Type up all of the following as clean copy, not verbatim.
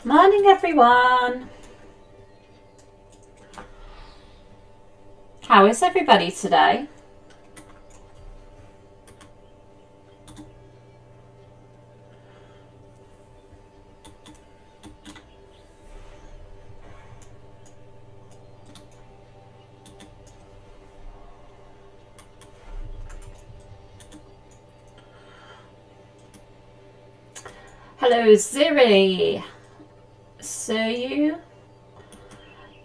Morning, everyone. How is everybody today? Hello, Ziri. Suyu.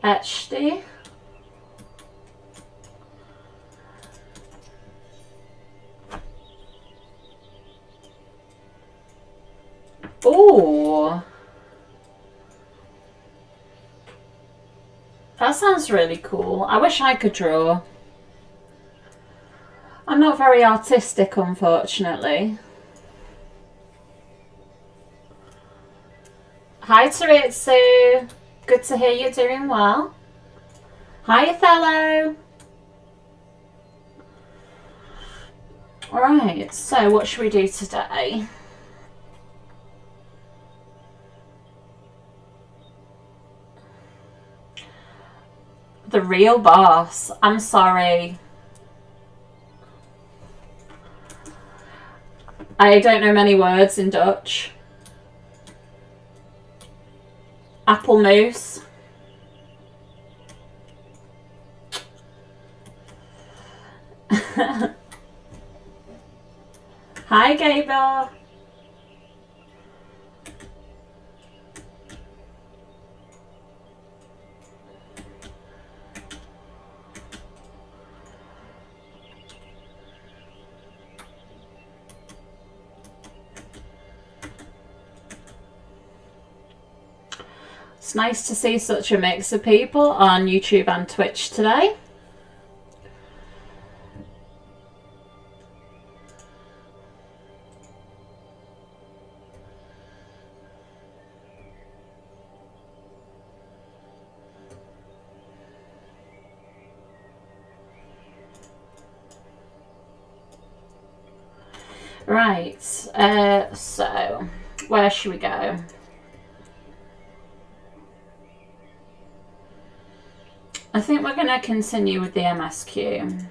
Ashti. Oh, that sounds really cool. I wish I could draw. I'm not very artistic, unfortunately. Hi, Taritsu. Good to hear you're doing well. Hi, Othello. Alright, so what should we do today? The real boss. I'm sorry. I don't know many words in Dutch. Appelmoes. Hi, Gabor. It's nice to see such a mix of people on YouTube and Twitch today. Right, so where should we go? I think we're going to continue with the MSQ.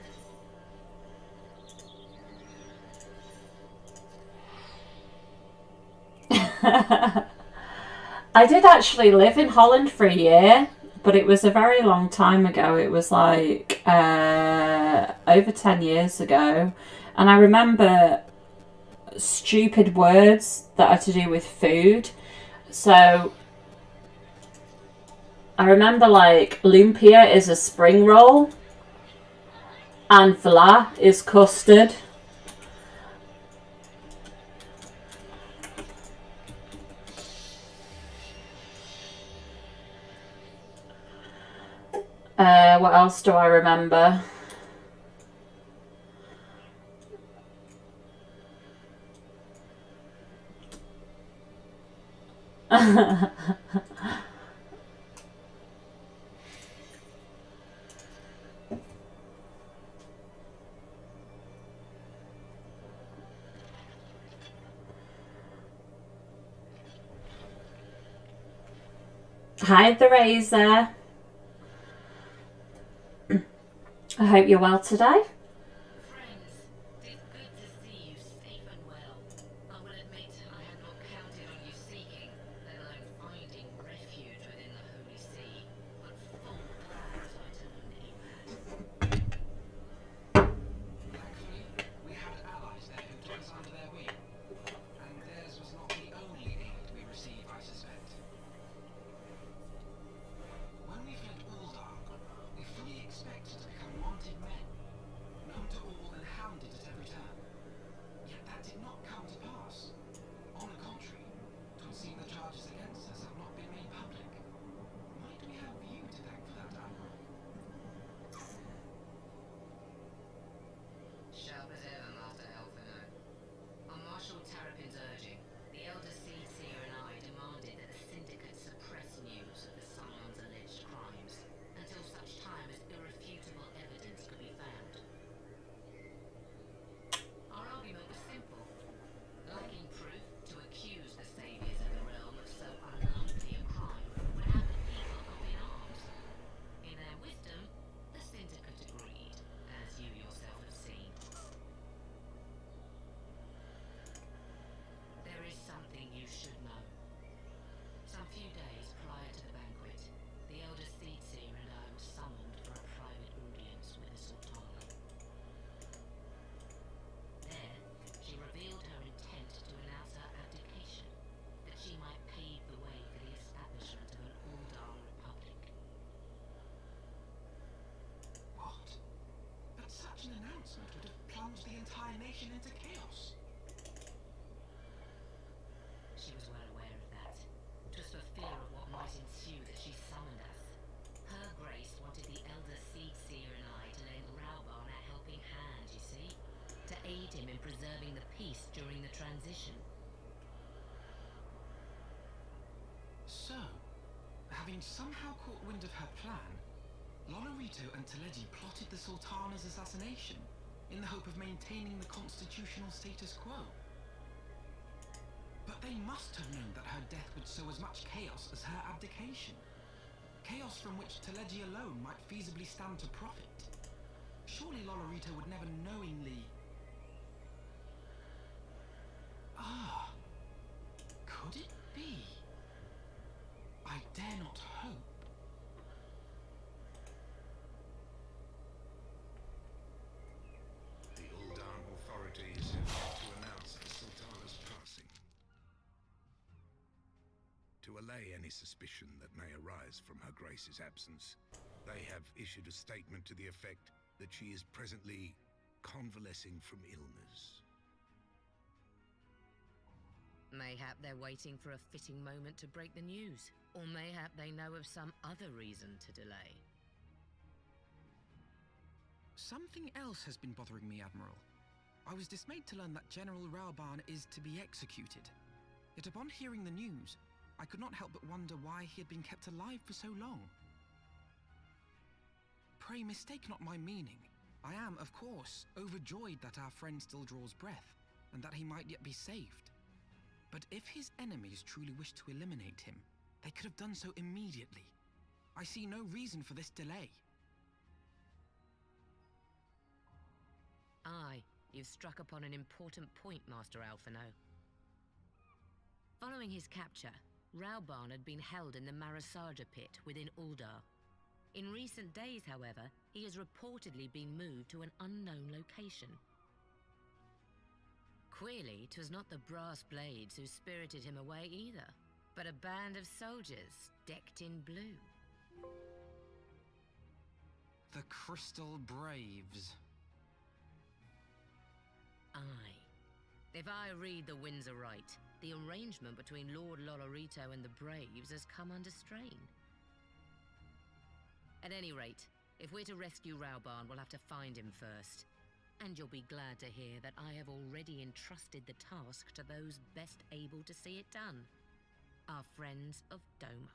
I did actually live in Holland for a year, but it was a very long time ago. It was like over 10 years ago. And I remember stupid words that are to do with food. So I remember like lumpia is a spring roll and vla is custard. What else do I remember? Hi, the Razor. I hope you're well today. entire nation into chaos. She was well aware of that. It was for fear of what might ensue that she summoned us. Her Grace wanted the Elder Seedseer and I to lend Raubarn a helping hand, you see? To aid him in preserving the peace during the transition. So, having somehow caught wind of her plan, Lonorito and Teleji plotted the Sultana's assassination in the hope of maintaining the constitutional status quo. But they must have known that her death would sow as much chaos as her abdication. Chaos from which Teleji alone might feasibly stand to profit. Surely Lonorito would never knowingly... Ah, could it be? I dare not hope. The Uldan authorities have yet to announce the Sultana's passing. To allay any suspicion that may arise from Her Grace's absence, they have issued a statement to the effect that she is presently convalescing from illness. Mayhap they're waiting for a fitting moment to break the news. Or mayhap they know of some other reason to delay. Something else has been bothering me, Admiral. I was dismayed to learn that General Raubarn is to be executed. Yet upon hearing the news, I could not help but wonder why he had been kept alive for so long. Pray mistake not my meaning. I am, of course, overjoyed that our friend still draws breath, and that he might yet be saved. But if his enemies truly wished to eliminate him, they could have done so immediately. I see no reason for this delay. Aye, you've struck upon an important point, Master Alphino. Following his capture, Raubarn had been held in the Marasaja pit within Uldar. In recent days, however, he has reportedly been moved to an unknown location. Queerly, 'twas not the brass blades who spirited him away either, but a band of soldiers decked in blue. The Crystal Braves. Aye. If I read the winds aright, the arrangement between Lord Lonorito and the Braves has come under strain. At any rate, if we're to rescue Raubarn, we'll have to find him first. And you'll be glad to hear that I have already entrusted the task to those best able to see it done. Our friends of Doma.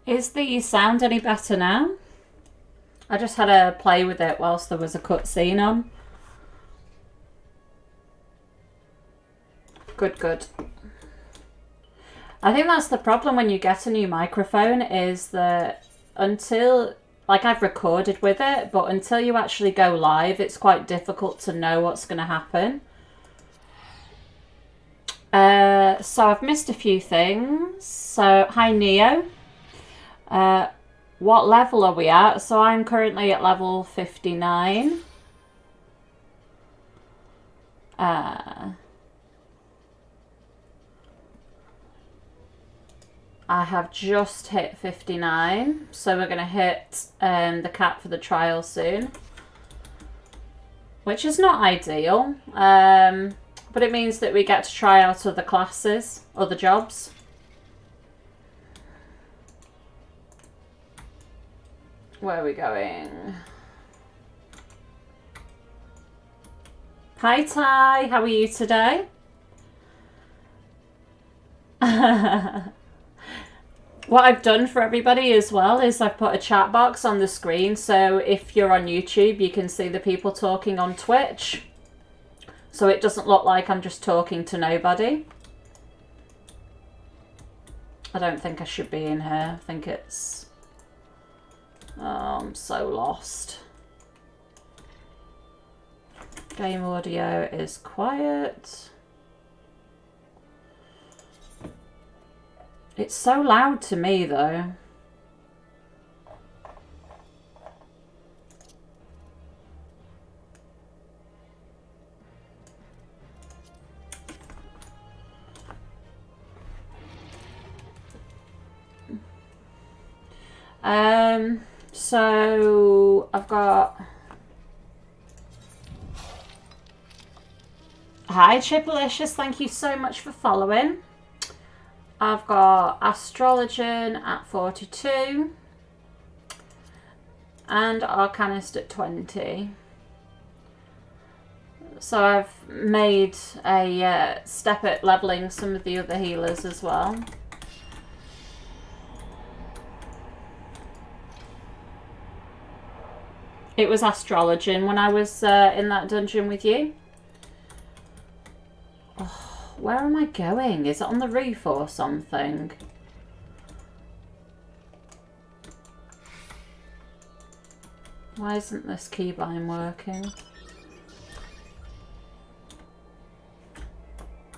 Is the sound any better now? I just had a play with it whilst there was a cutscene on. Good, good. I think that's the problem when you get a new microphone, is that until, like, I've recorded with it, but until you actually go live, it's quite difficult to know what's going to happen. So I've missed a few things. So, hi Neo. What level are we at? So I'm currently at level 59. I have just hit 59, so we're going to hit the cap for the trial soon, which is not ideal, but it means that we get to try out other classes, other jobs. Where are we going? Hi Ty, how are you today? What I've done for everybody as well is I've put a chat box on the screen, so if you're on YouTube you can see the people talking on Twitch, so it doesn't look like I'm just talking to nobody. I don't think I should be in here. I think it's... Oh, I'm so lost. Game audio is quiet. It's so loud to me though. So I've got... Hi Chipalicious, thank you so much for following. I've got Astrologian at 42 and Arcanist at 20. So I've made a step at leveling some of the other healers as well. It was Astrologian when I was in that dungeon with you. Oh, where am I going? Is it on the roof or something? Why isn't this keybind working?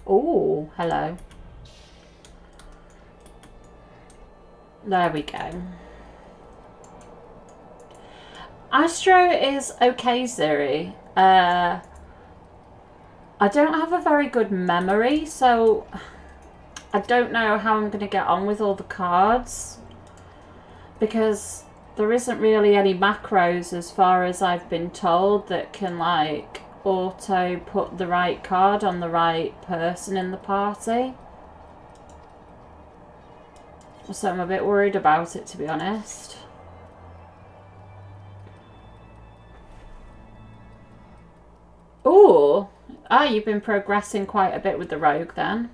Oh, hello. There we go. Astro is okay, Ziri. I don't have a very good memory, so I don't know how I'm going to get on with all the cards, because there isn't really any macros, as far as I've been told, that can like auto put the right card on the right person in the party. So I'm a bit worried about it, to be honest. Oh, you've been progressing quite a bit with the rogue then.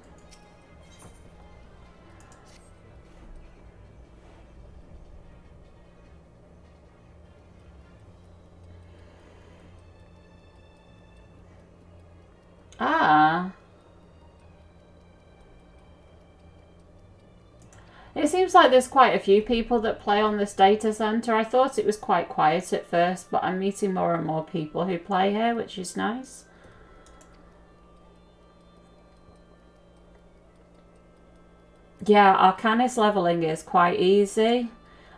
Ah. It seems like there's quite a few people that play on this data center. I thought it was quite quiet at first, but I'm meeting more and more people who play here, which is nice. Yeah, Arcanist leveling is quite easy.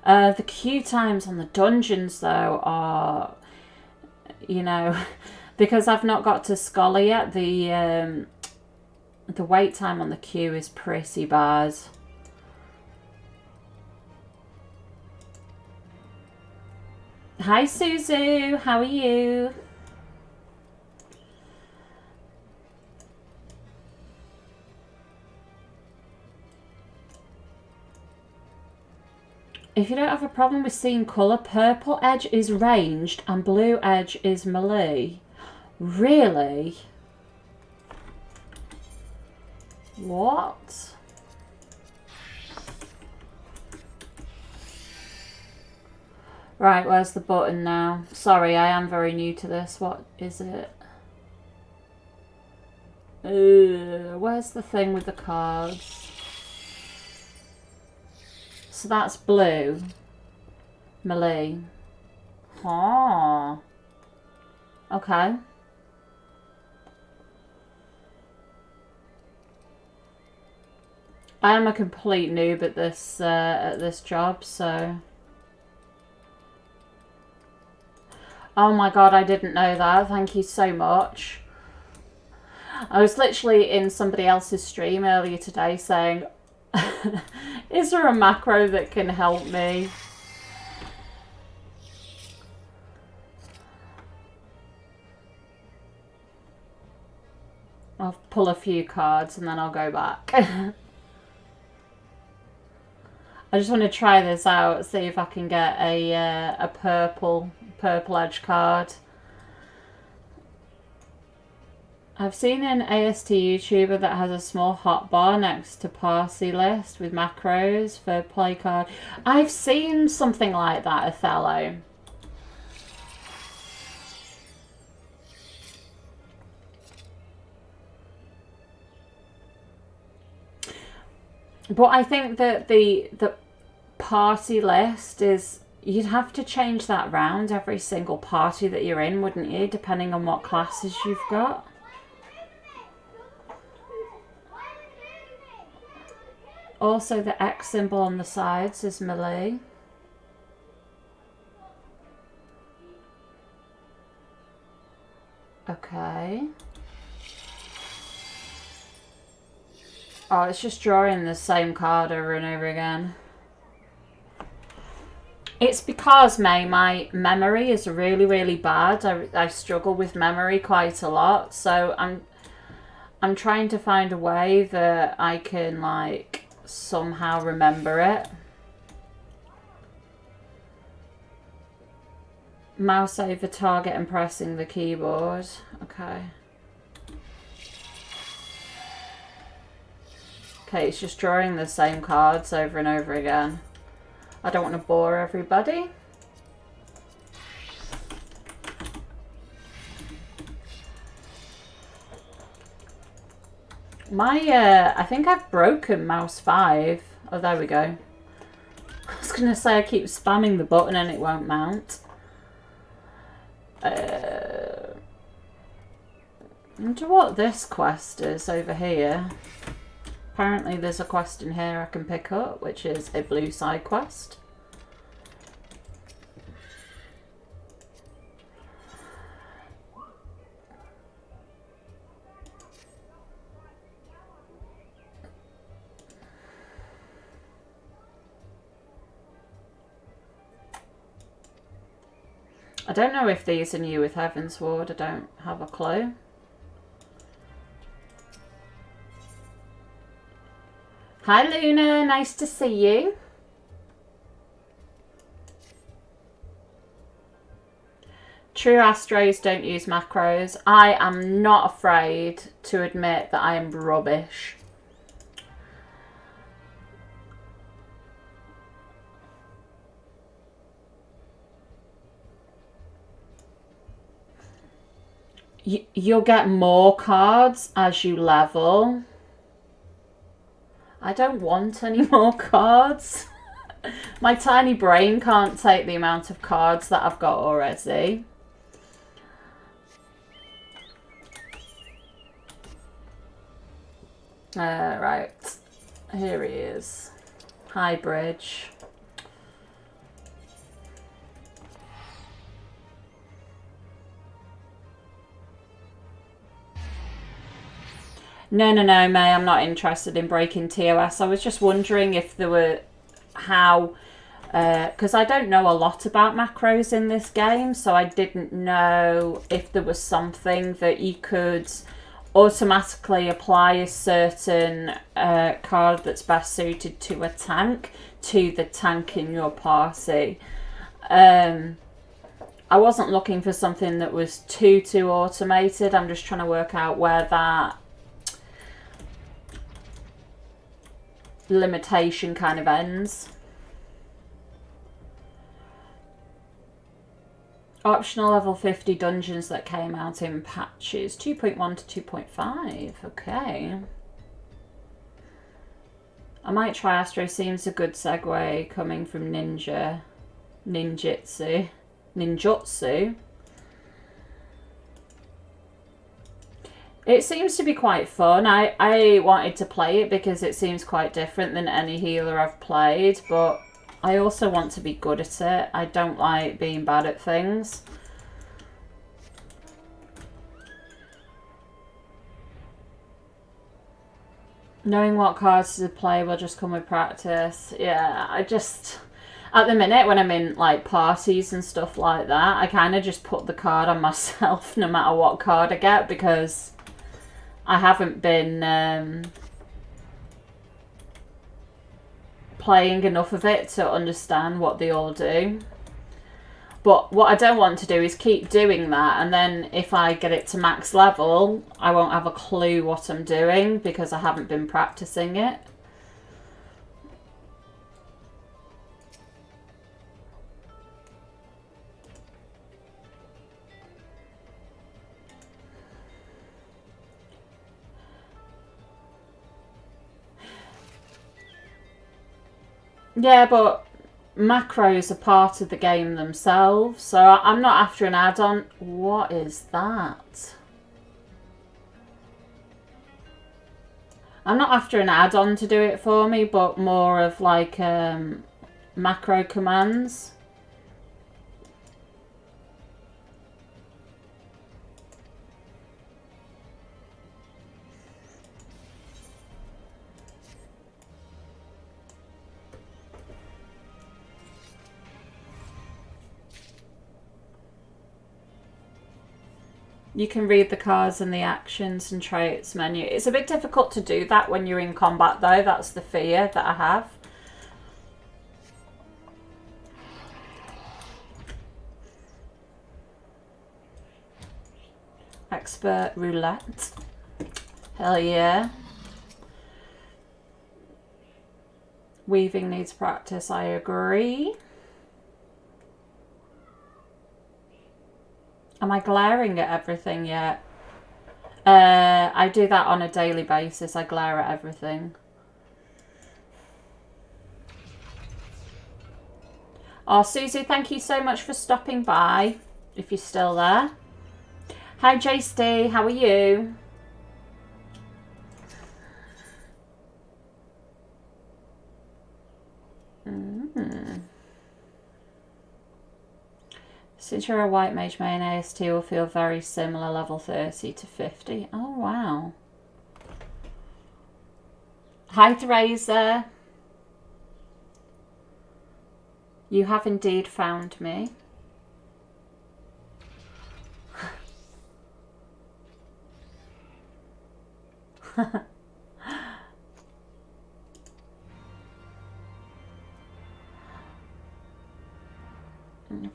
The queue times on the dungeons, though, are, you know, because I've not got to Scholar yet, the wait time on the queue is pretty bad. Hi Suzu, how are you? If you don't have a problem with seeing colour, purple edge is ranged and blue edge is melee. Really? What? Right, where's the button now? Sorry, I am very new to this. What is it? Where's the thing with the cards? So that's blue. Melee. Ah. Okay. I am a complete noob at this job, so... Oh my god, I didn't know that. Thank you so much. I was literally in somebody else's stream earlier today saying, is there a macro that can help me? I'll pull a few cards and then I'll go back. I just want to try this out, see if I can get a purple edge card. I've seen an AST YouTuber that has a small hotbar next to party list with macros for play card. I've seen something like that, Othello. But I think that the party list is, you'd have to change that round every single party that you're in, wouldn't you? Depending on what classes you've got. Also, the X symbol on the sides is melee. Okay. Oh, it's just drawing the same card over and over again. It's because, May, my memory is really, really bad. I struggle with memory quite a lot. So I'm trying to find a way that I can, like, somehow remember it. Mouse over target and pressing the keyboard. Okay. Okay, it's just drawing the same cards over and over again. I don't want to bore everybody. I think I've broken mouse 5. Oh, there we go. I was going to say I keep spamming the button and it won't mount. I wonder what this quest is over here. Apparently there's a quest in here I can pick up, which is a blue side quest. I don't know if these are new with Heavensward, I don't have a clue. Hi Luna, nice to see you. True Astros don't use macros. I am not afraid to admit that I am rubbish. You'll get more cards as you level. I don't want any more cards. My tiny brain can't take the amount of cards that I've got already. Right. Here he is. Hi, Bridge. No, May, I'm not interested in breaking TOS. I was just wondering if there were how, because I don't know a lot about macros in this game, so I didn't know if there was something that you could automatically apply a certain card that's best suited to a tank to the tank in your party. I wasn't looking for something that was too automated. I'm just trying to work out where that limitation kind of ends. Optional level 50 dungeons that came out in patches 2.1 to 2.5. Okay. I might try Astro. Seems a good segue coming from ninjutsu. It seems to be quite fun. I wanted to play it because it seems quite different than any healer I've played, but I also want to be good at it. I don't like being bad at things. Knowing what cards to play will just come with practice. Yeah, at the minute when I'm in like parties and stuff like that, I kind of just put the card on myself no matter what card I get, because I haven't been playing enough of it to understand what they all do. But what I don't want to do is keep doing that, and then if I get it to max level, I won't have a clue what I'm doing because I haven't been practicing it. Yeah, but macros are part of the game themselves, so I'm not after an add-on. What is that? I'm not after an add-on to do it for me, but more of like macro commands. You can read the cards and the actions and traits menu. It's a bit difficult to do that when you're in combat though. That's the fear that I have. Expert roulette. Hell yeah. Weaving needs practice, I agree. Am I glaring at everything yet? I do that on a daily basis. I glare at everything. Oh, Susie, thank you so much for stopping by, if you're still there. Hi, JSD, how are you? Since you're a White Mage main, AST will feel very similar, level 30 to 50. Oh, wow. Hi, Theresa. You have indeed found me.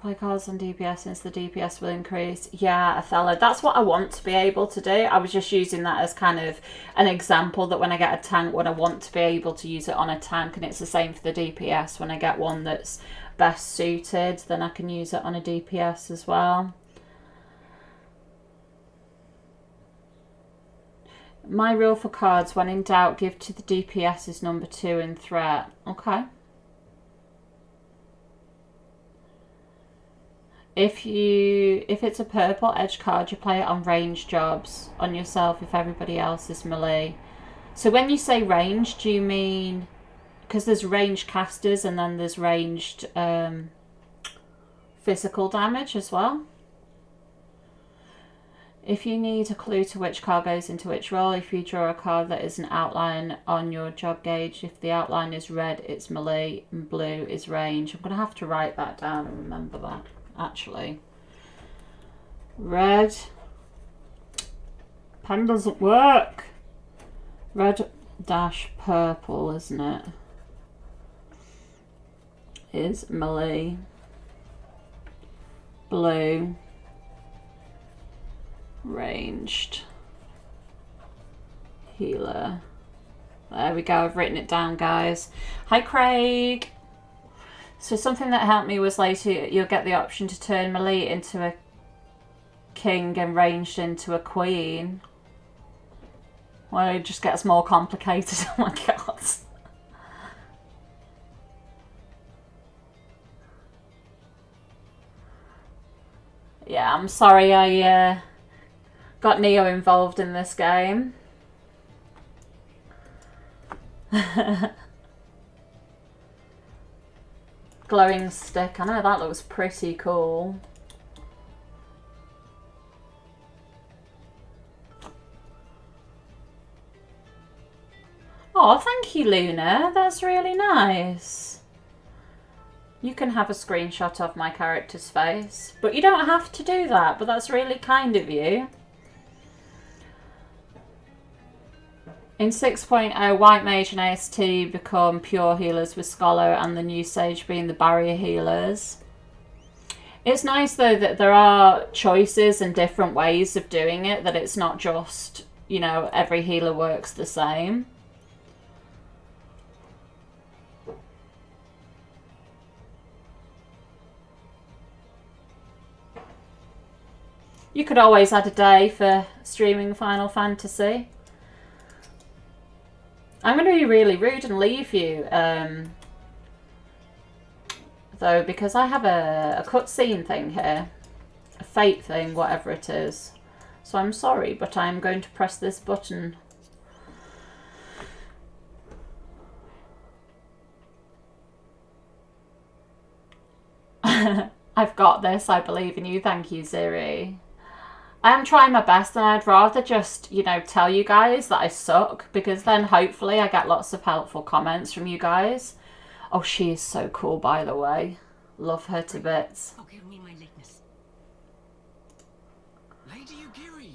Play cards on DPS since the DPS will increase. Yeah, Othello, that's what I want to be able to do. I was just using that as kind of an example that when I get a tank, when I want to be able to use it on a tank, and it's the same for the DPS. When I get one that's best suited, then I can use it on a DPS as well. My rule for cards, when in doubt, give to the DPS's number 2 in threat. Okay. If it's a purple edge card, you play it on range jobs on yourself if everybody else is melee. So when you say range, do you mean, because there's ranged casters and then there's ranged physical damage as well? If you need a clue to which card goes into which role, if you draw a card that is an outline on your job gauge, if the outline is red, it's melee, and blue is range. I'm going to have to write that down and remember that. Actually, red pen doesn't work. Red dash purple, isn't it? Is melee, blue, ranged, healer. There we go. I've written it down, guys. Hi, Craig. So something that helped me was later you'll get the option to turn melee into a king and ranged into a queen. Well, it just gets more complicated. Oh my god. Yeah, I'm sorry I got Neo involved in this game. Glowing stick. I know that looks pretty cool. Oh, thank you, Luna. That's really nice. You can have a screenshot of my character's face, but you don't have to do that, but that's really kind of you. In 6.0, White Mage and AST become pure healers with Scholar and the new stage being the barrier healers. It's nice though that there are choices and different ways of doing it, that it's not just, you know, every healer works the same. You could always add a day for streaming Final Fantasy. I'm going to be really rude and leave you, though, because I have a cutscene thing here. A fate thing, whatever it is. So I'm sorry, but I'm going to press this button. I've got this, I believe in you. Thank you, Ziri. I am trying my best, and I'd rather just, you know, tell you guys that I suck, because then hopefully I get lots of helpful comments from you guys. Oh, she is so cool, by the way. Love her to bits. Forgive me my lateness. Lady Ugiri!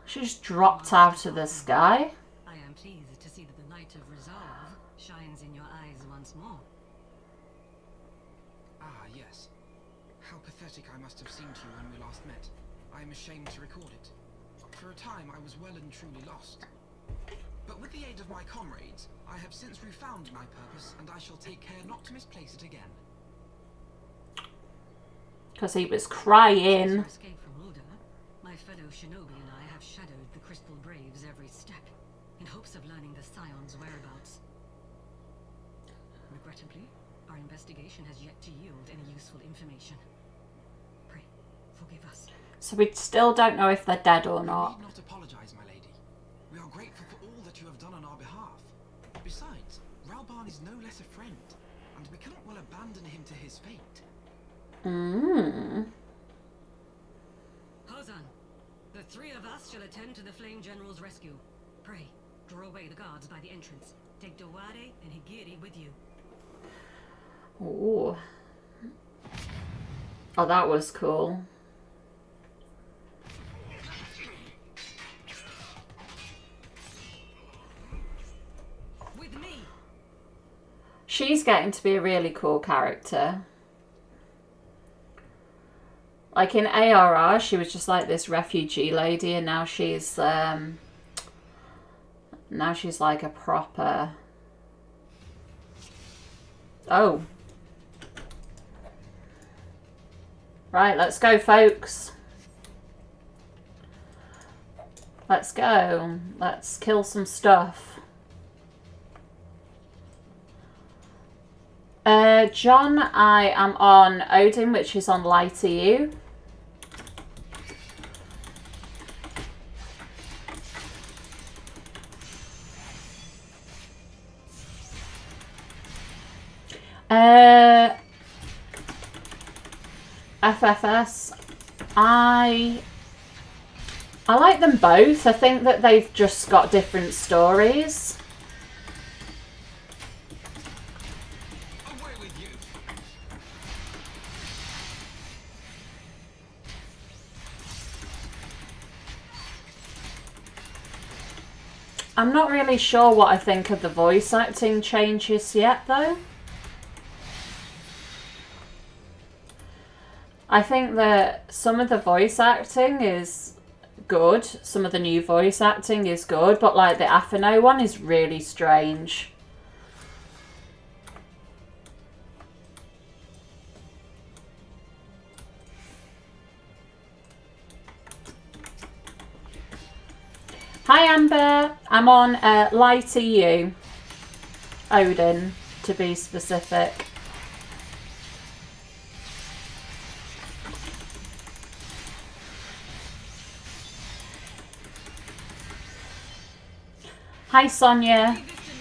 She just dropped out of the sky. I am pleased to see that the light of resolve shines in your eyes once more. Ah, yes. How pathetic I must have seemed to you when we last met. I am ashamed to record it. For a time, I was well and truly lost. But with the aid of my comrades, I have since refound my purpose, and I shall take care not to misplace it again. Because he was crying. Since your escape from Ulda, my fellow shinobi and I have shadowed the Crystal Braves every step, in hopes of learning the Scion's whereabouts. Regrettably, our investigation has yet to yield any useful information. Pray, forgive us. So we still don't know if they're dead or You not. need not apologize, my lady. We are grateful for all that you have done on our behalf. Besides, Rauban is no less a friend, and we cannot well abandon him to his fate. Hozan, the three of us shall attend to the Flame General's rescue. Pray, draw away the guards by the entrance. Take Dowade and Higiri with you. Ooh. Oh, that was cool. With me! She's getting to be a really cool character. Like in ARR, she was just like this refugee lady, and now she's like a proper... Oh. Right, let's go, folks. Let's go. Let's kill some stuff. John, I am on Odin, which is on Lie to You. FFS. I like them both. I think that they've just got different stories. Away with you! I'm not really sure what I think of the voice acting changes yet, though. I think that some of the voice acting is good, some of the new voice acting is good, but like the Afino one is really strange. Hi Amber, I'm on Lie to You, Odin to be specific. Hi Sonia. Leave this to me.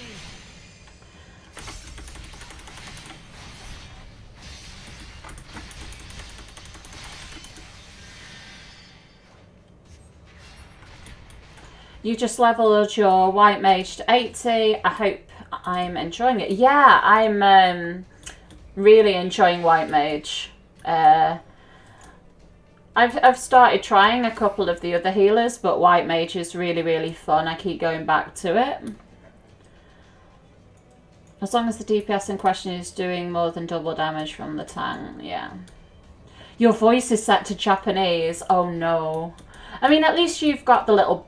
You just leveled your White Mage to 80. I hope I'm enjoying it. Yeah, I'm really enjoying White Mage. I've started trying a couple of the other healers, but White Mage is really, really fun. I keep going back to it. As long as the DPS in question is doing more than double damage from the tank, yeah. Your voice is set to Japanese. Oh no. I mean, at least you've got the little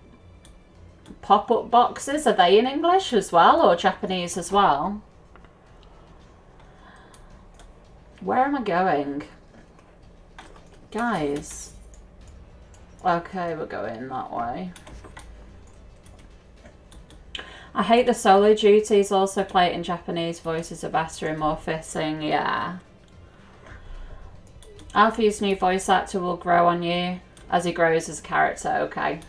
pop-up boxes. Are they in English as well, or Japanese as well? Where am I going? Guys. Okay, we're going that way. I hate the solo duties. Also play it in Japanese. Voices are better and more fitting. Yeah. Alfie's new voice actor will grow on you as he grows as a character. Okay.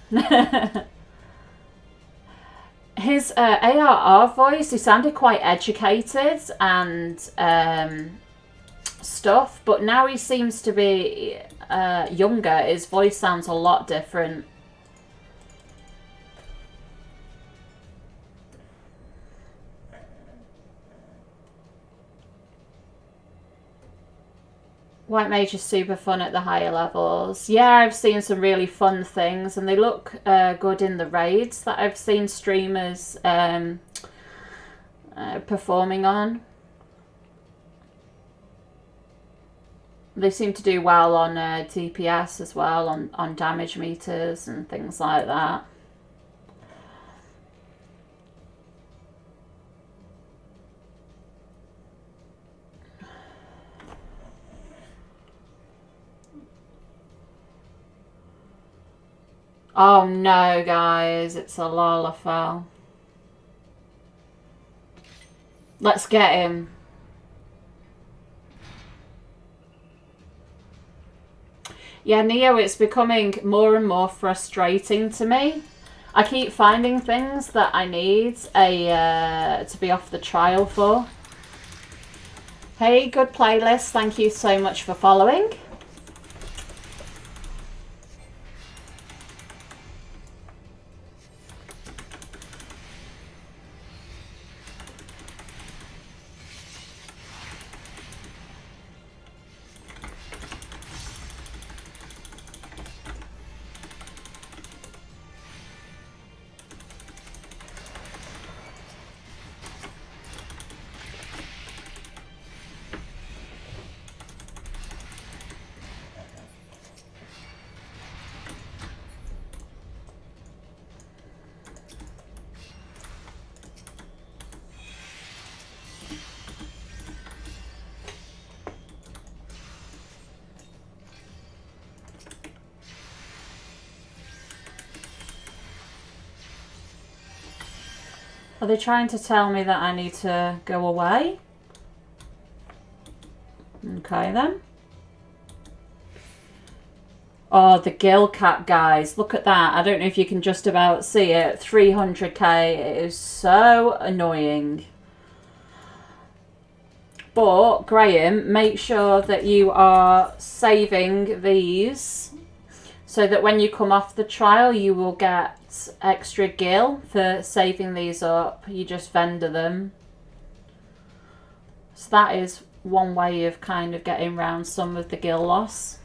His ARR voice, he sounded quite educated and stuff, but now he seems to be younger. His voice sounds a lot different. White Mage is super fun at the higher levels. Yeah, I've seen some really fun things, and they look good in the raids that I've seen streamers performing on. They seem to do well on DPS as well, on damage meters and things like that. Oh no, guys, it's a Lalafell. Let's get him. Yeah, Neo, it's becoming more and more frustrating to me. I keep finding things that I need to be off the trial for. Hey, good playlist. Thank you so much for following. Are they trying to tell me that I need to go away? Okay then. Oh, the gill cap, guys. Look at that. I don't know if you can just about see it. 300k. It is so annoying. But, Graham, make sure that you are saving these so that when you come off the trial, you will get extra gil for saving these up. You just vendor them. So that is one way of kind of getting around some of the gil loss.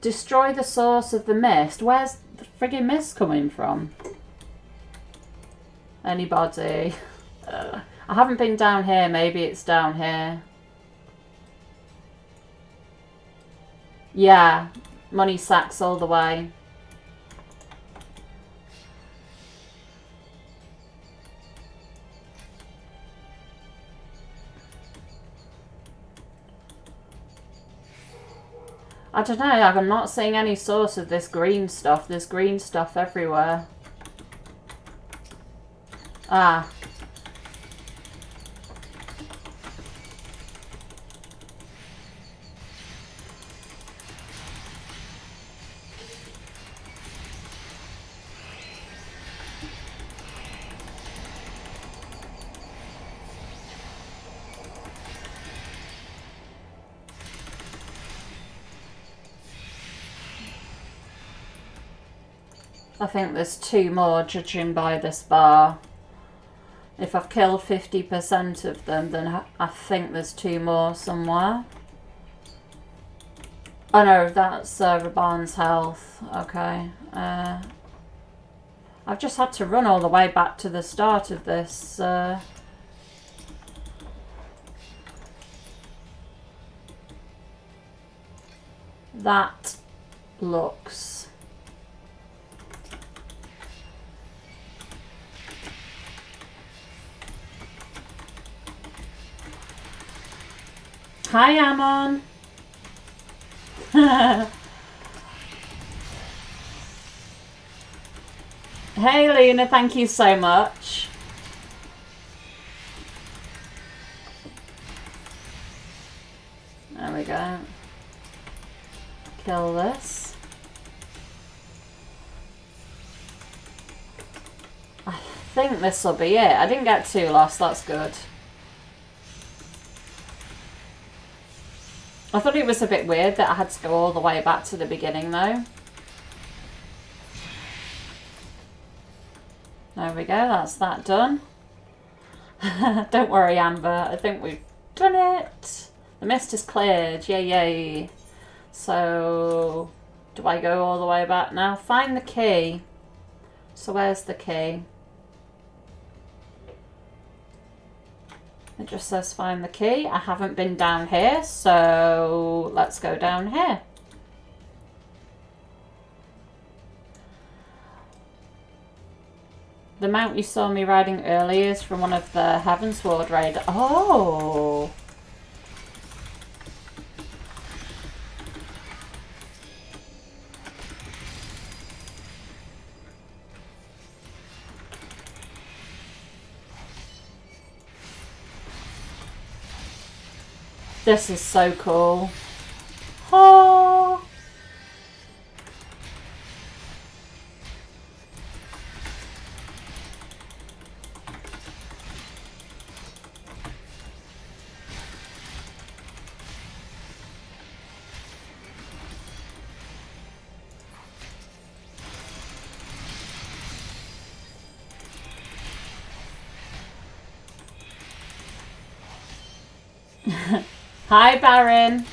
Destroy the source of the mist. Where's the friggin' mist coming from? Anybody? I haven't been down here. Maybe it's down here. Yeah, money sacks all the way. I don't know, I'm not seeing any source of this green stuff. There's green stuff everywhere. Ah. I think there's two more, judging by this bar. If I've killed 50% of them, then I think there's 2 more somewhere. Oh no, that's Raban's health. Okay. I've just had to run all the way back to the start of this. That looks... Hi, Amon. Hey, Luna, thank you so much. There we go. Kill this. I think this will be it. I didn't get too lost, that's good. I thought it was a bit weird that I had to go all the way back to the beginning though. There we go, that's that done. Don't worry, Amber, I think we've done it. The mist is cleared, yay yay. So, do I go all the way back now? Find the key. So where's the key? It just says find the key. I haven't been down here, so let's go down here. The mount you saw me riding earlier is from one of the Heavensward raid. Oh! This is so cool. Oh! Hi, Baron.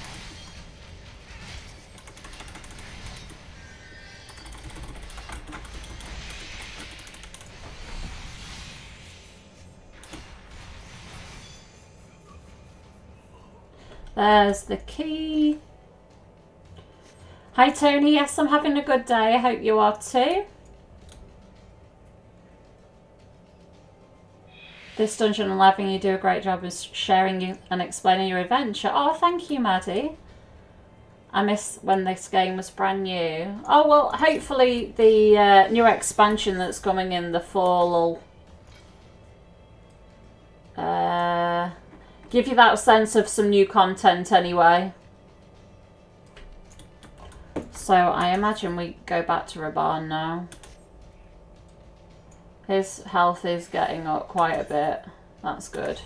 There's the key. Hi, Tony. Yes, I'm having a good day. I hope you are too. This Dungeon 11, you do a great job of sharing and explaining your adventure. Oh, thank you, Maddie. I miss when this game was brand new. Oh, well, hopefully the new expansion that's coming in the fall will give you that sense of some new content anyway. So I imagine we go back to Raban now. His health is getting up quite a bit. That's good.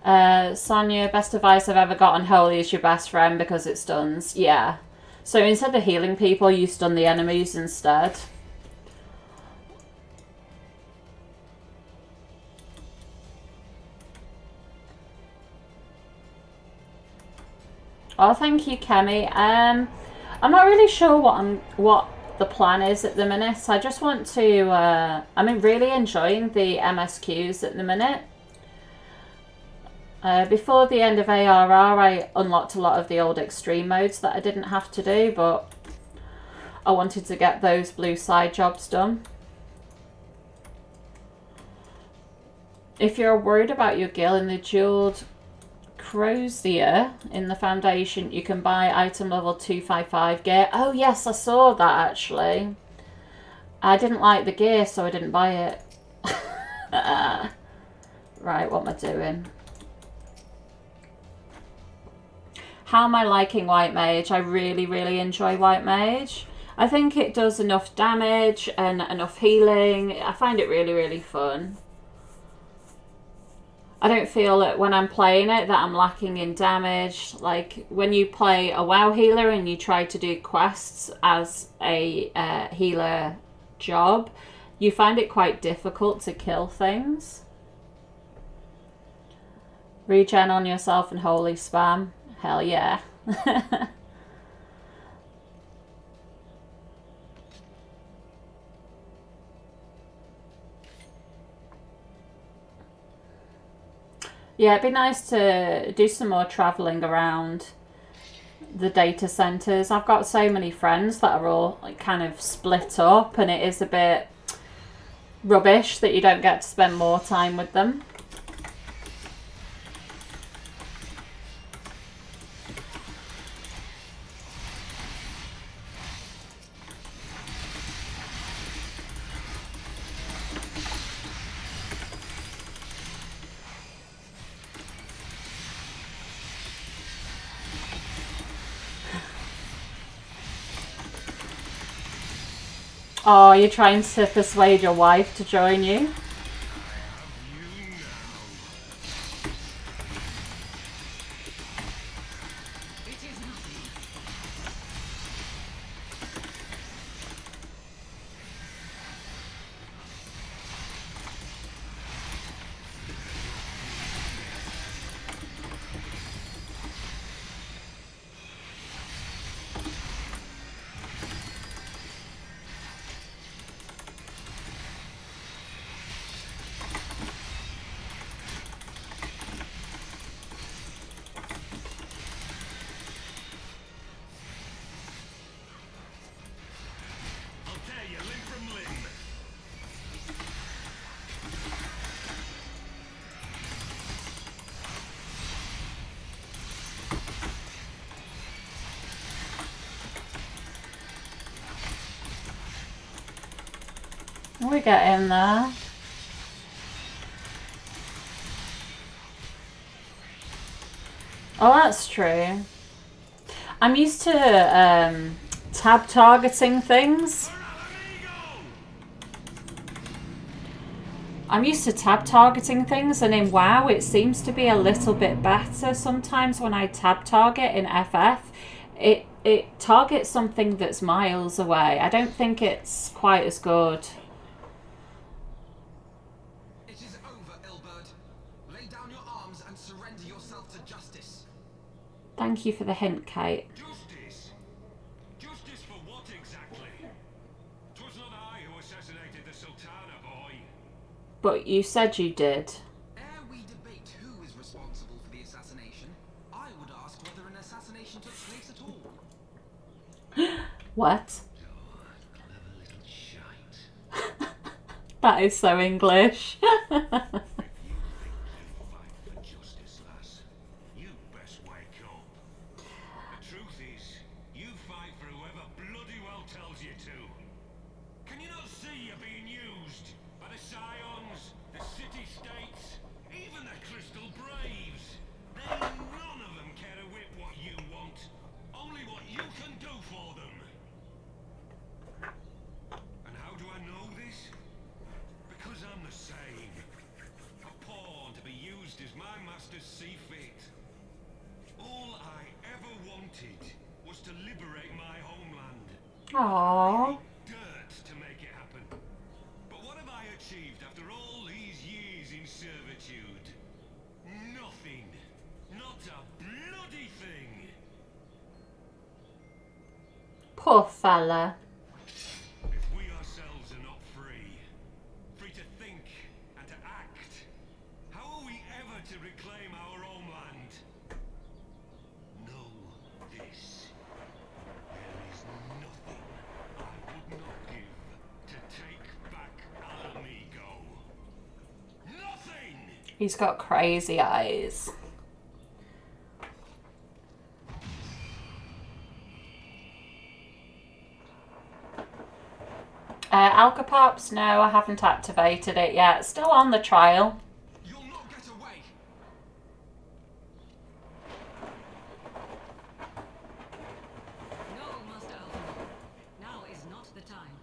Sonia, best advice I've ever got on Holy is your best friend because it stuns. Yeah. So instead of healing people, you stun the enemies instead. Oh, thank you, Kemi. I'm not really sure what the plan is at the minute. I just want to I'm really enjoying the MSQs at the minute. Before the end of ARR I unlocked a lot of the old extreme modes that I didn't have to do, but I wanted to get those blue side jobs done. If you're worried about your gil in the jeweled Crozier in the Foundation, you can buy item level 255 gear. Oh yes, I saw that actually. I didn't like the gear, so I didn't buy it. Right, what am I doing? How am I liking White Mage? I really, really enjoy White Mage. I think it does enough damage and enough healing. I find it really, really fun. I don't feel that when I'm playing it that I'm lacking in damage. Like when you play a WoW healer and you try to do quests as a healer job, you find it quite difficult to kill things. Regen on yourself and holy spam. Hell yeah. Yeah, it'd be nice to do some more travelling around the data centres. I've got so many friends that are all like kind of split up, and it is a bit rubbish that you don't get to spend more time with them. Oh, you're trying to persuade your wife to join you? We get in there. Oh, that's true. I'm used to tab targeting things. I'm used to tab targeting things, and in WoW it seems to be a little bit better sometimes when I tab target in FF. It targets something that's miles away. I don't think it's quite as good. Thank you for the hint, Kate. Justice? Justice for what exactly? 'Twas not I who assassinated the Sultana, boy. But you said you did. Ere we debate who is responsible for the assassination, I would ask whether an assassination took place at all. What? Oh, clever little shite. That is so English. Aww. Dirt to make it happen. But what have I achieved after all these years in servitude? Nothing. Not a bloody thing. Poor fella. If we ourselves are not free, free to think and to act, how are we ever to reclaim our homeland? Know this. There is nothing I would not give to take back Alamigo. Nothing! He's got crazy eyes. Alcapops? No, I haven't activated it yet. Still on the trial. You'll not get away. No, Master Alpha. Now is not the time.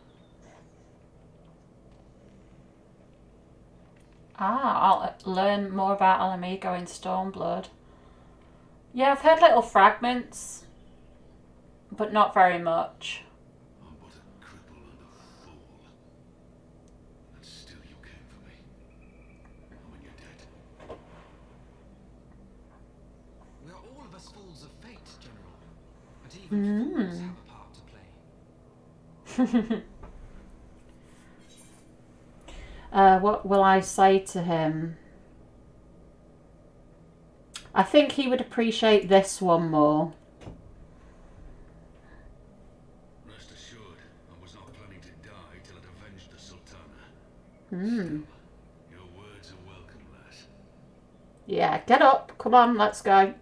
Ah, I'll learn more about Alamigo in Stormblood. Yeah, I've heard little fragments, but not very much. I'm but a cripple and a fool. Even fools have a part to play. What will I say to him? I think he would appreciate this one more. Rest assured, I was not planning to die till it avenged the Sultana. Hmm. Your words are welcome, lass. Yeah, get up. Come on, let's go.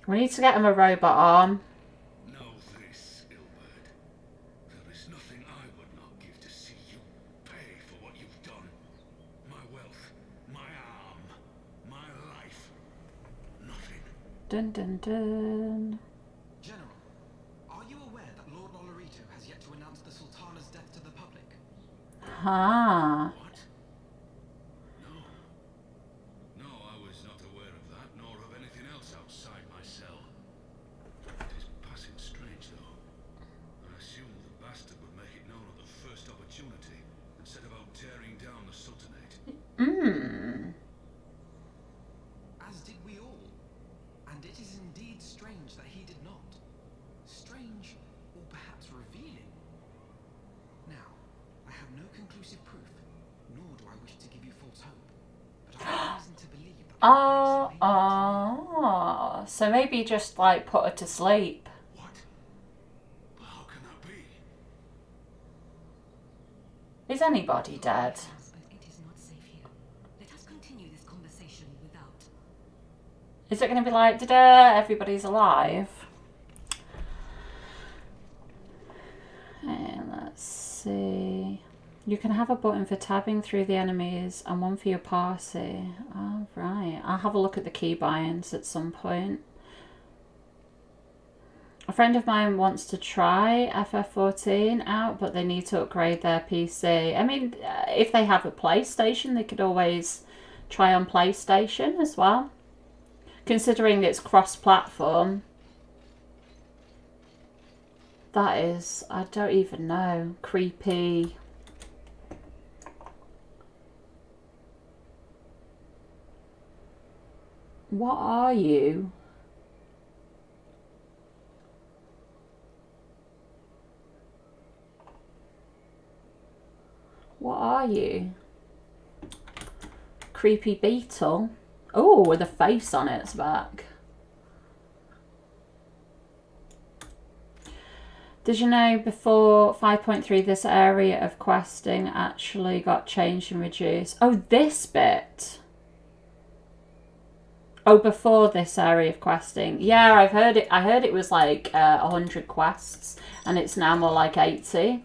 We need to get him a robot arm. Know this, Ilbert. There is nothing I would not give to see you pay for what you've done. My wealth, my arm, my life. Nothing. Dun dun dun. General, are you aware that Lord Olorito has yet to announce the Sultana's death to the public? Ah. What? No. No, I was not aware of that, nor of anything else outside my cell. It is passing strange, though. I assumed the bastard would make it known at the first opportunity and set about tearing down the Sultanate. Hmm. As did we all. And it is indeed strange that he did not. Strange, or perhaps revealing. Now, I have no conclusive proof, nor do I wish to give you false hope. But I have reason to believe that So maybe just like put her to sleep. What? But how can that be? Is anybody dead? But it is not safe here. Let us continue this conversation without. Is it going to be like, da-da, everybody's alive? And let's see. You can have a button for tabbing through the enemies and one for your party. Oh, right. I'll have a look at the key buy-ins at some point. A friend of mine wants to try FF14 out, but they need to upgrade their PC. I mean, if they have a PlayStation, they could always try on PlayStation as well. Considering it's cross-platform. That is, I don't even know, creepy. What are you? What are you? Creepy beetle. Oh, with a face on its back. Did you know before 5.3 this area of questing actually got changed and reduced? Oh, this bit. Oh, before this area of questing. Yeah, I've heard it. I heard it was like 100 quests and it's now more like 80.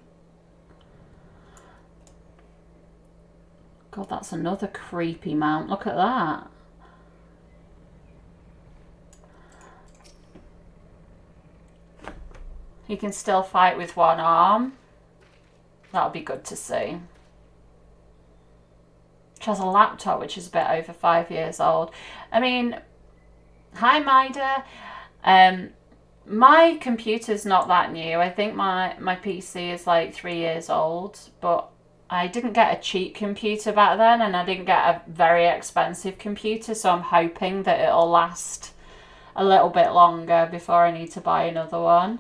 God, that's another creepy mount. Look at that. He can still fight with one arm. That'll be good to see. She has a laptop which is a bit over 5 years old. I mean, hi Maida. My computer's not that new. I think my PC is like 3 years old, but I didn't get a cheap computer back then and I didn't get a very expensive computer, so I'm hoping that it'll last a little bit longer before I need to buy another one.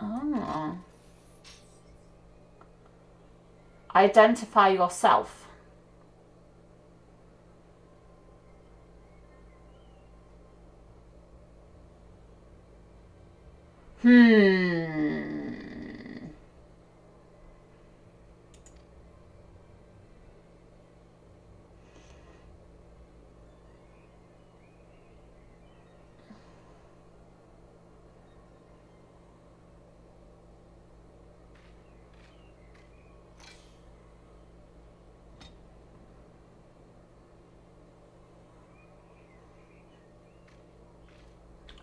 Oh. Identify yourself.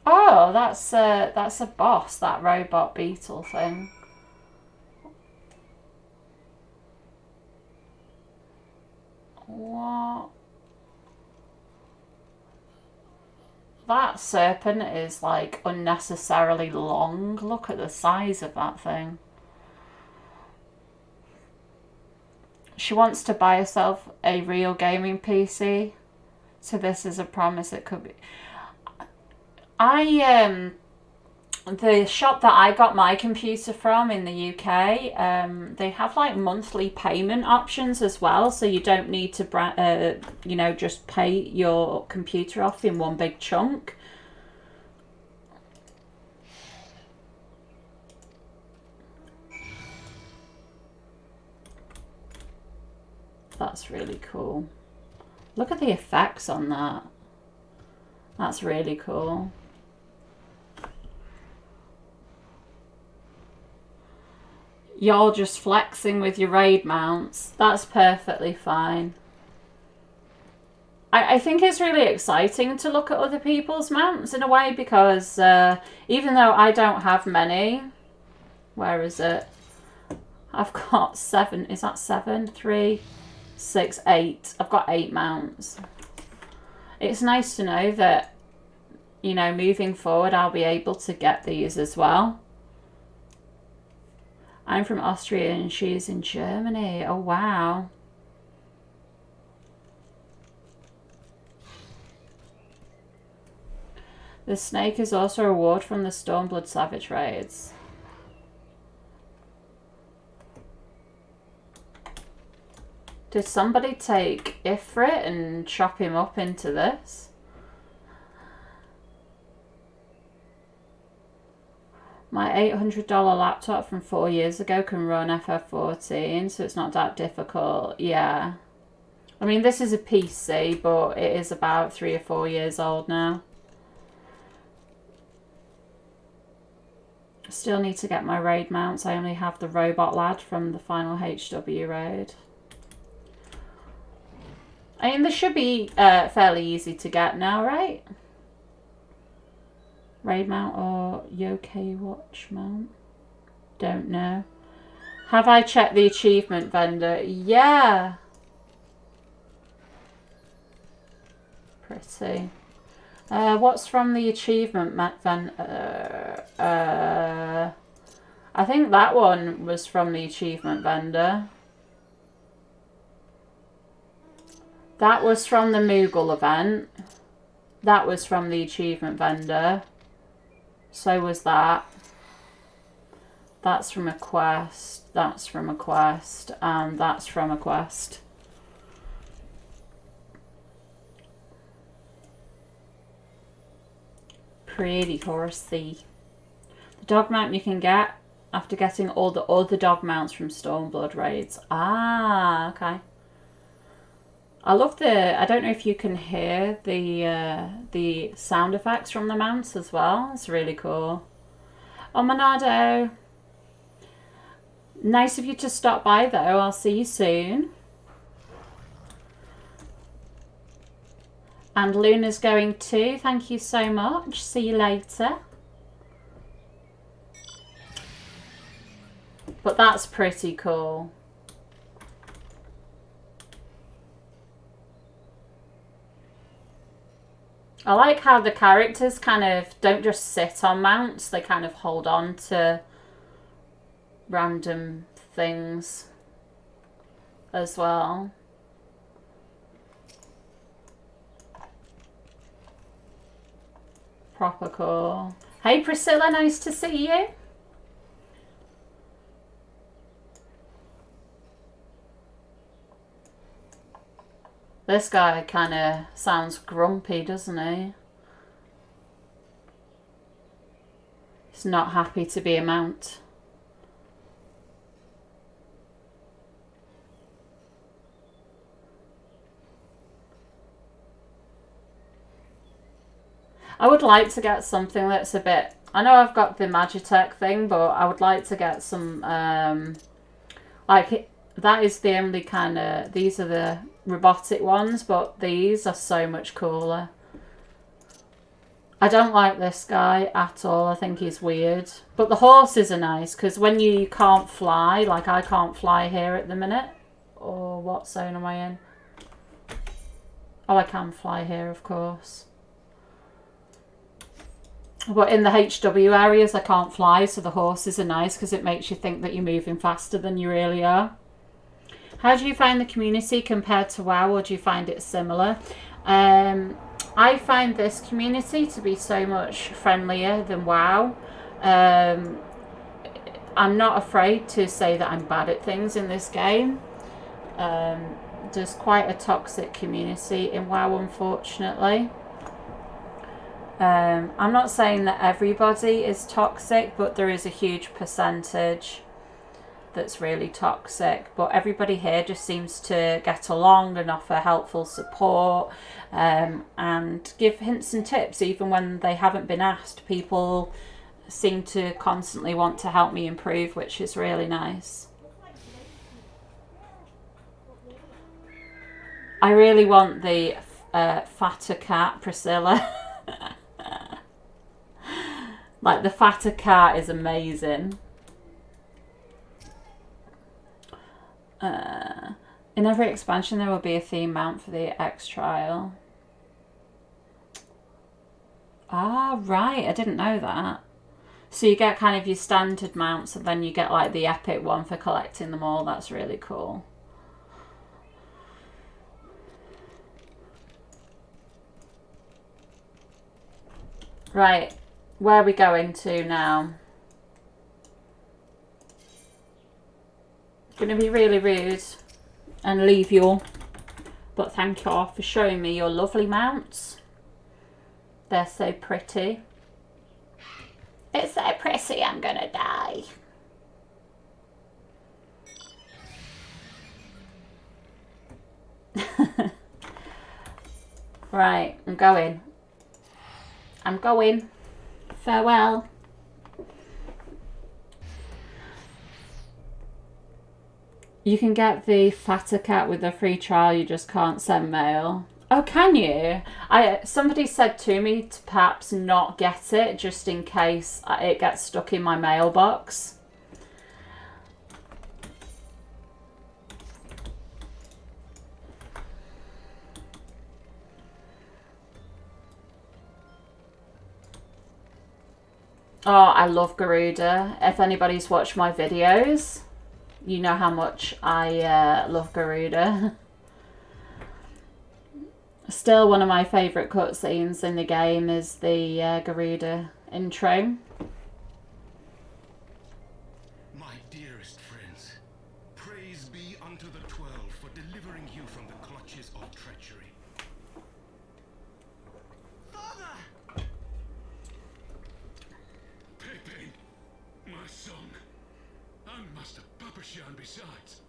Oh, that's a boss, that robot beetle thing. What? That serpent is like unnecessarily long. Look at the size of that thing. She wants to buy herself a real gaming PC. So this is a promise it could be. The shop that I got my computer from in the UK, they have like monthly payment options as well, so you don't need to, you know, just pay your computer off in one big chunk. That's really cool. Look at the effects on that. That's really cool. You're just flexing with your raid mounts. That's perfectly fine. I think it's really exciting to look at other people's mounts in a way, because even though I don't have many, where is it? I've got 7. Is that 7? 3, 6, 8. I've got 8 mounts. It's nice to know that, you know, moving forward I'll be able to get these as well. I'm from Austria and she's in Germany. Oh, wow. The snake is also a reward from the Stormblood Savage raids. Did somebody take Ifrit and chop him up into this? My $800 laptop from 4 years ago can run FF14, so it's not that difficult. Yeah. I mean, this is a PC, but it is about 3 or 4 years old now. Still need to get my raid mounts. I only have the robot lad from the final HW raid. I mean, this should be fairly easy to get now, right? Raid mount or Yokai watch mount? Don't know. Have I checked the achievement vendor? Yeah. Pretty. What's from the achievement vendor? I think that one was from the achievement vendor. That was from the Moogle event. That was from the achievement vendor. So was that. That's from a quest. That's from a quest. And that's from a quest. Pretty horsey. The dog mount you can get after getting all the other dog mounts from Stormblood raids. Ah, okay. I love the, I don't know if you can hear the sound effects from the mounts as well. It's really cool. Oh, Monado. Nice of you to stop by though. I'll see you soon. And Luna's going too. Thank you so much. See you later. But that's pretty cool. I like how the characters kind of don't just sit on mounts, they kind of hold on to random things as well. Proper cool. Hey Priscilla, nice to see you. This guy kind of sounds grumpy, doesn't he? He's not happy to be a mount. I would like to get something that's a bit... I know I've got the Magitech thing, but I would like to get some... like, that is the only kind of... These are the robotic ones, but these are so much cooler. I don't like this guy at all. I think he's weird. But the horses are nice, because when you can't fly, like I can't fly here at the minute. Or what zone am I in? Oh, I can fly here, of course. But in the HW areas, I can't fly, so the horses are nice, because it makes you think that you're moving faster than you really are. How do you find the community compared to WoW, or do you find it similar? I find this community to be so much friendlier than WoW. I'm not afraid to say that I'm bad at things in this game. There's quite a toxic community in WoW, unfortunately. I'm not saying that everybody is toxic, but there is a huge percentage that's really toxic. But everybody here just seems to get along and offer helpful support, and give hints and tips even when they haven't been asked. People seem to constantly want to help me improve, which is really nice. I really want the fatter cat, Priscilla. Like, the fatter cat is amazing. In every expansion there will be a theme mount for the X trial. Ah, right, I didn't know that. So you get kind of your standard mounts, and then you get like the epic one for collecting them all. That's really cool. Right, where are we going to now? Going to be really rude and leave you all, but thank you all for showing me your lovely mounts. They're so pretty. It's so pretty, I'm gonna die. Right, I'm going. I'm going. Farewell. You can get the fatter cat with a free trial, you just can't send mail. Oh, can you? Somebody said to me to perhaps not get it, just in case it gets stuck in my mailbox. Oh, I love Garuda. If anybody's watched my videos, you know how much I love Garuda. Still, one of my favourite cutscenes in the game is the Garuda intro. My dearest friends, praise be unto the 12 for delivering you from the clutches of treachery. Father! Pepin, my son, and Master Papashan besides.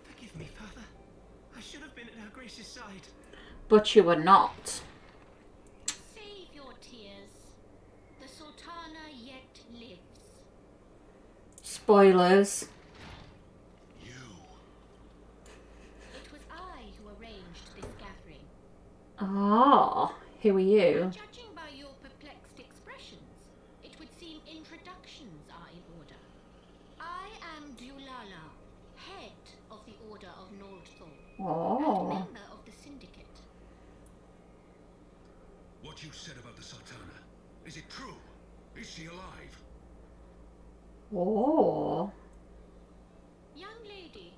Forgive me, Father. I should have been at Her Grace's side. But you were not. Save your tears. The Sultana yet lives. Spoilers. You. It was I who arranged this gathering. Ah, who are you? Judging by your perplexed expressions, it would seem introductions are in order. I am Dulala, head of the Order of Nordthor, and Oh. member of the Syndicate. What you said about the Sultana, is it true? Is she alive? Oh. Young lady,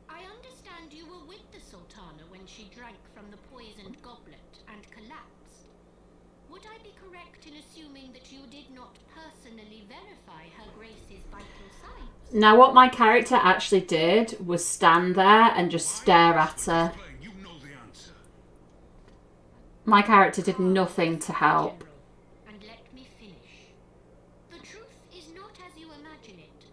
I understand you were with the Sultana when she drank from the poisoned goblet and collapsed. Would I be correct in assuming that you did not personally verify Her Grace's vital signs? Now, what my character actually did was stand there and just stare at her. Explain, you know the answer. My character did nothing to help. General, and let me finish. The truth is not as you imagine it.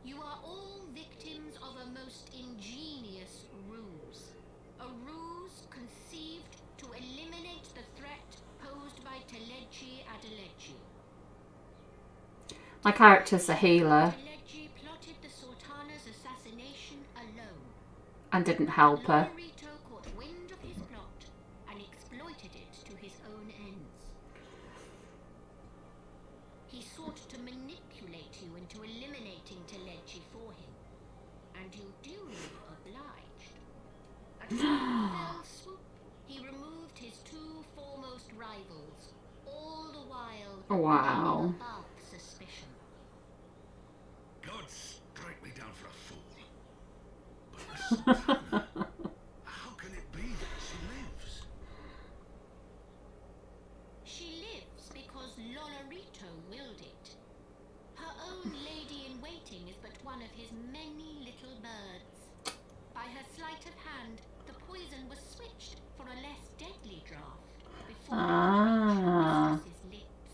You are all victims of a most ingenious ruse. A ruse conceived to eliminate the threat posed by Telechi Adelechi. My character's a healer Telechi plotted the Sultana's assassination alone. and didn't help her. Lorito caught wind of his plot and exploited it to his own ends. He sought to manipulate you into eliminating Telechi for him, and you duly obliged. At one fell swoop, he removed his two foremost rivals, all the while Wow. above suspicion. God Sultana? How can it be that she lives? She lives because Lolorito willed it. Her own lady-in-waiting is but one of his many little birds. By her sleight of hand, the poison was switched for a less deadly draught before it reached her mistress's lips.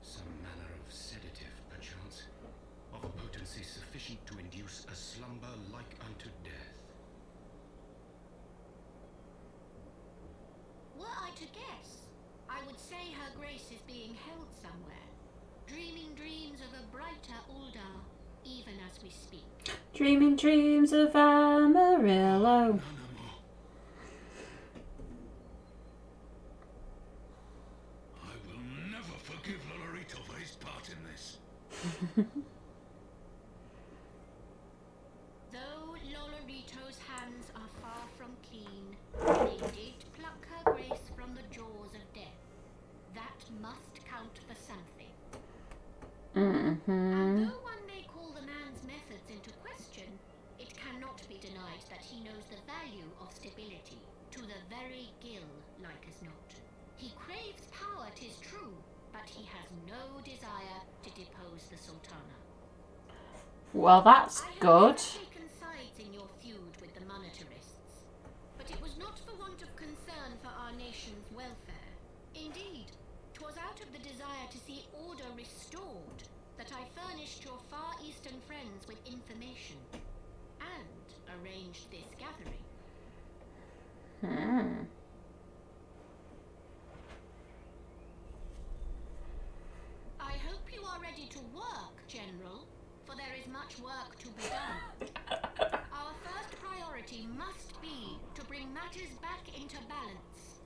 Some manner of sedative, perchance, of a potency sufficient to induce a slumber like unto death. Were I to guess, I would say her grace is being held somewhere, dreaming dreams of a brighter Uldar, even as we speak. Dreaming dreams of Amarillo. I will never forgive Lolorito for his part in this. Though Lolorito's hands are far from clean, they did pluck her grace from the jaws of death. That must count for something. And though one may call the man's methods into question, it cannot be denied that he knows the value of stability, to the very gill, like as not. He craves power, 'tis true, but he has no desire to depose the Sultana. Well, that's I have good. never taken sides in your feud with the monetarists, but it was not for want of concern for our nation's welfare. Indeed, 'twas out of the desire to see order restored that I furnished your Far Eastern friends with information and arranged this gathering. I hope you are ready to work, General, for there is much work to be done. Our first priority must be to bring matters back into balance.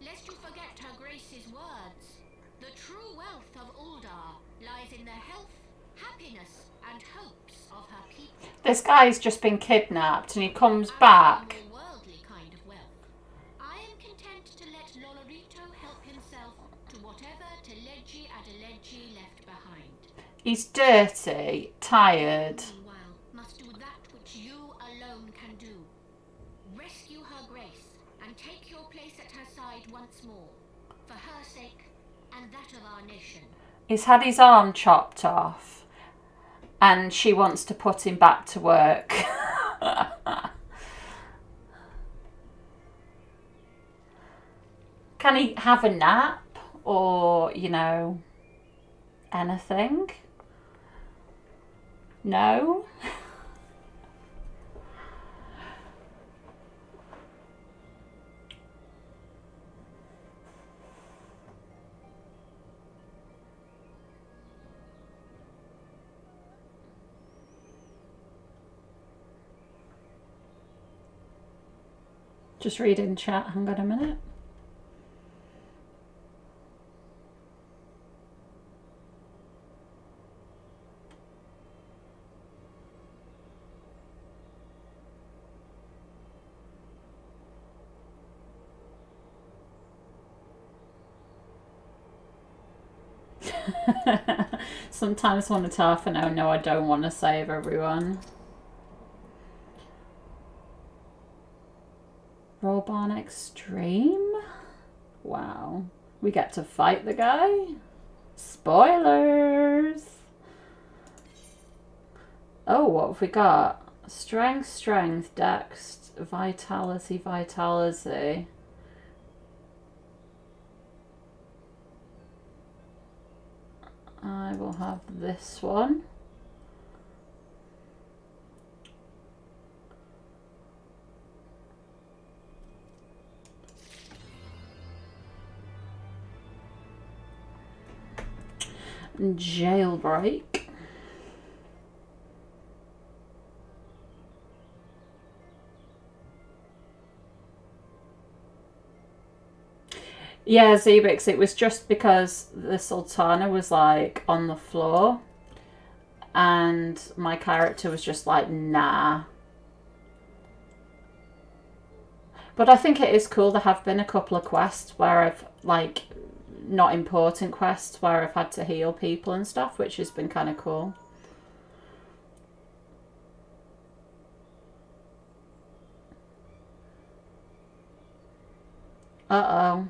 Lest you forget her Grace's words, the true wealth of Uldar lies in the health, happiness, and hopes of her people. This guy's just been kidnapped and he comes As back. for the more worldly kind of wealth, I am content to let Lolorito help himself to whatever Teleji Adeleji left behind. He's dirty, tired. Meanwhile, must do that which you alone can do. Rescue her Grace and take your place at her side once more, for her sake and that of our nation. He's had his arm chopped off and she wants to put him back to work. Can he have a nap or, you know, anything? No? Just read in chat, hang on a minute. Sometimes want to half an hour. No, I don't want to save everyone. Rollbarn Extreme? Wow. We get to fight the guy? Spoilers! Oh, what have we got? Strength, strength, dex, vitality, vitality. I will have this one. Jailbreak. Yeah, Zebix, it was just because the Sultana was like on the floor and my character was just like, nah. But I think it is cool. There have been a couple of quests where I've like, not important quests where I've had to heal people and stuff, which has been kind of cool. Uh-oh.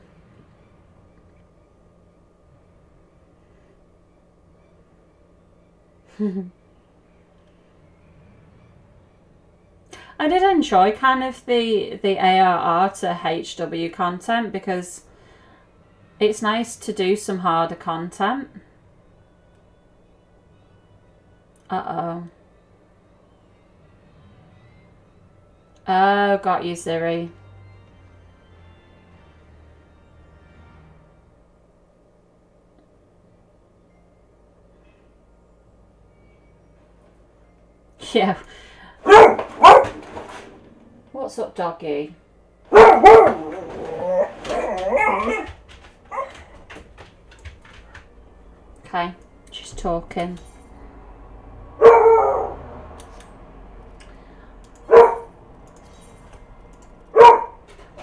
I did enjoy kind of the ARR to HW content because it's nice to do some harder content. Uh-oh. Oh, got you, Ziri. Yeah. What's up, doggy? Okay, she's talking.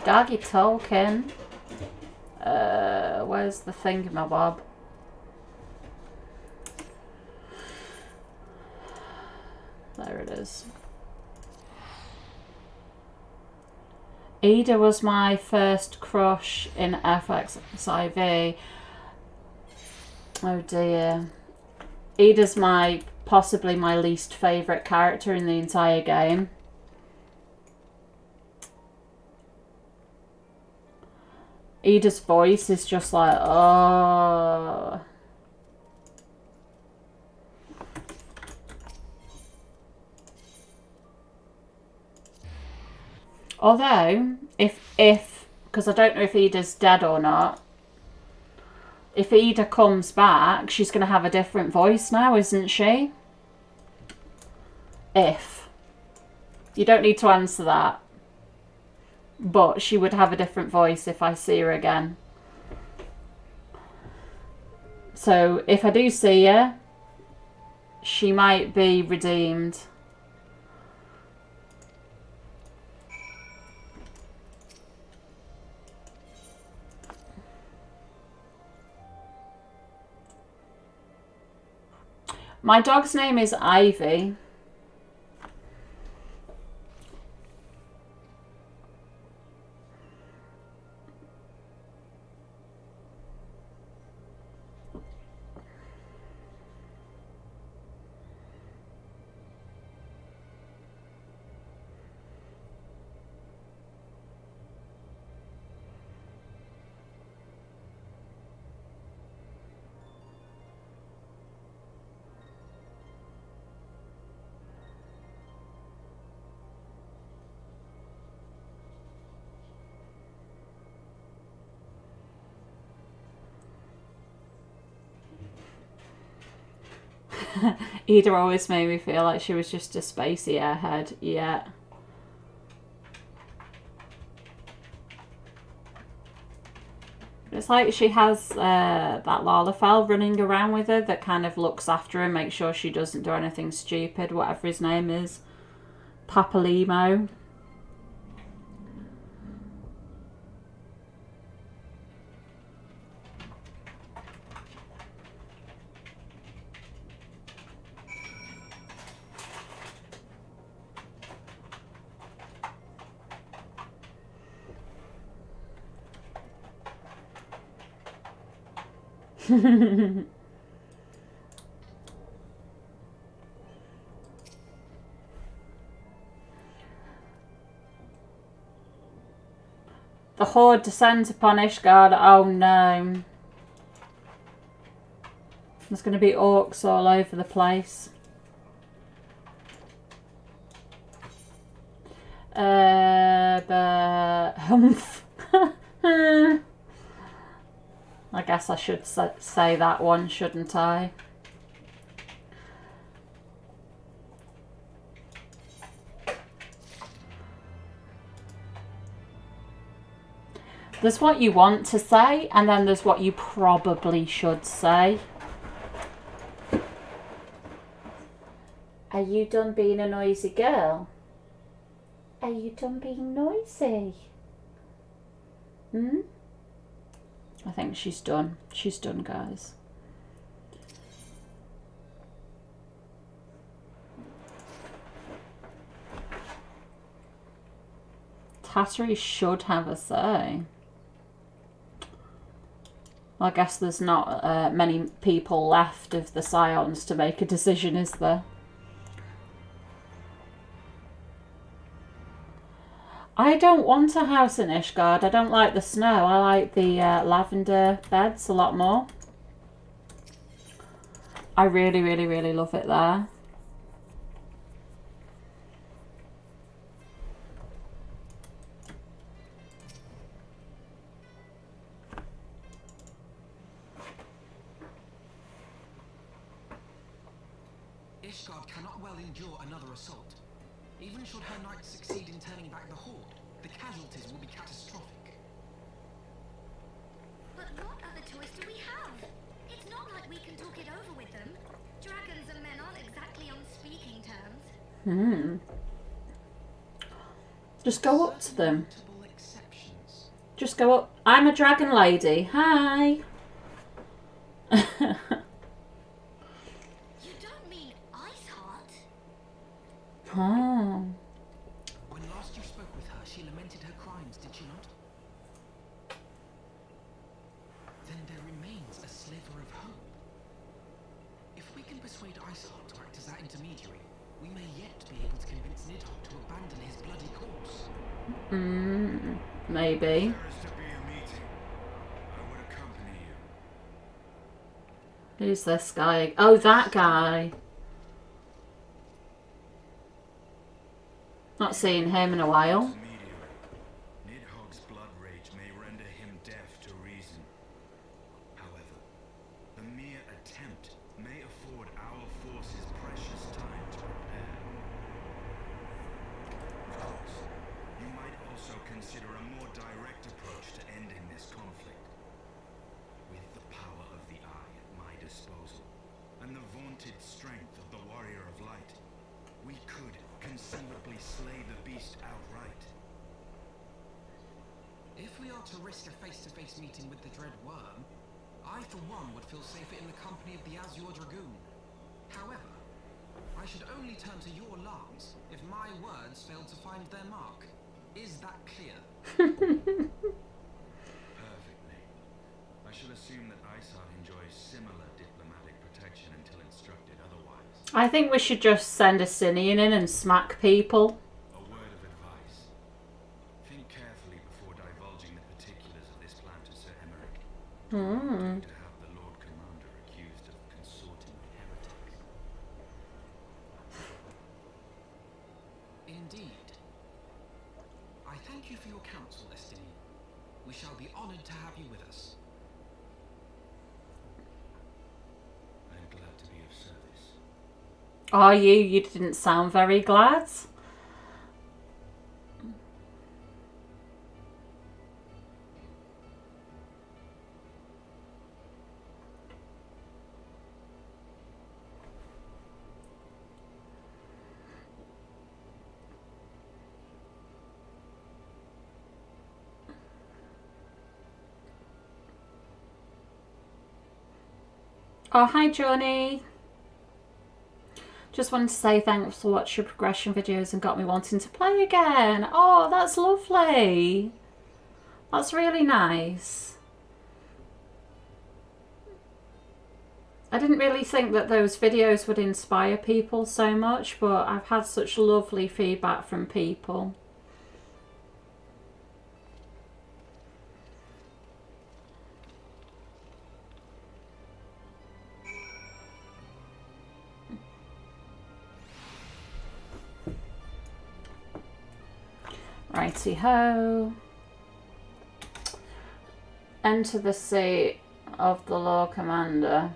Doggy talking. Where's the thingamabob? There it is. Ada was my first crush in XIV. Oh dear. Ada's possibly my least favourite character in the entire game. Ada's voice is just like, oh. Although, because I don't know if Ida's dead or not, if Ida comes back, she's going to have a different voice now, isn't she? If. You don't need to answer that. But she would have a different voice if I see her again. So, if I do see her, she might be redeemed. My dog's name is Ivy. Ida always made me feel like she was just a spacey airhead. Yeah. It's like she has that Lalafell running around with her that kind of looks after her and makes sure she doesn't do anything stupid, whatever his name is. Papalimo. The Horde descends upon Ishgard. Oh no. There's going to be orcs all over the place. But humph. I guess I should say that one, shouldn't I? There's what you want to say, and then there's what you probably should say. Are you done being a noisy girl? Are you done being noisy? Hmm? I think she's done. She's done, guys. Tattery should have a say. I guess there's not many people left of the Scions to make a decision, is there? I don't want a house in Ishgard. I don't like the snow. I like the lavender beds a lot more. I really, really, really love it there. Ishgard cannot well endure another assault. Even should her knights succeed in turning back the horde, the casualties will be catastrophic. But what other choice do we have? It's not like we can talk it over with them. Dragons and men aren't exactly on speaking terms. Just go up to them. Just go up. I'm a dragon lady. Hi. You don't mean Iceheart? Oh. When last you spoke with her, she lamented her crimes, did she not? Then there remains a sliver of hope. If we can persuade Iceheart to act as our intermediary, we may yet be able to convince Nidhogg to abandon his bloody course. Maybe. There is to be a meeting. I would accompany you. Who's this guy? Oh, that guy. Not seen him in a while. Nidhogg's blood rage may render him deaf to reason. However, the mere attempt may afford our forces precious time to prepare. Of course, you might also consider a more direct approach to ending this conflict. With the power of the Eye at my disposal, and the vaunted strength of the Warrior of Light, we could conceivably slay the beast outright. If we are to risk a face-to-face meeting with the Dread Worm, I for one would feel safer in the company of the Azure Dragoon. However, I should only turn to your lance if my words fail to find their mark. Is that clear? Perfectly. I should assume that Iceheart enjoys similar diplomatic protection until instructed otherwise. I think we should just send a Sinian in and smack people. A word of advice. Think carefully before divulging the particulars of this plan to Sir Emmerich. To have the Lord Commander accused of consorting with heretics. Indeed. I thank you for your counsel, Destiny. We shall be honored to have you with us. I am glad to be of service. Are you? You didn't sound very glad. Oh, hi, Johnny. Just wanted to say thanks for watching your progression videos and got me wanting to play again. Oh, that's lovely. That's really nice. I didn't really think that those videos would inspire people so much, but I've had such lovely feedback from people. Righty ho. Enter the seat of the Lord Commander.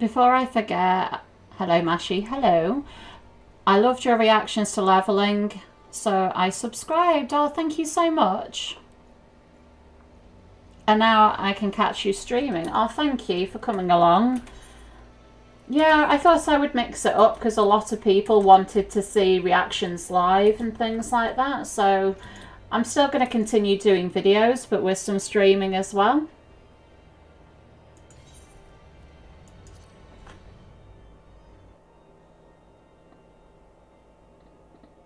Before I forget, hello Mashi, hello. I loved your reactions to leveling, so I subscribed. Oh, thank you so much. And now I can catch you streaming. Oh, thank you for coming along. Yeah, I thought I would mix it up because a lot of people wanted to see reactions live and things like that. So I'm still going to continue doing videos, but with some streaming as well.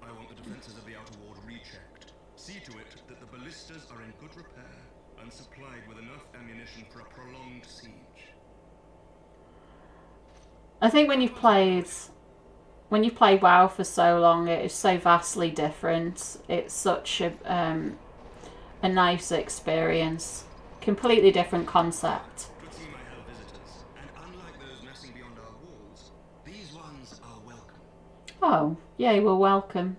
I want the defenses of the outer ward rechecked. See to it that the ballistas are in good repair and supplied with enough ammunition for a prolonged siege. I think when you've played WoW for so long, it is so vastly different. It's such a nice experience. Completely different concept. Could seem I have visitors, and unlike those messing beyond our walls, these ones are welcome. Oh, yeah, you were welcome.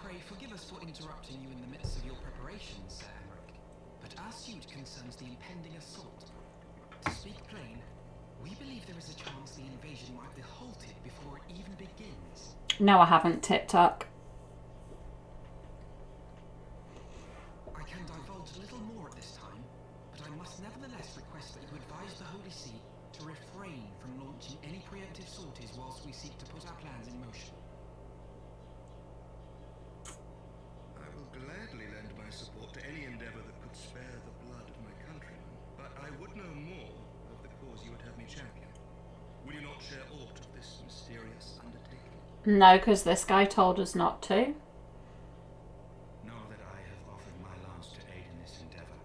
Pray forgive us for interrupting you in the midst of your preparations, Sir Emmerich, but our suit concerns the impending assault. To speak plain, we believe there is a chance the invasion might be halted before it even begins. No, I haven't, TikTok. I can divulge a little more at this time, but I must nevertheless request that you advise the Holy See to refrain from launching any preemptive sorties whilst we seek to put our plans in motion. I will gladly lend my support to any endeavor that could spare the blood of my countrymen, but I would know more of the cause you would have me champion. Will you not share aught of this mysterious undertaking? No, because this guy told us not to. Know that I have offered my lance to aid in this endeavor.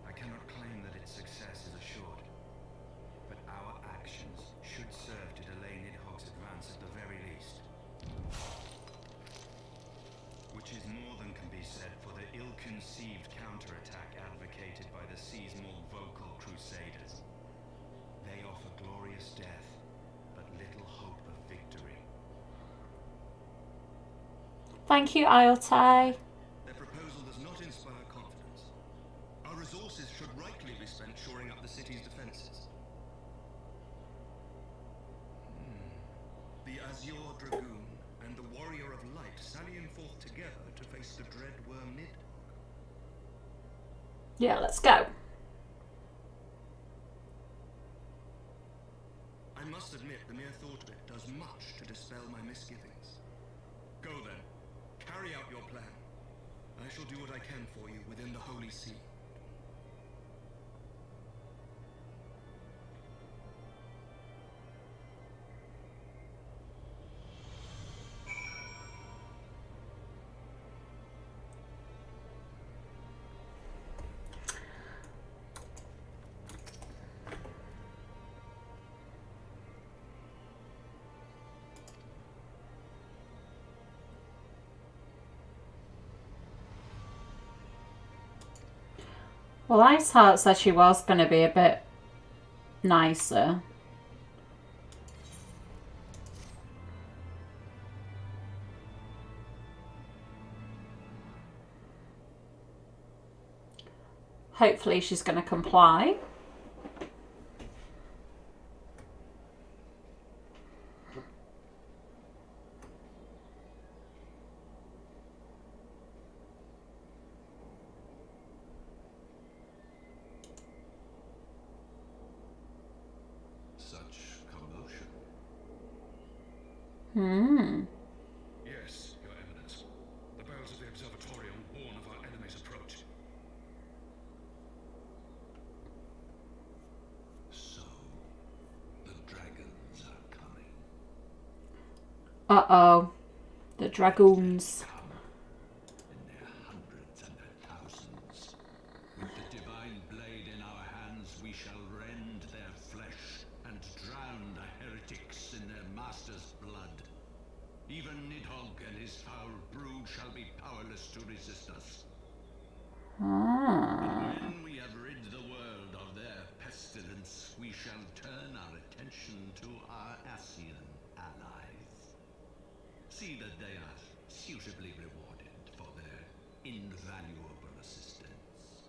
I cannot claim that its success is assured, but our actions should serve to delay Nidhogg's advance at the very least. Which is more than can be said for the ill-conceived counterattack advocated by the sea's more vocal crusaders. They offer glorious death, but little hope of victory. Thank you, Iotai. Their proposal does not inspire confidence. Our resources should rightly be spent shoring up the city's defenses. The Azure Dragoon and the Warrior of Light sallying forth together to face the dread worm Nidhogg. Yeah, let's go. I must admit, the mere thought of it does much to dispel my misgivings. Go then. Carry out your plan. I shall do what I can for you within the Holy See. Well, Iceheart said she was going to be a bit nicer. Hopefully she's going to comply. Such commotion. Yes, Your Eminence. The bells of the observatorium warn of our enemy's approach. So, the dragons are coming. Uh-oh. The dragoons. In their hundreds and their thousands. With the divine blade in our hands, we shall rend their flesh and drown the heretics in their master's blood. Even Nidhogg and his foul brood shall be powerless to resist us. And when we have rid the world of their pestilence, we shall turn our attention to our Ascian allies. See that they are suitably rewarded for their invaluable assistance.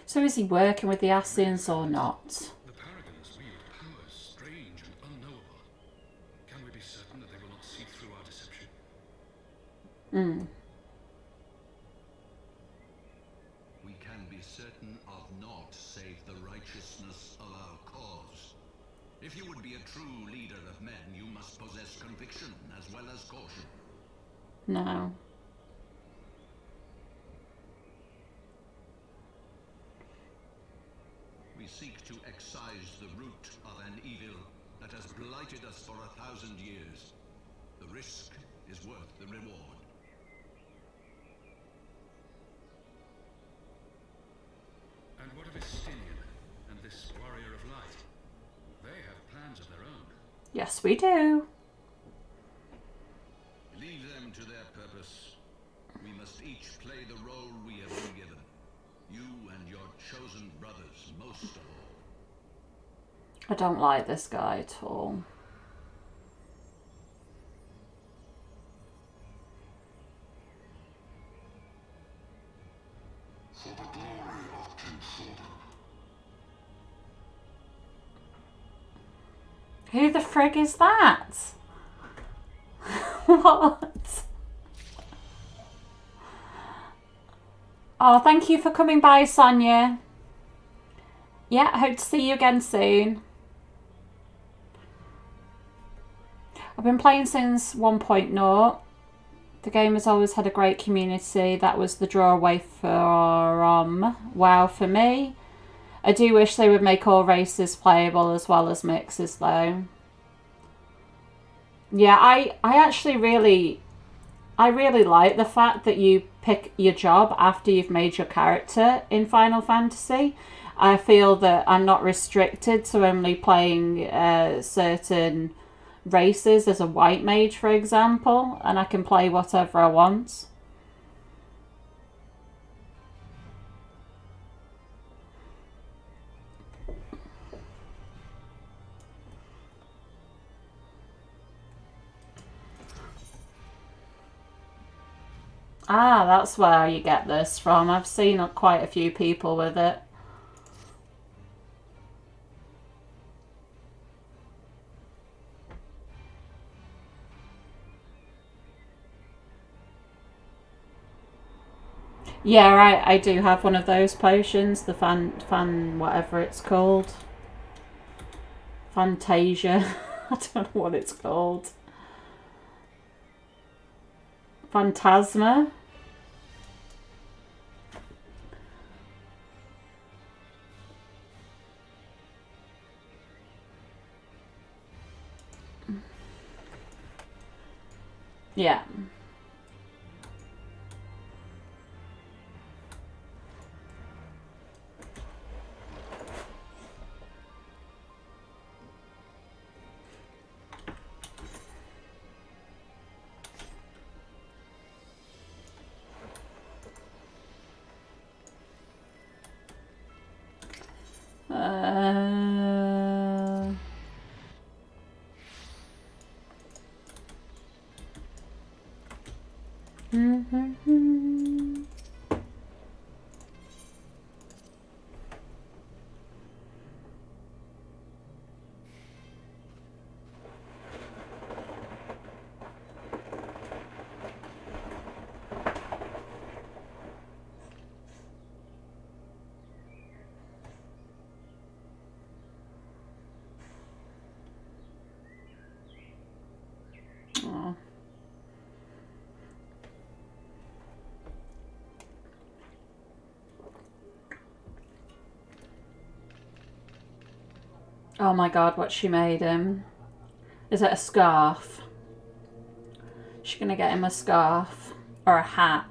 So is he working with the Ascians or not? The Paragons wield powers strange and unknowable. Can we be certain that they will not see through our deception? We can be certain of naught save the right righteousness of our cause. If you would be a true leader of men, you must possess conviction as well as caution. No. We seek to excise the root of an evil that has blighted us for 1,000 years. The risk is worth the reward. And what of Estinian and this warrior of light? They have plans of their own. Yes, we do. Leave them to their purpose. We must each play the role we have been given. You and your chosen brothers, most of all. I don't like this guy at all. For the glory of King Sordan. Who the frig is that? What? Oh, thank you for coming by, Sonia. Yeah, hope to see you again soon. I've been playing since 1.0. The game has always had a great community. That was the draw away from WoW for me. I do wish they would make all races playable as well as mixes though. Yeah, I actually really like the fact that you pick your job after you've made your character in Final Fantasy. I feel that I'm not restricted to only playing certain races as a White Mage, for example, and I can play whatever I want. Ah, that's where you get this from. I've seen quite a few people with it. Yeah, I do have one of those potions, the fan whatever it's called. Fantasia. I don't know what it's called. Phantasma. Yeah. Oh my god, what she made him. Is it a scarf? She's gonna get him a scarf. Or a hat.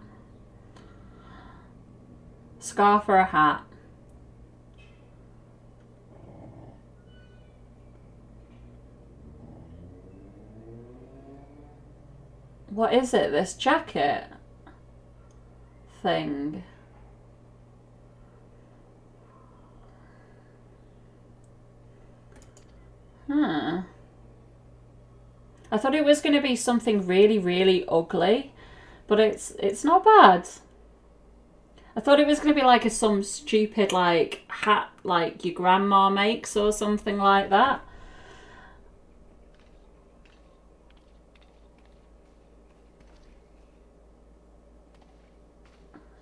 Scarf or a hat. What is it? This jacket thing. Huh. I thought it was going to be something really, really ugly, but it's not bad. I thought it was going to be like some stupid like hat like your grandma makes or something like that.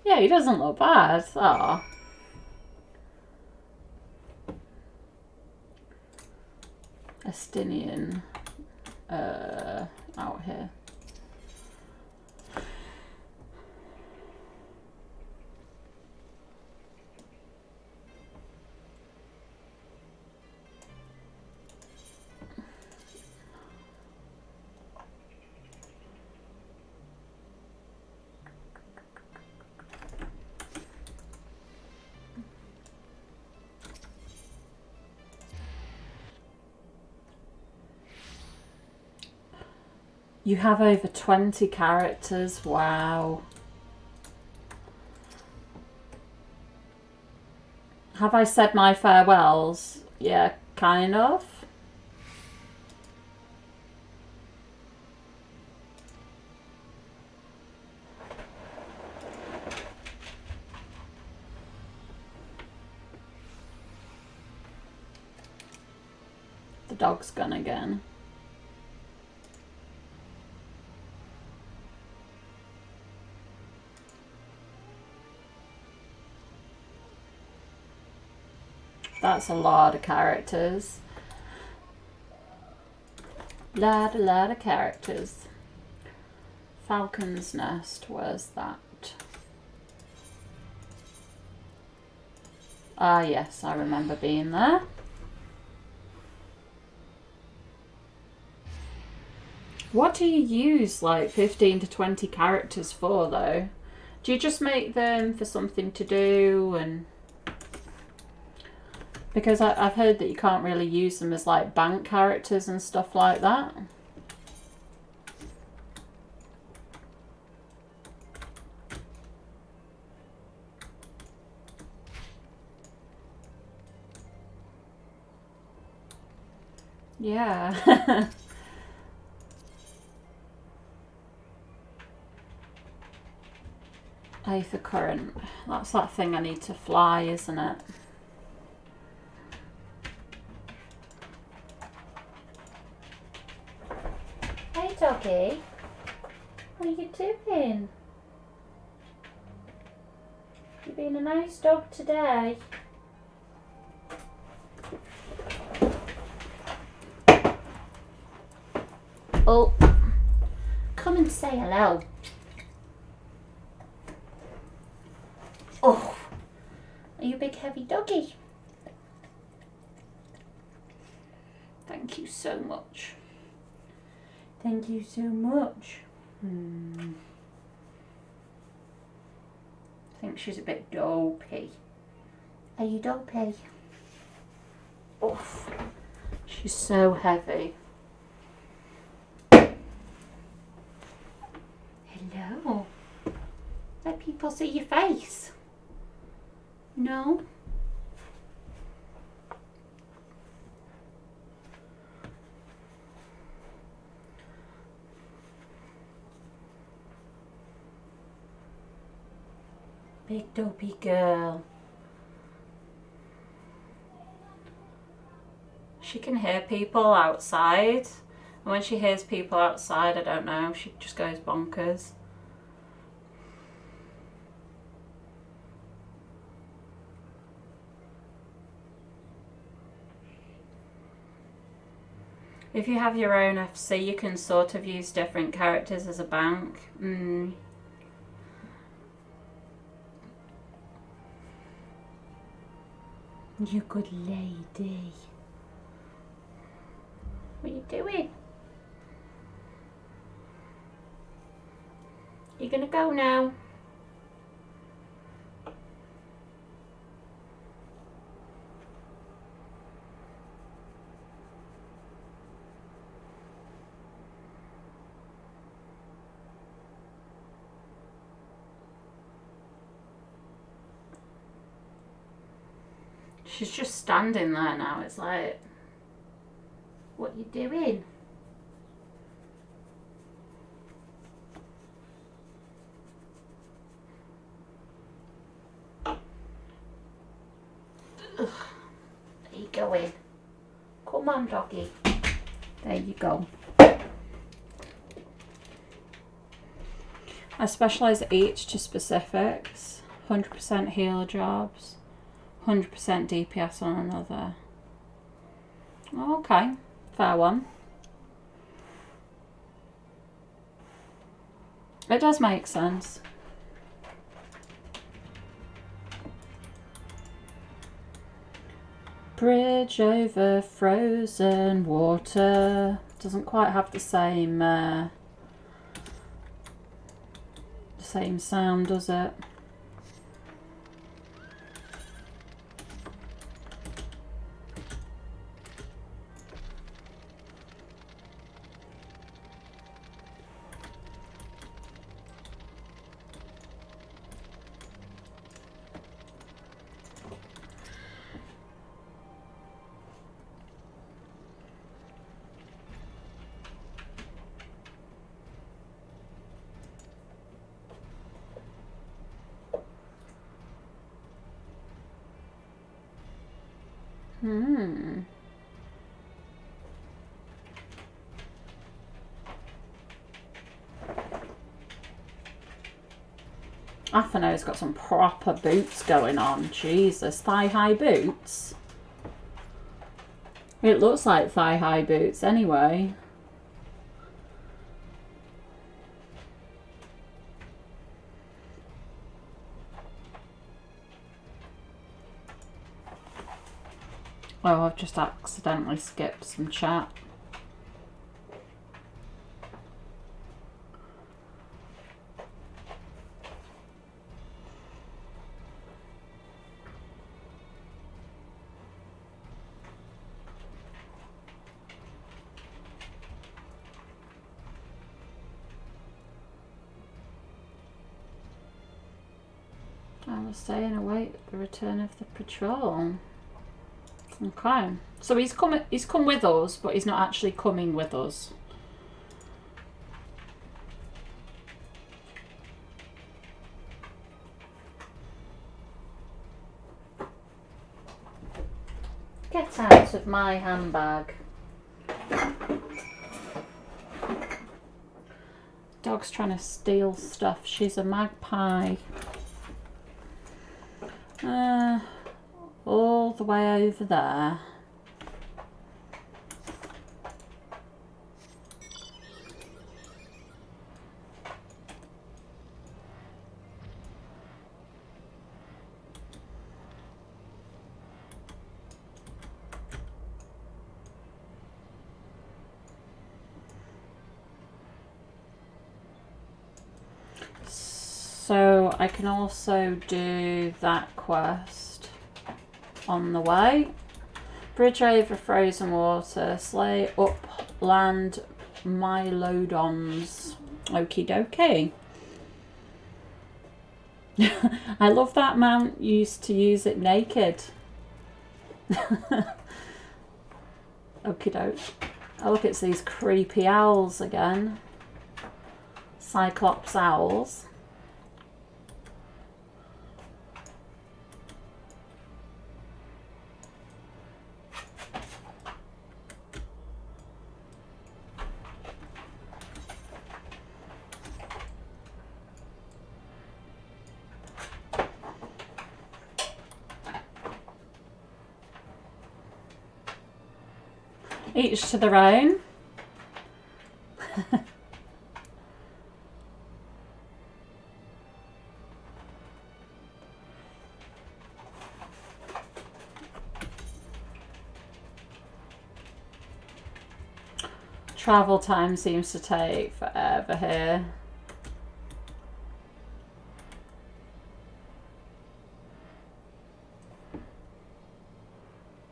Yeah, he doesn't look bad. Oh. Estinian out here. You have over 20 characters. Wow. Have I said my farewells? Yeah, kind of. The dog's gone again. That's a lot of characters. Lot of characters. Falcon's Nest, where's that? Ah yes, I remember being there. What do you use like 15 to 20 characters for though? Do you just make them for something to do and... Because I've heard that you can't really use them as like bank characters and stuff like that. Yeah. Aether Current. That's that thing I need to fly, isn't it? Hey doggy, what are you doing? You've been a nice dog today. Oh, come and say hello. Oh, are you a big heavy doggy? Thank you so much. Thank you so much. I think she's a bit dopey. Are you dopey? Oof. She's so heavy. Hello. Let people see your face. No? Big dopey girl. She can hear people outside. And when she hears people outside, I don't know, she just goes bonkers. If you have your own FC, you can sort of use different characters as a bank. You good lady. What are you doing? You gonna go now? She's just standing there now. It's like, what you doing? Ugh. There you go in. Come on, doggy. There you go. I specialise each to specifics. 100% healer jobs. 100% DPS on another. Okay, Fair one. It does make sense. Bridge over frozen water. Doesn't quite have the same sound, does it? Atheno's got some proper boots going on. Jesus, thigh-high boots? It looks like thigh-high boots anyway. Oh, I've just accidentally skipped some chat. I will stay and await the return of the patrol. Okay, so he's come with us, but he's not actually coming with us. Get out of my handbag. Dog's trying to steal stuff. She's a magpie. All the way over there. So I can also do that quest on the way. Bridge over frozen water, slay upland Mylodons. Okie dokie. I love that mount used to use it naked. Okie doke. Oh look, it's these creepy owls again. Cyclops owls. Each to their own. Travel time seems to take forever here.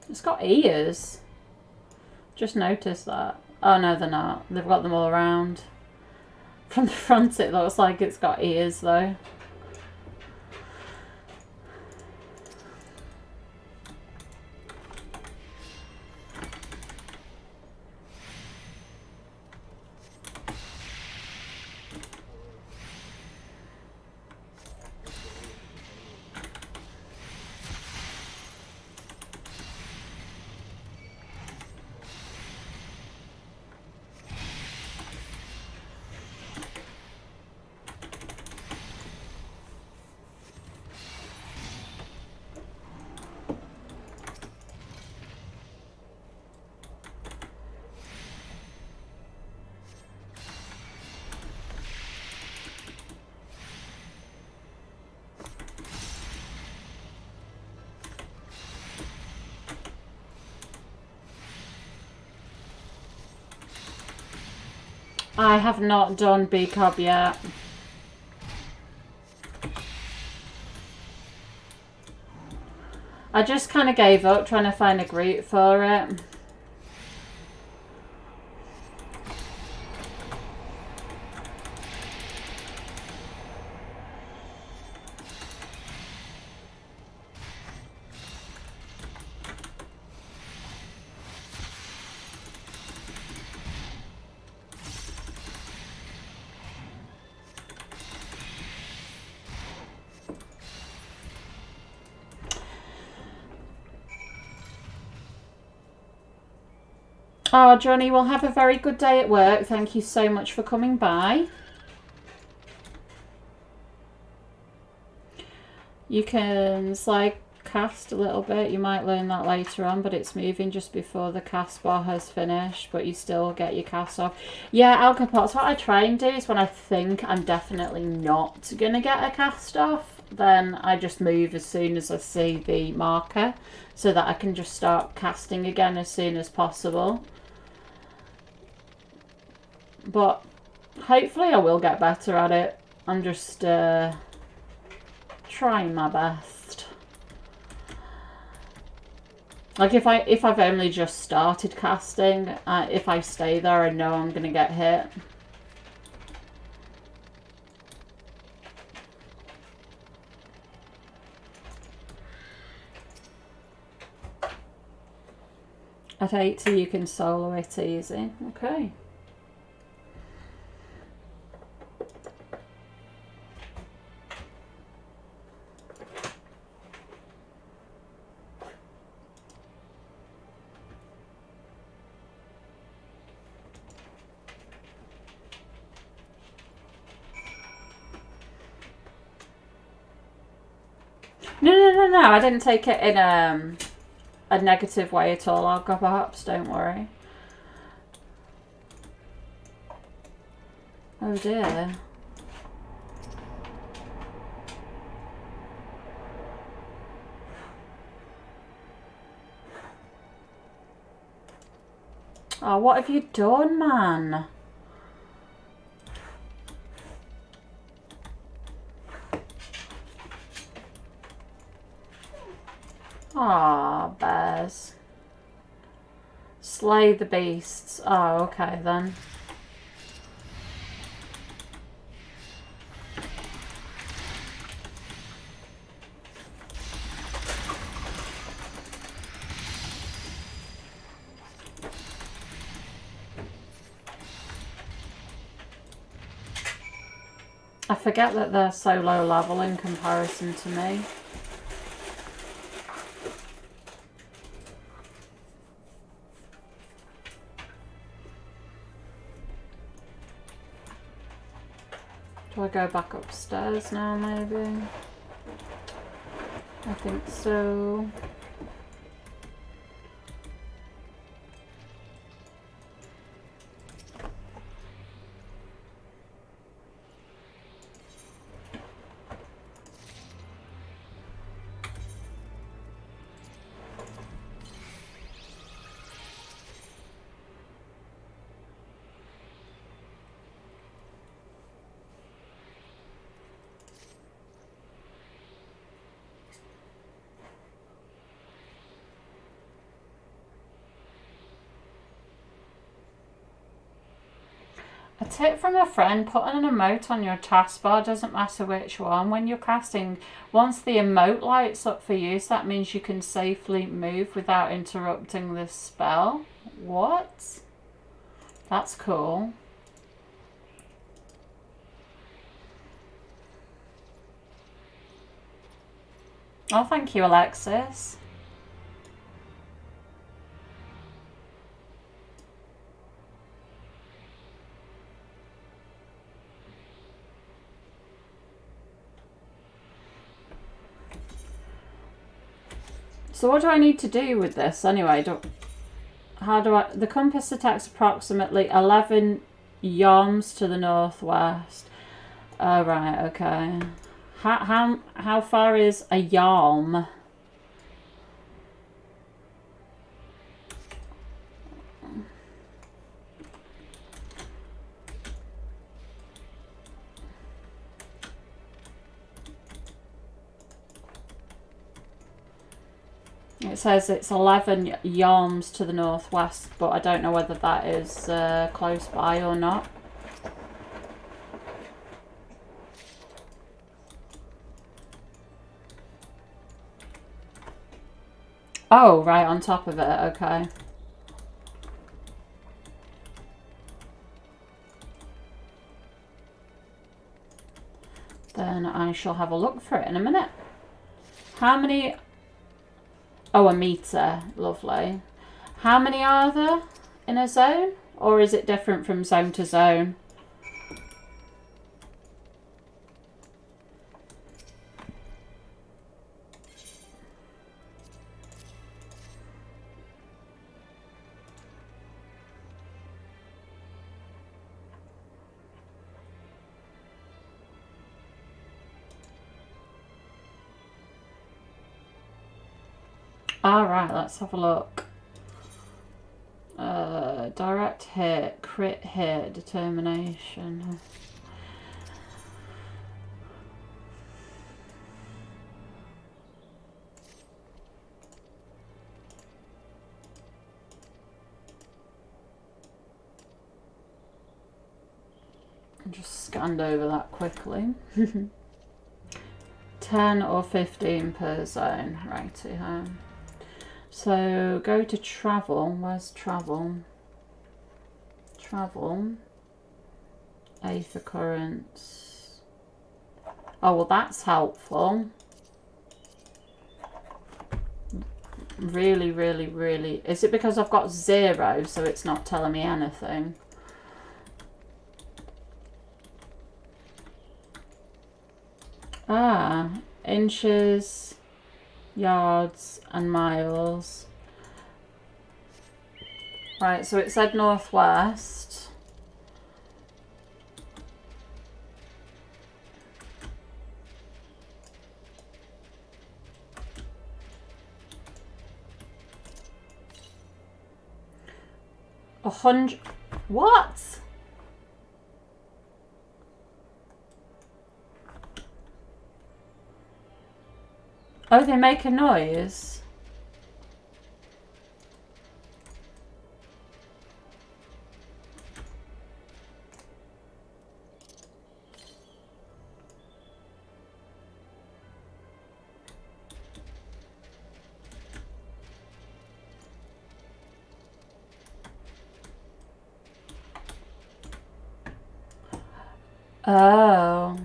It's got ears. Just noticed that. Oh no, they're not. They've got them all around. From the front it looks like it's got ears though. I have not done B-Cob yet. I just kind of gave up trying to find a greet for it. Oh, Johnny, well, have a very good day at work. Thank you so much for coming by. You can slide cast a little bit. You might learn that later on, but it's moving just before the cast bar has finished, but you still get your cast off. Yeah, Alcapots, what I try and do is when I think I'm definitely not going to get a cast off, then I just move as soon as I see the marker so that I can just start casting again as soon as possible. But hopefully I will get better at it. I'm just trying my best. Like if I've only just started casting, if I stay there, I know I'm gonna get hit. At 80 you can solo it easy. Okay. No, I didn't take it in a negative way at all, Alka, perhaps, don't worry. Oh dear. Oh, what have you done, man? Ah, bears. Slay the beasts. Oh, okay then. I forget that they're so low level in comparison to me. Do I go back upstairs now, maybe? I think so. A tip from a friend, putting an emote on your taskbar, doesn't matter which one. When you're casting, once the emote lights up for use, that means you can safely move without interrupting this spell. What? That's cool. Oh, thank you, Alexis. So what do I need to do with this anyway? The compass attacks approximately 11 yards to the northwest. Oh, right, okay. How far is a yarm? It says it's 11 yarms to the northwest, but I don't know whether that is close by or not. Oh, right on top of it, okay. Then I shall have a look for it in a minute. How many... Oh, a meter. Lovely. How many are there in a zone? Or is it different from zone to zone? Alright, let's have a look. Direct hit, crit hit, determination. I just scanned over that quickly. 10 or 15 per zone. Righty ho. So go to travel. Where's travel? Travel. Aether currents. Oh, well, that's helpful. Really, really, really. Is it because I've got 0, so it's not telling me anything? Ah, inches, yards and miles. Right, so it said northwest. A 100... What? Oh, they make a noise. Oh.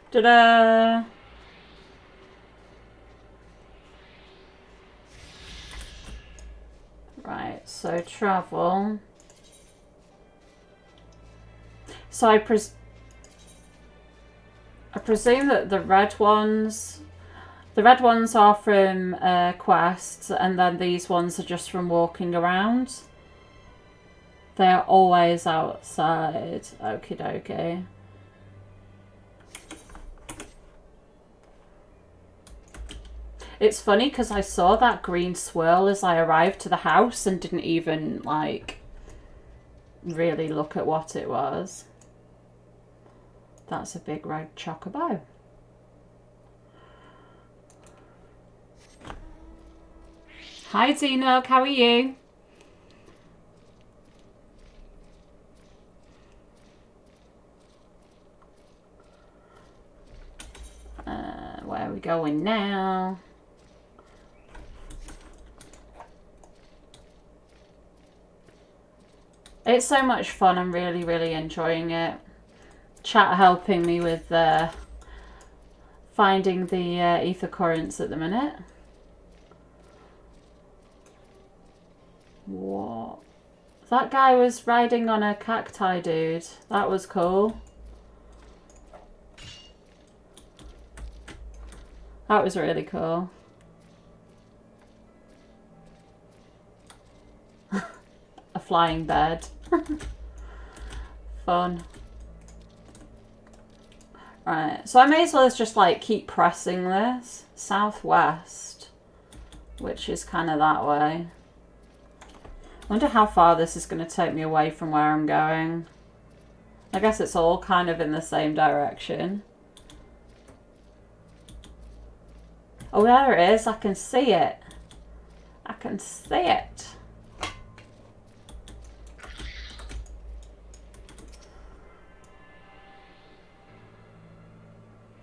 Ta-da! Right, so travel. So I presume that the red ones are from quests, and then these ones are just from walking around. They're always outside. Okie dokie. It's funny because I saw that green swirl as I arrived to the house and didn't even, like, really look at what it was. That's a big red chocobo. Hi Zeno, how are you? Where are we going now? It's so much fun. I'm really, really enjoying it. Chat helping me with finding the ether currents at the minute. What? That guy was riding on a cacti dude. That was cool. That was really cool. A flying bird. Fun. Right, so I may as well just like keep pressing this. Southwest, which is kind of that way. I wonder how far this is going to take me away from where I'm going. I guess it's all kind of in the same direction. Oh, there it is. I can see it. I can see it.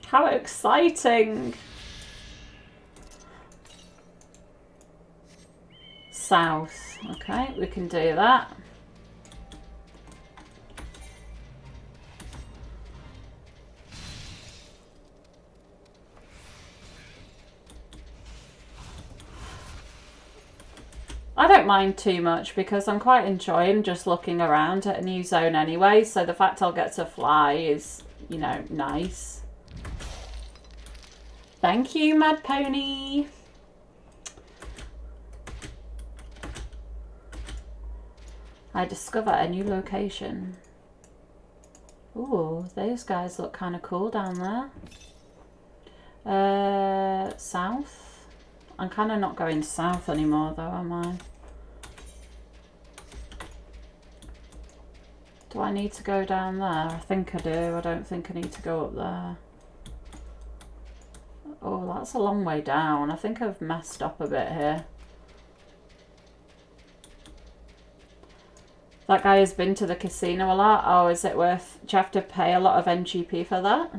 How exciting! South. Okay, we can do that. I don't mind too much because I'm quite enjoying just looking around at a new zone anyway, so the fact I'll get to fly is, you know, nice. Thank you, Mad Pony. I discover a new location. Ooh, those guys look kind of cool down there. South. I'm kind of not going south anymore though, am I? Do I need to go down there? I think I do. I don't think I need to go up there. Oh, that's a long way down. I think I've messed up a bit here. That guy has been to the casino a lot. Oh, is it worth... Do you have to pay a lot of NGP for that?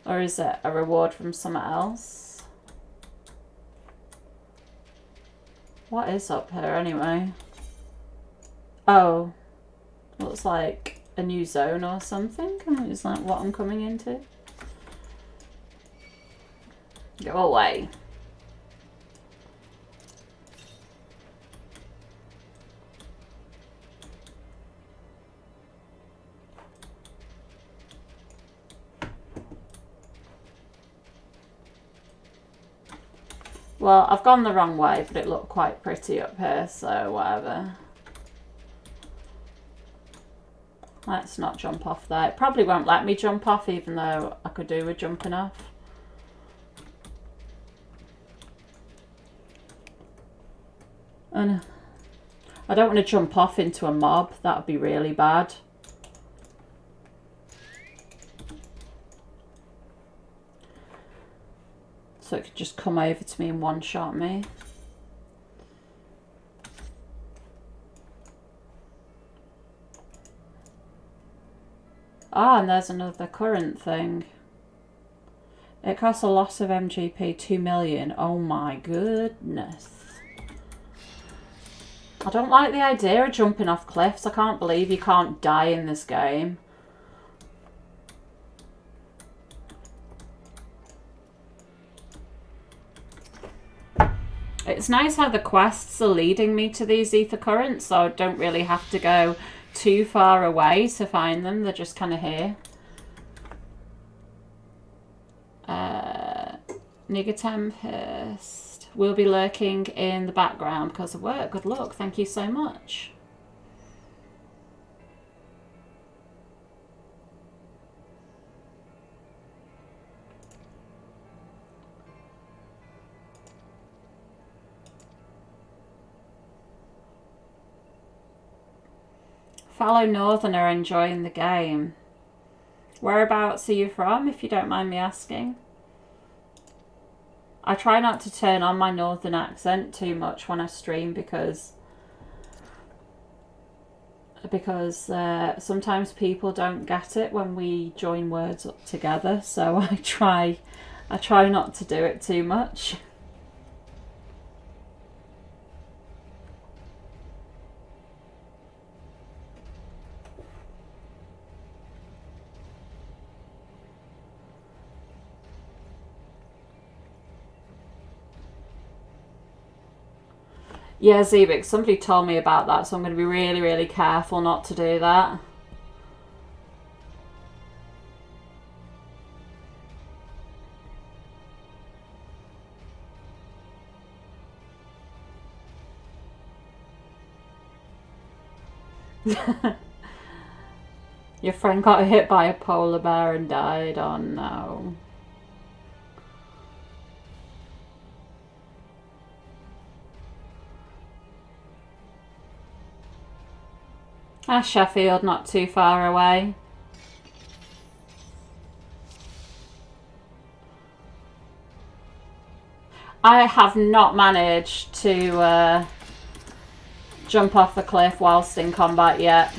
Or is it a reward from somewhere else? What is up here anyway? Oh. Looks like a new zone or something. Is that what I'm coming into? Go away. Well, I've gone the wrong way, but it looked quite pretty up here, so whatever. Let's not jump off there. It probably won't let me jump off, even though I could do with jumping off. And I don't want to jump off into a mob. That would be really bad. So it could just come over to me and one-shot me. Ah, and there's another current thing. It costs a lot of MGP, 2 million. Oh my goodness. I don't like the idea of jumping off cliffs. I can't believe you can't die in this game. It's nice how the quests are leading me to these ether currents, so I don't really have to go too far away to find them. They're just kind of here. Nigger Tempest will be lurking in the background because of work. Good luck. Thank you so much. Fellow Northerner enjoying the game. Whereabouts are you from, if you don't mind me asking? I try not to turn on my northern accent too much when I stream because sometimes people don't get it when we join words up together, so I try not to do it too much. Yeah, Zebik, somebody told me about that, so I'm going to be really, really careful not to do that. Your friend got hit by a polar bear and died. Oh no. Ah, Sheffield, not too far away. I have not managed to jump off the cliff whilst in combat yet.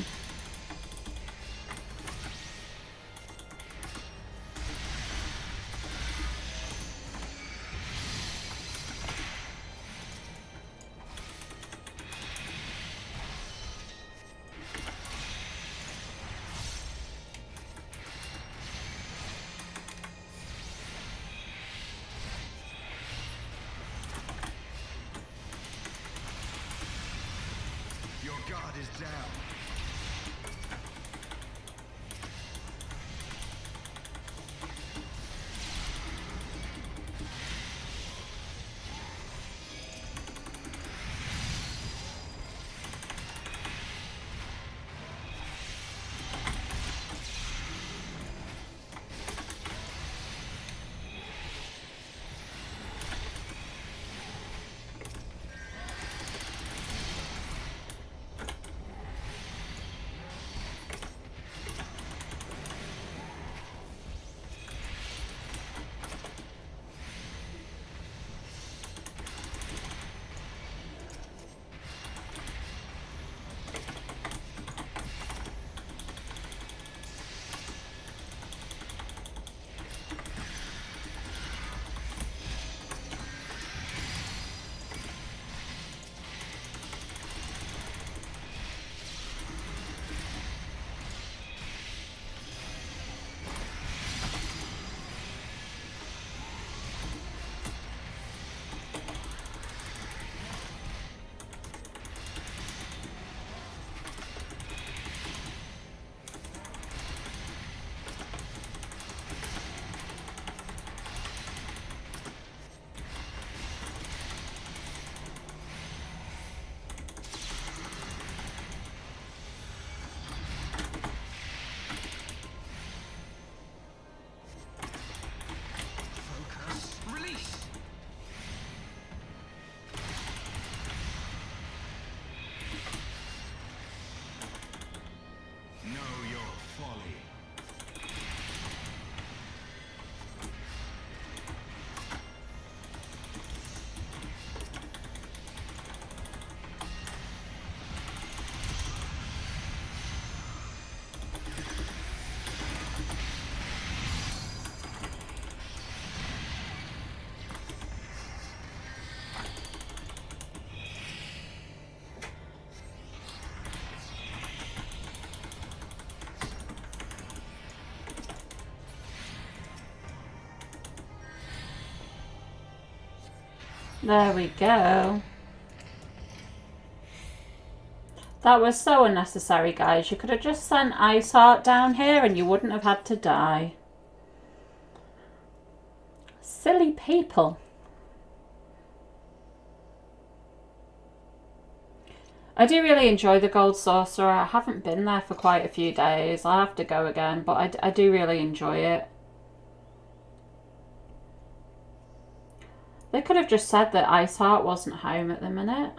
There we go. That was so unnecessary, guys. You could have just sent Ice Heart down here and you wouldn't have had to die. Silly people. I do really enjoy the Gold Sorcerer. I haven't been there for quite a few days. I'll have to go again, but I do really enjoy it. They could have just said that Ice Heart wasn't home at the minute.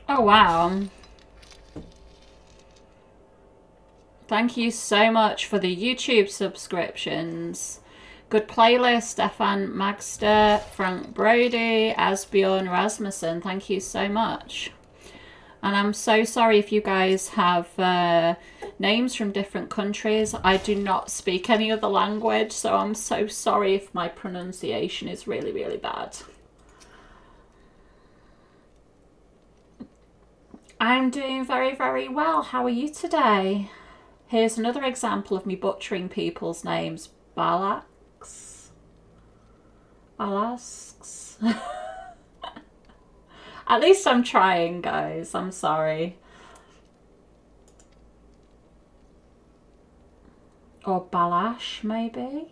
Oh, wow. Thank you so much for the YouTube subscriptions. Good playlist, Stefan Magster, Frank Brody, Asbjorn Rasmussen. Thank you so much. And I'm so sorry if you guys have names from different countries. I do not speak any other language, so I'm so sorry if my pronunciation is really, really bad. I'm doing very, very well. How are you today? Here's another example of me butchering people's names. Balax. Balasks. At least I'm trying, guys. I'm sorry. Or Balash, maybe?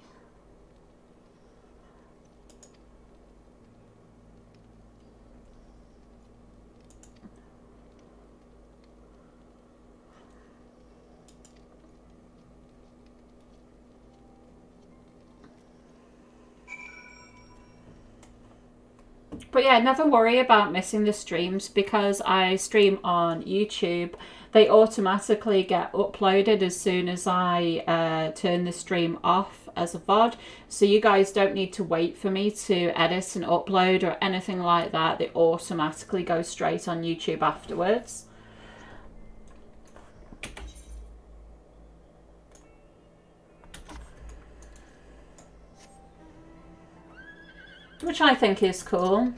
But yeah, never worry about missing the streams because I stream on YouTube. They automatically get uploaded as soon as I turn the stream off as a VOD. So you guys don't need to wait for me to edit and upload or anything like that. They automatically go straight on YouTube afterwards. Which I think is cool.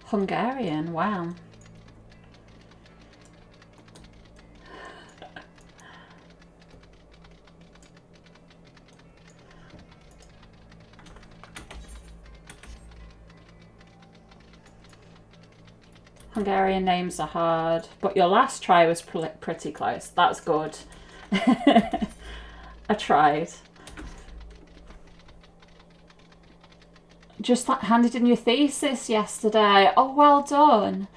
Hungarian, wow. Hungarian names are hard, but your last try was pretty close. That's good. I tried. Just handed in your thesis yesterday. Oh, well done.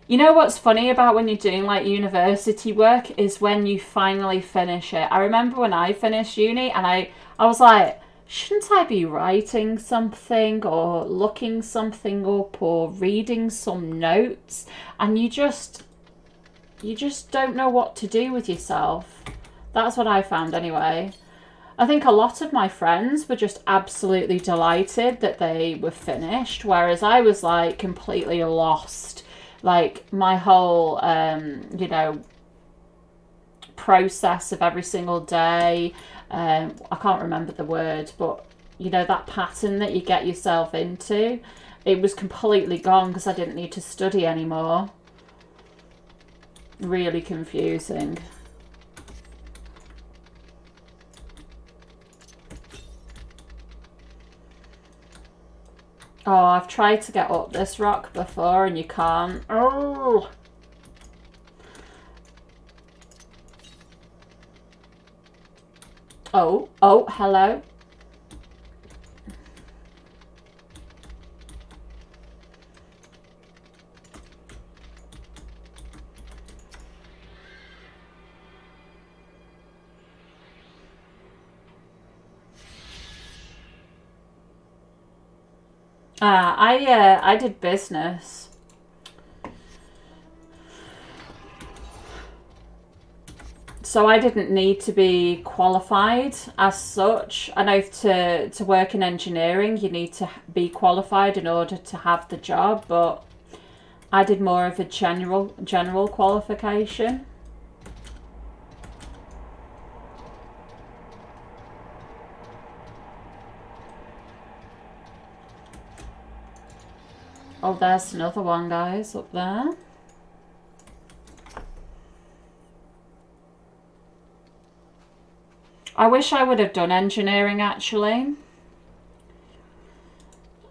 You know what's funny about when you're doing like university work is when you finally finish it. I remember when I finished uni and I was like, shouldn't I be writing something or looking something up or reading some notes? And you just don't know what to do with yourself. That's what I found anyway. I think a lot of my friends were just absolutely delighted that they were finished, whereas I was like completely lost. Like my whole, you know, process of every single day. I can't remember the word, but you know, that pattern that you get yourself into, it was completely gone because I didn't need to study anymore. Really confusing. Oh, I've tried to get up this rock before and you can't. Oh! Oh, hello. I did business. So I didn't need to be qualified as such. I know to work in engineering, you need to be qualified in order to have the job, but I did more of a general qualification. Oh, there's another one, guys, up there. I wish I would have done engineering, actually.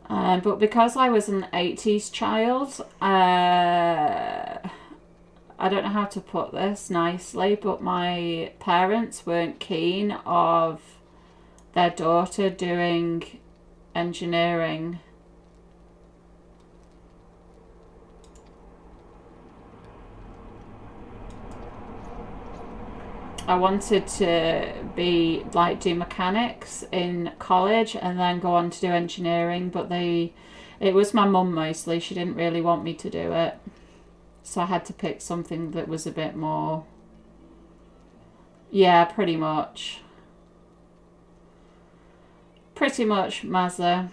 But because I was an 80s child, I don't know how to put this nicely, but my parents weren't keen of their daughter doing engineering. I wanted to be like do mechanics in college and then go on to do engineering, but it was my mum mostly. She didn't really want me to do it. So I had to pick something that was a bit more... Yeah, pretty much. Pretty much Mazza.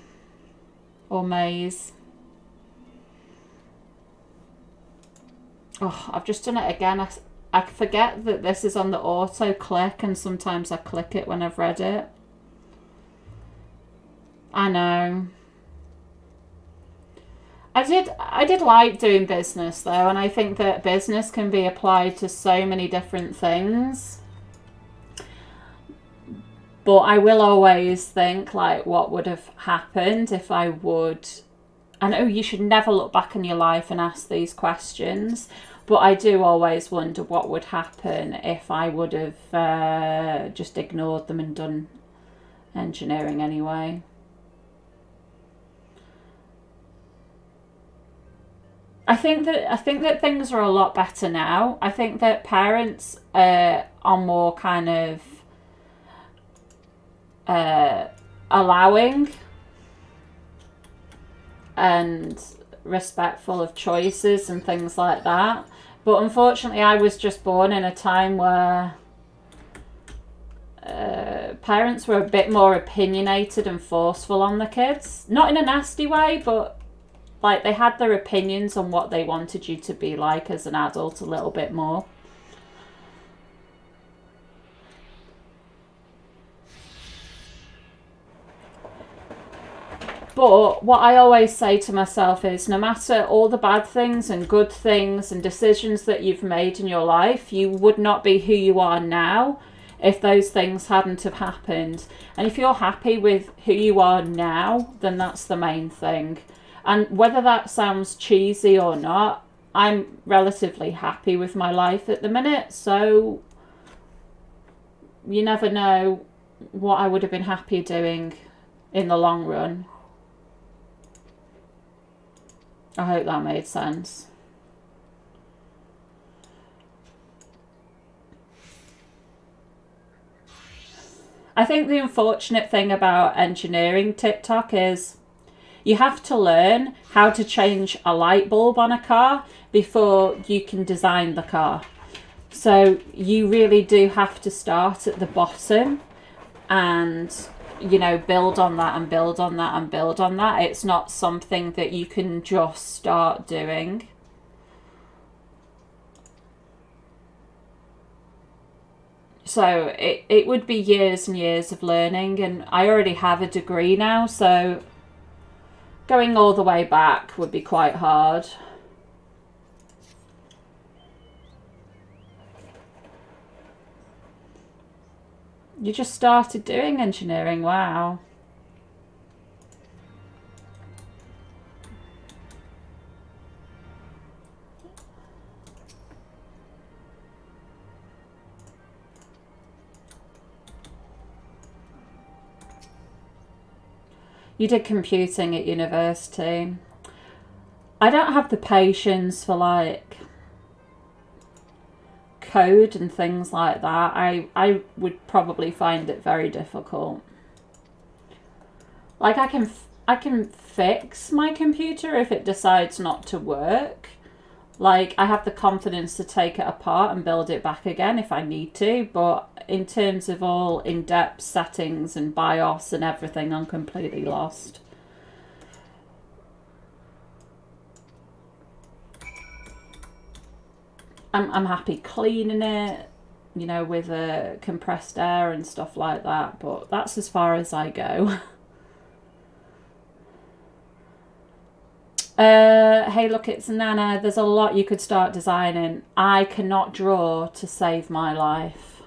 Or Maze. Oh, I've just done it again. I forget that this is on the auto click, and sometimes I click it when I've read it. I know. I did like doing business though, and I think that business can be applied to so many different things. But I will always think, like, what would have happened if I would... I know you should never look back in your life and ask these questions, but I do always wonder what would happen if I would have just ignored them and done engineering anyway. I think that things are a lot better now. I think that parents are more kind of allowing and respectful of choices and things like that. But unfortunately, I was just born in a time where parents were a bit more opinionated and forceful on the kids. Not in a nasty way, but like they had their opinions on what they wanted you to be like as an adult a little bit more. But what I always say to myself is, no matter all the bad things and good things and decisions that you've made in your life, you would not be who you are now if those things hadn't have happened. And if you're happy with who you are now, then that's the main thing. And whether that sounds cheesy or not, I'm relatively happy with my life at the minute. So you never know what I would have been happy doing in the long run. I hope that made sense. I think the unfortunate thing about engineering TikTok is you have to learn how to change a light bulb on a car before you can design the car. So you really do have to start at the bottom and, you know, build on that and build on that and build on that. It's not something that you can just start doing. So it would be years and years of learning, and I already have a degree now, so going all the way back would be quite hard. You just started doing engineering, wow. You did computing at university. I don't have the patience for like code and things like that. I would probably find it very difficult. Like I can fix my computer if it decides not to work. Like I have the confidence to take it apart and build it back again if I need to, but in terms of all in-depth settings and BIOS and everything, I'm completely lost. I'm happy cleaning it, you know, with compressed air and stuff like that, but that's as far as I go. Hey, look, it's Nana. There's a lot you could start designing. I cannot draw to save my life.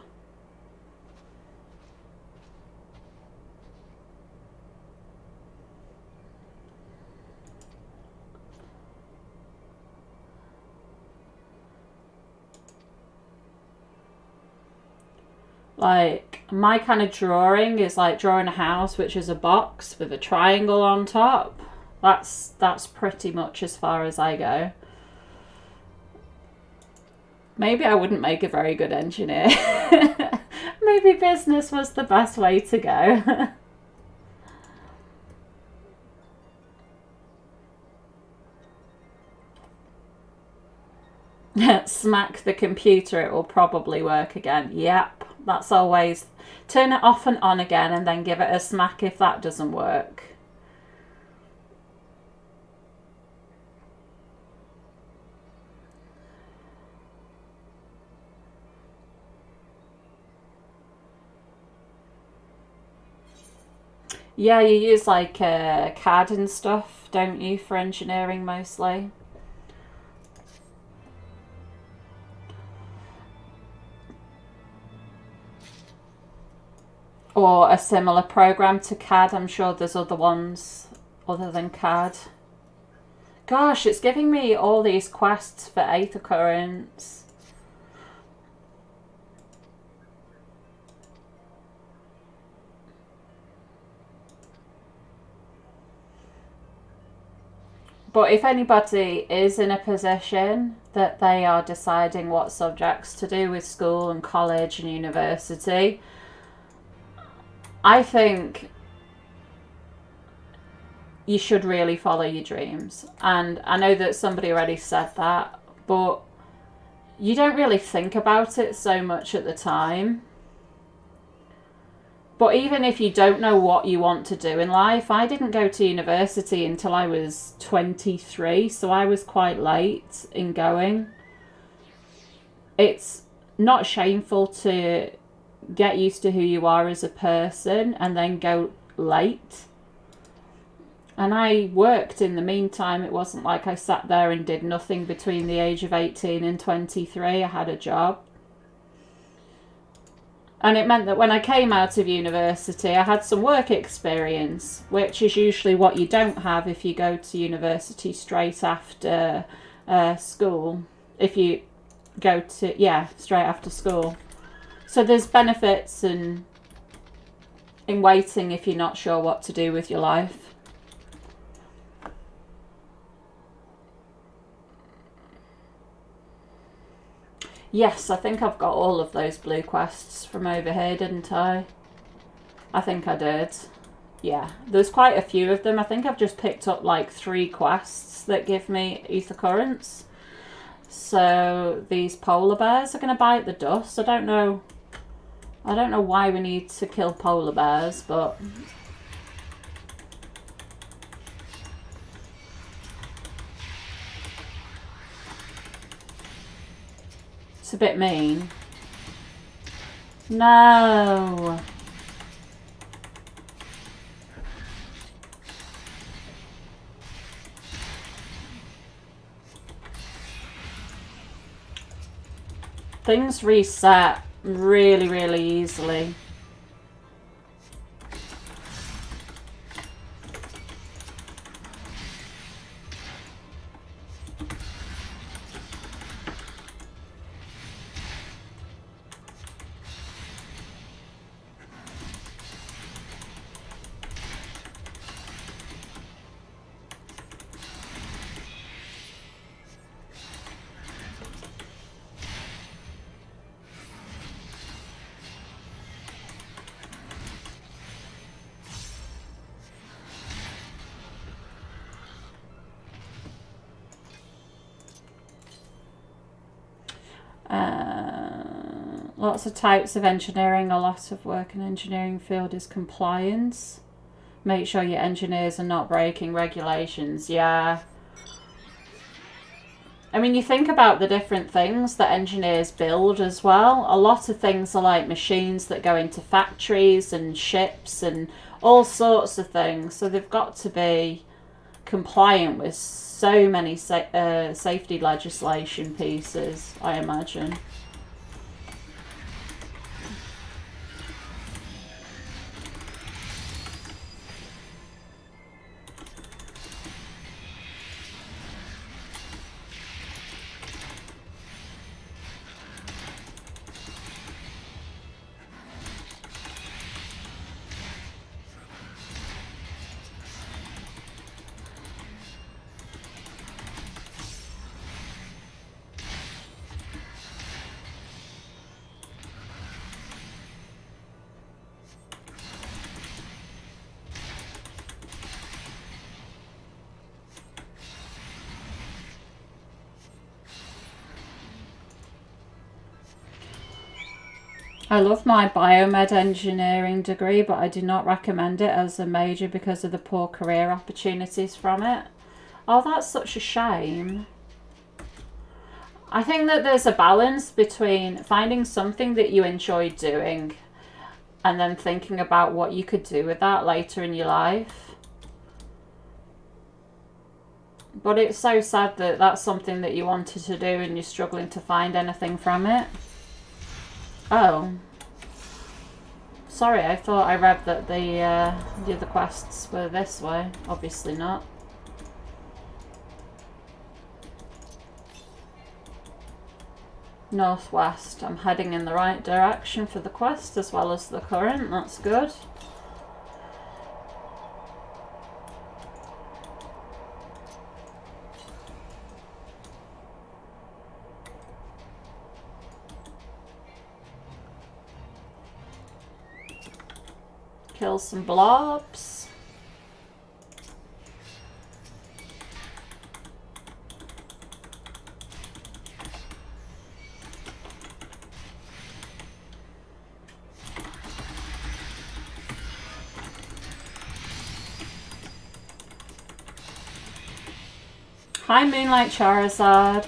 Like, my kind of drawing is like drawing a house, which is a box with a triangle on top. That's pretty much as far as I go. Maybe I wouldn't make a very good engineer. Maybe business was the best way to go. Smack the computer, it will probably work again. Yep, that's always... Turn it off and on again and then give it a smack if that doesn't work. Yeah, you use like CAD and stuff, don't you, for engineering mostly? Or a similar program to CAD. I'm sure there's other ones other than CAD. Gosh, it's giving me all these quests for Aether Currents. But if anybody is in a position that they are deciding what subjects to do with school and college and university, I think you should really follow your dreams. And I know that somebody already said that, but you don't really think about it so much at the time. But even if you don't know what you want to do in life, I didn't go to university until I was 23, so I was quite late in going. It's not shameful to get used to who you are as a person and then go late. And I worked in the meantime. It wasn't like I sat there and did nothing between the age of 18 and 23. I had a job. And it meant that when I came out of university, I had some work experience, which is usually what you don't have if you go to university straight after school. If you go to, yeah, straight after school. So there's benefits in waiting if you're not sure what to do with your life. Yes, I think I've got all of those blue quests from over here, didn't I? I think I did. Yeah, there's quite a few of them. I think I've just picked up like 3 quests that give me Aether Currents. So these polar bears are going to bite the dust. I don't know why we need to kill polar bears, but... It's a bit mean. No. Things reset really, really easily. Lots of types of engineering. A lot of work in engineering field is compliance. Make sure your engineers are not breaking regulations. Yeah. I mean, you think about the different things that engineers build as well. A lot of things are like machines that go into factories and ships and all sorts of things. So they've got to be compliant with so many safety legislation pieces, I imagine. I love my biomed engineering degree, but I do not recommend it as a major because of the poor career opportunities from it. Oh, that's such a shame. I think that there's a balance between finding something that you enjoy doing and then thinking about what you could do with that later in your life. But it's so sad that that's something that you wanted to do and you're struggling to find anything from it. Oh. Sorry, I thought I read that the other quests were this way. Obviously not. Northwest. I'm heading in the right direction for the quest as well as the current. That's good. Kill some blobs. Hi, Moonlight Charizard.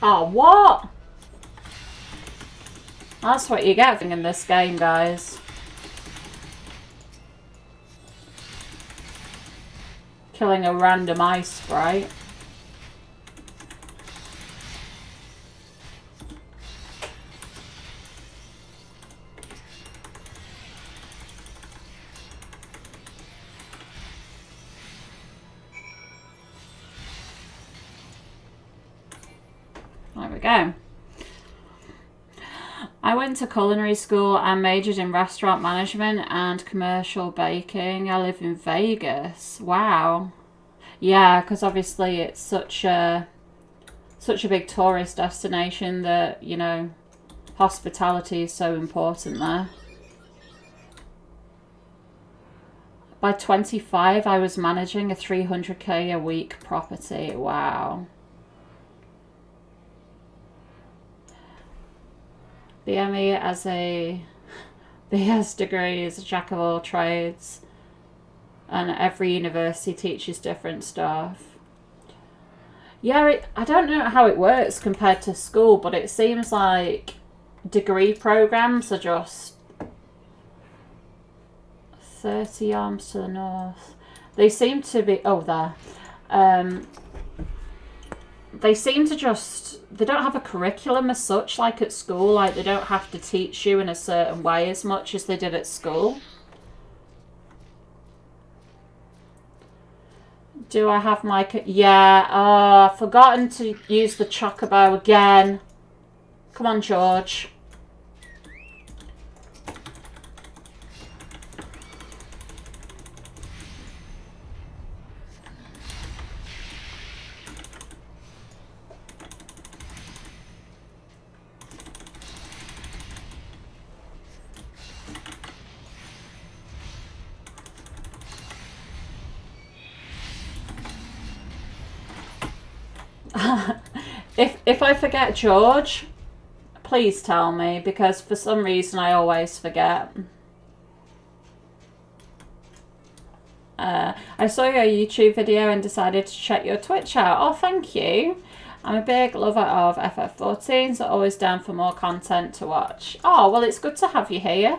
Oh, what? That's what you get in this game, guys. Killing a random ice sprite. There we go. I went to culinary school and majored in restaurant management and commercial baking. I live in Vegas. Wow. Yeah, because obviously it's such a big tourist destination that, you know, hospitality is so important there. By 25, I was managing a 300k a week property. Wow. BME as a BS degree is a jack of all trades, and every university teaches different stuff. Yeah, I don't know how it works compared to school, but it seems like degree programs are just 30 arms to the north. They seem to be, oh, there. They seem to just, they don't have a curriculum as such like at school. Like, they don't have to teach you in a certain way as much as they did at school. Do I have my, yeah, I've forgotten to use the chocobo again. Come on, George. If I forget George, please tell me, because for some reason I always forget. I saw your YouTube video and decided to check your Twitch out. Oh, thank you. I'm a big lover of FF14, so always down for more content to watch. Oh, well, it's good to have you here.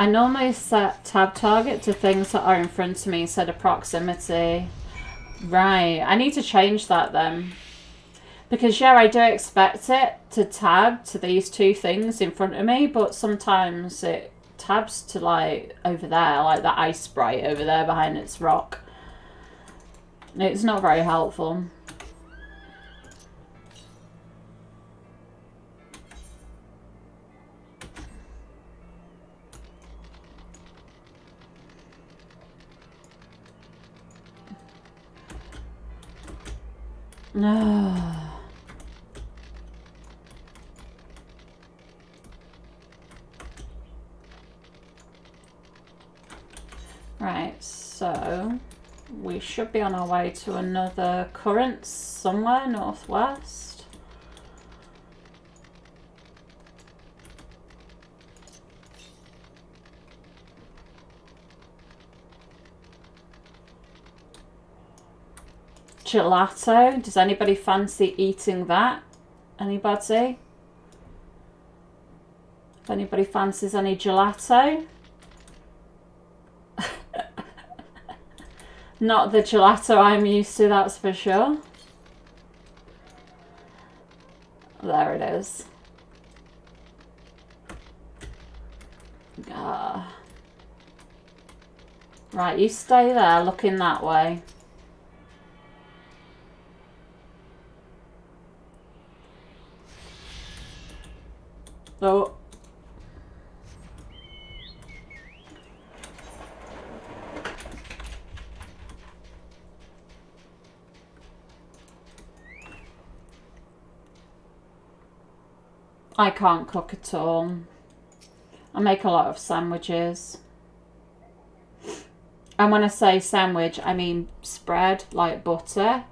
I normally set tab target to things that are in front of me instead of proximity. Right, I need to change that then. Because yeah, I do expect it to tab to these two things in front of me, but sometimes it tabs to like over there, like the ice sprite over there behind its rock. It's not very helpful. Right, so we should be on our way to another current somewhere northwest. Gelato. Does anybody fancy eating that? Anybody? If anybody fancies any gelato? Not the gelato I'm used to, that's for sure. There it is. Right, you stay there looking that way. Oh. I can't cook at all. I make a lot of sandwiches. And when I say sandwich, I mean spread, like butter,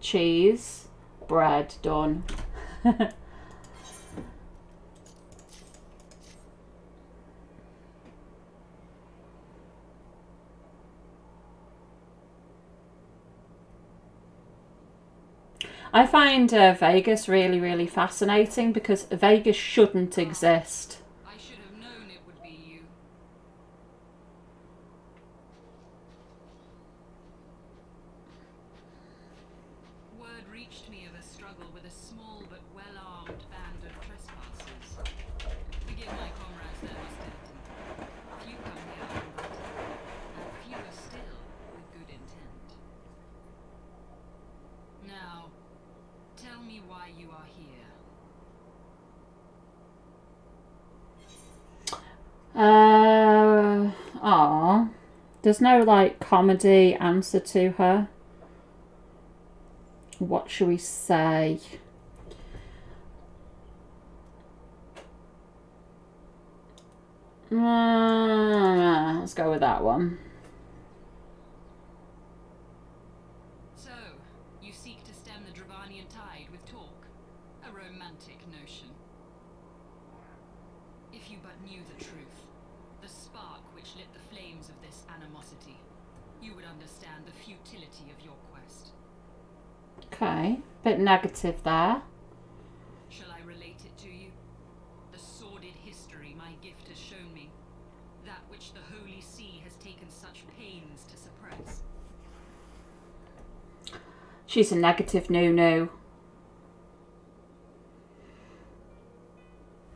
cheese, bread, done. I find Vegas really, really fascinating because Vegas shouldn't exist. I should have known it would be you. Word reached me of a struggle with a small but well-armed band of trespassers. Forgive my comrades their hostility. Few come here uninvited, and fewer still with good intent. Now, tell me why you are here. There's no like comedy answer to her. What should we say? Let's go with that one. So, you seek to stem the Dravanian tide with talk? A romantic notion. If you but knew the truth, the spark which lit the flames of this animosity, you would understand the futility of your quest. Okay, bit negative there. Shall I relate it to you? The sordid history my gift has shown me. That which the Holy See has taken such pains to suppress. She's a negative no-no.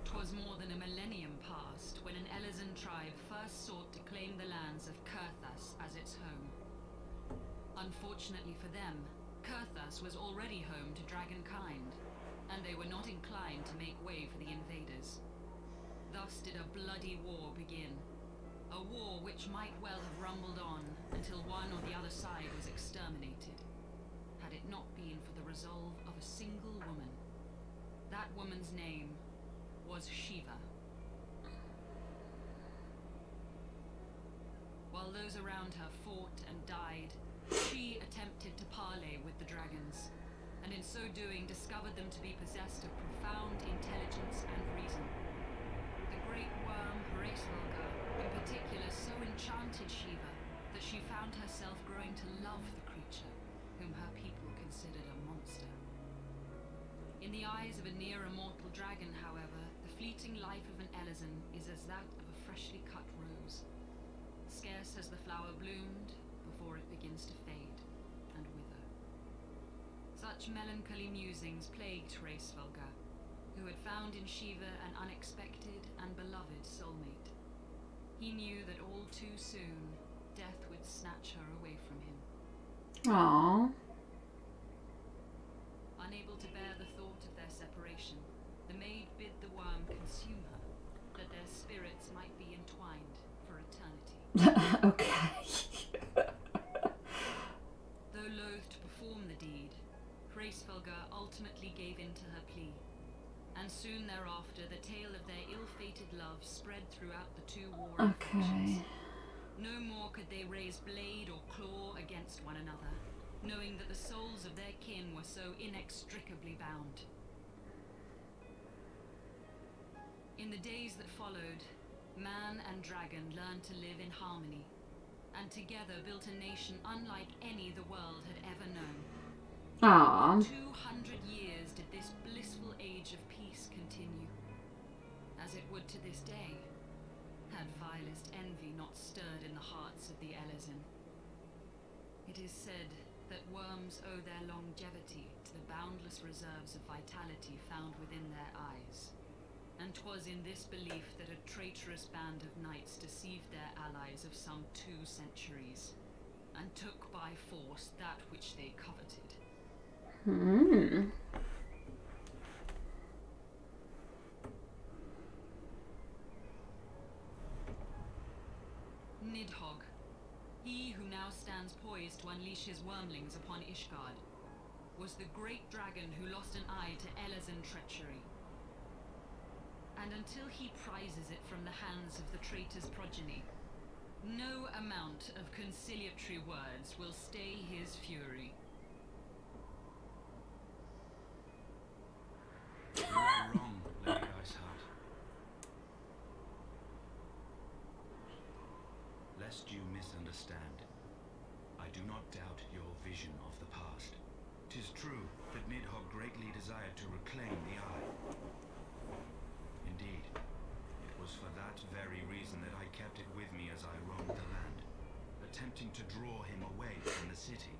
'Twas more than a millennium past when an Elizan tribe first sought to claim the lands of Kurthas as its home. Unfortunately for them, Kurthas was already home to dragonkind, and they were not inclined to make way for the invaders. Thus did a bloody war begin. A war which might well have rumbled on until one or the other side was exterminated, had it not been for the resolve of a single woman. That woman's name was Shiva. While those around her fought and died, she attempted to parley with the dragons, and in so doing discovered them to be possessed of profound intelligence and reason. The great worm Hraesvelga, in particular, so enchanted Shiva that she found herself growing to love the creature, whom her people considered a monster. In the eyes of a near-immortal dragon, however, the fleeting life of an Elizan is as that of a freshly cut rose. yours. Scarce has the flower bloomed before it begins to fade and wither. Such melancholy musings plagued Hraesvelga, who had found in Shiva an unexpected and beloved soulmate. He knew that all too soon, death would snatch her away from him. Aww. Unable to bear the thought of their separation, the maid bid the worm consume her, that their spirits might be entwined for eternity. Okay. Though loath to perform the deed, Hraesvelga ultimately gave in to her plea, and soon thereafter the tale of their ill-fated love spread throughout the two warring factions. No more could they raise blade or claw against one another, knowing that the souls of their kin were so inextricably bound. In the days that followed, man and dragon learned to live in harmony, and together built a nation unlike any the world had ever known. Aww. 200 years did this blissful age of peace continue, as it would to this day, had vilest envy not stirred in the hearts of the Elezen. It is said that worms owe their longevity to the boundless reserves of vitality found within their eyes, and 'twas in this belief that a traitorous band of knights deceived their allies of some 2 centuries, and took by force that which they coveted. Nidhogg, he who now stands poised to unleash his wormlings upon Ishgard, was the great dragon who lost an eye to Elezen treachery. And until he prizes it from the hands of the traitor's progeny, no amount of conciliatory words will stay his fury. You are wrong, Lady Iceheart. Lest you misunderstand, I do not doubt your vision of the past. 'Tis true that Nidhogg greatly desired to reclaim the Eye. Indeed, it was for that very reason that I kept it with me as I roamed the land, attempting to draw him away from the city.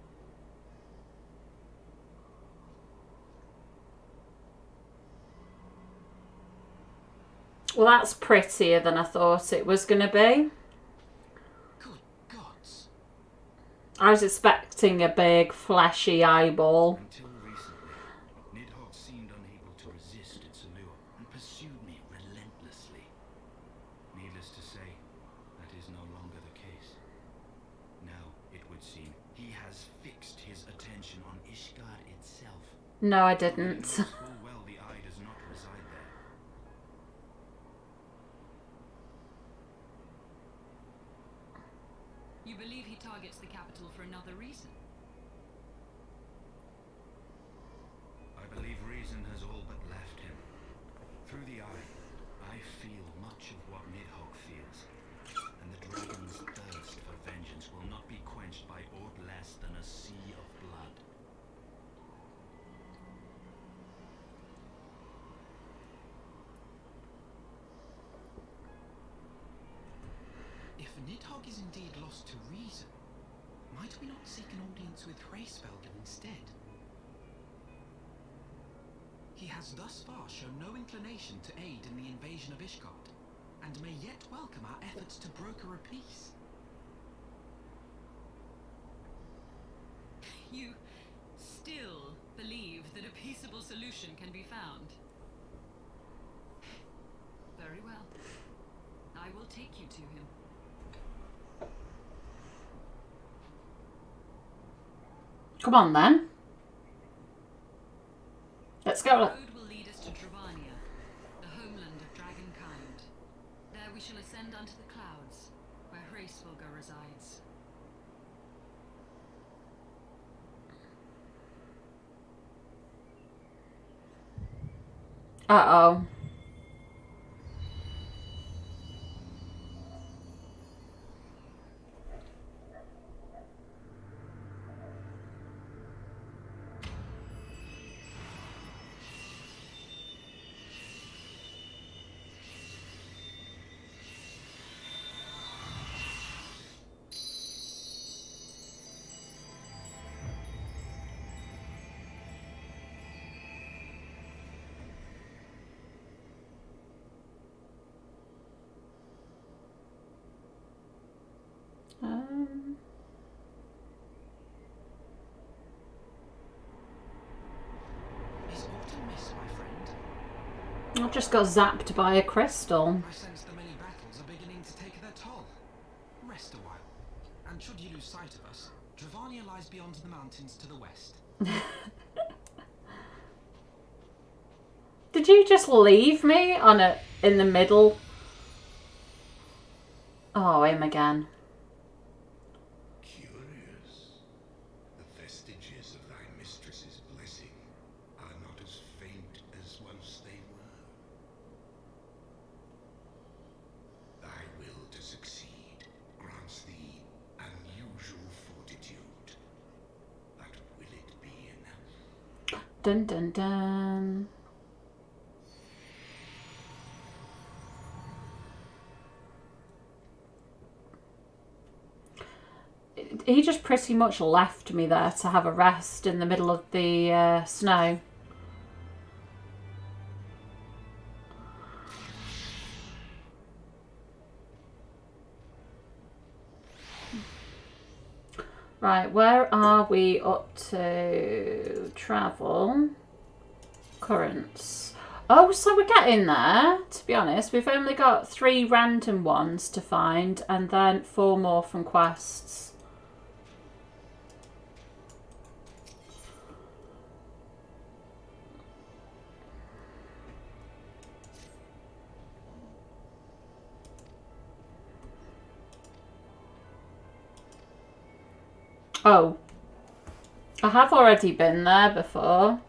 Well, that's prettier than I thought it was going to be. Good gods. I was expecting a big, fleshy eyeball. Until recently, Nidhogg seemed unable to resist its allure and pursued me relentlessly. Needless to say, that is no longer the case. Now, it would seem, he has fixed his attention on Ishgard itself. No, I didn't. Full well the Eye does not reside there. You believe he targets the capital for another reason? I believe reason has all but left him. Through the Eye, I feel much of what Nidhogg feels, and the dragon's thirst for vengeance will not be quenched by aught less than a sea of blood. If Nidhogg is indeed lost to reason, might we not seek an audience with Hraesvelga instead? He has thus far shown no inclination to aid in the invasion of Ishgard, and may yet welcome our efforts to broker a peace. You still believe that a peaceable solution can be found? Very well. I will take you to him. Come on, then. Let's go. The road will lead us to Dravania, the homeland of dragonkind. There we shall ascend unto the clouds, where Hraesvelga resides. Uh-oh. amiss, my friend? I just got zapped by a crystal. I sense the many battles are beginning to take their toll. Rest a while, and should you lose sight of us, Dravania lies beyond the mountains to the west. Did you just leave me in the middle? Oh, him again. Curious. The vestiges of thy mistress's blessing are not as faint as once they were. Thy will to succeed grants thee unusual fortitude. But will it be enough? Dun dun dun. He just pretty much left me there to have a rest in the middle of the snow. Right, where are we up to? Travel. Currents. Oh, so we're getting there, to be honest. We've only got 3 random ones to find and then 4 more from quests. Oh, I have already been there before.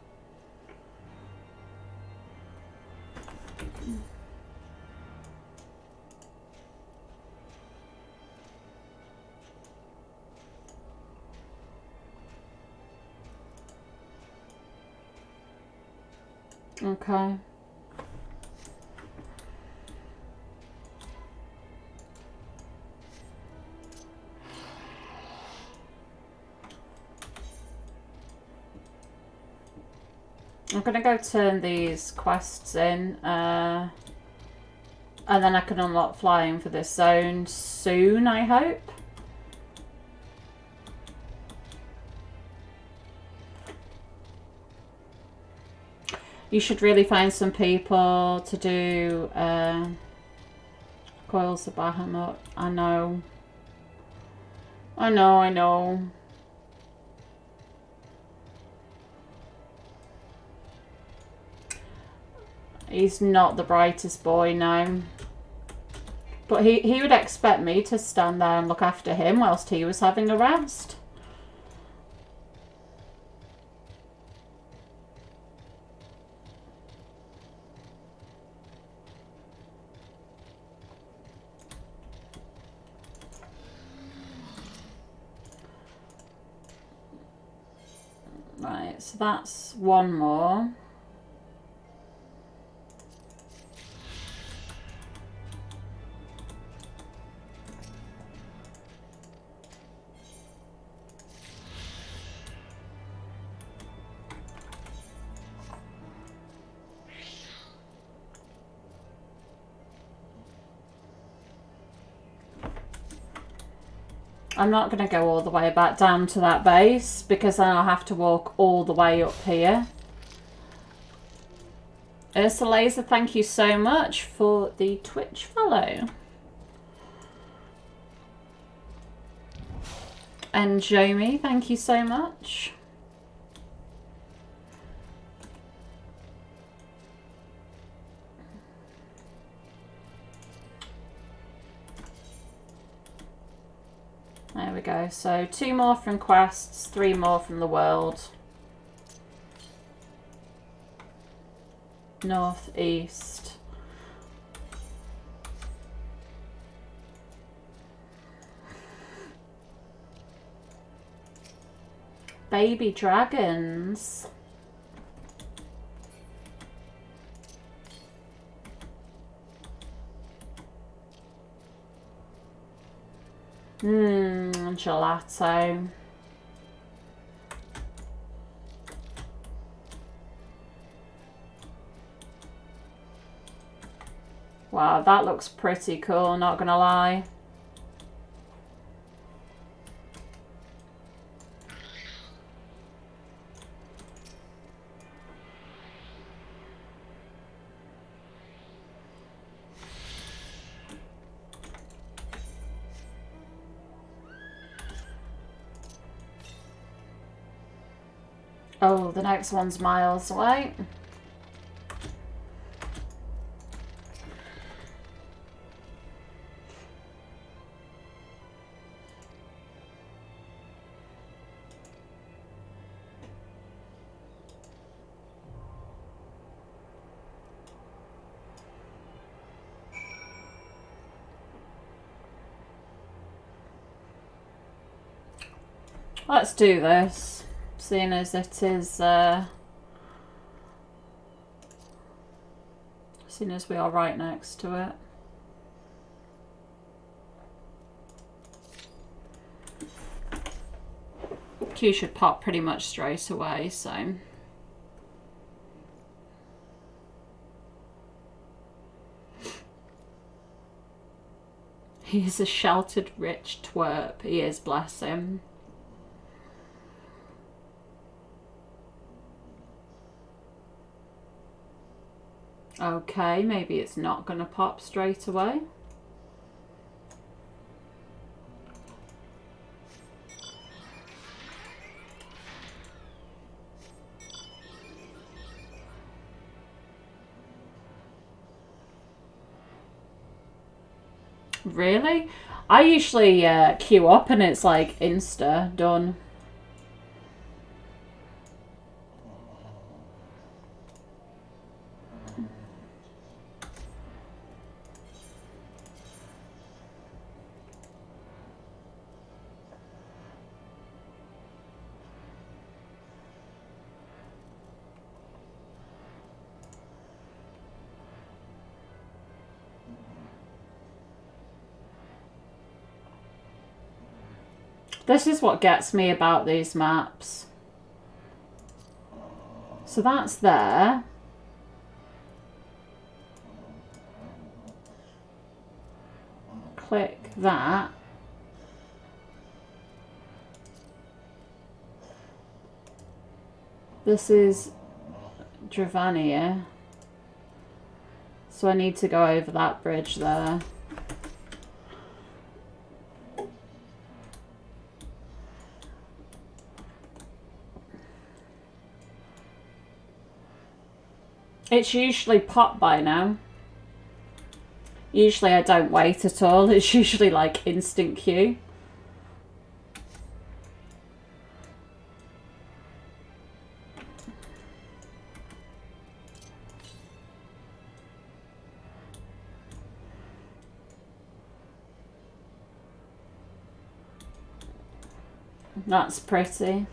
Okay. I'm gonna go turn these quests in, and then I can unlock flying for this zone soon, I hope. You should really find some people to do Coils of Bahamut. I know. I know. He's not the brightest boy, no. But he would expect me to stand there and look after him whilst he was having a rest. Right, so that's 1 more. I'm not going to go all the way back down to that base because then I'll have to walk all the way up here. Ursa Laser, thank you so much for the Twitch follow. And Jomi, thank you so much. There we go. So 2 more from quests, 3 more from the world. Northeast. Baby dragons. Gelato. Wow, that looks pretty cool, not gonna lie. Oh, the next one's miles away. Let's do this, seeing as it is, seeing as we are right next to it. Q should pop pretty much straight away, so. He is a sheltered, rich twerp. He is, bless him. Okay, maybe it's not going to pop straight away. Really? I usually queue up and it's like insta done. This is what gets me about these maps. So that's there. Click that. This is Dravania. So I need to go over that bridge there. It's usually popped by now. Usually I don't wait at all. It's usually like instant queue. That's pretty.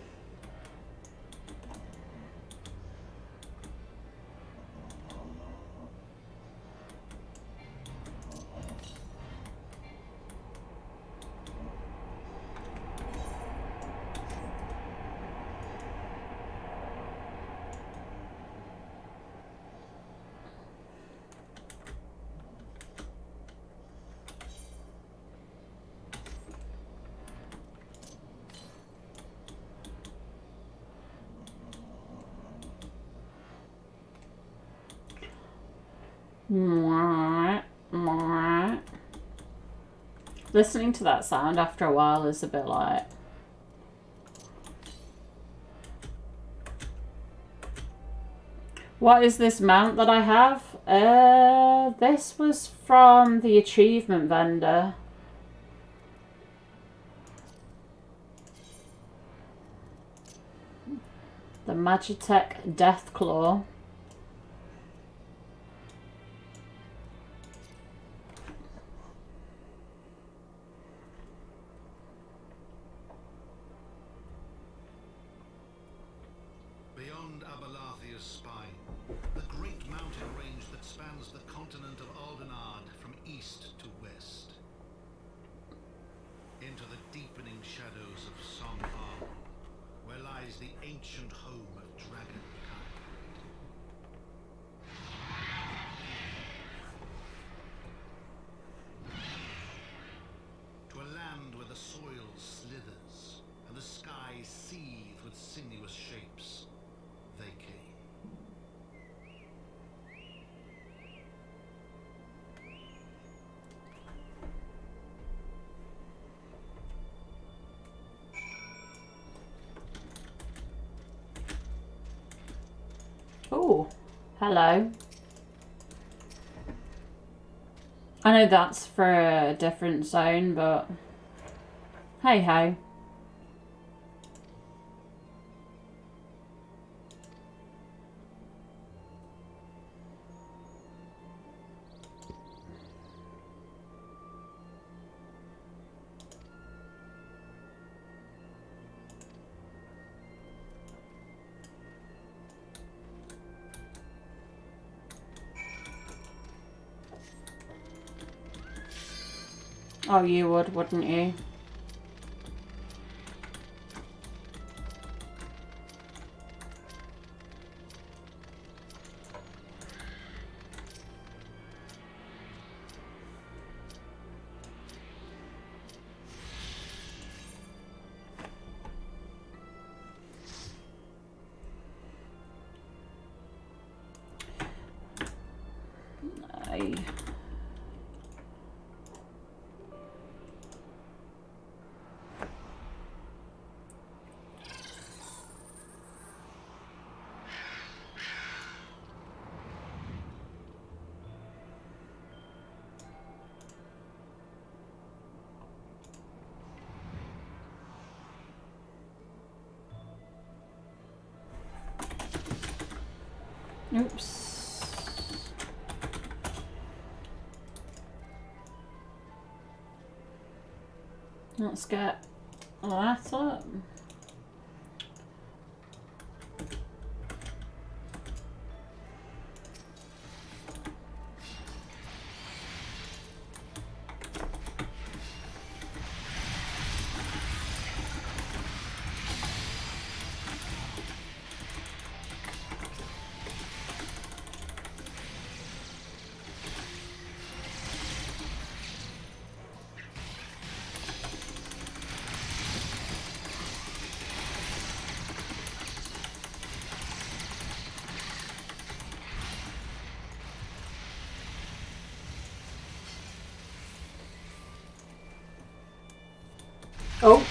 Listening to that sound after a while is a bit like... What is this mount that I have? This was from the achievement vendor. The Magitech Deathclaw. Oh, hello. I know that's for a different zone, but hey ho. Oh, you would, wouldn't you? Oops. Let's get that up. Oh.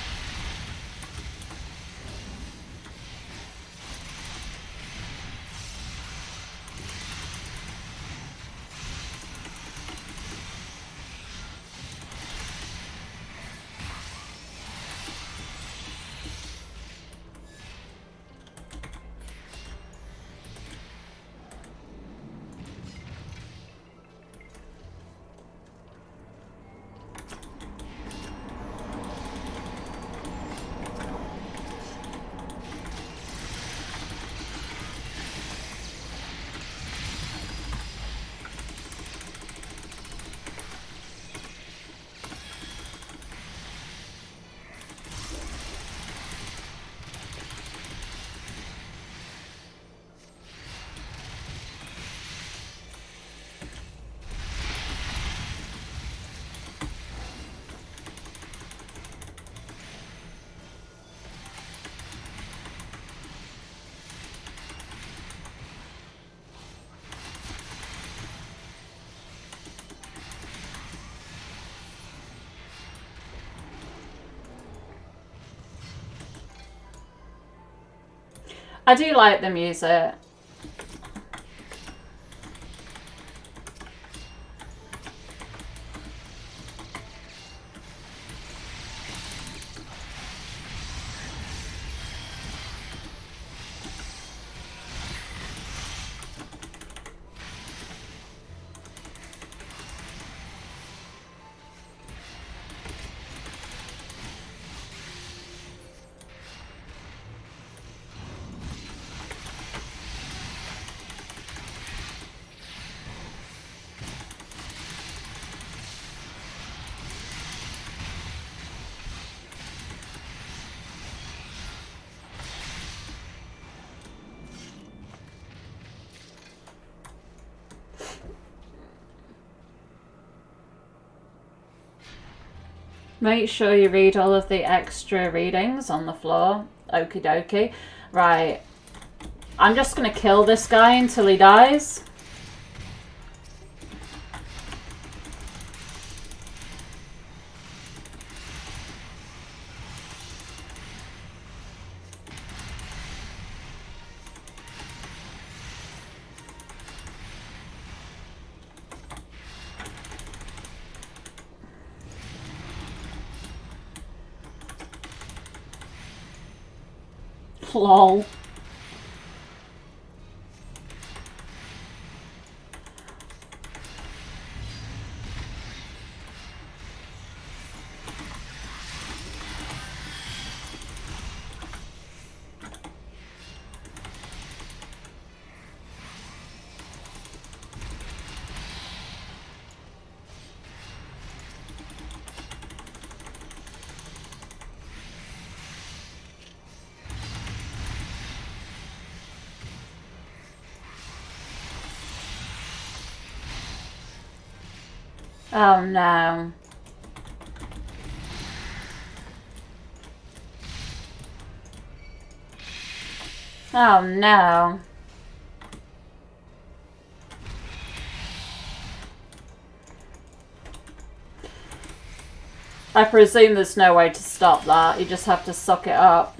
I do like the music. Make sure you read all of the extra readings on the floor. Okie dokie. Right. I'm just going to kill this guy until he dies. Lol. Oh no. Oh no. I presume there's no way to stop that. You just have to suck it up.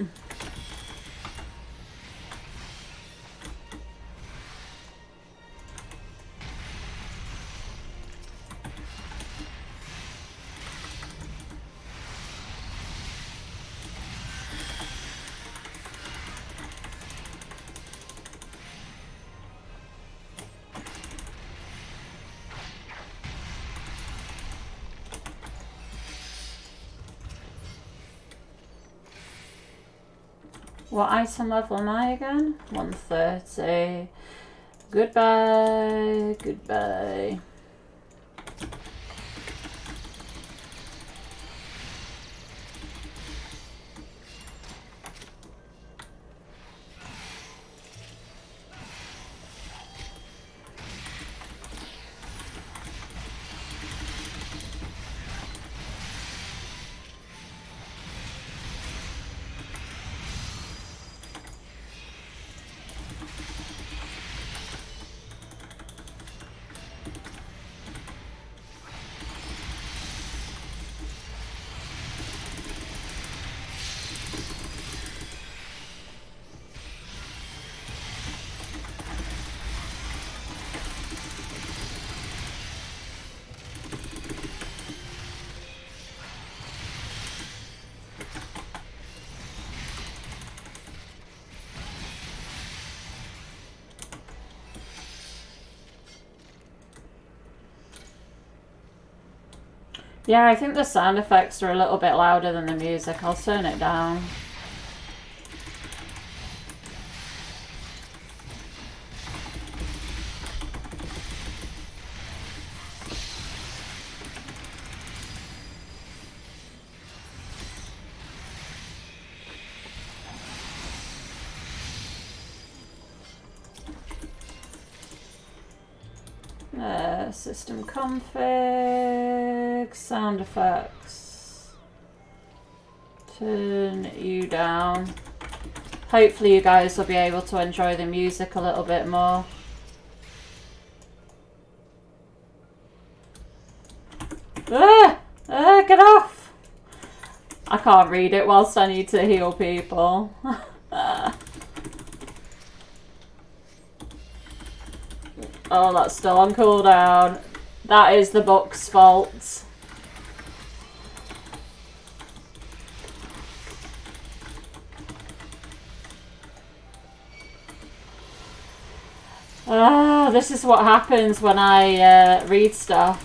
What item level am I again? 130. Goodbye. Goodbye. Yeah, I think the sound effects are a little bit louder than the music. I'll turn it down. System config, sound effects. Turn you down. Hopefully you guys will be able to enjoy the music a little bit more. Get off! I can't read it whilst I need to heal people. Oh, that's still on cooldown. That is the book's fault. Ah, this is what happens when I read stuff.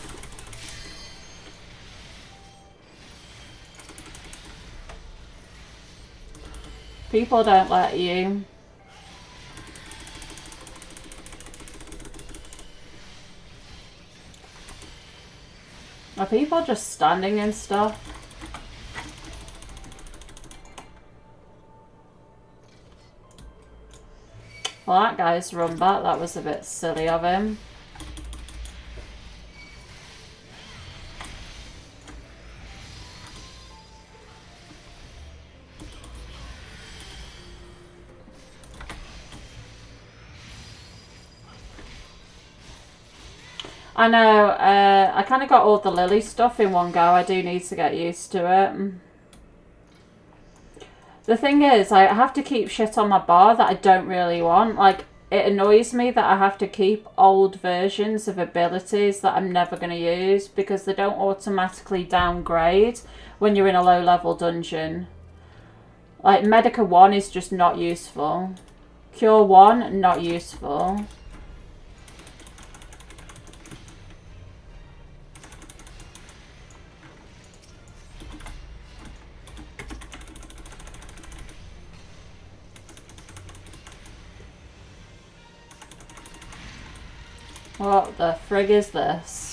People don't let you. Are people just standing and stuff? Well, that guy's run back. That was a bit silly of him. I know, I kind of got all the Lily stuff in one go. I do need to get used to it. The thing is, I have to keep shit on my bar that I don't really want. Like, it annoys me that I have to keep old versions of abilities that I'm never going to use because they don't automatically downgrade when you're in a low-level dungeon. Like, Medica 1 is just not useful. Cure 1, not useful. What the frig is this?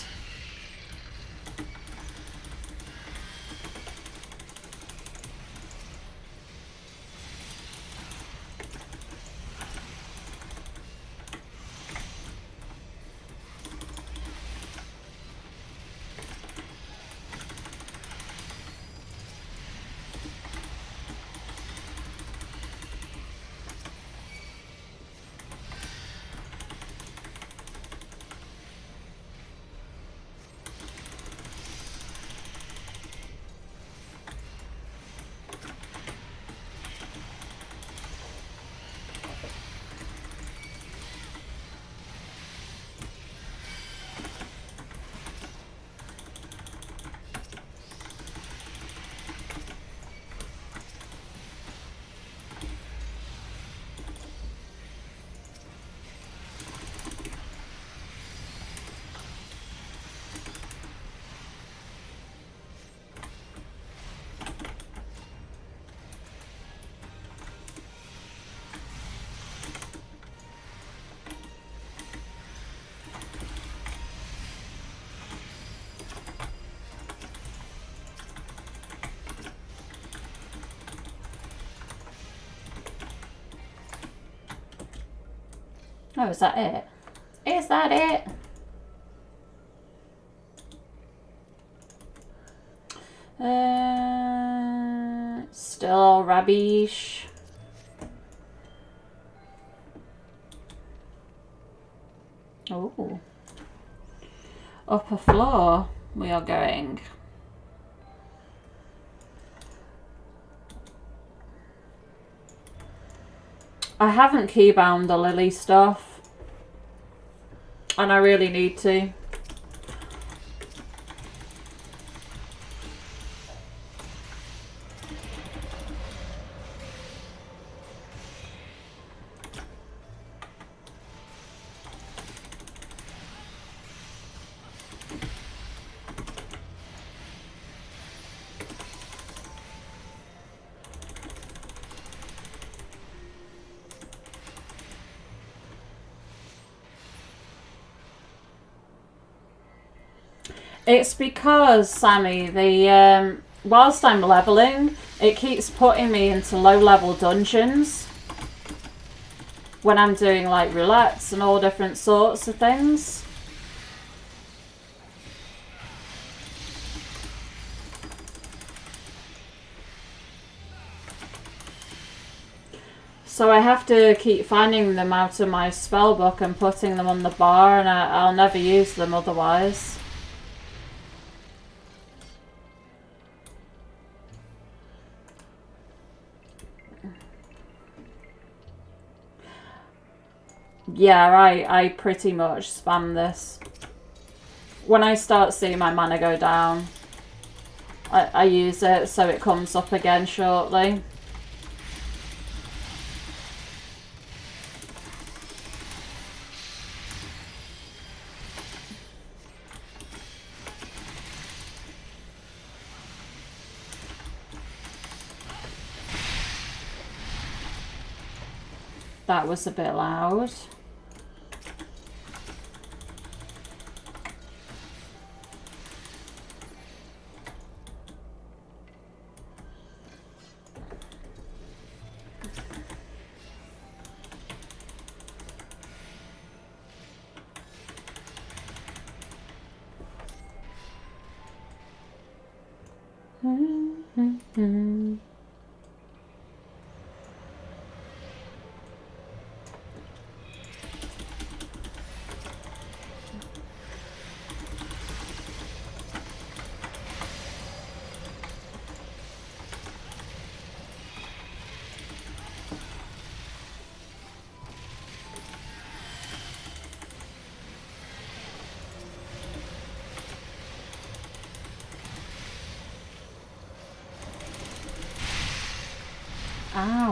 Oh, is that it? Is that it? Still rubbish. Oh. Upper floor we are going. I haven't keybound the Lily stuff, and I really need to. It's because, Sammy, the whilst I'm leveling, it keeps putting me into low-level dungeons when I'm doing like roulettes and all different sorts of things. So I have to keep finding them out of my spellbook and putting them on the bar, and I'll never use them otherwise. Yeah, I pretty much spam this. When I start seeing my mana go down, I use it so it comes up again shortly. That was a bit loud.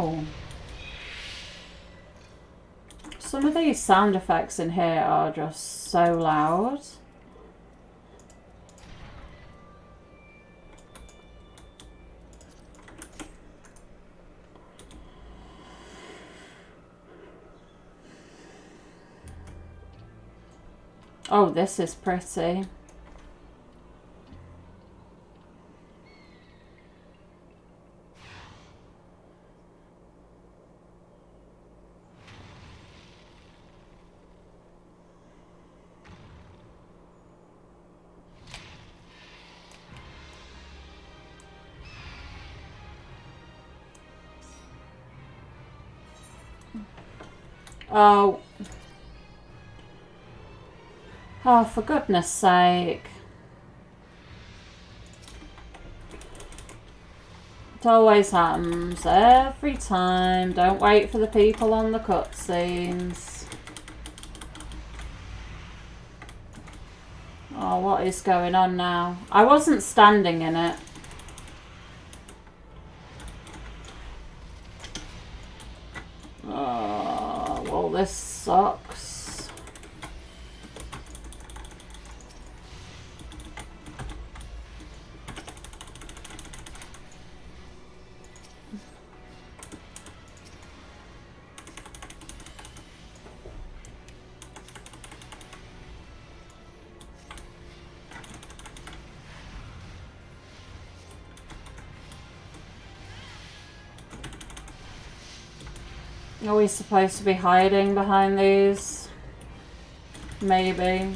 Oh. Some of these sound effects in here are just so loud. Oh, this is pretty. Oh. Oh, for goodness sake. It always happens every time. Don't wait for the people on the cutscenes. Oh, what is going on now? I wasn't standing in it. Oh, well, this sucks. Are we supposed to be hiding behind these? Maybe.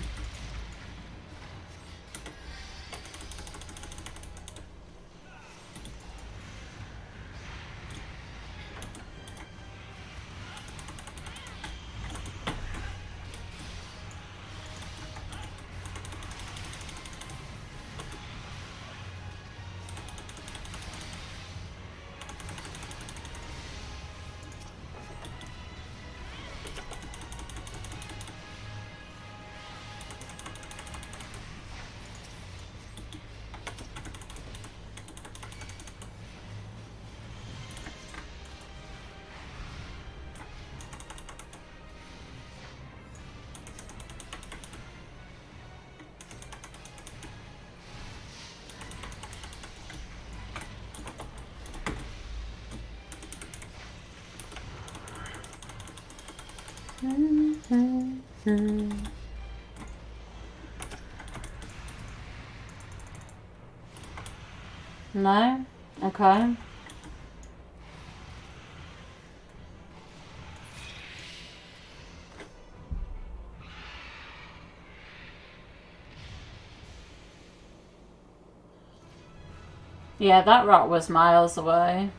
No? Okay. Yeah, that rock was miles away.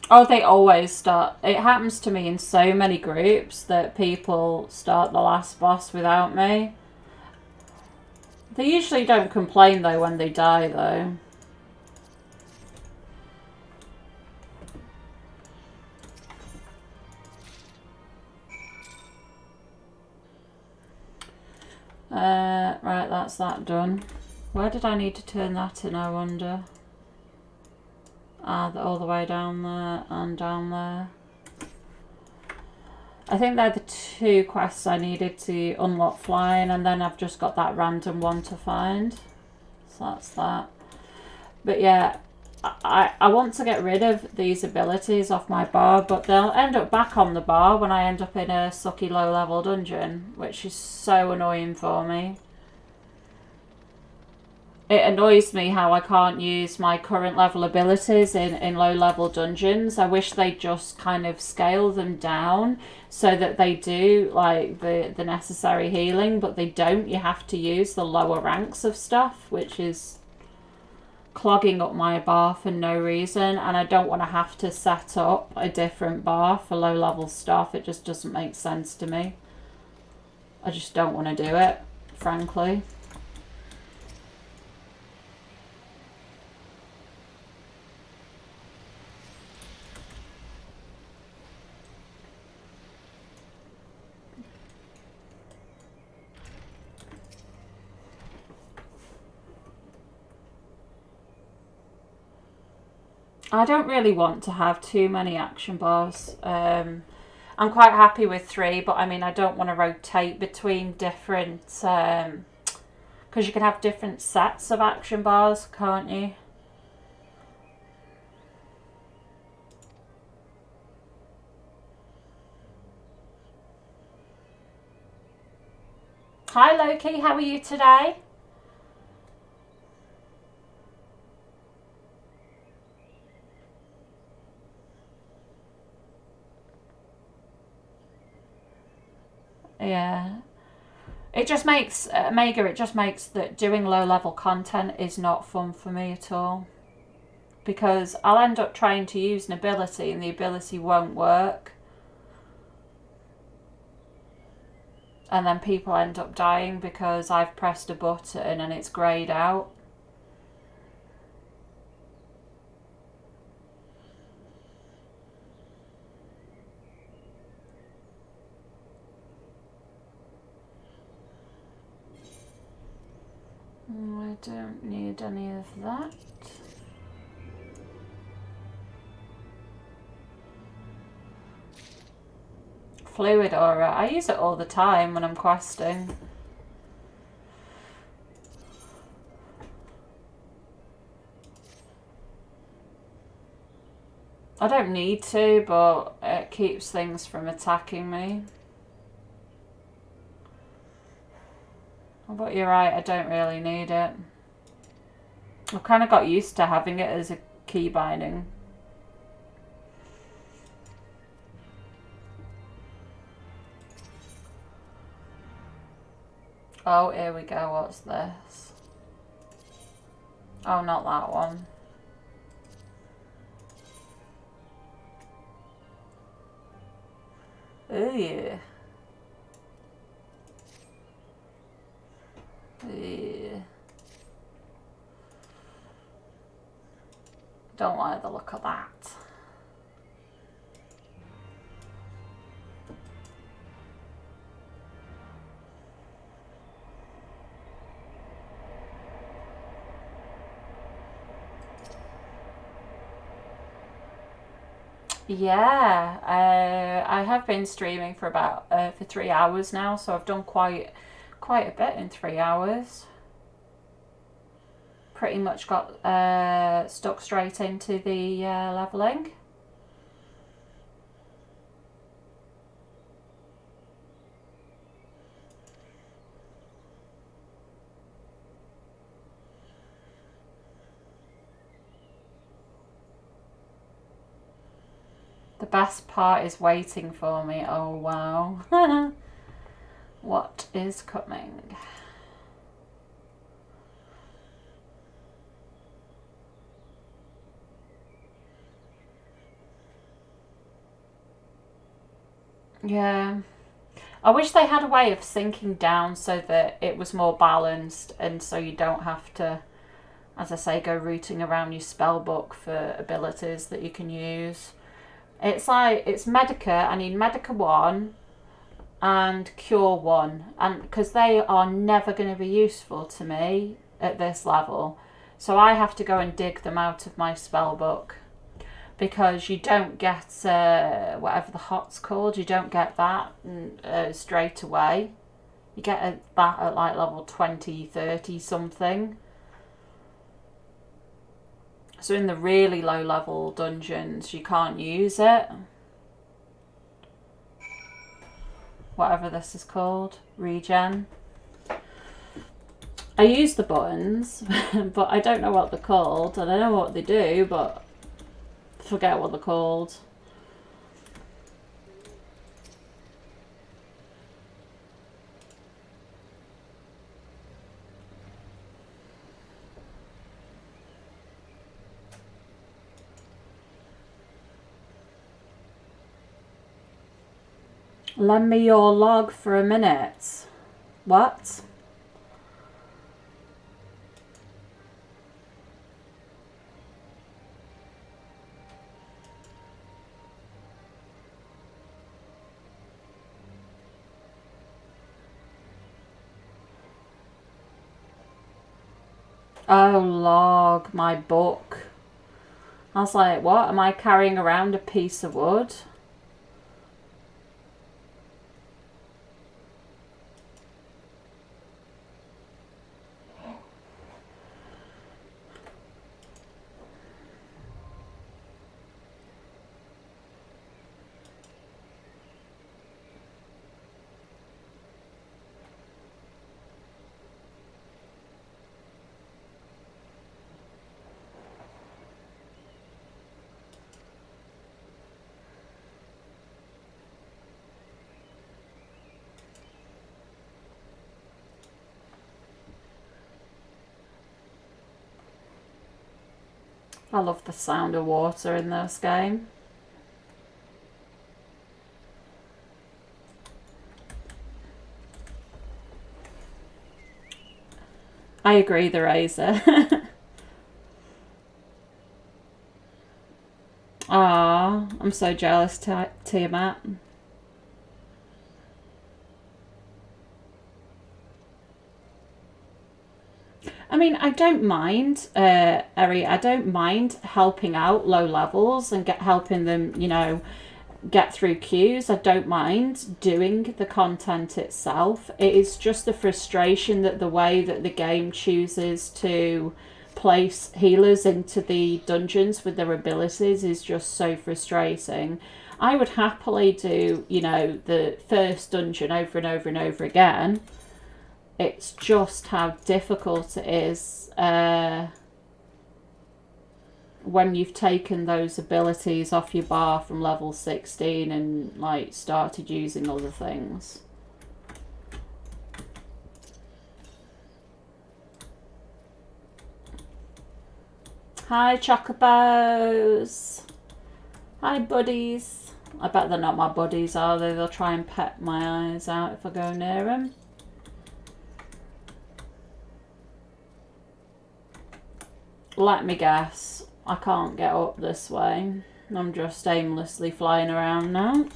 Oh, they always start. It happens to me in so many groups that people start the last boss without me. They usually don't complain though when they die though. Right, that's that done. Where did I need to turn that in, I wonder? Ah, all the way down there and down there. I think they're the two quests I needed to unlock flying, and then I've just got that random one to find. So that's that. But yeah, I want to get rid of these abilities off my bar, but they'll end up back on the bar when I end up in a sucky low level dungeon, which is so annoying for me. It annoys me how I can't use my current level abilities in low level dungeons. I wish they just kind of scale them down so that they do like the necessary healing, but they don't. You have to use the lower ranks of stuff, which is clogging up my bar for no reason, and I don't want to have to set up a different bar for low level stuff. It just doesn't make sense to me. I just don't want to do it, frankly. I don't really want to have too many action bars. I'm quite happy with 3, but I mean, I don't want to rotate between different, because you can have different sets of action bars, can't you? Hi Loki, how are you today? Yeah. It just makes, Mega, it just makes that doing low level content is not fun for me at all. Because I'll end up trying to use an ability and the ability won't work. And then people end up dying because I've pressed a button and it's greyed out. I don't need any of that. Fluid aura. I use it all the time when I'm questing. I don't need to, but it keeps things from attacking me. But you're right, I don't really need it. I've kind of got used to having it as a key binding. Oh, here we go. What's this? Oh, not that one. Oh, yeah. Yeah. Don't like the look of that. Yeah, I have been streaming for about for 3 hours now, so I've done quite a bit in 3 hours. Pretty much got stuck straight into the leveling. The best part is waiting for me. Oh wow. What is coming? Yeah. I wish they had a way of syncing down so that it was more balanced and so you don't have to, as I say, go rooting around your spell book for abilities that you can use. It's like, it's Medica. I need Medica 1 and Cure 1. And because they are never going to be useful to me at this level. So I have to go and dig them out of my spell book. Because you don't get whatever the hot's called, you don't get that straight away. You get that at like level 20, 30 something. So in the really low level dungeons, you can't use it. Whatever this is called, regen. I use the buttons, but I don't know what they're called. And I know what they do, but forget what they're called. Lend me your log for a minute. What? Oh, log, my book. I was like, what? Am I carrying around a piece of wood? I love the sound of water in this game. I agree, the Razor. Ah, I'm so jealous, Tiamat. I mean, I don't mind, Eri, I don't mind helping out low levels and helping them, you know, get through queues. I don't mind doing the content itself. It is just the frustration that the way that the game chooses to place healers into the dungeons with their abilities is just so frustrating. I would happily do, you know, the first dungeon over and over and over again. It's just how difficult it is when you've taken those abilities off your bar from level 16 and like started using other things. Hi Chocobos. Hi buddies. I bet they're not my buddies, are they? They'll try and pet my eyes out if I go near them. Let me guess, I can't get up this way. I'm just aimlessly flying around now.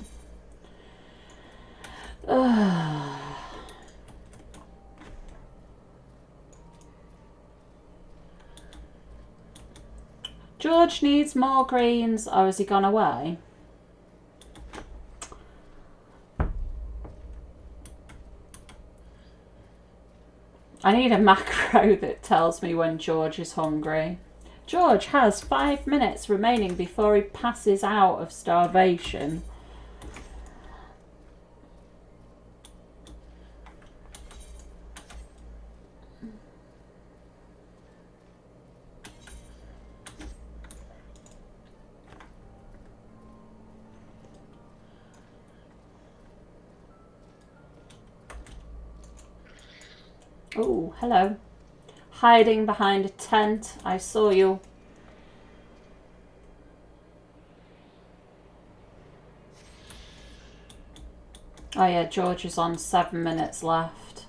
George needs more greens. Oh, has he gone away? I need a macro that tells me when George is hungry. George has 5 minutes remaining before he passes out of starvation. Oh, hello. Hiding behind a tent. I saw you. Oh yeah, George is on 7 minutes left.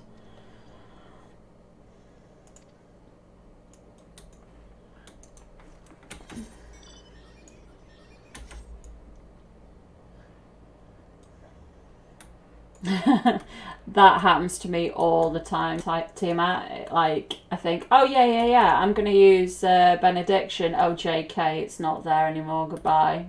That happens to me all the time. Tiamat, like, I think, oh yeah, I'm gonna use benediction. Oh JK, it's not there anymore. Goodbye.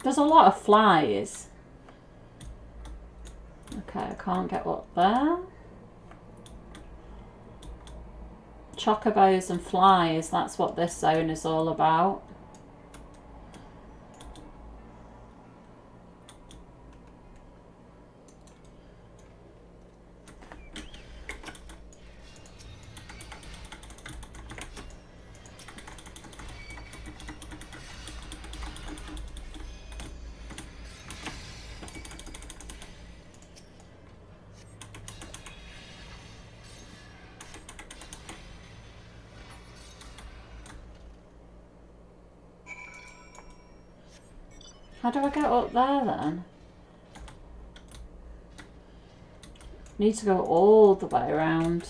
There's a lot of flies. Okay, I can't get up there. Chocobos and flies, that's what this zone is all about. How do I get up there then? Need to go all the way around.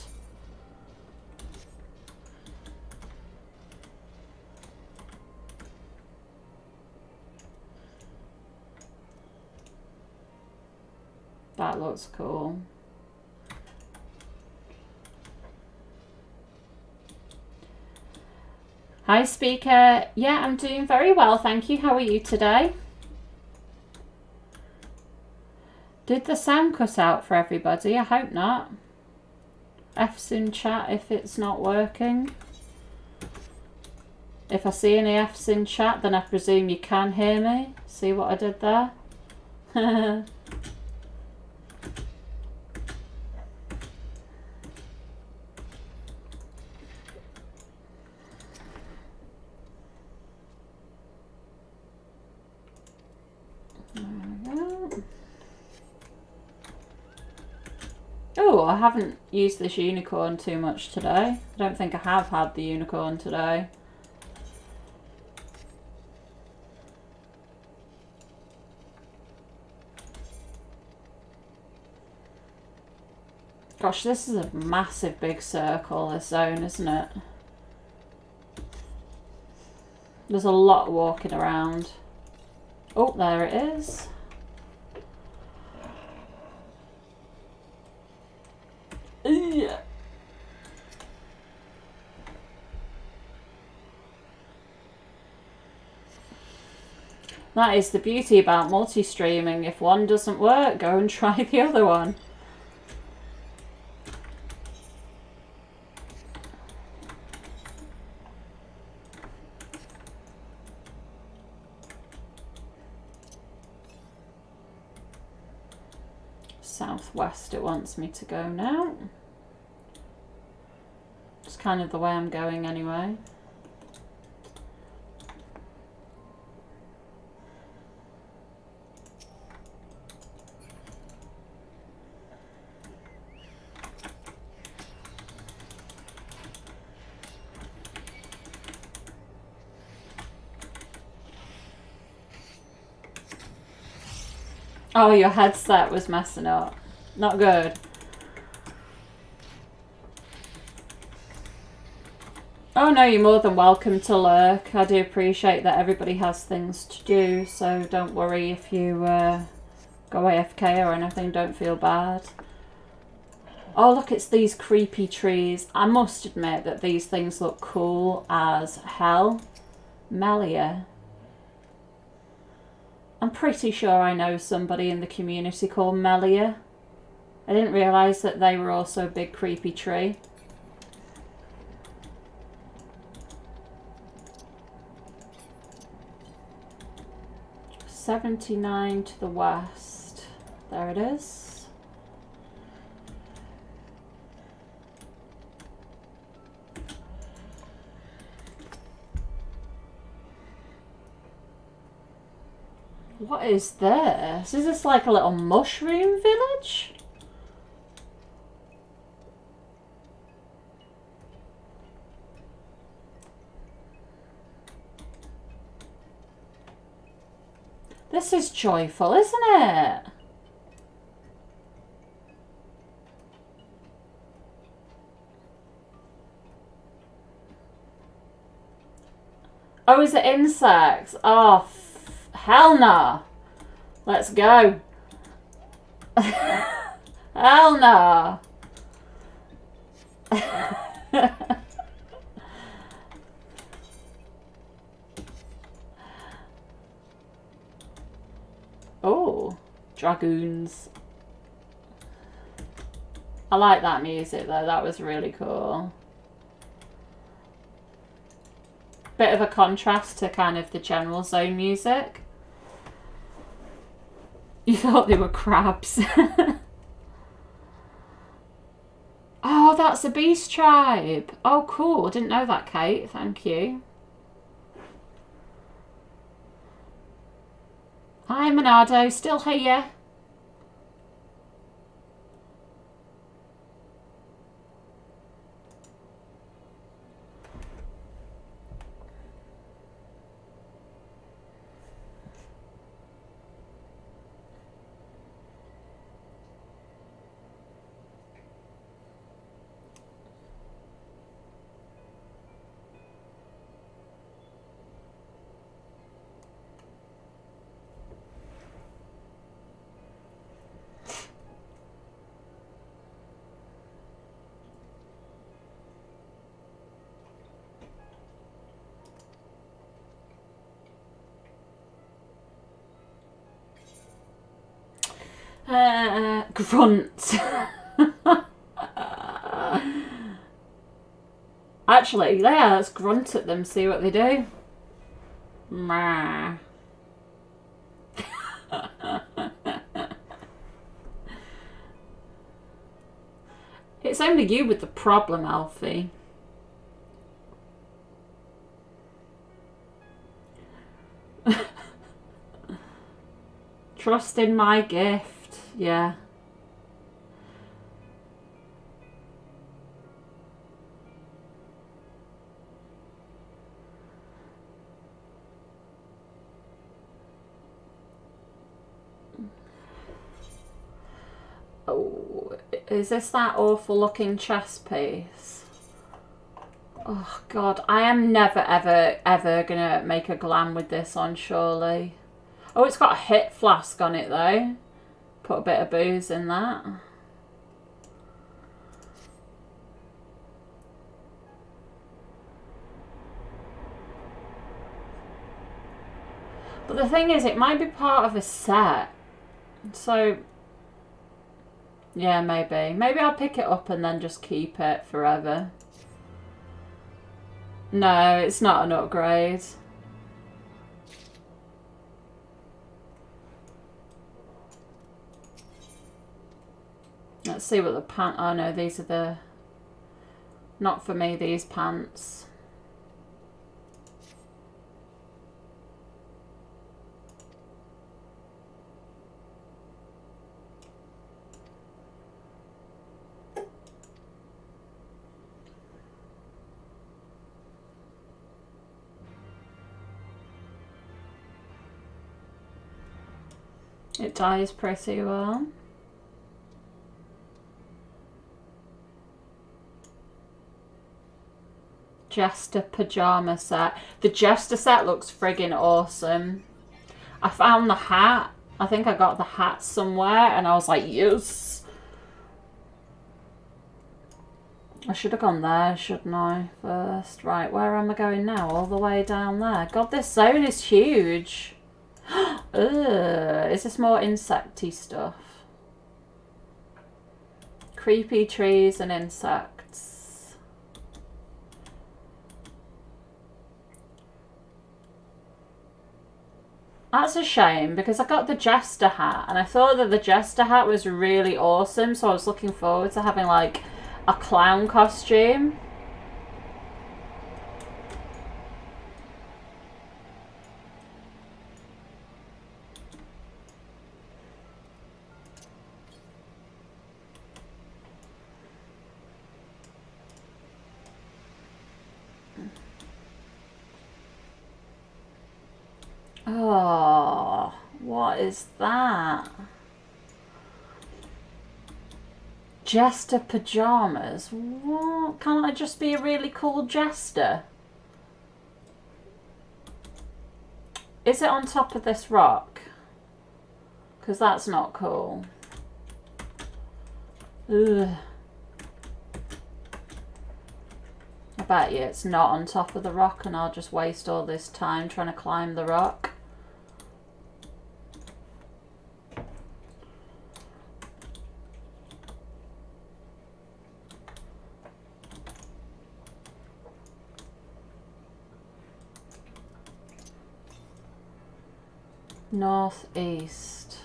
That looks cool. Hi, speaker. Yeah, I'm doing very well, thank you. How are you today? Did the sound cut out for everybody? I hope not. F's in chat if it's not working. If I see any F's in chat, then I presume you can hear me. See what I did there? Oh, I haven't used this unicorn too much today. I don't think I have had the unicorn today. Gosh, this is a massive big circle, this zone, isn't it? There's a lot walking around. Oh, there it is. Yeah. That is the beauty about multi-streaming. If one doesn't work, go and try the other one. Southwest it wants me to go now. It's kind of the way I'm going anyway. Oh, your headset was messing up. Not good. Oh no, you're more than welcome to lurk. I do appreciate that everybody has things to do, so don't worry if you go AFK or anything, don't feel bad. Oh look, it's these creepy trees. I must admit that these things look cool as hell. Melia. I'm pretty sure I know somebody in the community called Melia. I didn't realise that they were also a big creepy tree. $79 to the west. There it is. What is this? Is this like a little mushroom village? This is joyful, isn't it? Oh, is it insects? Oh, hell no. Let's go. Hell no. Oh, dragoons. I like that music though, that was really cool. Bit of a contrast to kind of the general zone music. You thought they were crabs. Oh, that's a beast tribe. Oh, cool. Didn't know that, Kate. Thank you. Hi, Monado. Still here. Grunt. Actually, yeah, let's grunt at them, see what they do. Meh. It's only you with the problem, Alfie. Trust in my gift, yeah. Oh, is this that awful looking chess piece? Oh god, I am never ever gonna make a glam with this on, surely. Oh, it's got a hit flask on it though. Put a bit of booze in that. But the thing is, it might be part of a set. So, yeah, maybe. Maybe I'll pick it up and then just keep it forever. No, it's not an upgrade. Let's see what the pants... Oh no, these are the... Not for me, these pants. It dyes pretty well. Jester pyjama set. The Jester set looks friggin' awesome. I found the hat. I think I got the hat somewhere and I was like, yes. I should have gone there, shouldn't I, first? Right, where am I going now? All the way down there. God, this zone is huge. Ugh, is this more insecty stuff? Creepy trees and insects. That's a shame because I got the Jester hat and I thought that the Jester hat was really awesome, so I was looking forward to having like a clown costume. Oh, what is that? Jester pajamas? What? Can't I just be a really cool jester? Is it on top of this rock? Because that's not cool. Ugh. I bet you it's not on top of the rock and I'll just waste all this time trying to climb the rock. Northeast.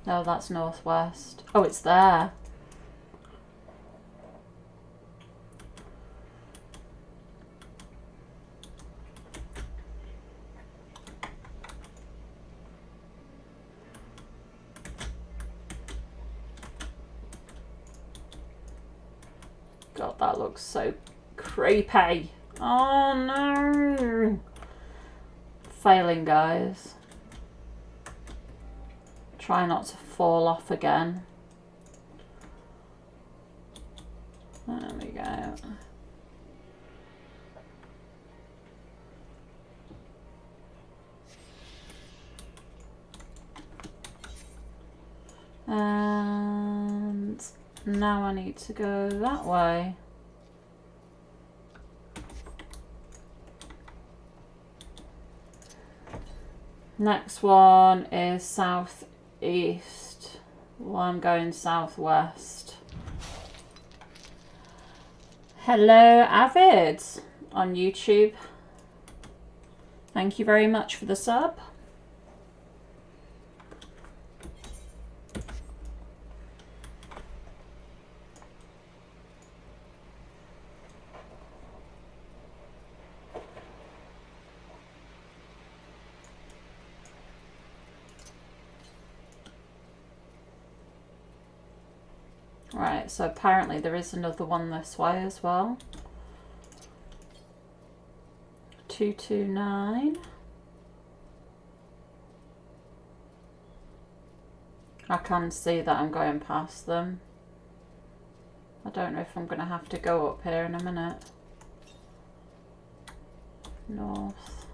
No, that's northwest. Oh, it's there. God, that looks so creepy. Oh no. Failing, guys. Try not to fall off again. There we go. And now I need to go that way. Next one is southeast. Well, I'm going southwest. Hello, Avid on YouTube. Thank you very much for the sub. Right, so apparently there is another one this way as well. 229. I can see that I'm going past them. I don't know if I'm going to have to go up here in a minute. North.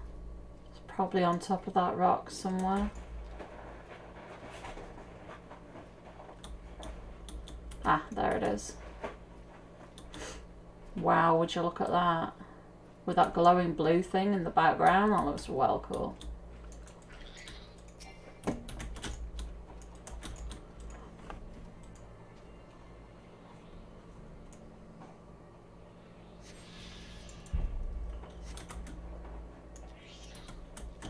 It's probably on top of that rock somewhere. Ah, there it is. Wow, would you look at that? With that glowing blue thing in the background, that looks well cool.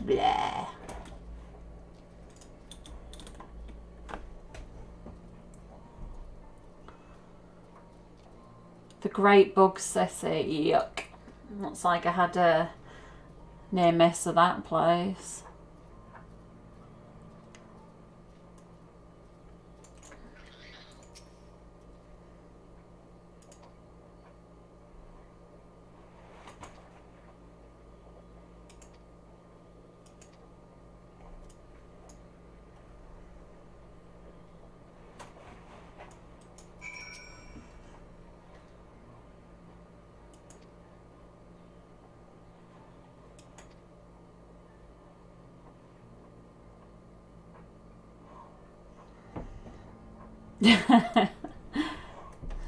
Blah. The Great Bug City, yuck. Looks like I had a near miss of that place.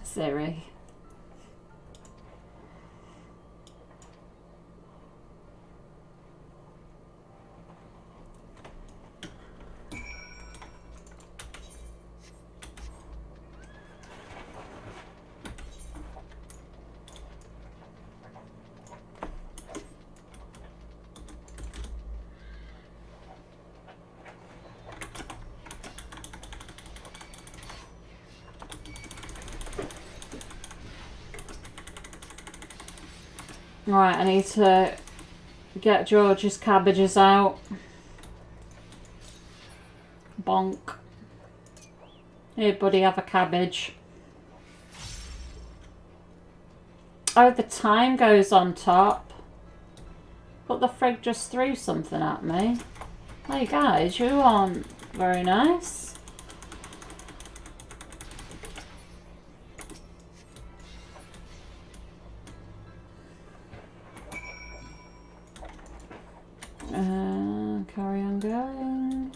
Siri. Right, I need to get George's cabbages out. Bonk. Here, buddy, have a cabbage. Oh, the time goes on top. But the frig just threw something at me. Hey guys, you aren't very nice. Carry on going.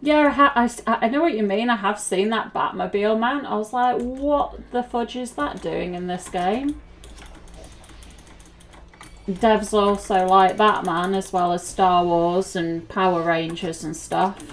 Yeah, I know what you mean. I have seen that Batmobile, man. I was like, what the fudge is that doing in this game? Devs also like Batman as well as Star Wars and Power Rangers and stuff.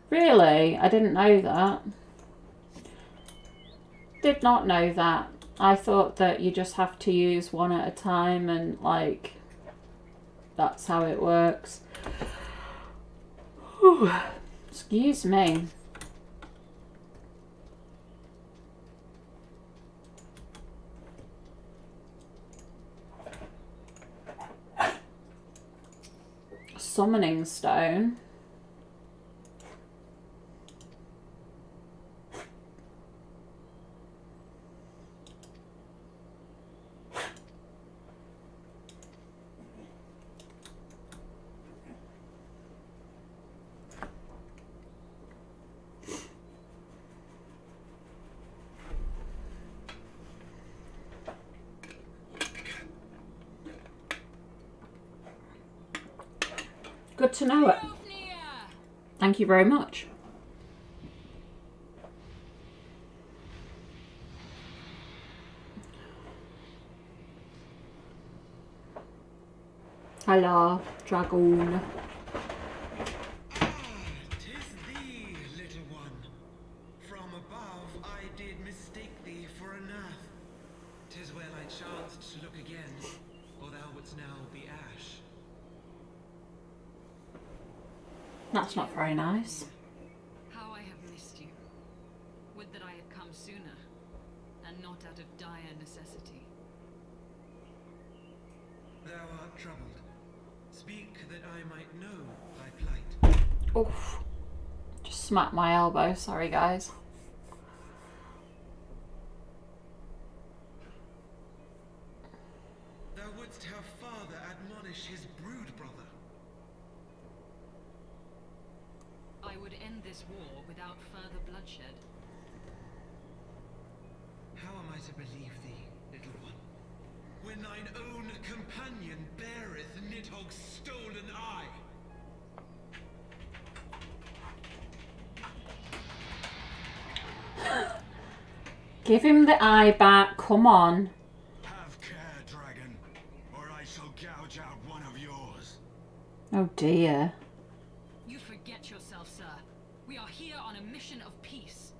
Really? I didn't know that. Did not know that. I thought that you just have to use one at a time and like that's how it works. Whew. Excuse me. Summoning stone. good to know it. Thank you very much. Hello, dragoon. Ah, 'tis thee, little one. From above I did mistake thee for a nath. 'Tis well I chanced to look again, or thou wouldst now be ash. That's not very nice. How I have missed you. Would that I had come sooner, and not out of dire necessity. Thou art troubled. Speak that I might know thy plight. Oof. Just smacked my elbow, sorry guys. Thou wouldst have father admonish his brood brother. I would end this war without further bloodshed. How am I to believe thee, little one, when thine own companion beareth Nidhogg's stolen eye? Give him the eye back, come on. Have care, dragon, or I shall gouge out one of yours. Oh dear. You forget yourself, sir. We are here on a mission of peace.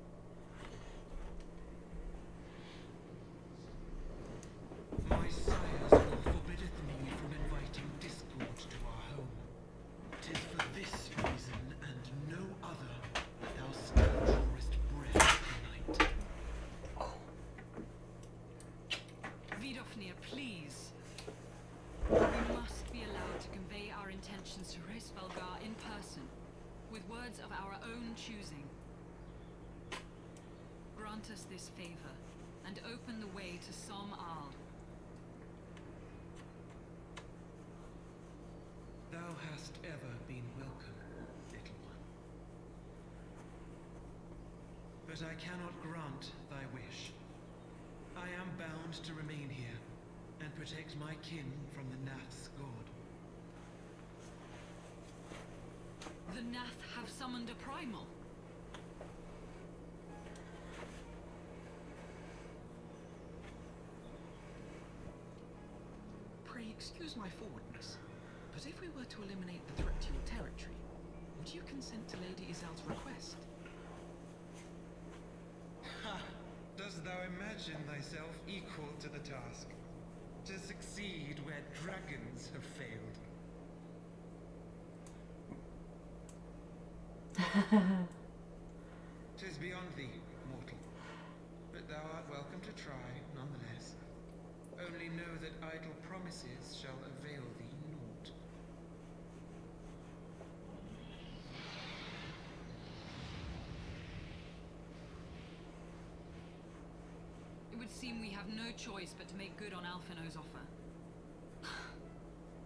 My sires will forbiddeth me from inviting discord to our home. 'Tis for this reason and no other that thou still drawest breath tonight. Vidofnir, please. We must be allowed to convey our intentions to Reisvalgar in person, with words of our own choosing. Grant us this favor, and open the way to Som Al. Thou hast ever been welcome, little one. But I cannot grant thy wish. I am bound to remain here and protect my kin from the Nath's god. The Nath have summoned a Primal. Pray excuse my forwardness, but if we were to eliminate the threat to your territory, would you consent to Lady Izel's request? Ha! Dost thou imagine thyself equal to the task? To succeed where dragons have failed? 'Tis beyond thee, mortal. But thou art welcome to try, nonetheless. Only know that idle promises shall avail thee naught. It would seem we have no choice but to make good on Alphino's offer.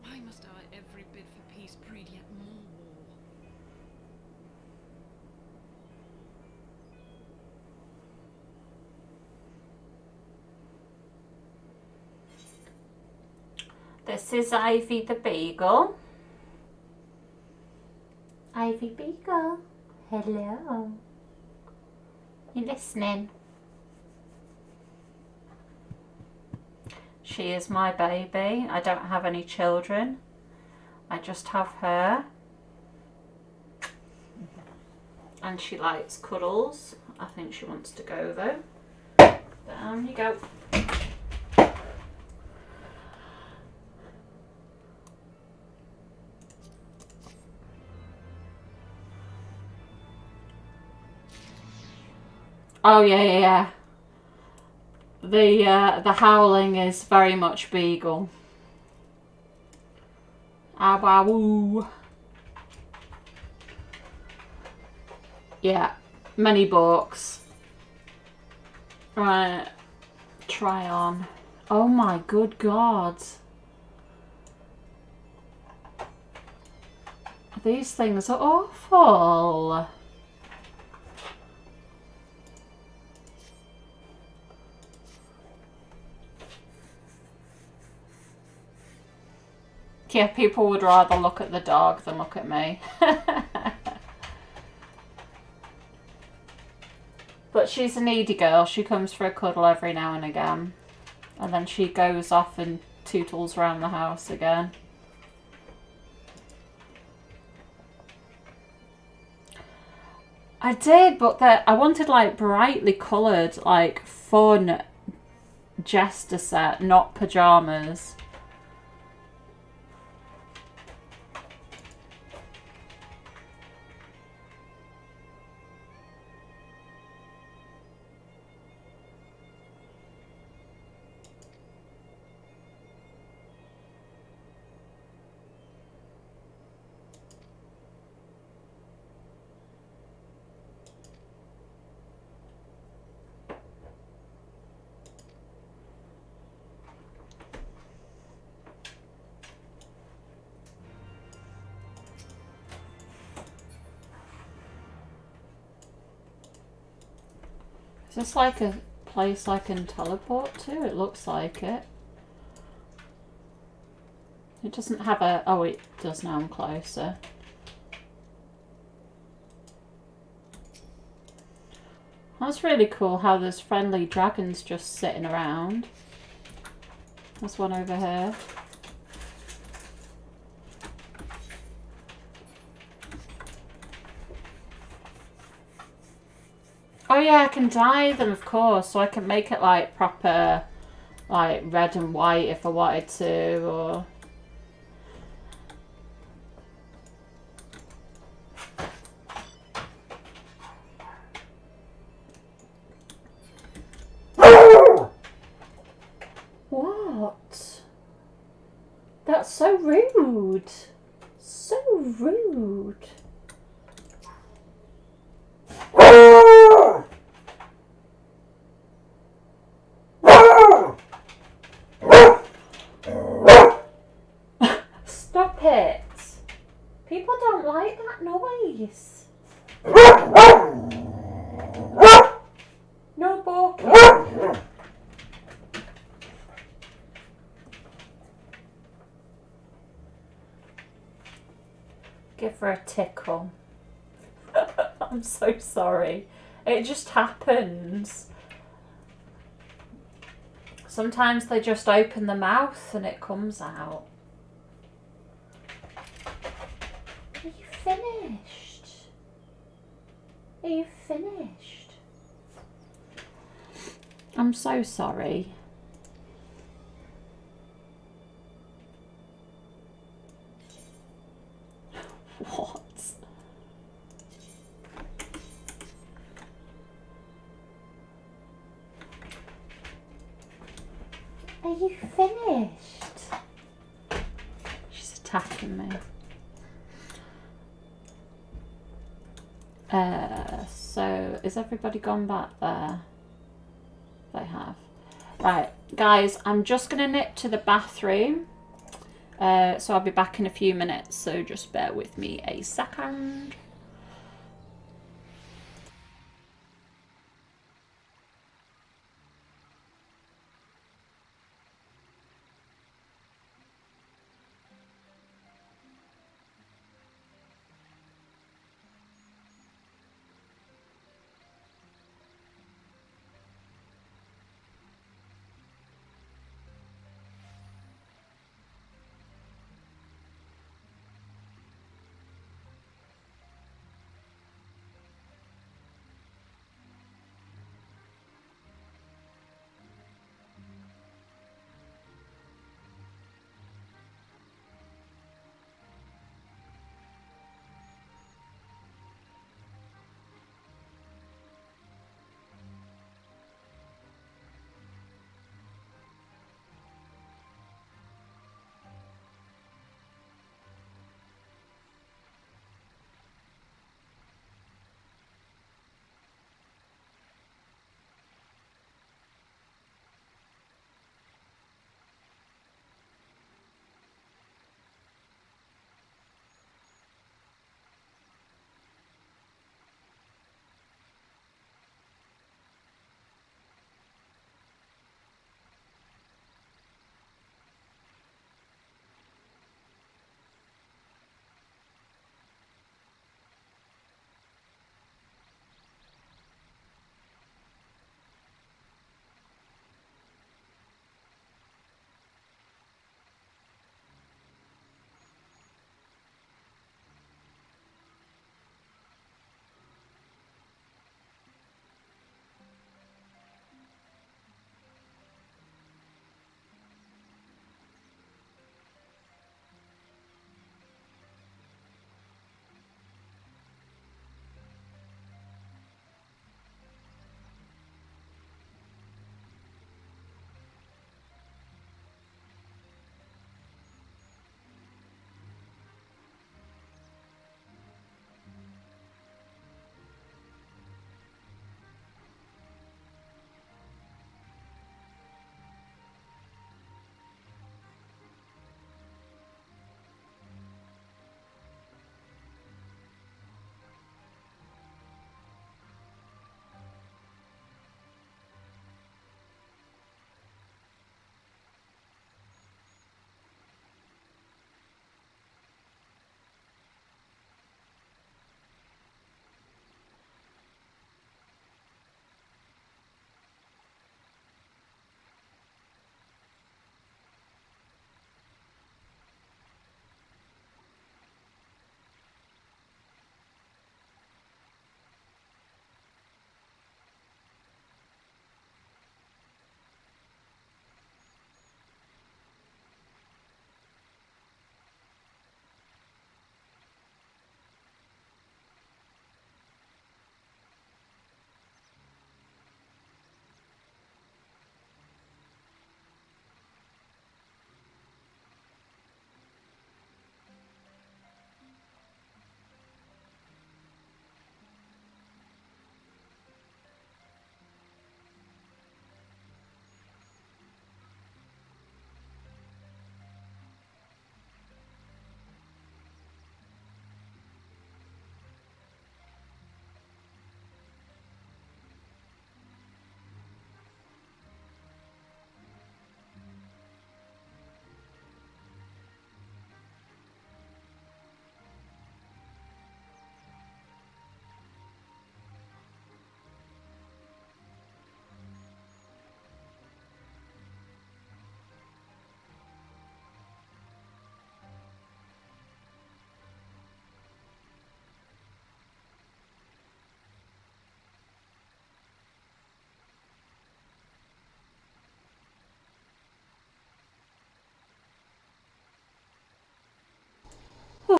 Why must our every bid for peace breed yet more war? This is Ivy the Beagle. Ivy Beagle, hello. You listening? She is my baby. I don't have any children. I just have her. And she likes cuddles. I think she wants to go though. Down you go. Oh yeah. The howling is very much beagle. Ah wah woo. Yeah, many books. Right, try on. Oh my good God. These things are awful. Yeah, people would rather look at the dog than look at me. But she's a needy girl. She comes for a cuddle every now and again. And then she goes off and tootles around the house again. I did, but I wanted like brightly coloured, like fun jester set, not pyjamas. Is this like a place I can teleport to? It looks like it. It doesn't have a... Oh, it does now I'm closer. That's really cool how there's friendly dragons just sitting around. There's one over here. Oh yeah, I can dye them, of course, so I can make it like proper, like red and white if I wanted to, or... What? That's so rude. So rude. Stop it. People don't like that noise. No barking. Give her a tickle. I'm so sorry. It just happens. Sometimes they just open the mouth and it comes out. Are you finished? Are you finished? I'm so sorry. What? Are you finished? She's attacking me. So is everybody gone back there? They have. Right, guys, I'm just gonna nip to the bathroom. So I'll be back in a few minutes, so just bear with me a second.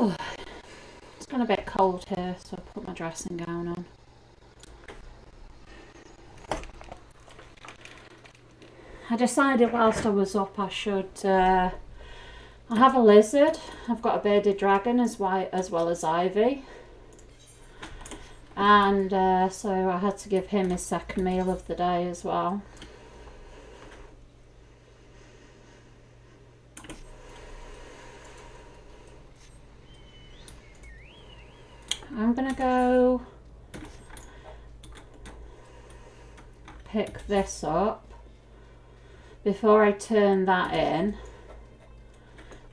Oh, it's gone a bit cold here, so I put my dressing gown on. I decided whilst I was up I should, I have a lizard, I've got a bearded dragon as well as Ivy. And so I had to give him his second meal of the day as well. I'm gonna go pick this up before I turn that in,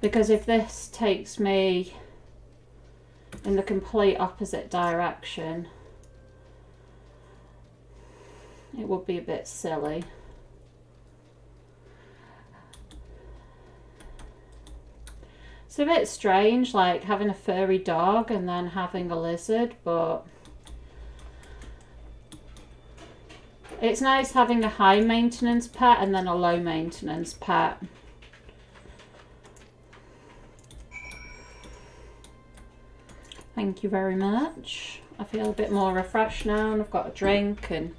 because if this takes me in the complete opposite direction, it would be a bit silly. It's a bit strange, like having a furry dog and then having a lizard, but it's nice having a high maintenance pet and then a low maintenance pet. Thank you very much. I feel a bit more refreshed now and I've got a drink and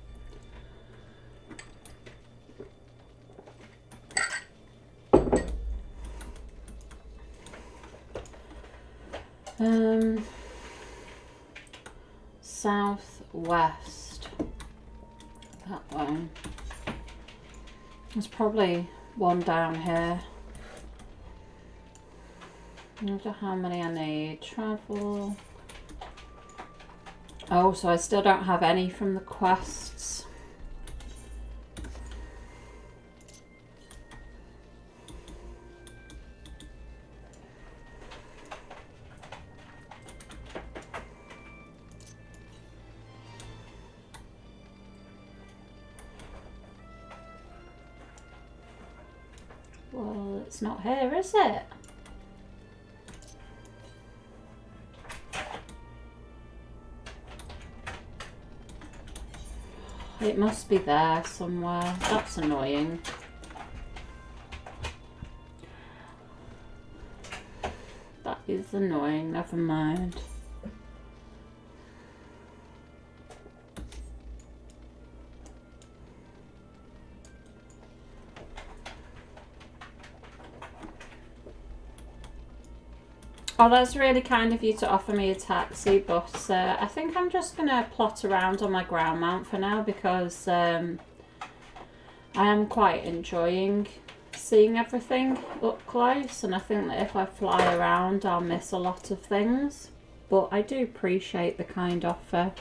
southwest, that way. There's probably one down here. I wonder how many I need. Travel. Oh, so I still don't have any from the quests. Well, it's not here, is it? It must be there somewhere. That's annoying. That is annoying. Never mind. Oh, that's really kind of you to offer me a taxi, but I think I'm just going to plot around on my ground mount for now because I am quite enjoying seeing everything up close, and I think that if I fly around I'll miss a lot of things, but I do appreciate the kind offer.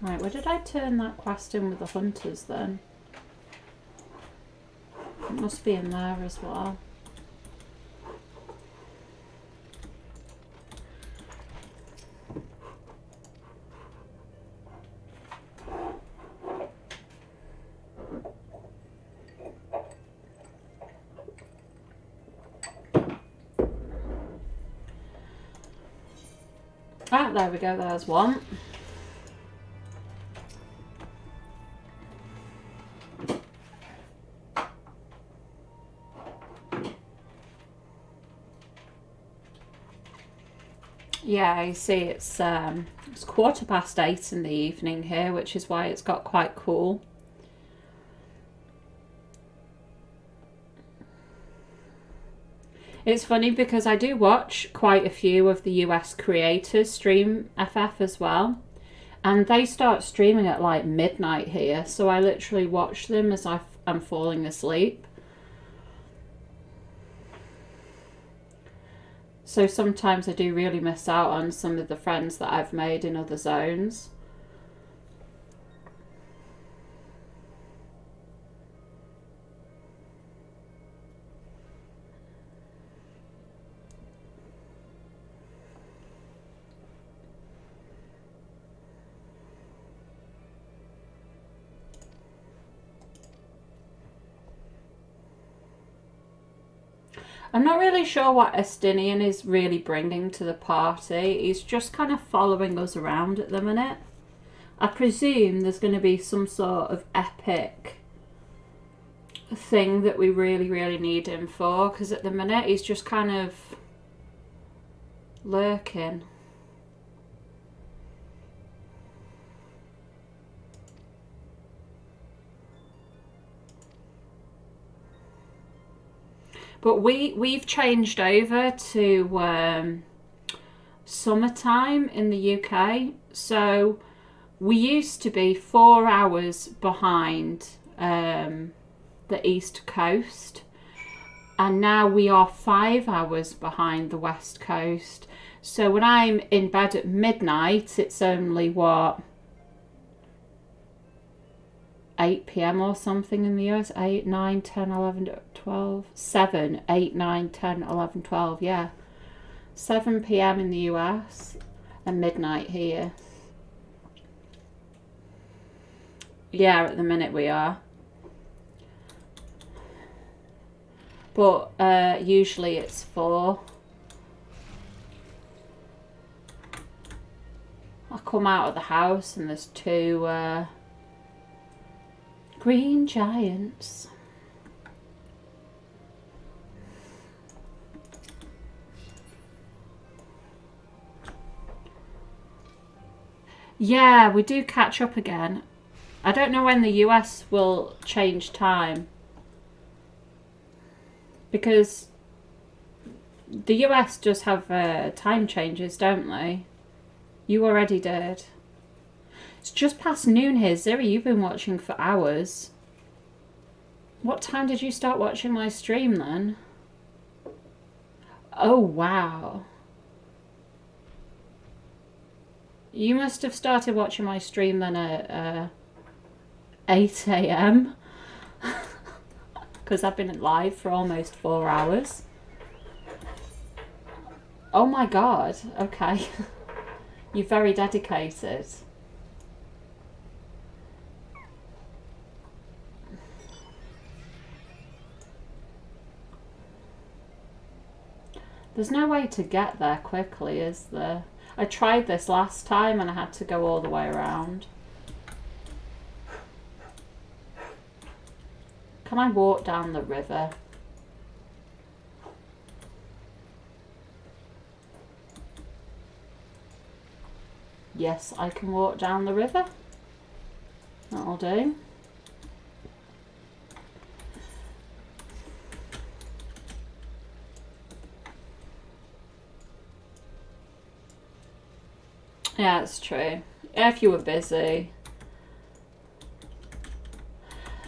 Right, where did I turn that quest in with the hunters then? It must be in there as well. Ah, there we go, there's one. Yeah, I see it's 8:15 in the evening here, which is why it's got quite cool. It's funny because I do watch quite a few of the US creators stream FF as well, and they start streaming at like midnight here, so I literally watch them as I'm falling asleep. So sometimes I do really miss out on some of the friends that I've made in other zones. I'm not really sure what Estinian is really bringing to the party. He's just kind of following us around at the minute. I presume there's going to be some sort of epic thing that we really, really need him for, because at the minute he's just kind of lurking. But we've changed over to summertime in the UK, so we used to be 4 hours behind the East Coast, and now we are 5 hours behind the West Coast. So when I'm in bed at midnight, it's only what, 8 p.m. or something in the US. 8, 9, 10, 11, 12, 7, 8, 9, 10, 11, 12, yeah. 7 p.m. in the US and midnight here. Yeah, at the minute we are. But usually it's 4. I come out of the house and there's 2 green giants. Yeah, we do catch up again. I don't know when the US will change time, because the US does have time changes, don't they? You already did. It's just past noon here. Ziri, you've been watching for hours. What time did you start watching my stream then? Oh, wow. You must have started watching my stream then at 8 a.m. because I've been live for almost 4 hours. Oh my god, okay. You're very dedicated. There's no way to get there quickly, is there? I tried this last time and I had to go all the way around. Can I walk down the river? Yes, I can walk down the river. That'll do. Yeah, it's true. If you were busy.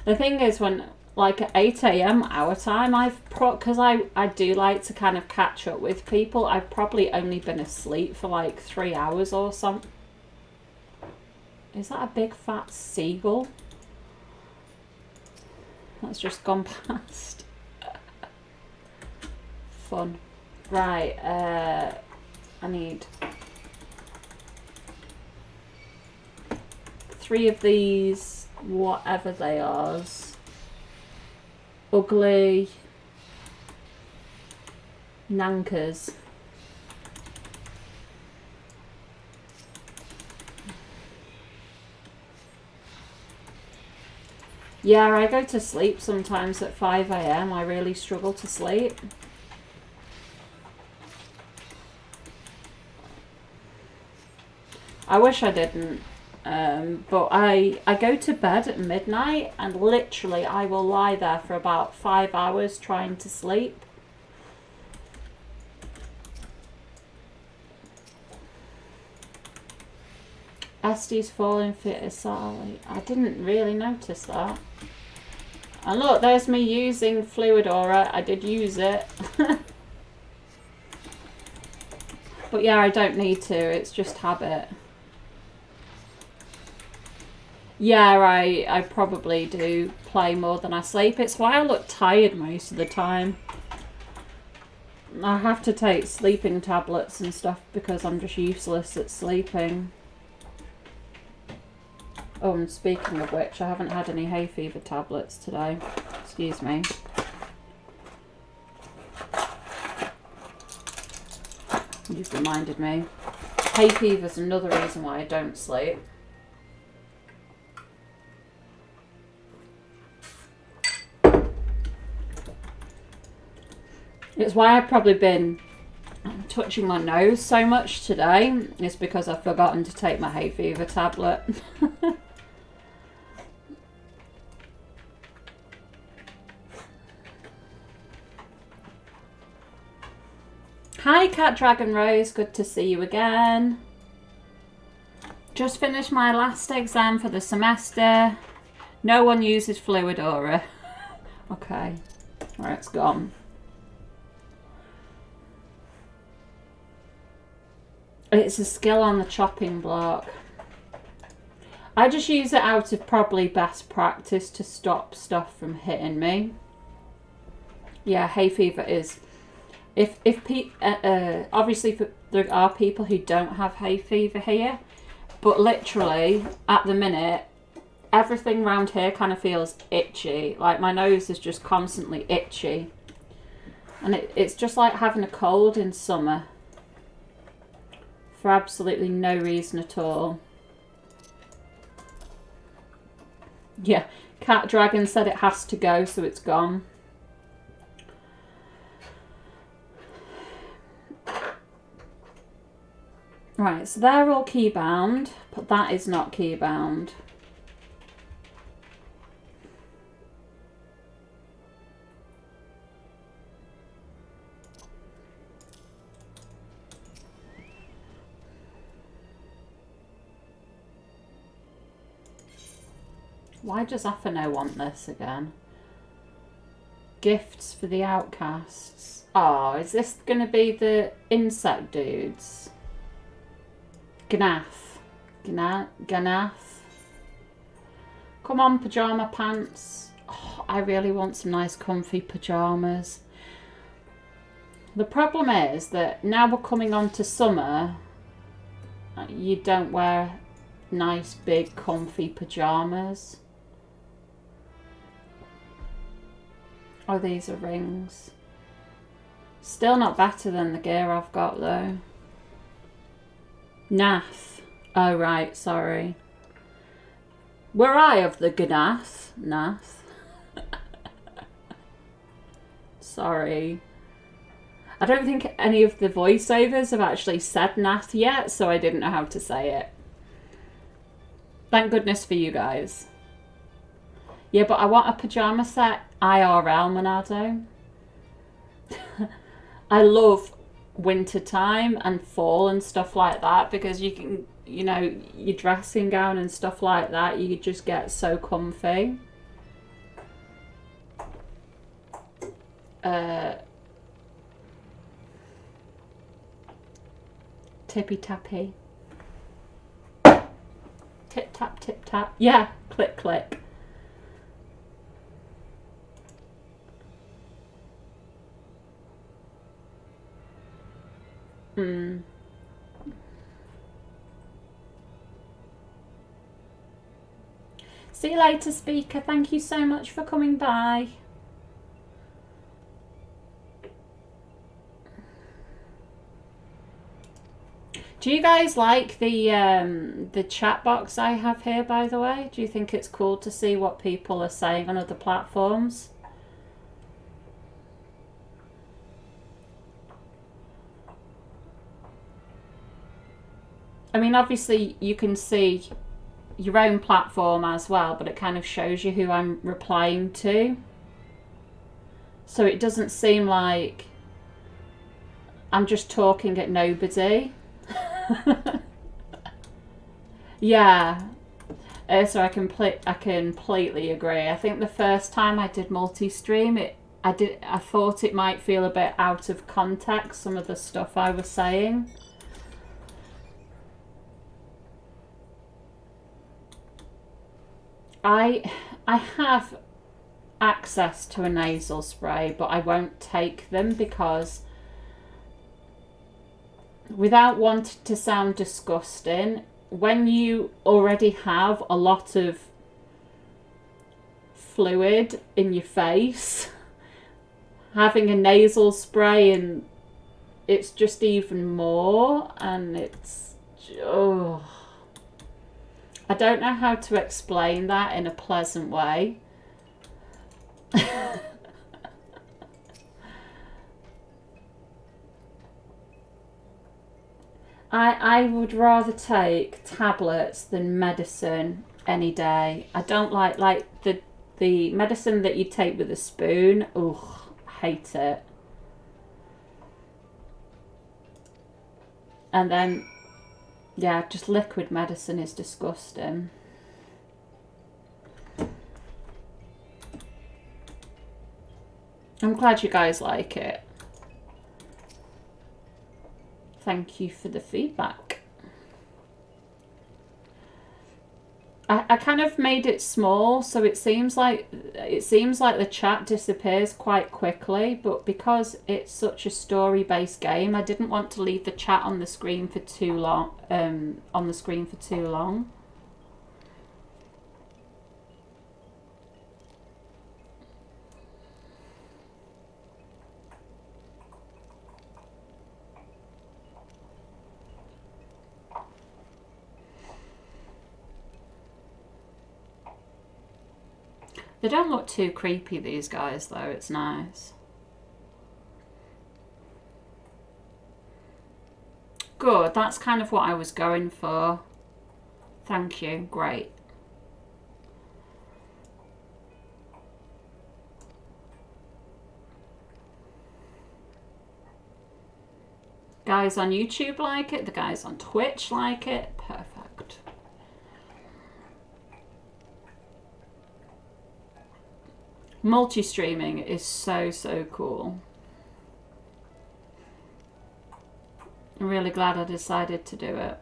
The thing is, when like at 8 a.m. our time, because I do like to kind of catch up with people, I've probably only been asleep for like 3 hours or something. Is that a big fat seagull? That's just gone past. Fun. Right, I need 3 of these, whatever they are. Ugly nankers. Yeah, I go to sleep sometimes at 5 a.m. I really struggle to sleep. I wish I didn't. But I go to bed at midnight and literally I will lie there for about 5 hours trying to sleep. Estes falling fit is Sally. I didn't really notice that. And look, there's me using Fluid Aura. I did use it. But yeah, I don't need to. It's just habit. Yeah, I probably do play more than I sleep. It's why I look tired most of the time. I have to take sleeping tablets and stuff because I'm just useless at sleeping. Oh, and speaking of which, I haven't had any hay fever tablets today. Excuse me. You've reminded me. Hay fever's another reason why I don't sleep. It's why I've probably been touching my nose so much today. It's because I've forgotten to take my hay fever tablet. Hi Cat Dragon Rose, good to see you again. Just finished my last exam for the semester. No one uses fluid aura. Okay, alright, it's gone. It's a skill on the chopping block. I just use it out of probably best practice to stop stuff from hitting me. Yeah, hay fever is... obviously there are people who don't have hay fever here, but literally at the minute everything around here kind of feels itchy. Like my nose is just constantly itchy, and it's just like having a cold in summer for absolutely no reason at all. Yeah, Cat Dragon said it has to go, so it's gone. Right, so they're all key bound, but that is not key bound. Why does Atheno want this again? Gifts for the outcasts. Oh, is this going to be the insect dudes? Gnath. Gnath. Come on, pyjama pants. Oh, I really want some nice comfy pyjamas. The problem is that now we're coming on to summer, you don't wear nice big comfy pyjamas. Oh, these are rings. Still not better than the gear I've got though. Nath. Oh right, sorry. Were I of the Gnath? Nath. Sorry. I don't think any of the voiceovers have actually said Nath yet, so I didn't know how to say it. Thank goodness for you guys. Yeah, but I want a pyjama set IRL, Monado. I love winter time and fall and stuff like that because you can, you know, your dressing gown and stuff like that, you just get so comfy. Tippy tappy. Tip tap, tip tap. Yeah, click click. See you later, speaker. Thank you so much for coming by. Do you guys like the chat box I have here, by the way? Do you think it's cool to see what people are saying on other platforms? I mean, obviously you can see your own platform as well, but it kind of shows you who I'm replying to. So it doesn't seem like I'm just talking at nobody. Yeah. So I completely agree. I think the first time I did multi-stream, I thought it might feel a bit out of context, some of the stuff I was saying. I have access to a nasal spray, but I won't take them because, without wanting to sound disgusting, when you already have a lot of fluid in your face, having a nasal spray, and it's just even more, and it's, oh, I don't know how to explain that in a pleasant way. I would rather take tablets than medicine any day. I don't like the medicine that you take with a spoon. Ugh, hate it. And then, yeah, just liquid medicine is disgusting. I'm glad you guys like it. Thank you for the feedback. I kind of made it small, so it seems like the chat disappears quite quickly, but because it's such a story-based game, I didn't want to leave the chat on the screen for too long. They don't look too creepy, these guys, though. It's nice. Good, that's kind of what I was going for. Thank you, great. Guys on YouTube like it, the guys on Twitch like it. Perfect. Multi-streaming is so cool. I'm really glad I decided to do it.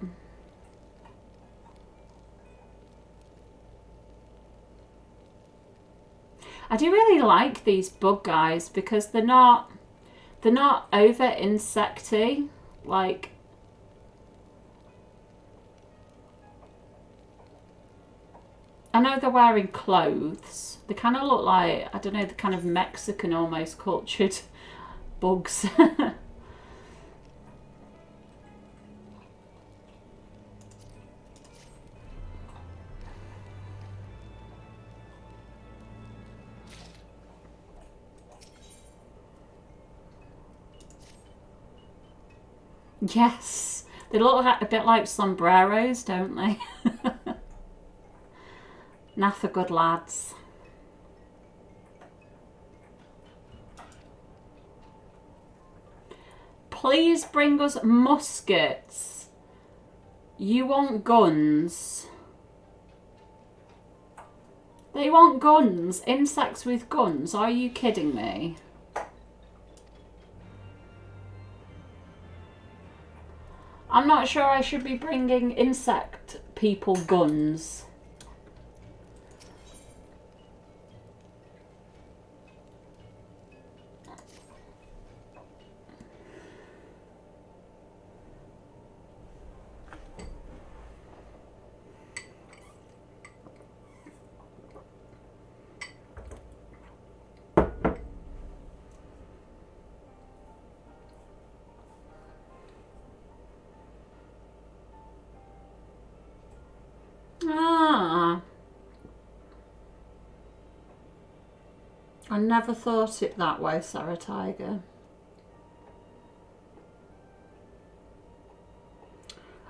I do really like these bug guys because they're not over insecty. Like, I know they're wearing clothes. They kind of look like, I don't know, the kind of Mexican almost cultured bugs. Yes, they look a bit like sombreros, don't they? Nath are good lads. Please bring us muskets. You want guns? They want guns? Insects with guns? Are you kidding me? I'm not sure I should be bringing insect people guns. I never thought it that way, Sarah Tiger.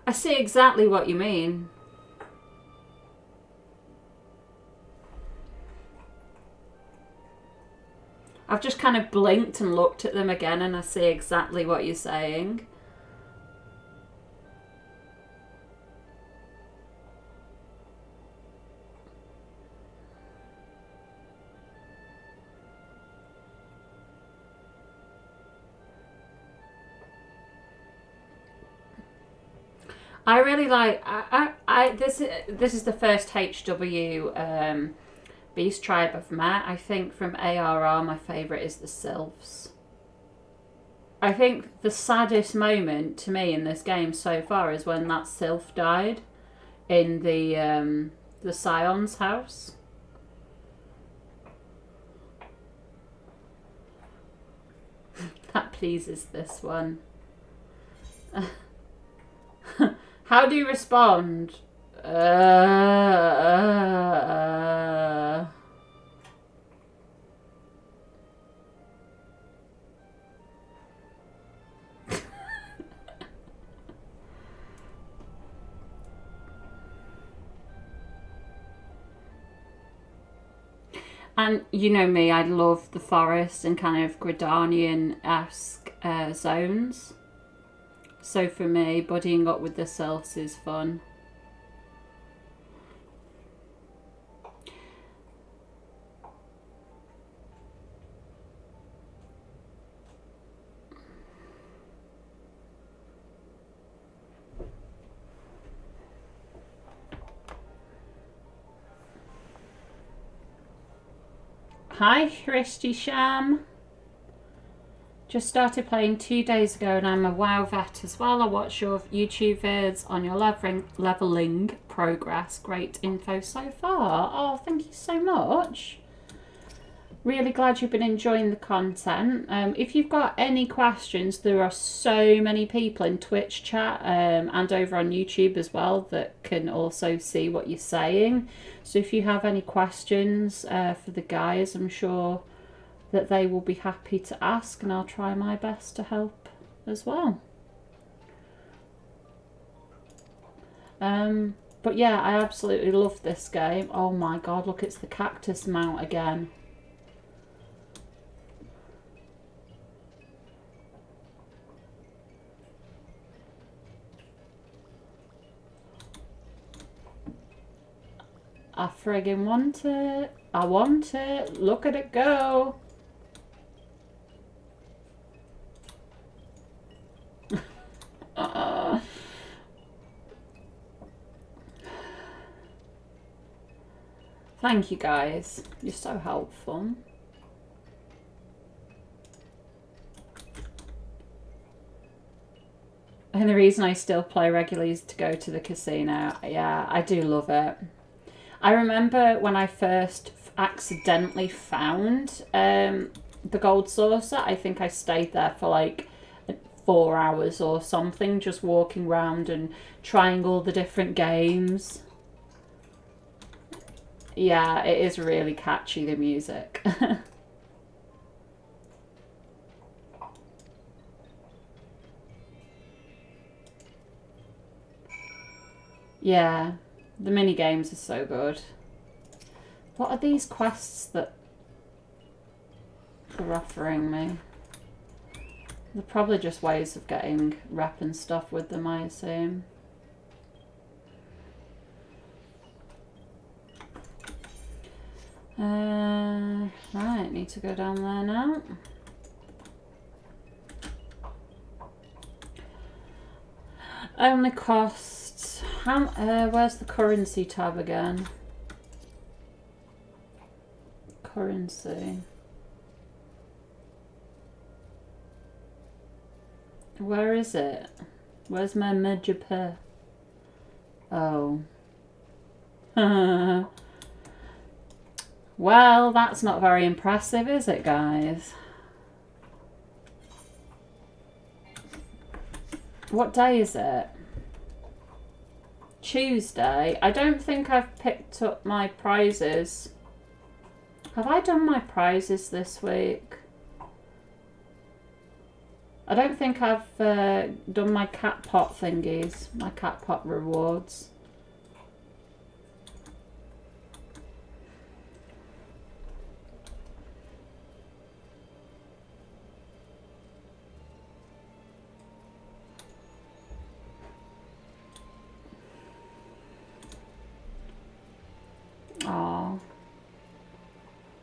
I see exactly what you mean. I've just kind of blinked and looked at them again and I see exactly what you're saying. I really like. This is the first HW Beast tribe I've met. I think from ARR, my favourite is the Sylphs. I think the saddest moment to me in this game so far is when that Sylph died in the Scion's house. That pleases this one. How do you respond? And you know me, I love the forest and kind of Gridanian-esque zones. So for me, buddying up with the sylphs is fun. Hi, Christy Sham. Just started playing 2 days ago and I'm a WoW vet as well. I watch your YouTube vids on your leveling progress. Great info so far. Oh, thank you so much. Really glad you've been enjoying the content. If you've got any questions, there are so many people in Twitch chat and over on YouTube as well that can also see what you're saying. So if you have any questions for the guys, I'm sure that they will be happy to ask, and I'll try my best to help as well. But yeah, I absolutely love this game. Oh my god, look, it's the cactus mount again. I friggin' want it. I want it. Look at it go. Thank you guys. You're so helpful. And the reason I still play regularly is to go to the casino. Yeah, I do love it. I remember when I first accidentally found the Gold Saucer, I think I stayed there for like 4 hours or something, just walking around and trying all the different games. Yeah, it is really catchy, the music. Yeah, the mini games are so good. What are these quests that they're offering me? They're probably just ways of getting rep and stuff with them, I assume. Right, need to go down there now. Only costs. How? Where's the currency tab again? Currency. Where is it? Where's my Majapa? Oh. Well, that's not very impressive, is it, guys? What day is it? Tuesday. I don't think I've picked up my prizes. Have I done my prizes this week? I don't think I've done my cat pot thingies, my cat pot rewards. Aww.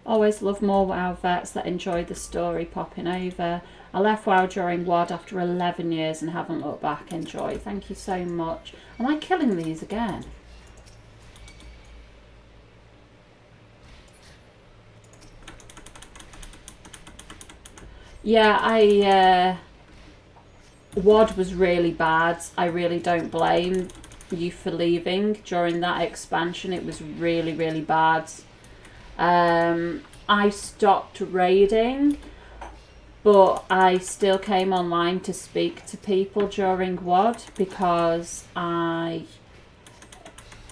Always love more WoW vets that enjoy the story popping over. I left WoW during WOD after 11 years and haven't looked back. Enjoy. Thank you so much. Am I killing these again? Yeah, WOD was really bad. I really don't blame you for leaving during that expansion. It was really, really bad. I stopped raiding, but I still came online to speak to people during WOD because I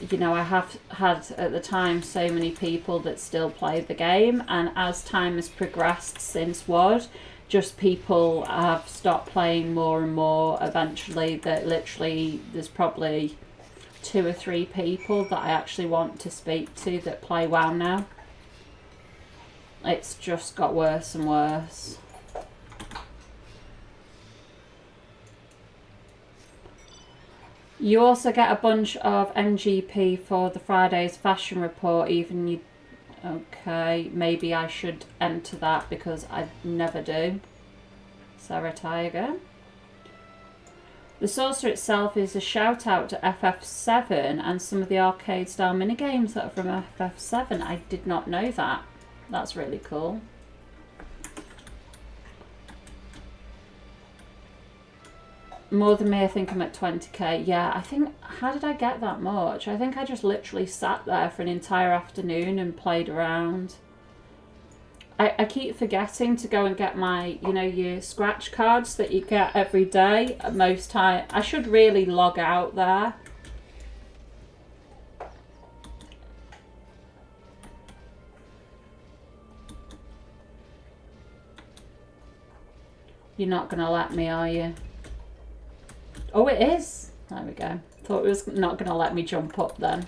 have had at the time so many people that still play the game, and as time has progressed since WOD, just people have stopped playing more and more. Eventually, that literally there's probably 2 or 3 people that I actually want to speak to that play WoW now. It's just got worse and worse. You also get a bunch of MGP for the Friday's fashion report, even you... Okay, maybe I should enter that because I never do. Sarah Tiger. The Sorcerer itself is a shout out to FF7 and some of the arcade style minigames that are from FF7. I did not know that. That's really cool. More than me, I think I'm at 20k. Yeah, I think, how did I get that much? I think I just literally sat there for an entire afternoon and played around. I keep forgetting to go and get my, you know, your scratch cards that you get every day. Most time, I should really log out there. You're not going to let me, are you? Oh, it is. There we go. Thought it was not going to let me jump up then.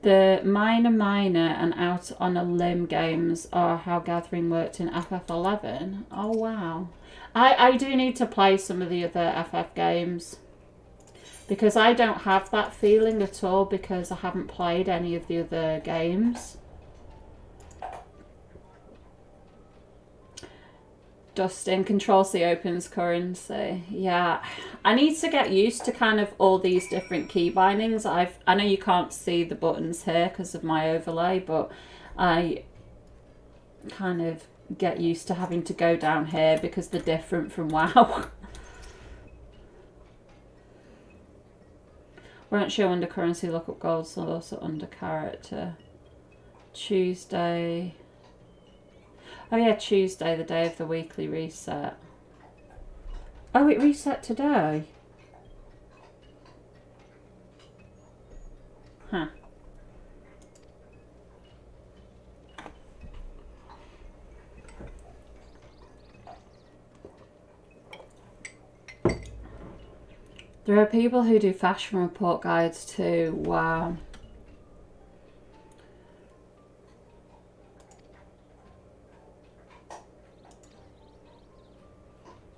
The minor and out on a limb games are how gathering worked in FF11. Oh, wow. I do need to play some of the other FF games. Because I don't have that feeling at all because I haven't played any of the other games. Dustin, Control-C opens currency. Yeah, I need to get used to kind of all these different key bindings. I know you can't see the buttons here because of my overlay, but I kind of get used to having to go down here because they're different from WoW. Won't show under currency, look up gold source under character. Tuesday. Oh yeah, Tuesday, the day of the weekly reset. Oh, it reset today? Huh. There are people who do fashion report guides too. Wow.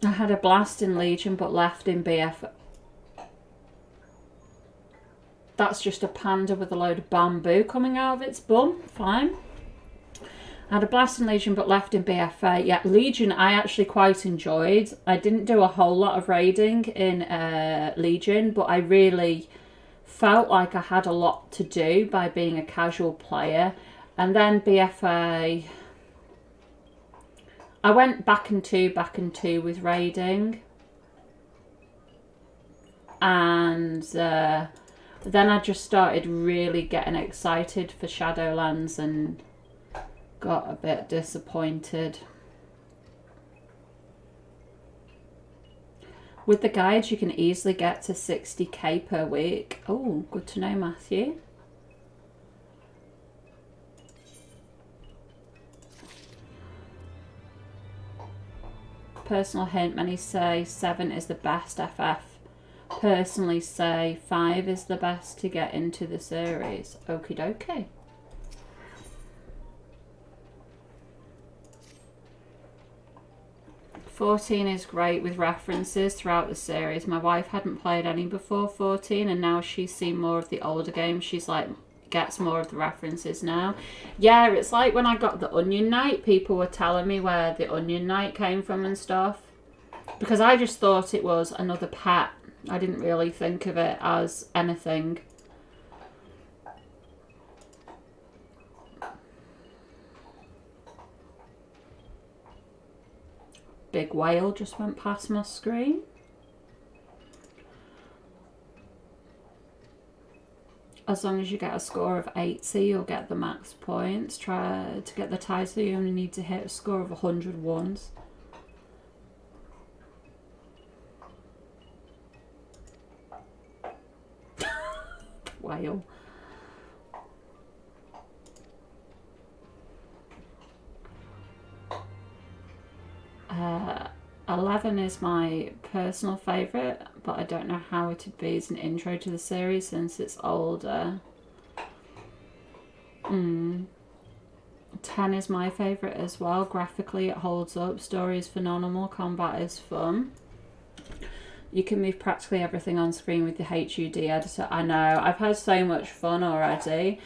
I had a blast in Legion but left in BF. That's just a panda with a load of bamboo coming out of its bum. Fine. I had a blast in Legion but left in BFA. Yeah, Legion I actually quite enjoyed. I didn't do a whole lot of raiding in Legion, but I really felt like I had a lot to do by being a casual player. And then BFA... I went back and two with raiding. And then I just started really getting excited for Shadowlands and got a bit disappointed. With the guides, you can easily get to 60k per week. Oh, good to know, Matthew. Personal hint, many say 7 is the best FF. Personally say 5 is the best to get into the series. Okie dokie. "14 is great with references throughout the series. My wife hadn't played any before 14 and now she's seen more of the older games. She's like, gets more of the references now." Yeah, it's like when I got the Onion Knight, people were telling me where the Onion Knight came from and stuff. Because I just thought it was another pet. I didn't really think of it as anything. Big whale just went past my screen. As long as you get a score of 80, you'll get the max points. Try to get the title, you only need to hit a score of 100 once. Whale. 11 is my personal favourite, but I don't know how it would be as an intro to the series since it's older. 10 is my favourite as well. Graphically it holds up, story is phenomenal, combat is fun. You can move practically everything on screen with the HUD editor. I know, I've had so much fun already.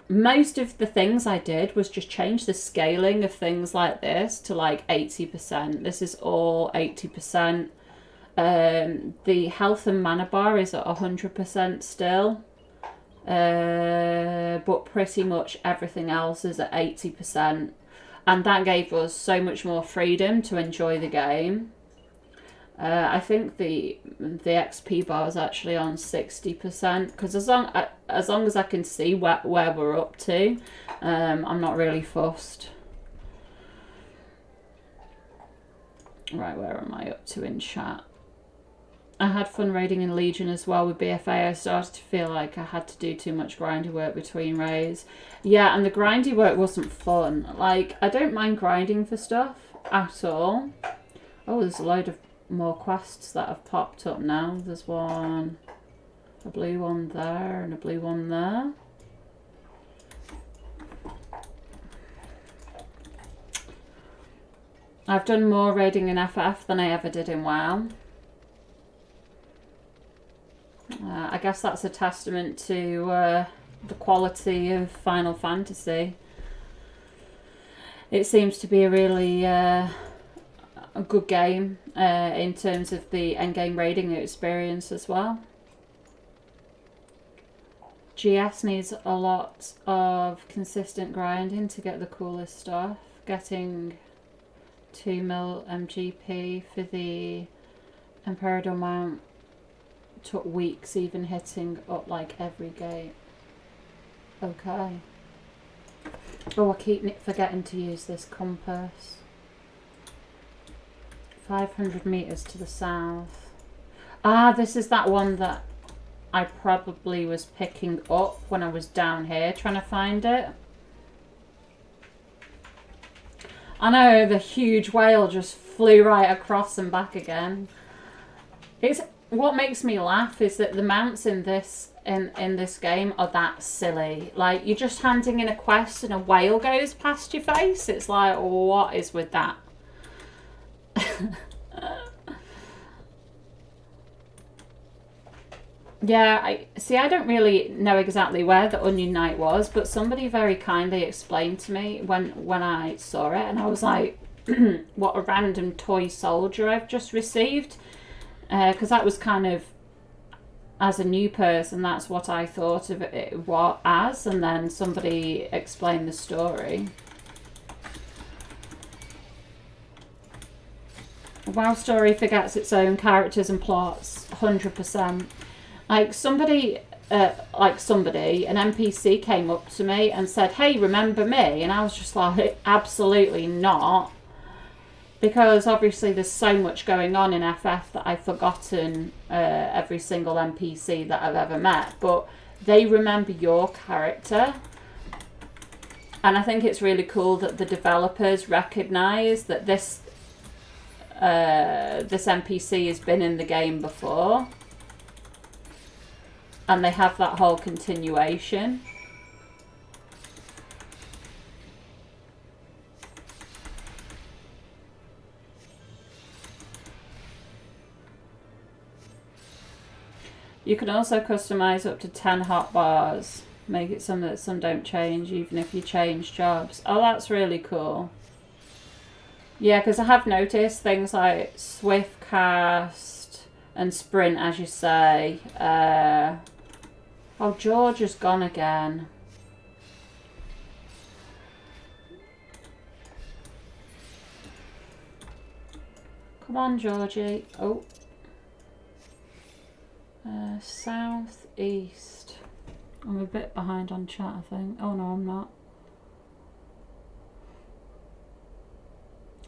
Most of the things I did was just change the scaling of things like this to like 80%. This is all 80%. The health and mana bar is at 100% still. But pretty much everything else is at 80%. And that gave us so much more freedom to enjoy the game. I think the XP bar is actually on 60%, because as long as I can see where we're up to, I'm not really fussed. Right, where am I up to in chat? I had fun raiding in Legion as well with BFA. I started to feel like I had to do too much grindy work between raids. Yeah, and the grindy work wasn't fun. Like, I don't mind grinding for stuff at all. Oh, there's a load of more quests that have popped up now. There's one, a blue one there and a blue one there. I've done more raiding in FF than I ever did in WoW. I guess that's a testament to the quality of Final Fantasy. It seems to be a really a good game in terms of the endgame raiding experience as well. GS needs a lot of consistent grinding to get the coolest stuff. Getting 2 mil MGP for the Emperador mount took weeks, even hitting up like every gate. Okay. Oh, I keep forgetting to use this compass. 500 meters to the south. Ah, this is that one that I probably was picking up when I was down here trying to find it. I know, the huge whale just flew right across and back again. It's what makes me laugh is that the mounts in this game are that silly. Like, you're just handing in a quest and a whale goes past your face. It's like, what is with that? Yeah, I don't really know exactly where the Onion Knight was, but somebody very kindly explained to me when I saw it, and I was like, what a random toy soldier I've just received. Because that was kind of, as a new person, that's what I thought of it as, and then somebody explained the story. A WoW story forgets its own characters and plots, 100%. Like somebody, an NPC came up to me and said, "Hey, remember me?" And I was just like, absolutely not. Because obviously there's so much going on in FF that I've forgotten every single NPC that I've ever met. But they remember your character. And I think it's really cool that the developers recognise that this NPC has been in the game before. And they have that whole continuation. You can also customize up to 10 hotbars. Make it so that some don't change, even if you change jobs. Oh, that's really cool. Yeah, because I have noticed things like Swift Cast and Sprint, as you say. Oh, George has gone again. Come on, Georgie. Oh. Southeast. I'm a bit behind on chat, I think. Oh no, I'm not.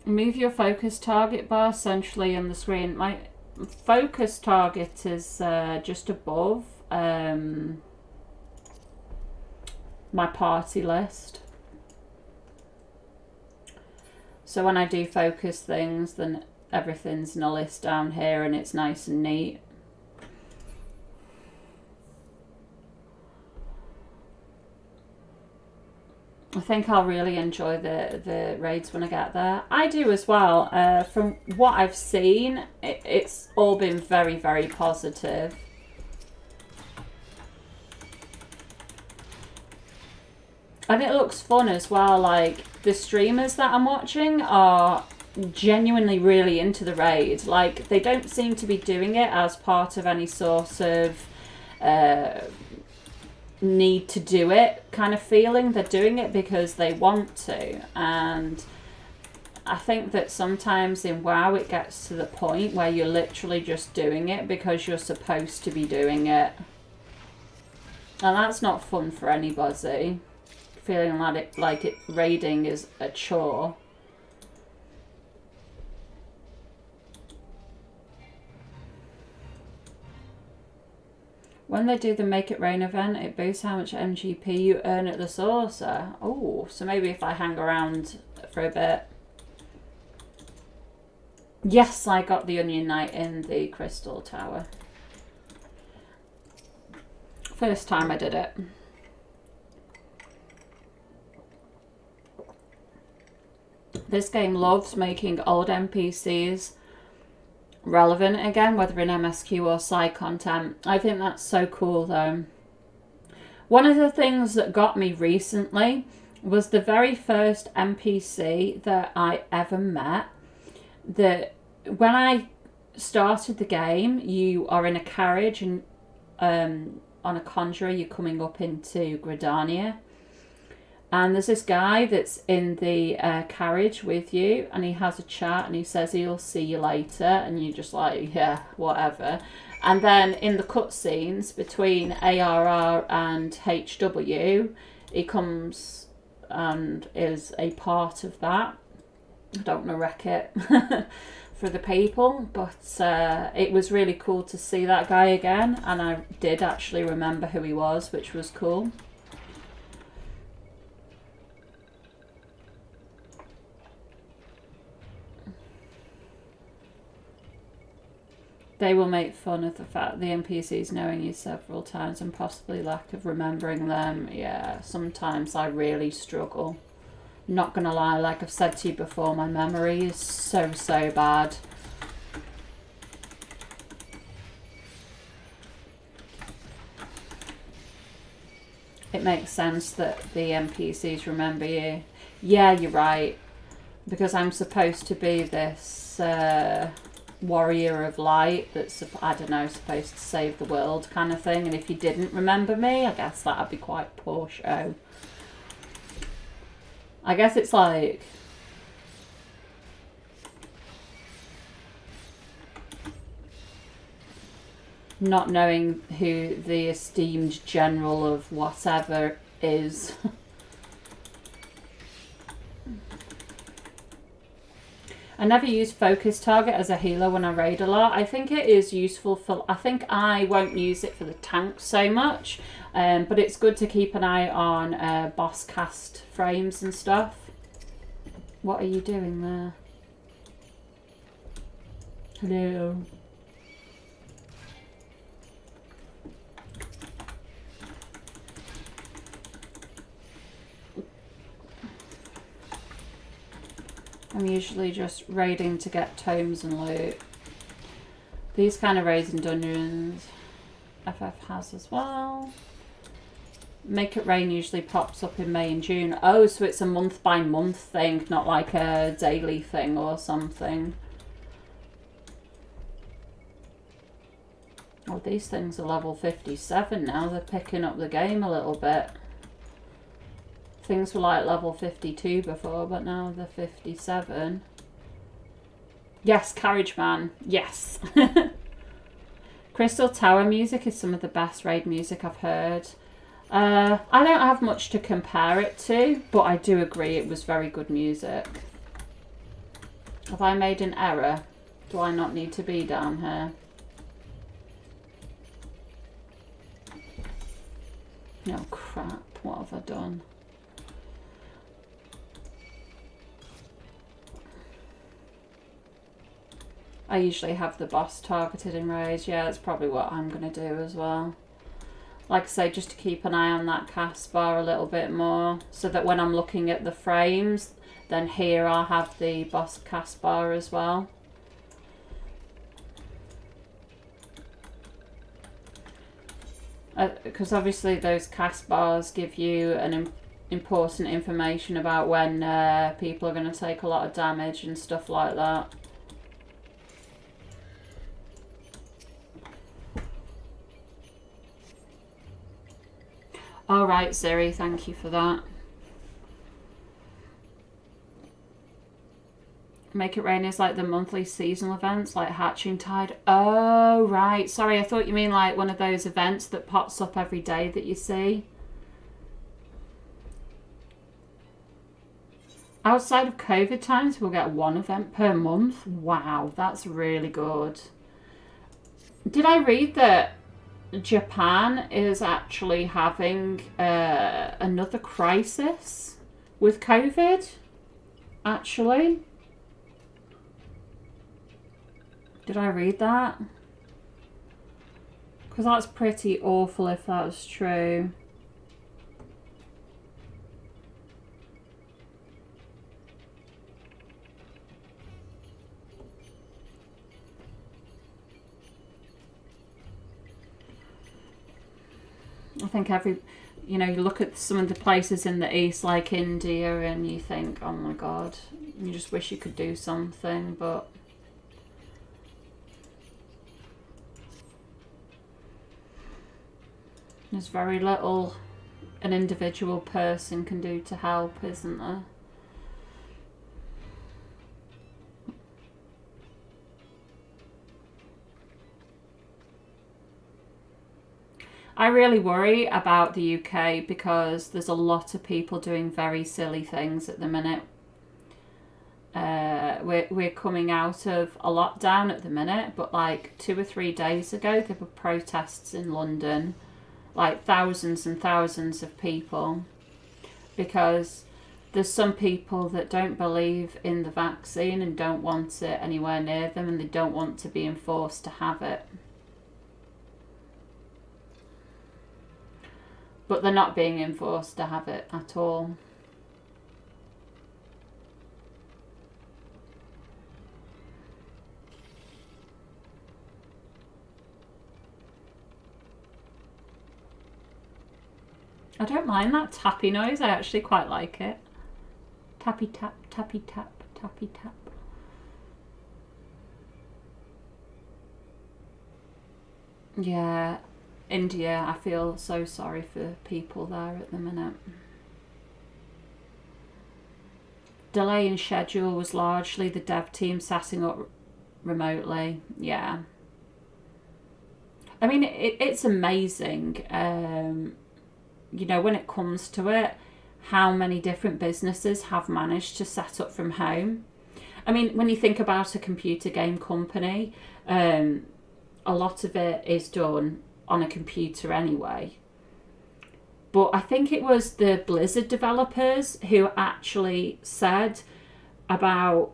Move your focus target bar centrally on the screen. My focus target is just above my party list. So when I do focus things, then everything's in a list down here and it's nice and neat. I think I'll really enjoy the raids when I get there. I do as well. From what I've seen, it's all been very, very positive. And it looks fun as well. Like, the streamers that I'm watching are genuinely really into the raid. Like, they don't seem to be doing it as part of any sort of need to do it kind of feeling. They're doing it because they want to. And I think that sometimes in WoW it gets to the point where you're literally just doing it because you're supposed to be doing it. And that's not fun for anybody. Feeling like it raiding is a chore. When they do the Make It Rain event, it boosts how much MGP you earn at the saucer. Oh, so maybe if I hang around for a bit. Yes, I got the Onion Knight in the Crystal Tower. First time I did it. This game loves making old NPCs relevant again, whether in MSQ or side content. I think that's so cool though. One of the things that got me recently was the very first NPC that I ever met. That when I started the game, you are in a carriage and on a conjurer, you're coming up into Gridania. And there's this guy that's in the carriage with you, and he has a chat, and he says he'll see you later, and you're just like, yeah, whatever. And then in the cutscenes between ARR and HW, he comes and is a part of that. I don't want to wreck it for the people, but it was really cool to see that guy again, and I did actually remember who he was, which was cool. They will make fun of the fact the NPCs knowing you several times and possibly lack of remembering them. Yeah, sometimes I really struggle. Not gonna lie, like I've said to you before, my memory is so bad. It makes sense that the NPCs remember you. Yeah, you're right. Because I'm supposed to be this warrior of light that's, I don't know, supposed to save the world kind of thing. And if you didn't remember me, I guess that'd be quite poor show. I guess it's like... not knowing who the esteemed general of whatever is. I never use focus target as a healer when I raid a lot. I think it is useful for... I think I won't use it for the tanks so much. But it's good to keep an eye on boss cast frames and stuff. What are you doing there? Hello. I'm usually just raiding to get tomes and loot. These kind of raids and dungeons FF has as well. Make It Rain usually pops up in May and June. Oh, so it's a month by month thing, not like a daily thing or something. Oh, these things are level 57 now. They're picking up the game a little bit. Things were like level 52 before, but now they're 57. Yes, Carriage Man. Yes. Crystal Tower music is some of the best raid music I've heard. I don't have much to compare it to, but I do agree it was very good music. Have I made an error? Do I not need to be down here? Oh crap, what have I done? I usually have the boss targeted in raids. Yeah, that's probably what I'm going to do as well. like I say, just to keep an eye on that cast bar a little bit more, so that when I'm looking at the frames, then here I'll have the boss cast bar as well. Because obviously those cast bars give you an important information about when people are going to take a lot of damage and stuff like that. All right, Ziri, thank you for that. Make It Rain is like the monthly seasonal events, like Hatching Tide. Oh, right. Sorry, I thought you mean like one of those events that pops up every day that you see. Outside of COVID times, we'll get one event per month. Wow, that's really good. Did I read that Japan is actually having another crisis with COVID? Actually? Did I read that? Because that's pretty awful if that's true. I think you know, you look at some of the places in the east like India and you think, oh my god, you just wish you could do something, but there's very little an individual person can do to help, isn't there? I really worry about the UK because there's a lot of people doing very silly things at the minute. We're coming out of a lockdown at the minute, but like 2 or 3 days ago there were protests in London, like thousands and thousands of people, because there's some people that don't believe in the vaccine and don't want it anywhere near them, and they don't want to be enforced to have it. But they're not being enforced to have it at all. I don't mind that tappy noise, I actually quite like it. Tappy tap, tappy tap, tappy tap. Yeah, India, I feel so sorry for people there at the minute. Delay in schedule was largely the dev team setting up remotely. Yeah. I mean, it's amazing, you know, when it comes to it, how many different businesses have managed to set up from home. I mean, when you think about a computer game company, a lot of it is done on a computer anyway. But I think it was the Blizzard developers who actually said about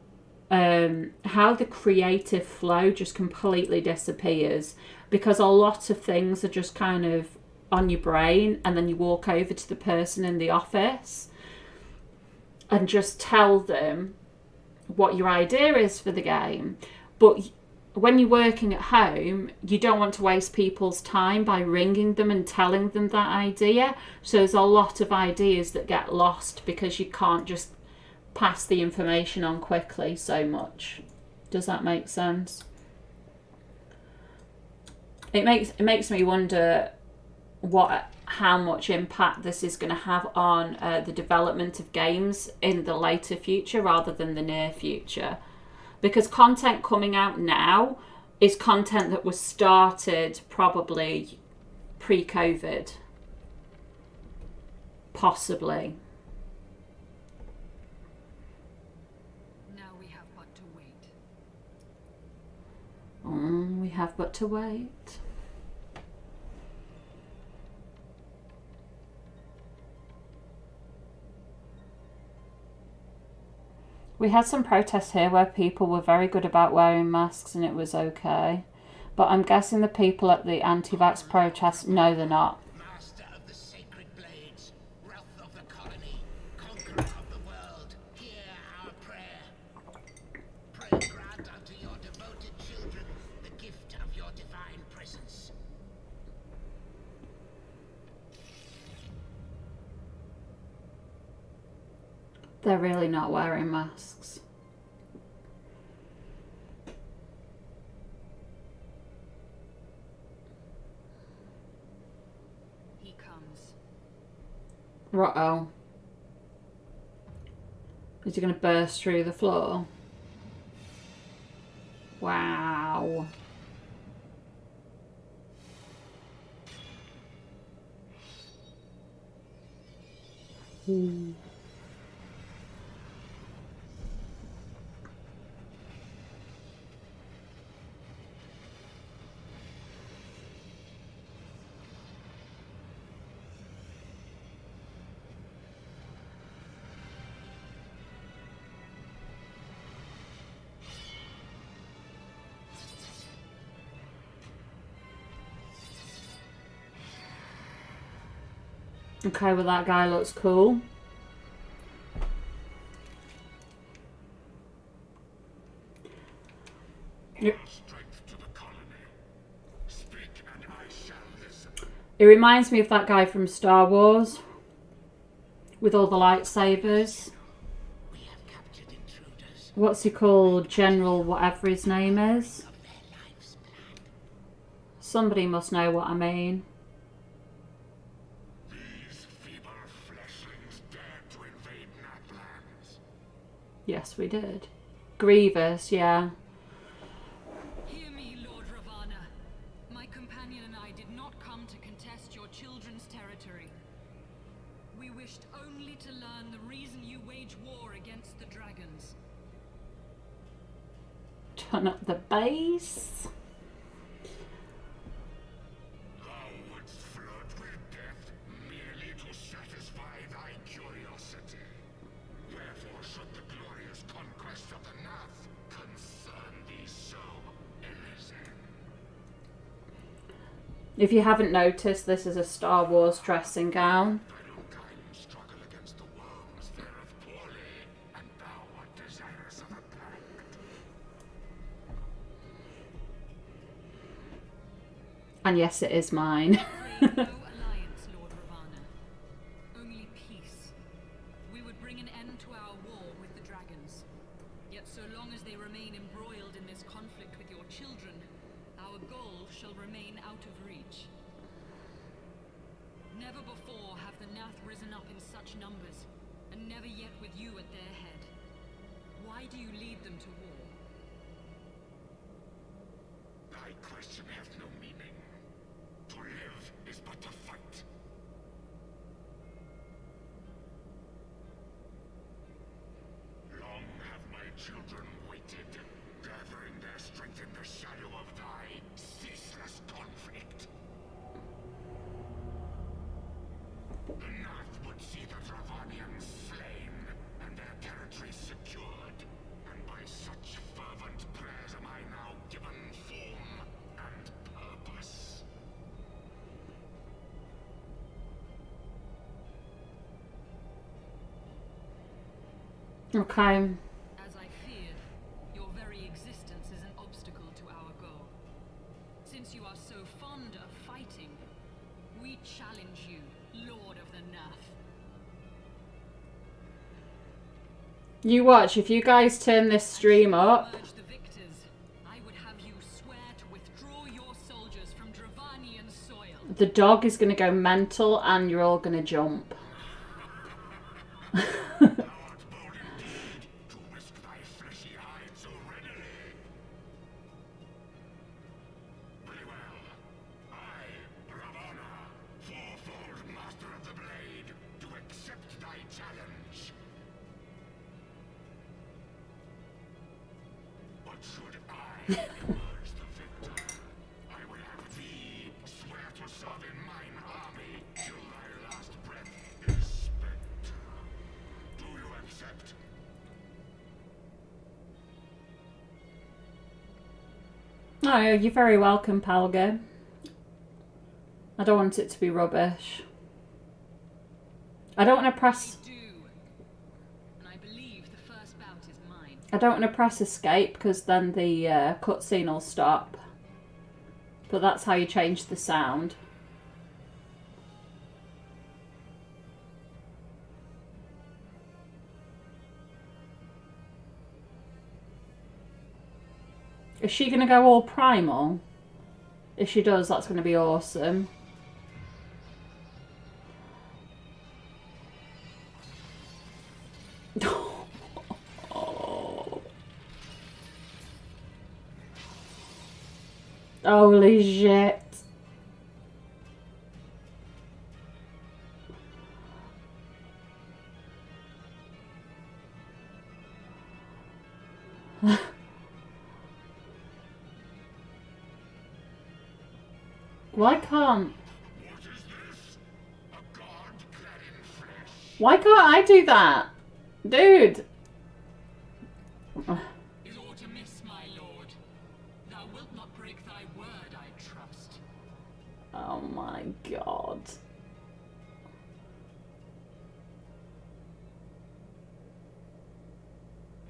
how the creative flow just completely disappears, because a lot of things are just kind of on your brain, and then you walk over to the person in the office and just tell them what your idea is for the game. But when you're working at home, you don't want to waste people's time by ringing them and telling them that idea. So there's a lot of ideas that get lost because you can't just pass the information on quickly so much. Does that make sense? It makes me wonder how much impact this is going to have on the development of games in the later future rather than the near future. Because content coming out now is content that was started probably pre-COVID. Possibly. Now we have but to wait. We have but to wait. We had some protests here where people were very good about wearing masks and it was okay. But I'm guessing the people at the anti-vax protests, no, they're not. They're really not wearing masks. He comes. Ruh-oh. Is he going to burst through the floor? Wow. Okay, well that guy looks cool. Yep. It reminds me of that guy from Star Wars with all the lightsabers. What's he called? General whatever his name is. Somebody must know what I mean. Yes, we did. Grievous, yeah. Hear me, Lord Ravana. My companion and I did not come to contest your children's territory. We wished only to learn the reason you wage war against the dragons. Turn up the bass. Thou wouldst flirt with death merely to satisfy thy curiosity. Wherefore should the glorious conquest of the North concern thee so, Elysian? If you haven't noticed, this is a Star Wars dressing gown. Struggle against the worms thereof poorly, and thou art desirous of a pact. And yes, it is mine. No alliance, Lord Ravana. Only peace. We would bring an end to our war with the dragons. Yet so long as they remain embroiled in this conflict with your children, our goal shall remain out of reach. Never before have the Nath risen up in such numbers, and never yet with you at their head. Why do you lead them to war? Thy question hath no meaning. To live is but to fight. Long have my children waited, gathering their strength in the shadow of thy ceaseless conflict. The North would see the Dravanians slain, and their territories secured. And by such fervent prayers am I now given form and purpose. Okay. As I feared, your very existence is an obstacle to our goal. Since you are so fond of fighting, we challenge you, Lord of the Nath. You watch, if you guys turn this stream up, Emerge the victors, I would have you swear to withdraw your soldiers from Dravanian soil. the dog is going to go mental and you're all going to jump. Thou art bold indeed, to risk thy fleshy hide so readily. Very well. I, Ravana, fourfold master of the blade, do accept thy challenge. But should I emerge the victor, I will have thee swear to serve in mine army till thy last breath is spent. Do you accept? Oh, you're very welcome, Palga. I don't want it to be rubbish. I don't want to press... Do. And I believe the first bout is mine. I don't want to press escape because then the cutscene will stop. But that's how you change the sound. Is she going to go all primal? If she does, that's going to be awesome. Holy shit. Why can't... Why can't I do that? Dude. Is aught amiss, my lord? Thou wilt not break thy word, I trust. Oh my god.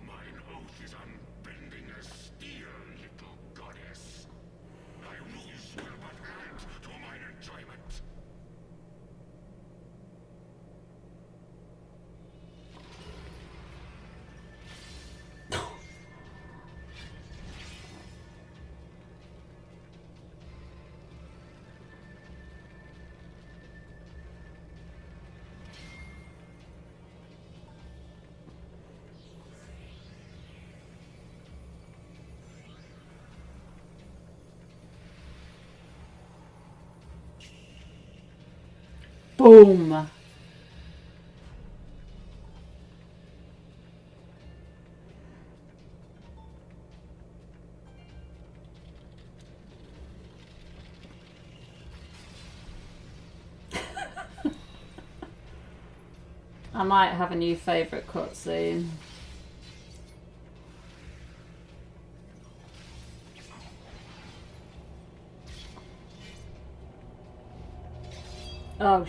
Mine oath is unbending as steel, little goddess. Thy rules will but add to mine enjoyment. Boom. I might have a new favourite cutscene. Oh,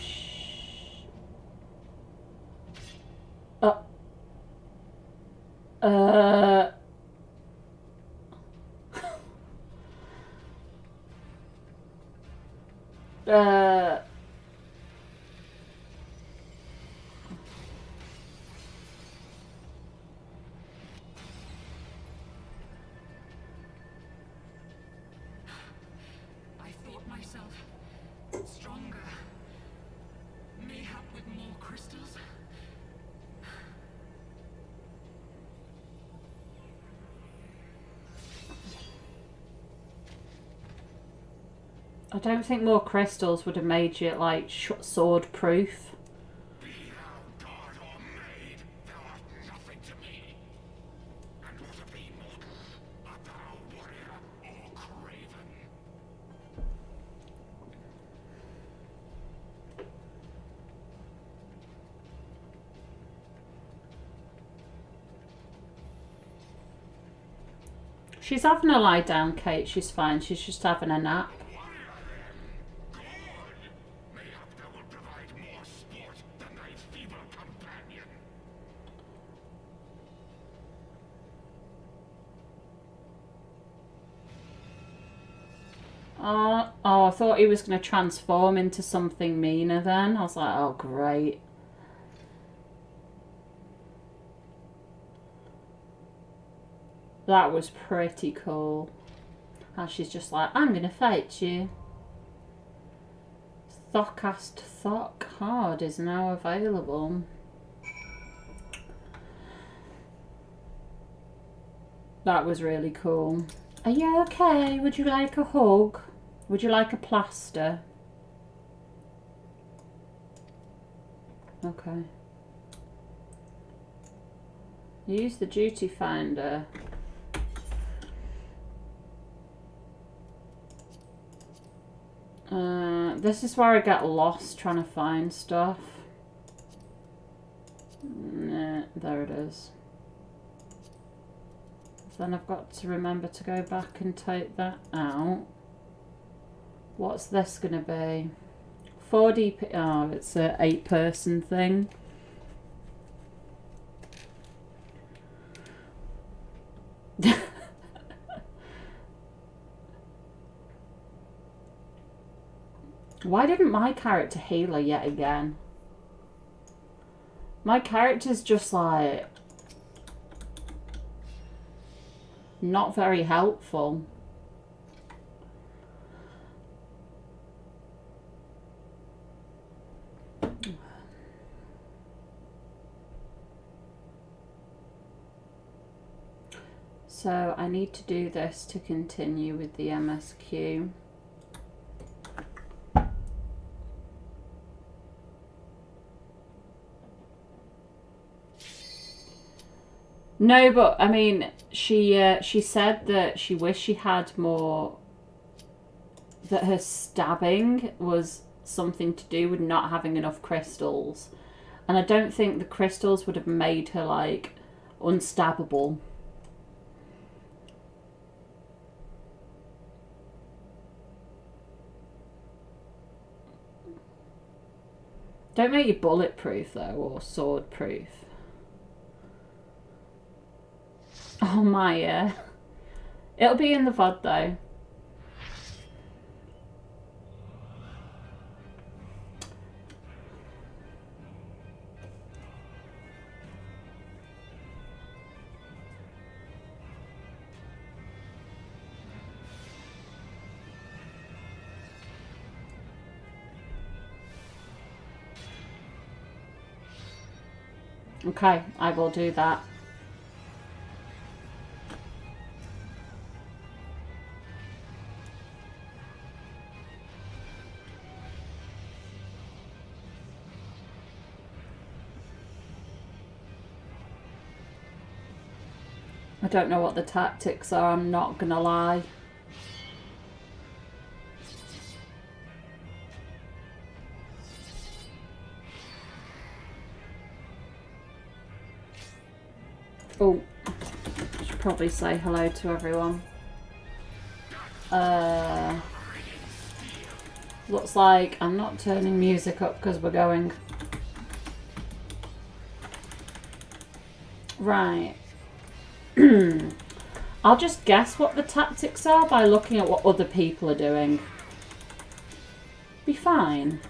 I thought myself stronger. Mayhap with more crystals? I don't think more crystals would have made you like sword proof. Be thou god or maid, thou art nothing to me. And whether be mortal, art thou warrior or craven? She's having a lie down, Kate. She's fine. She's just having a nap. Mayhap thou wilt provide more sport than thy feeble companion. Oh, I thought he was going to transform into something meaner then. I was like, oh, great. That was pretty cool. And she's just like, I'm going to fight you. Thokast Thok card is now available. That was really cool. Are you okay? Would you like a hug? Would you like a plaster? Okay. Use the duty finder. This is where I get lost trying to find stuff. Nah, there it is. Then I've got to remember to go back and take that out. What's this going to be? 4D... Oh, it's a 8-person thing. Why didn't my character heal her yet again? My character's just like... not very helpful. So I need to do this to continue with the MSQ. No, but I mean, she said that she wished she had more, that her stabbing was something to do with not having enough crystals. And I don't think the crystals would have made her, like, unstabbable. Don't make you bulletproof, though, or sword-proof. Oh, Maya. It'll be in the VOD, though. Okay, I will do that. I don't know what the tactics are, I'm not gonna lie. Oh, should probably say hello to everyone. Looks like I'm not turning music up because we're going. Right. I'll just guess what the tactics are by looking at what other people are doing. Be fine.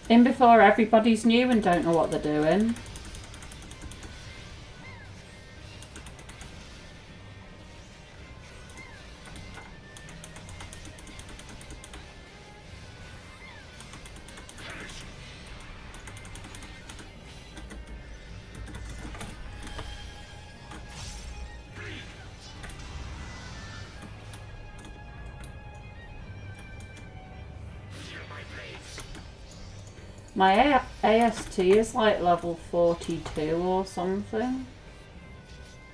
In before everybody's new and don't know what they're doing. My AST is like level 42 or something.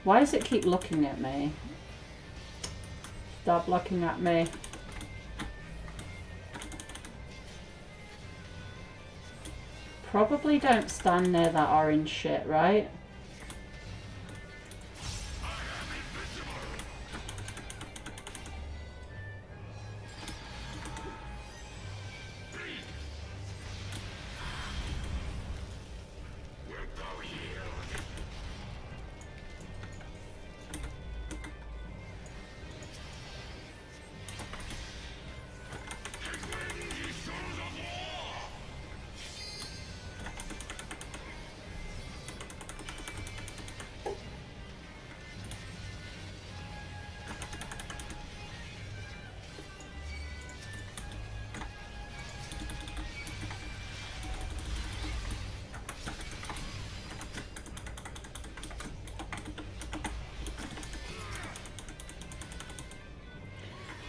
Why does it keep looking at me? Stop looking at me. Probably don't stand near that orange shit, right?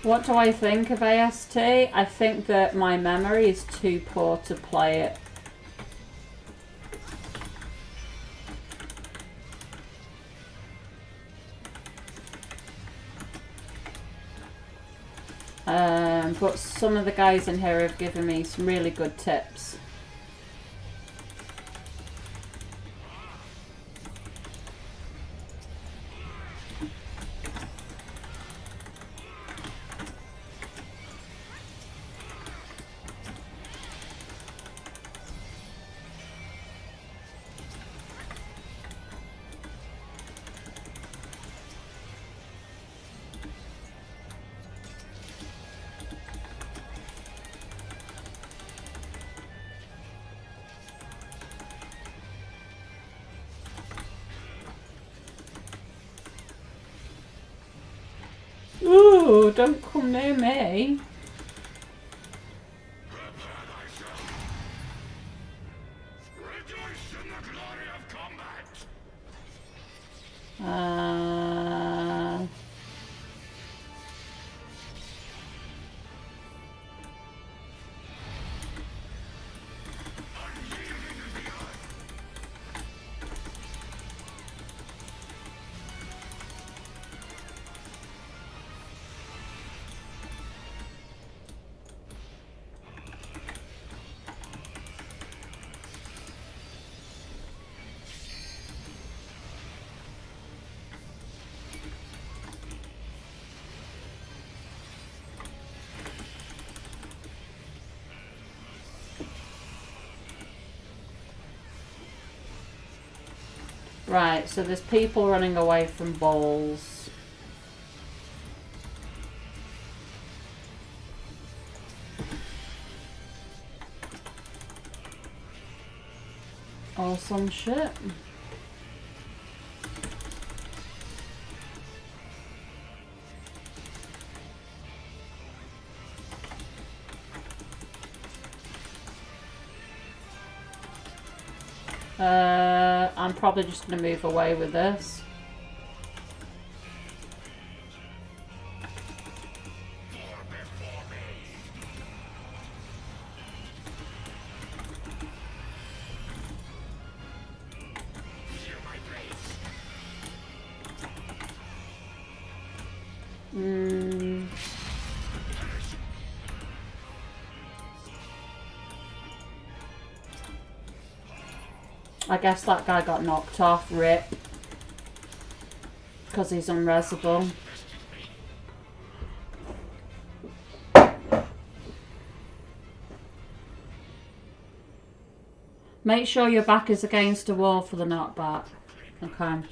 What do I think of AST? I think that my memory is too poor to play it. But some of the guys in here have given me some really good tips. Oh, don't come near me. Prepare thyself. Rejoice in the glory of combat. Right, so there's people running away from balls. Or some shit. I'm probably just going to move away with this. I guess that guy got knocked off, rip. Because he's unresable. Make sure your back is against a wall for the knockback. Okay.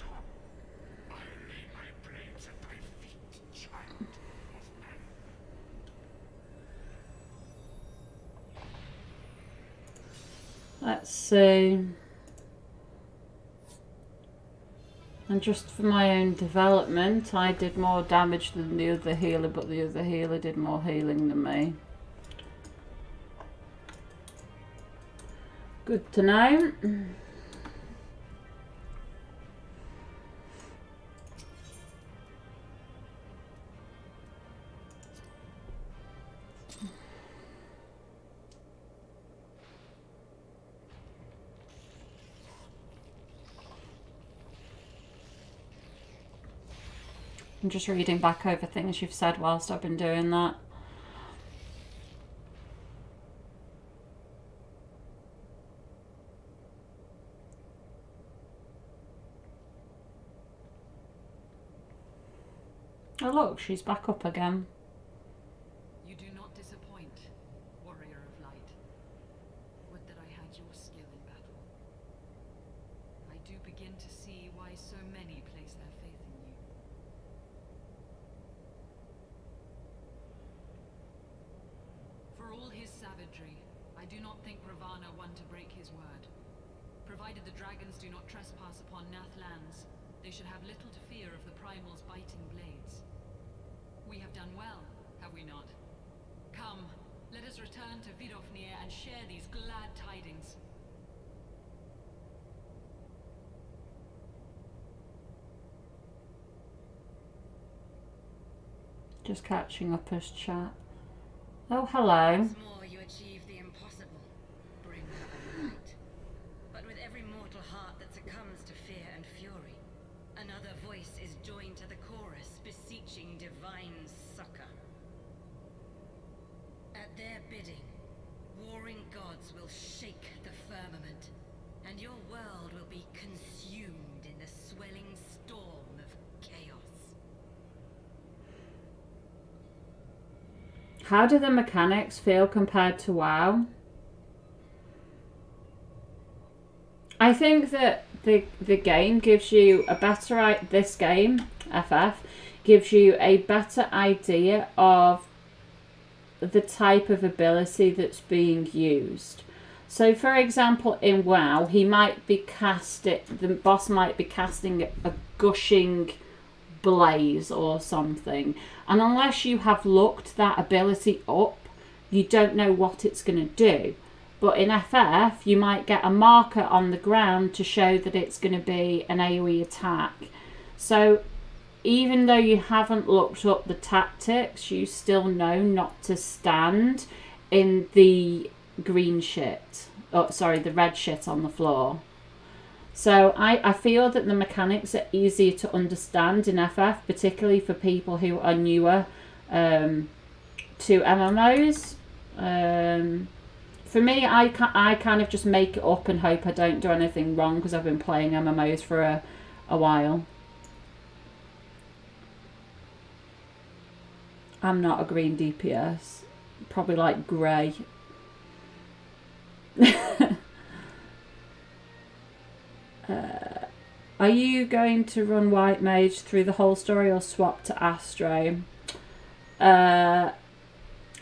Let's see. And just for my own development, I did more damage than the other healer, but the other healer did more healing than me. Good to know. I'm just reading back over things you've said whilst I've been doing that. Oh look, she's back up again. You do not disappoint, warrior of light. Would that I had your skill in battle. I do begin to see why so many place their faith in you. For all his savagery, I do not think Ravana one to break his word. Provided the dragons do not trespass upon Nath lands, they should have little to fear of the Primal's biting blades. We have done well, have we not? Come, let us return to Vidofnir and share these glad tidings. Just catching up as chat. Oh, hello. Once more you achieve the impossible, bringer of light. But with every mortal heart that succumbs to fear and fury, another voice is joined to the chorus, beseeching divine succor. At their bidding, warring gods will shake the firmament, and your world will be consumed in the swelling storm of chaos. How do the mechanics feel compared to WoW? I think that the game gives you a better, this game, FF, gives you a better idea of the type of ability that's being used. So for example, in WoW, he might be the boss might be casting a gushing blaze or something. And unless you have looked that ability up, you don't know what it's going to do. But in FF, you might get a marker on the ground to show that it's going to be an AoE attack. So even though you haven't looked up the tactics, you still know not to stand in the green shit. Oh, sorry, the red shit on the floor. So I feel that the mechanics are easier to understand in FF, particularly for people who are newer to MMOs. For me, I kind of just make it up and hope I don't do anything wrong because I've been playing MMOs for a while. I'm not a green DPS. Probably like grey. Are you going to run White Mage through the whole story or swap to Astro? Maya,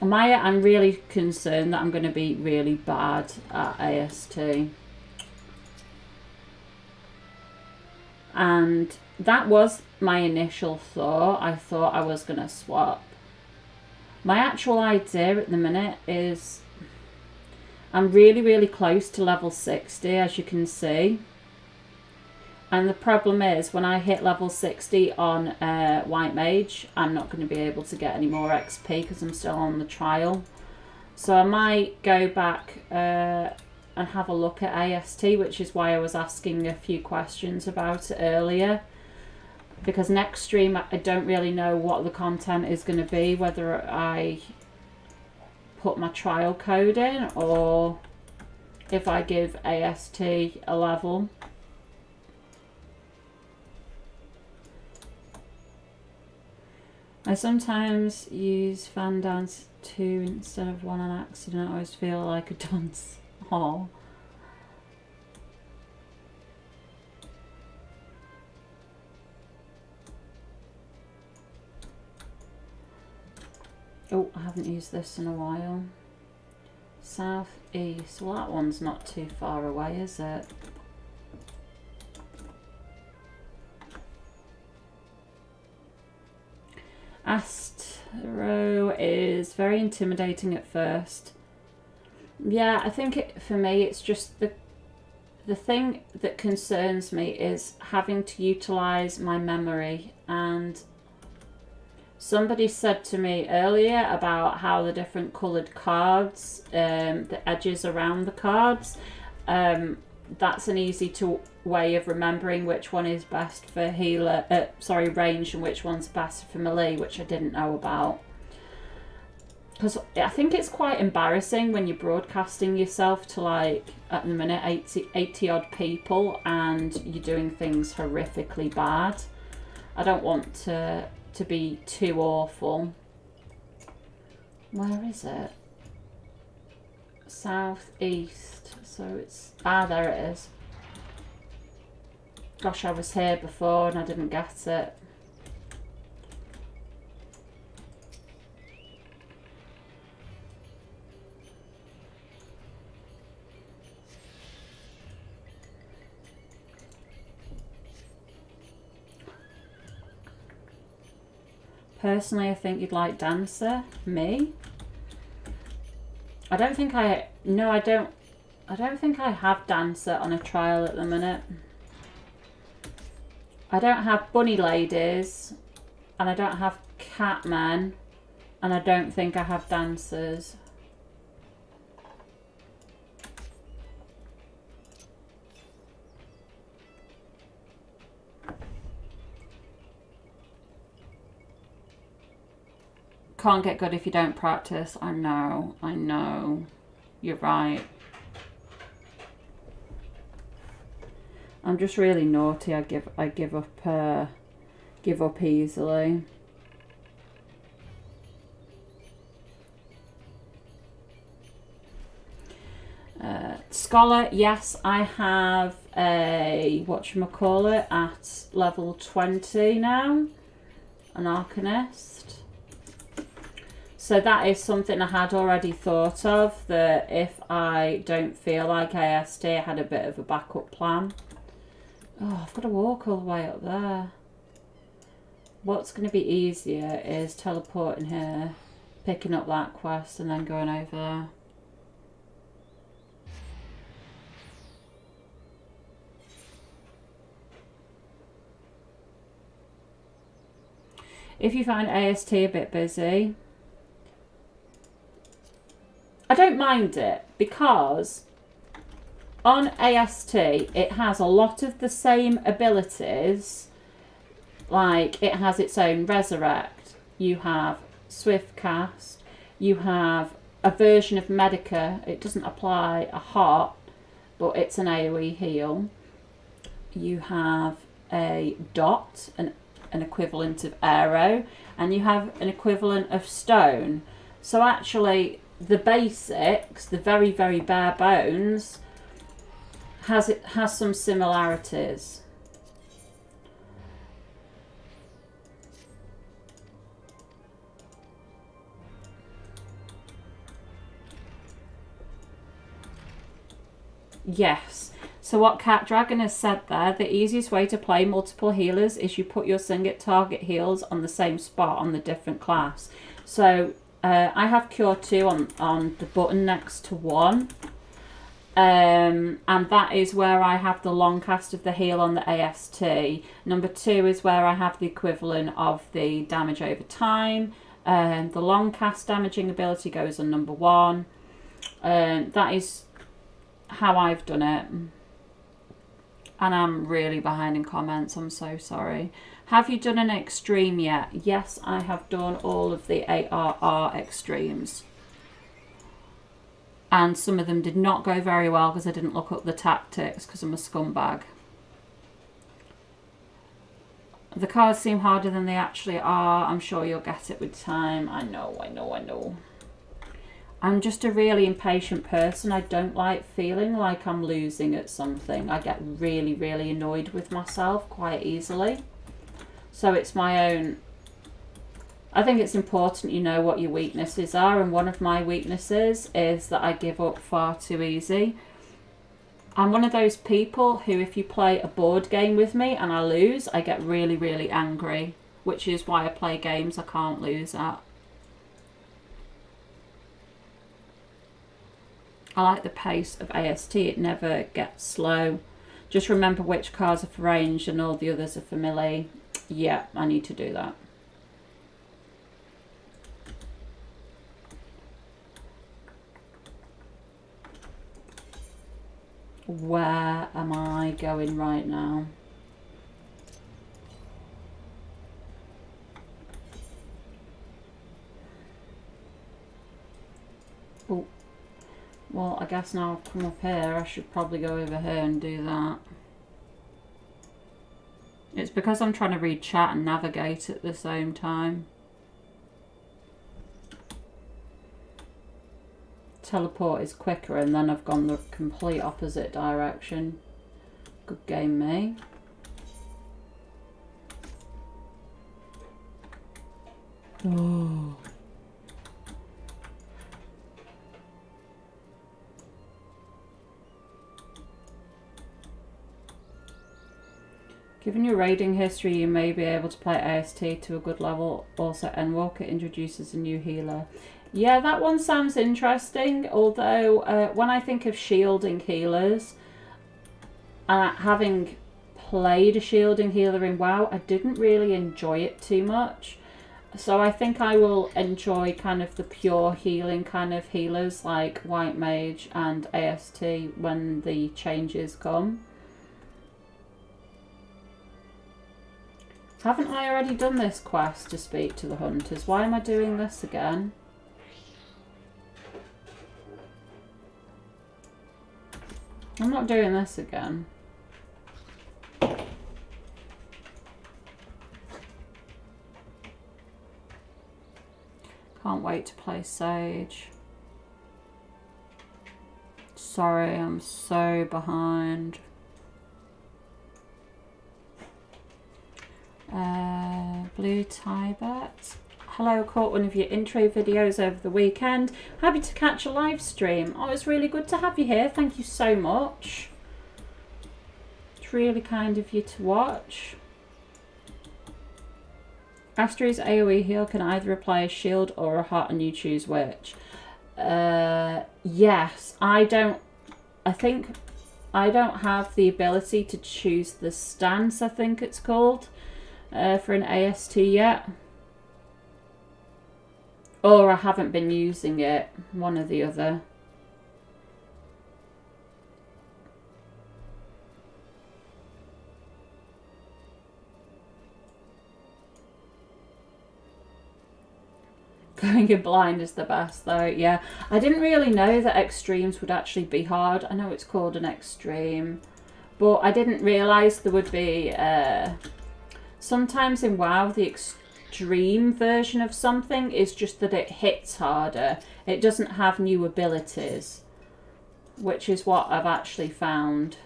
I'm really concerned that I'm going to be really bad at AST. And that was my initial thought. I thought I was going to swap. My actual idea at the minute is I'm really, really close to level 60, as you can see. And the problem is, when I hit level 60 on White Mage, I'm not going to be able to get any more XP because I'm still on the trial. So I might go back and have a look at AST, which is why I was asking a few questions about it earlier. Because next stream, I don't really know what the content is going to be, whether I put my trial code in or if I give AST a level. I sometimes use fan dance 2 instead of 1 on accident. I always feel like a dunce. Oh. Oh, I haven't used this in a while. South East. Well, that one's not too far away, is it? Astro is very intimidating at first. Yeah, I think for me it's just the thing that concerns me is having to utilize my memory. And somebody said to me earlier about how the different colored cards, the edges around the cards, that's an easy way of remembering which one is best for healer, range, and which one's best for melee, which I didn't know about. Because I think it's quite embarrassing when you're broadcasting yourself to, like, at the minute, 80 odd people and you're doing things horrifically bad. I don't want to be too awful. Where is it? Southeast. So it's... Ah, there it is. Gosh, I was here before and I didn't get it. Personally, I think you'd like Dancer. Me? I don't think I... No, I don't think I have Dancer on a trial at the minute. I don't have Bunny Ladies, and I don't have Catmen, and I don't think I have Dancers. Can't get good if you don't practice. I know. You're right. I'm just really naughty. I give up easily. Scholar, yes, I have a whatchamacallit at level 20 now, an Arcanist. So that is something I had already thought of, that if I don't feel like AST, I had a bit of a backup plan. Oh, I've got to walk all the way up there. what's going to be easier is teleporting here, picking up that quest, and then going over there. If you find AST a bit busy, I don't mind it, because on AST it has a lot of the same abilities. Like, it has its own Resurrect, you have Swift Cast, you have a version of Medica. It doesn't apply a heart, but it's an AoE heal. You have a Dot, an equivalent of Arrow, and you have an equivalent of Stone. So actually, the basics, the very, very bare bones, has some similarities. Yes. So what Cat Dragon has said there, the easiest way to play multiple healers is you put your single target heals on the same spot on the different class. So I have Cure 2 on the button next to 1. And that is where I have the long cast of the heal on the AST. Number 2 is where I have the equivalent of the damage over time. The long cast damaging ability goes on number 1. That is how I've done it. And I'm really behind in comments, I'm so sorry. Have you done an extreme yet? Yes, I have done all of the ARR extremes. And some of them did not go very well because I didn't look up the tactics because I'm a scumbag. The cards seem harder than they actually are. I'm sure you'll get it with time. I know. I'm just a really impatient person. I don't like feeling like I'm losing at something. I get really, really annoyed with myself quite easily. So it's my own... I think it's important you know what your weaknesses are, and one of my weaknesses is that I give up far too easy. I'm one of those people who, if you play a board game with me and I lose, I get really, really angry, which is why I play games I can't lose at. I like the pace of AST, it never gets slow. Just remember which cards are for range and all the others are for melee. Yeah, I need to do that. Where am I going right now? Oh. Well, I guess now I've come up here, I should probably go over here and do that. It's because I'm trying to read chat and navigate at the same time. Teleport is quicker, and then I've gone the complete opposite direction. Good game, me. Oh. Given your raiding history, you may be able to play AST to a good level. Also, Endwalker introduces a new healer. Yeah, that one sounds interesting, although when I think of shielding healers, having played a shielding healer in WoW, I didn't really enjoy it too much. So I think I will enjoy kind of the pure healing kind of healers like White Mage and AST when the changes come. Haven't I already done this quest to speak to the hunters? Why am I doing this again? I'm not doing this again. Can't wait to play Sage. Sorry, I'm so behind. Blue Tibet. Hello, caught one of your intro videos over the weekend. Happy to catch a live stream. Oh, it's really good to have you here. Thank you so much. It's really kind of you to watch. Astra's AoE heal can either apply a shield or a heart, and you choose which. Yes, I think I don't have the ability to choose the stance, I think it's called, for an AST yet. Or I haven't been using it, one or the other. Going in blind is the best though, yeah. I didn't really know that extremes would actually be hard. I know it's called an extreme, but I didn't realise there would be... sometimes in WoW, the extreme version of something is just that it hits harder. It doesn't have new abilities, which is what I've actually found.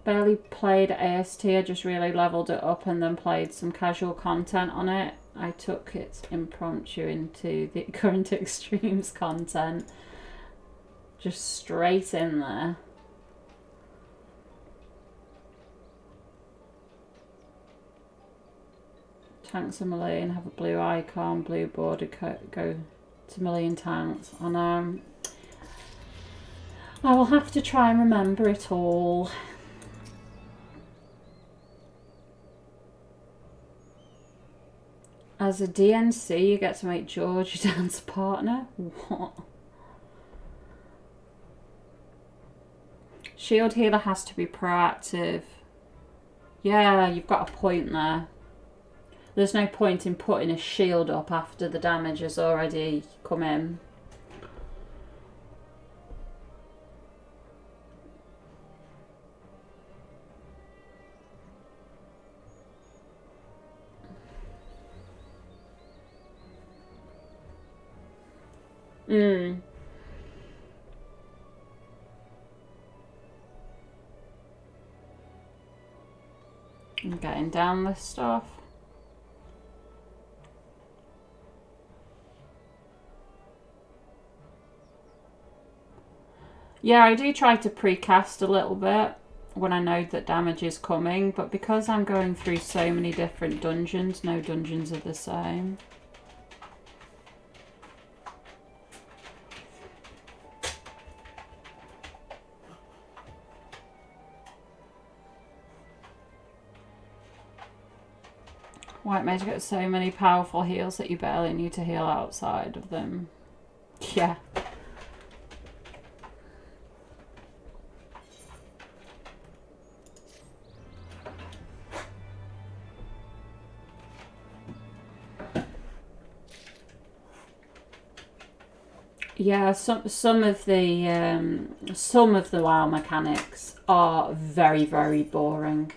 Barely played AST, I just really leveled it up and then played some casual content on it. I took its impromptu into the current extremes content. Just straight in there. Tanks a melee and have a blue icon, blue border, go to melee tanks. And I will have to try and remember it all. As a DNC, you get to make George your dance partner? What? Shield healer has to be proactive. Yeah, you've got a point there. There's no point in putting a shield up after the damage has already come in. I'm getting down this stuff. Yeah, I do try to precast a little bit when I know that damage is coming, but because I'm going through so many different dungeons, no dungeons are the same. White Mage gets so many powerful heals that you barely need to heal outside of them. Yeah. Yeah, some of the WoW mechanics are very, very boring.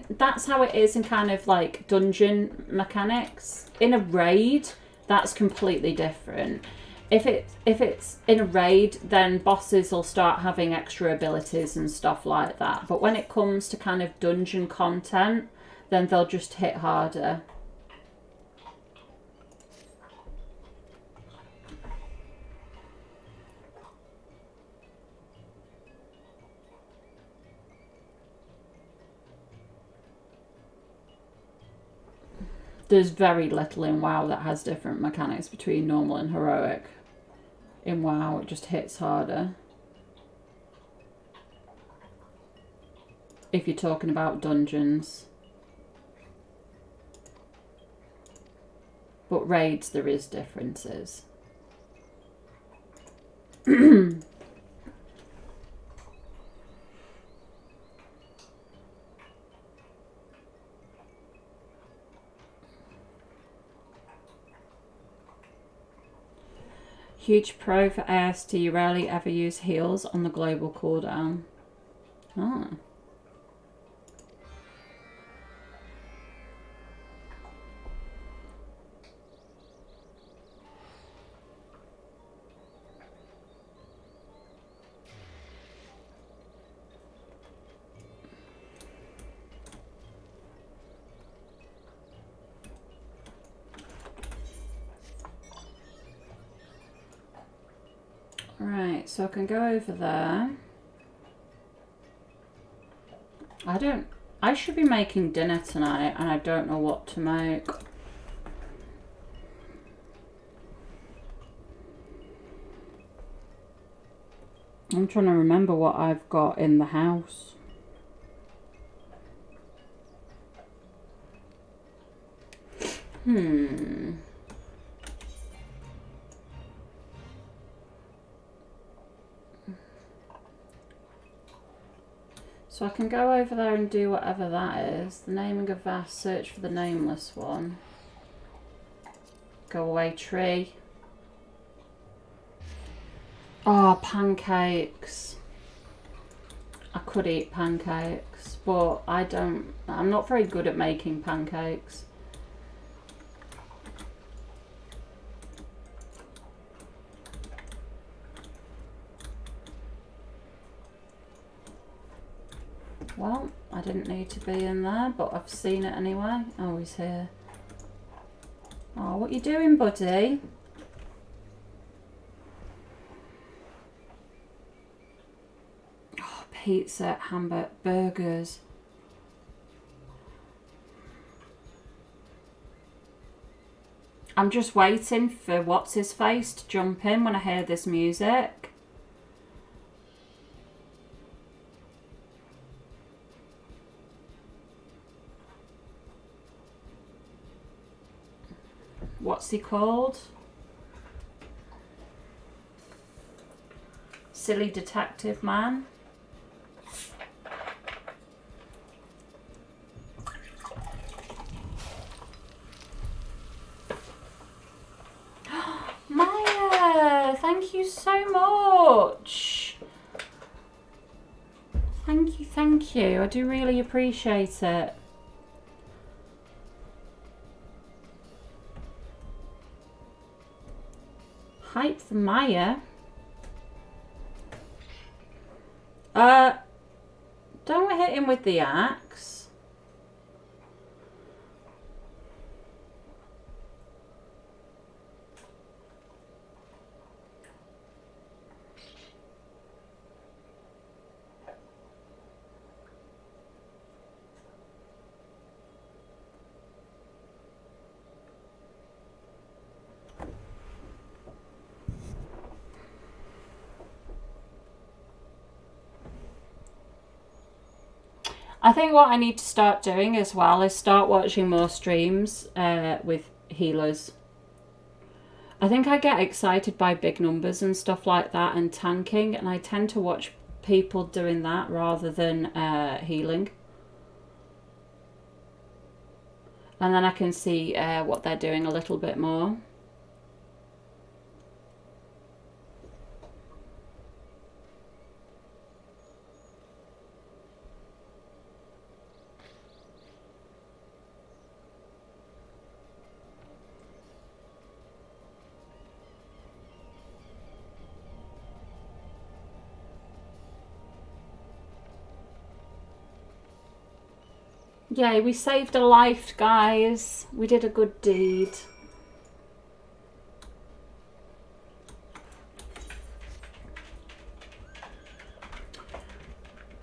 That's how it is in kind of like dungeon mechanics. In a raid, that's completely different. If it's in a raid, then bosses will start having extra abilities and stuff like that. But when it comes to kind of dungeon content, then they'll just hit harder. There's very little in WoW that has different mechanics between normal and heroic. In WoW, it just hits harder. If you're talking about dungeons. But raids, there is differences. Huge pro for AST, you rarely ever use heals on the global cooldown. Ah. Right, so I can go over there. I should be making dinner tonight and I don't know what to make. I'm trying to remember what I've got in the house. So I can go over there and do whatever that is. The naming of vast, search for the nameless one. Go away tree. Oh, pancakes. I could eat pancakes, but I'm not very good at making pancakes. Well, I didn't need to be in there, but I've seen it anyway. Oh, he's here. Oh, what you doing, buddy? Oh, pizza, hamburger, burgers. I'm just waiting for what's-his-face to jump in when I hear this music. What's he called? Silly detective man. Maya, thank you so much. Thank you. I do really appreciate it. Hype for Maya. Don't hit him with the axe. I think what I need to start doing as well is start watching more streams with healers. I think I get excited by big numbers and stuff like that and tanking, and I tend to watch people doing that rather than healing. And then I can see what they're doing a little bit more. Yay, we saved a life, guys. We did a good deed.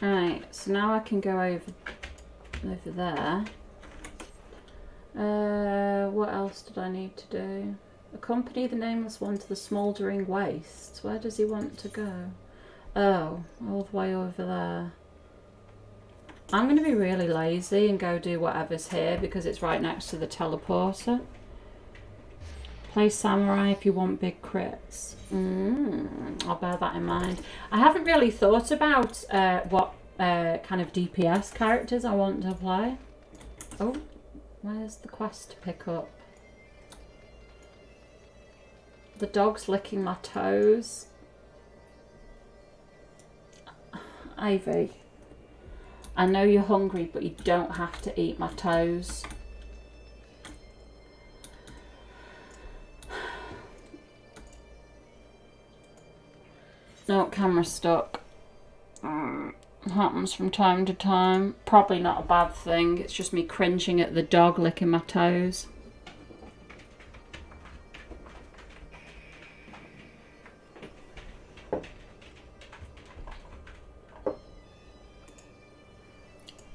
Right, so now I can go over there. What else did I need to do? Accompany the nameless one to the smouldering wastes. Where does he want to go? Oh, all the way over there. I'm going to be really lazy and go do whatever's here because it's right next to the teleporter. Play samurai if you want big crits. I'll bear that in mind. I haven't really thought about what kind of DPS characters I want to play. Oh, where's the quest to pick up? The dog's licking my toes. Ivy. I know you're hungry, but you don't have to eat my toes. No, camera stuck. Happens from time to time. Probably not a bad thing. It's just me cringing at the dog licking my toes.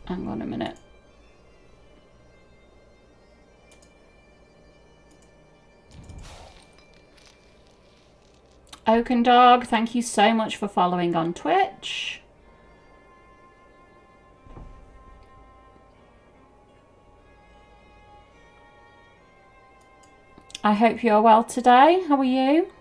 Hang on a minute. Oaken Dog, thank you so much for following on Twitch. I hope you're well today. How are you?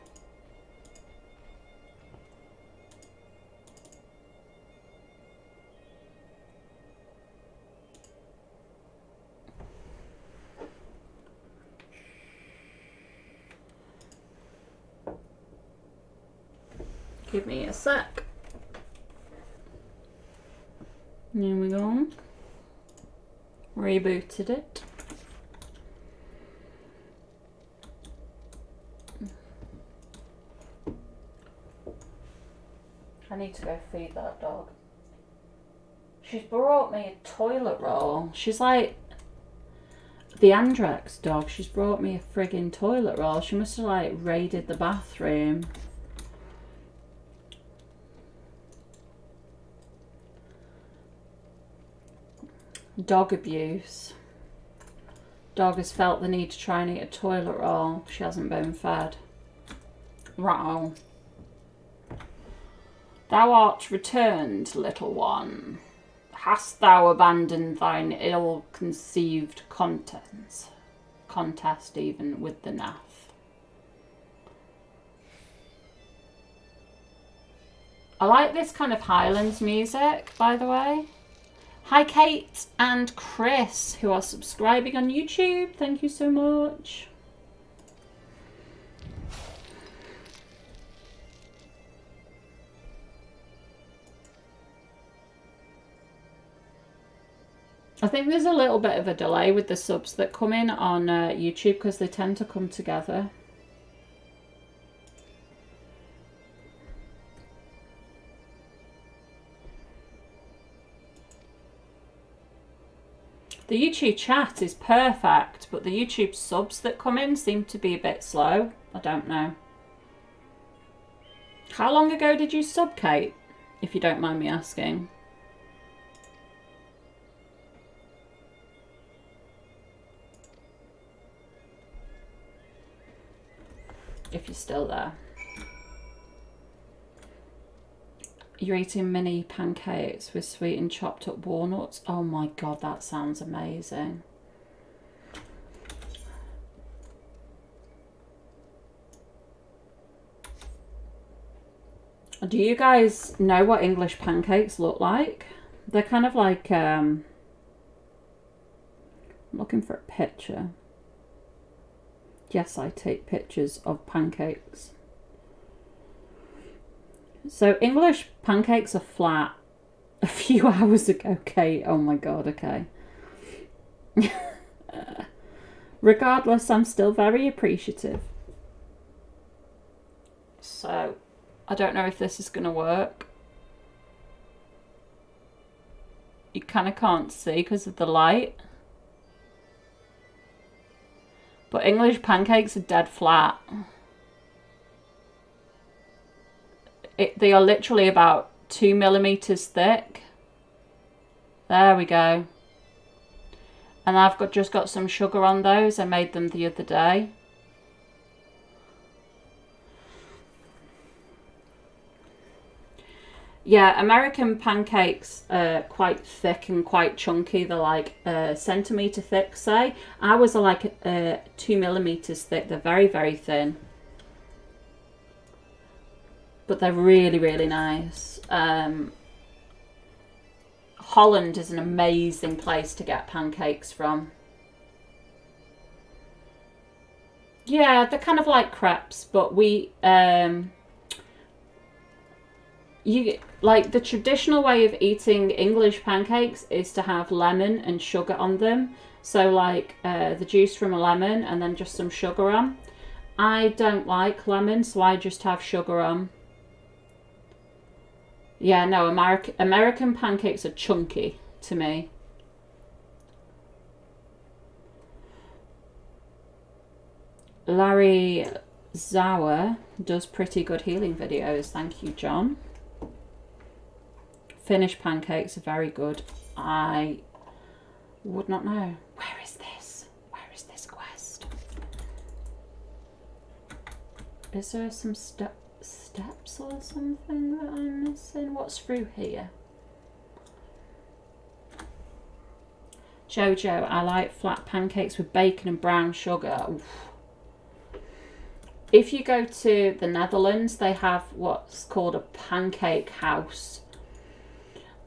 Give me a sec. Here we go. Rebooted it. I need to go feed that dog. She's brought me a toilet roll. She's like the Andrex dog. She's brought me a friggin' toilet roll. She must have like raided the bathroom. Dog abuse. Dog has felt the need to try and eat a toilet roll. She hasn't been fed. Wow. Thou art returned, little one. Hast thou abandoned thine ill-conceived contest even with the nath? I like this kind of Highlands music, by the way. Hi Kate and Chris, who are subscribing on YouTube. Thank you so much. I think there's a little bit of a delay with the subs that come in on YouTube because they tend to come together. The YouTube chat is perfect, but the YouTube subs that come in seem to be a bit slow. I don't know. How long ago did you sub, Kate? If you don't mind me asking. If you're still there. You're eating mini pancakes with sweet and chopped up walnuts. Oh my god, that sounds amazing. Do you guys know what English pancakes look like? They're kind of like, I'm looking for a picture. Yes, I take pictures of pancakes. So English pancakes are flat. A few hours ago, Kate. Oh my god, okay. Regardless, I'm still very appreciative. So, I don't know if this is going to work. You kind of can't see because of the light. But English pancakes are dead flat. They are literally about 2 millimeters thick. There we go. And I've just got some sugar on those. I made them the other day. Yeah, American pancakes are quite thick and quite chunky. They're like a centimetre thick, say. Ours are like 2 millimeters thick. They're very, very thin. But they're really, really nice. Holland is an amazing place to get pancakes from. Yeah, they're kind of like crepes, but we... like the traditional way of eating English pancakes is to have lemon and sugar on them. So like the juice from a lemon and then just some sugar on. I don't like lemon, so I just have sugar on. Yeah, no, American pancakes are chunky to me. Larry Zauer does pretty good healing videos. Thank you, John. Finnish pancakes are very good. I would not know. Where is this? Where is this quest? Is there some steps or something that I'm missing? What's through here? Jojo, I like flat pancakes with bacon and brown sugar. Oof. If you go to the Netherlands, they have what's called a pancake house.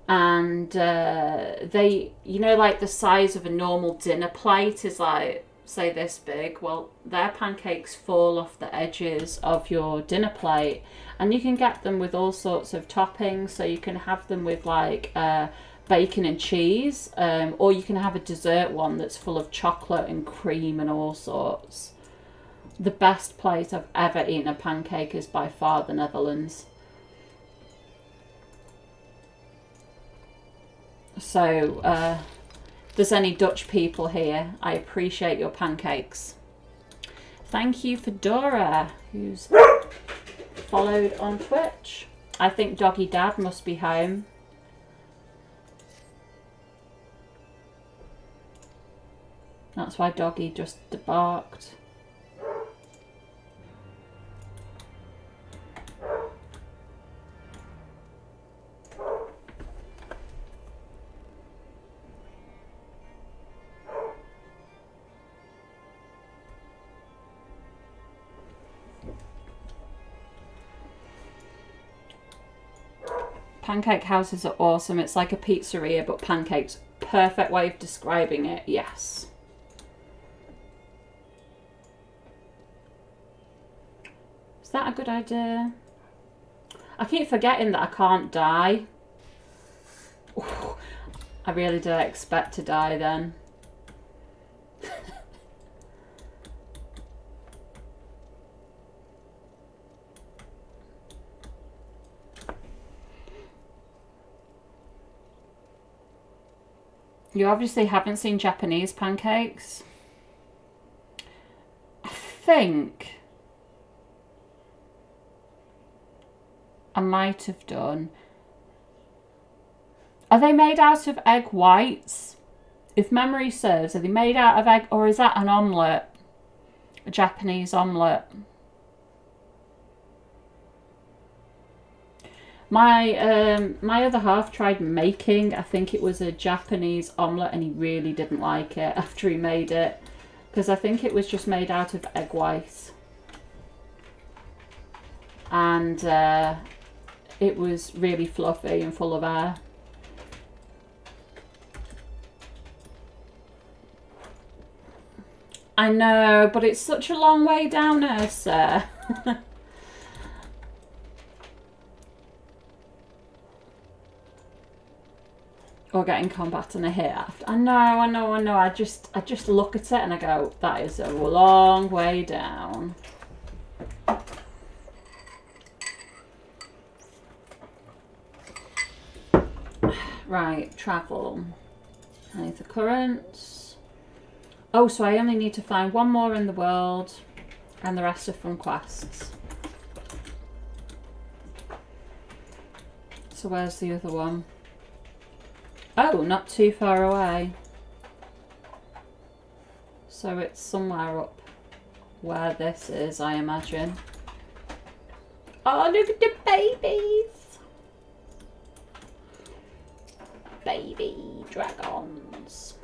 And they, you know, like the size of a normal dinner plate is like, say this big. Well, their pancakes fall off the edges of your dinner plate. And you can get them with all sorts of toppings. So you can have them with like bacon and cheese. Or you can have a dessert one that's full of chocolate and cream and all sorts. The best place I've ever eaten a pancake is by far the Netherlands. So, if there's any Dutch people here, I appreciate your pancakes. Thank you for Dora, who's followed on Twitch. I think Doggy Dad must be home. That's why Doggy just barked. Pancake houses are awesome. It's like a pizzeria, but pancakes. Perfect way of describing it, yes. Is that a good idea? I keep forgetting that I can't die. Ooh, I really did expect to die then. You obviously haven't seen Japanese pancakes. I think I might have done. Are they made out of egg whites? If memory serves, are they made out of egg, or is that an omelette? A Japanese omelette? My other half tried making, I think it was a Japanese omelette, and he really didn't like it after he made it, because I think it was just made out of egg white, and it was really fluffy and full of air. I know, but it's such a long way down, Ursa. Or getting combat and a hit after. I know. I just look at it and I go, that is a long way down. Right, travel. I need the currents. Oh, so I only need to find one more in the world, and the rest are from quests. So where's the other one? Oh, not too far away. So it's somewhere up where this is, I imagine. Oh, look at the babies! Baby dragons.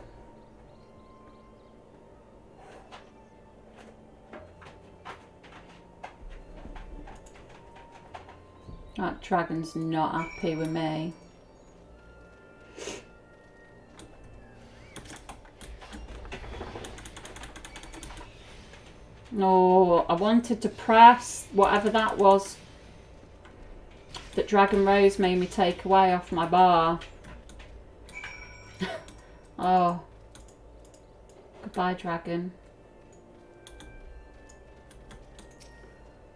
That dragon's not happy with me. No, I wanted to press whatever that was that Dragon Rose made me take away off my bar. Oh. Goodbye, dragon.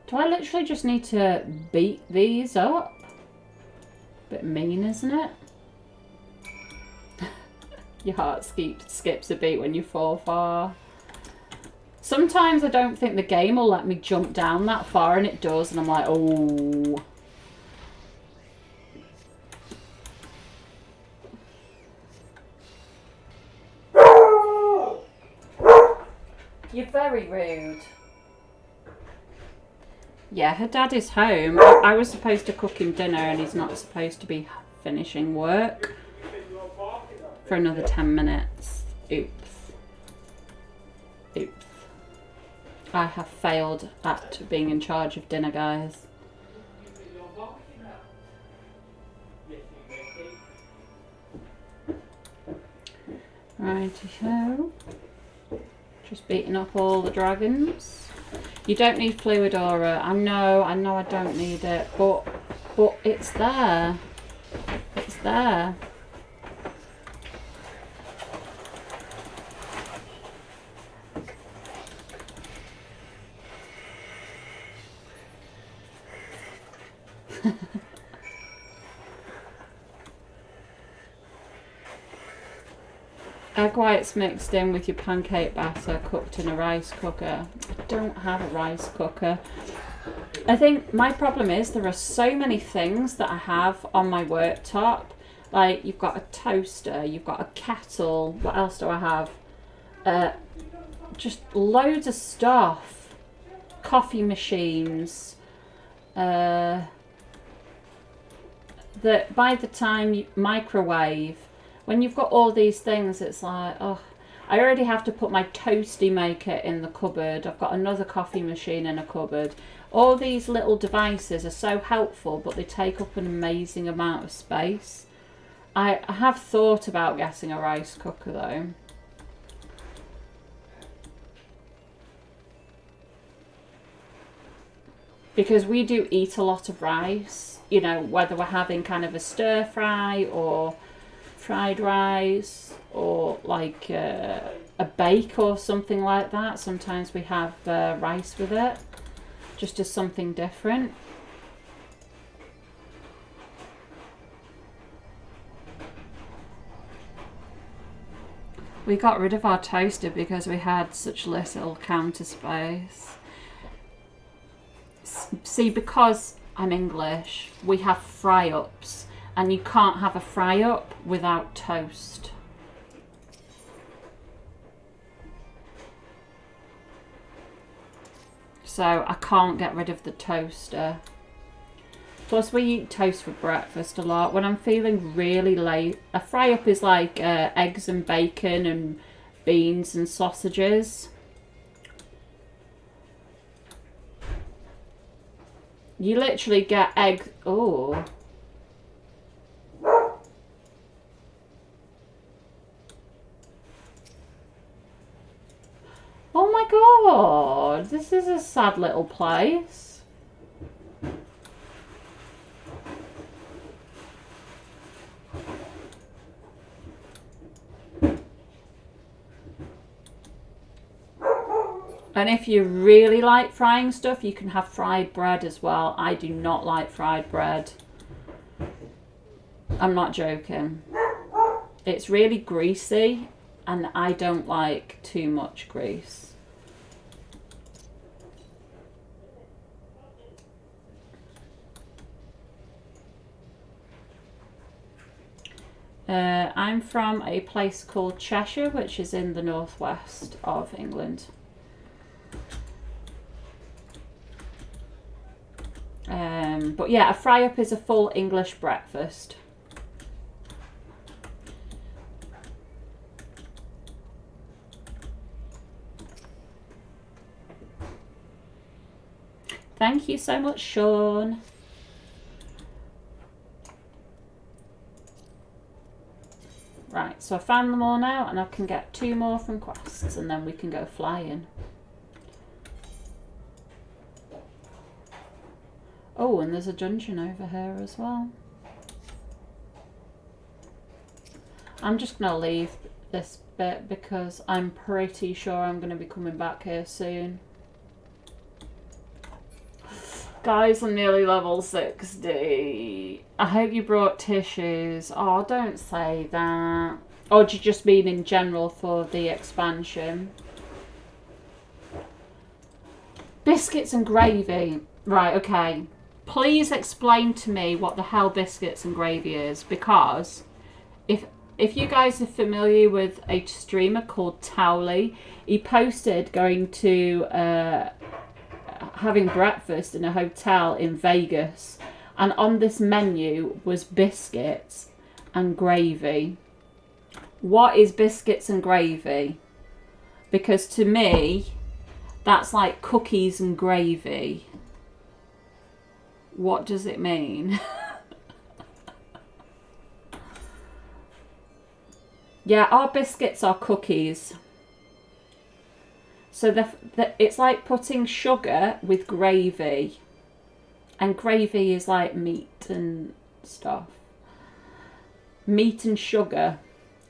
Do I literally just need to beat these up? Bit mean, isn't it? Your heart skips a beat when you fall far. Sometimes I don't think the game will let me jump down that far, and it does, and I'm like, oh. You're very rude. Yeah, her dad is home. I was supposed to cook him dinner and he's not supposed to be finishing work for another 10 minutes. Oops. Oops. I have failed at being in charge of dinner, guys. Righty-ho. Just beating up all the dragons. You don't need fluid aura. I know I don't need it, but it's there. It's there. Egg whites mixed in with your pancake batter, cooked in a rice cooker. I don't have a rice cooker. I think my problem is there are so many things that I have on my worktop. Like, you've got a toaster, you've got a kettle. What else do I have? Just loads of stuff. Coffee machines. That by the time you microwave, when you've got all these things, it's like, oh, I already have to put my toasty maker in the cupboard. I've got another coffee machine in a cupboard. All these little devices are so helpful, but they take up an amazing amount of space. I have thought about getting a rice cooker though. Because we do eat a lot of rice, you know, whether we're having kind of a stir fry or fried rice or like a bake or something like that. Sometimes we have rice with it, just as something different. We got rid of our toaster because we had such little counter space. See, because I'm English, we have fry-ups. And you can't have a fry-up without toast. So I can't get rid of the toaster. Plus we eat toast for breakfast a lot. When I'm feeling really late, a fry-up is like eggs and bacon and beans and sausages. You literally get egg... Oh... Oh my god, this is a sad little place. And if you really like frying stuff, you can have fried bread as well. I do not like fried bread. I'm not joking. It's really greasy and I don't like too much grease. I'm from a place called Cheshire, which is in the northwest of England. But yeah, a fry-up is a full English breakfast. Thank you so much, Sean. Right, so I found them all now and I can get 2 more from quests and then we can go flying. Oh, and there's a dungeon over here as well. I'm just going to leave this bit because I'm pretty sure I'm going to be coming back here soon. Guys, I'm nearly level 60. I hope you brought tissues. Oh, don't say that. Or do you just mean in general for the expansion? Biscuits and gravy. Right, okay. Please explain to me what the hell biscuits and gravy is, because if if you guys are familiar with a streamer called Towley, he posted going to having breakfast in a hotel in Vegas, and on this menu was biscuits and gravy. What is biscuits and gravy? Because to me, that's like cookies and gravy. What does it mean? Yeah, our biscuits are cookies. So it's like putting sugar with gravy. And gravy is like meat and stuff. Meat and sugar.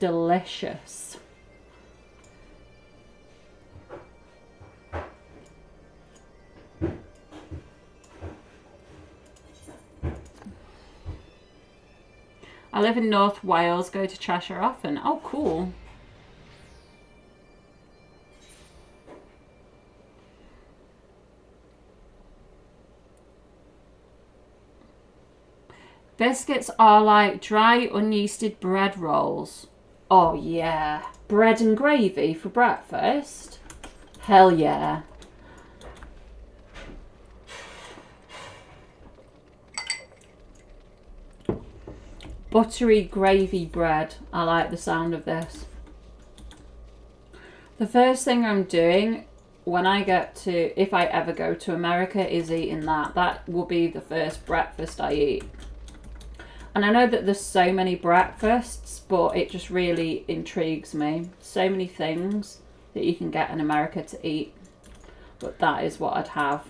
Delicious. I live in North Wales, go to Cheshire often. Oh, cool. Biscuits are like dry, unyeasted bread rolls. Oh, yeah. Bread and gravy for breakfast? Hell yeah. Buttery gravy bread. I like the sound of this. The first thing I'm doing when I get to, if I ever go to America, is eating that. That will be the first breakfast I eat. And I know that there's so many breakfasts, but it just really intrigues me. So many things that you can get in America to eat. But that is what I'd have.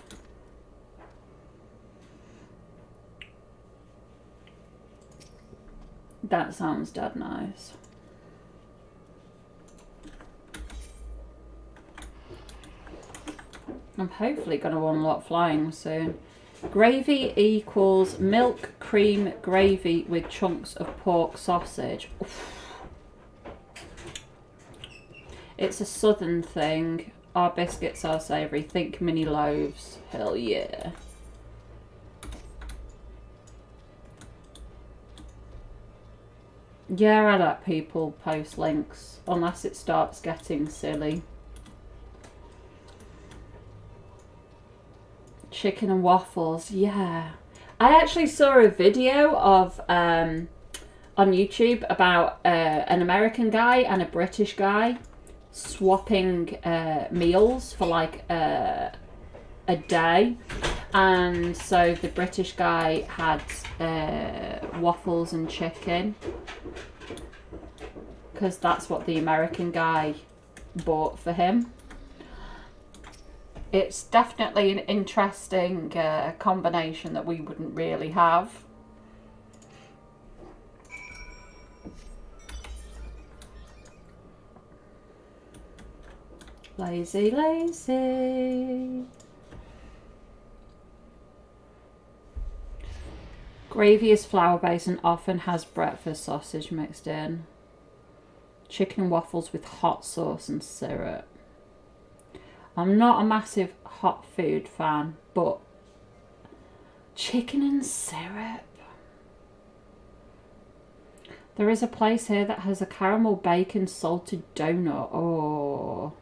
That sounds dead nice. I'm hopefully going to unlock flying soon. Gravy equals milk, cream, gravy with chunks of pork sausage. Oof. It's a southern thing. Our biscuits are savoury. Think mini loaves. Hell yeah. Yeah, I let people post links unless it starts getting silly. Chicken and waffles, yeah. I actually saw a video of on YouTube about an American guy and a British guy swapping meals for like a day. And so the British guy had waffles and chicken because that's what the American guy bought for him. It's definitely an interesting combination that we wouldn't really have. Lazy, lazy. Gravy is flour-based and often has breakfast sausage mixed in. Chicken waffles with hot sauce and syrup. I'm not a massive hot food fan, but chicken and syrup. There is a place here that has a caramel bacon salted donut. Oh.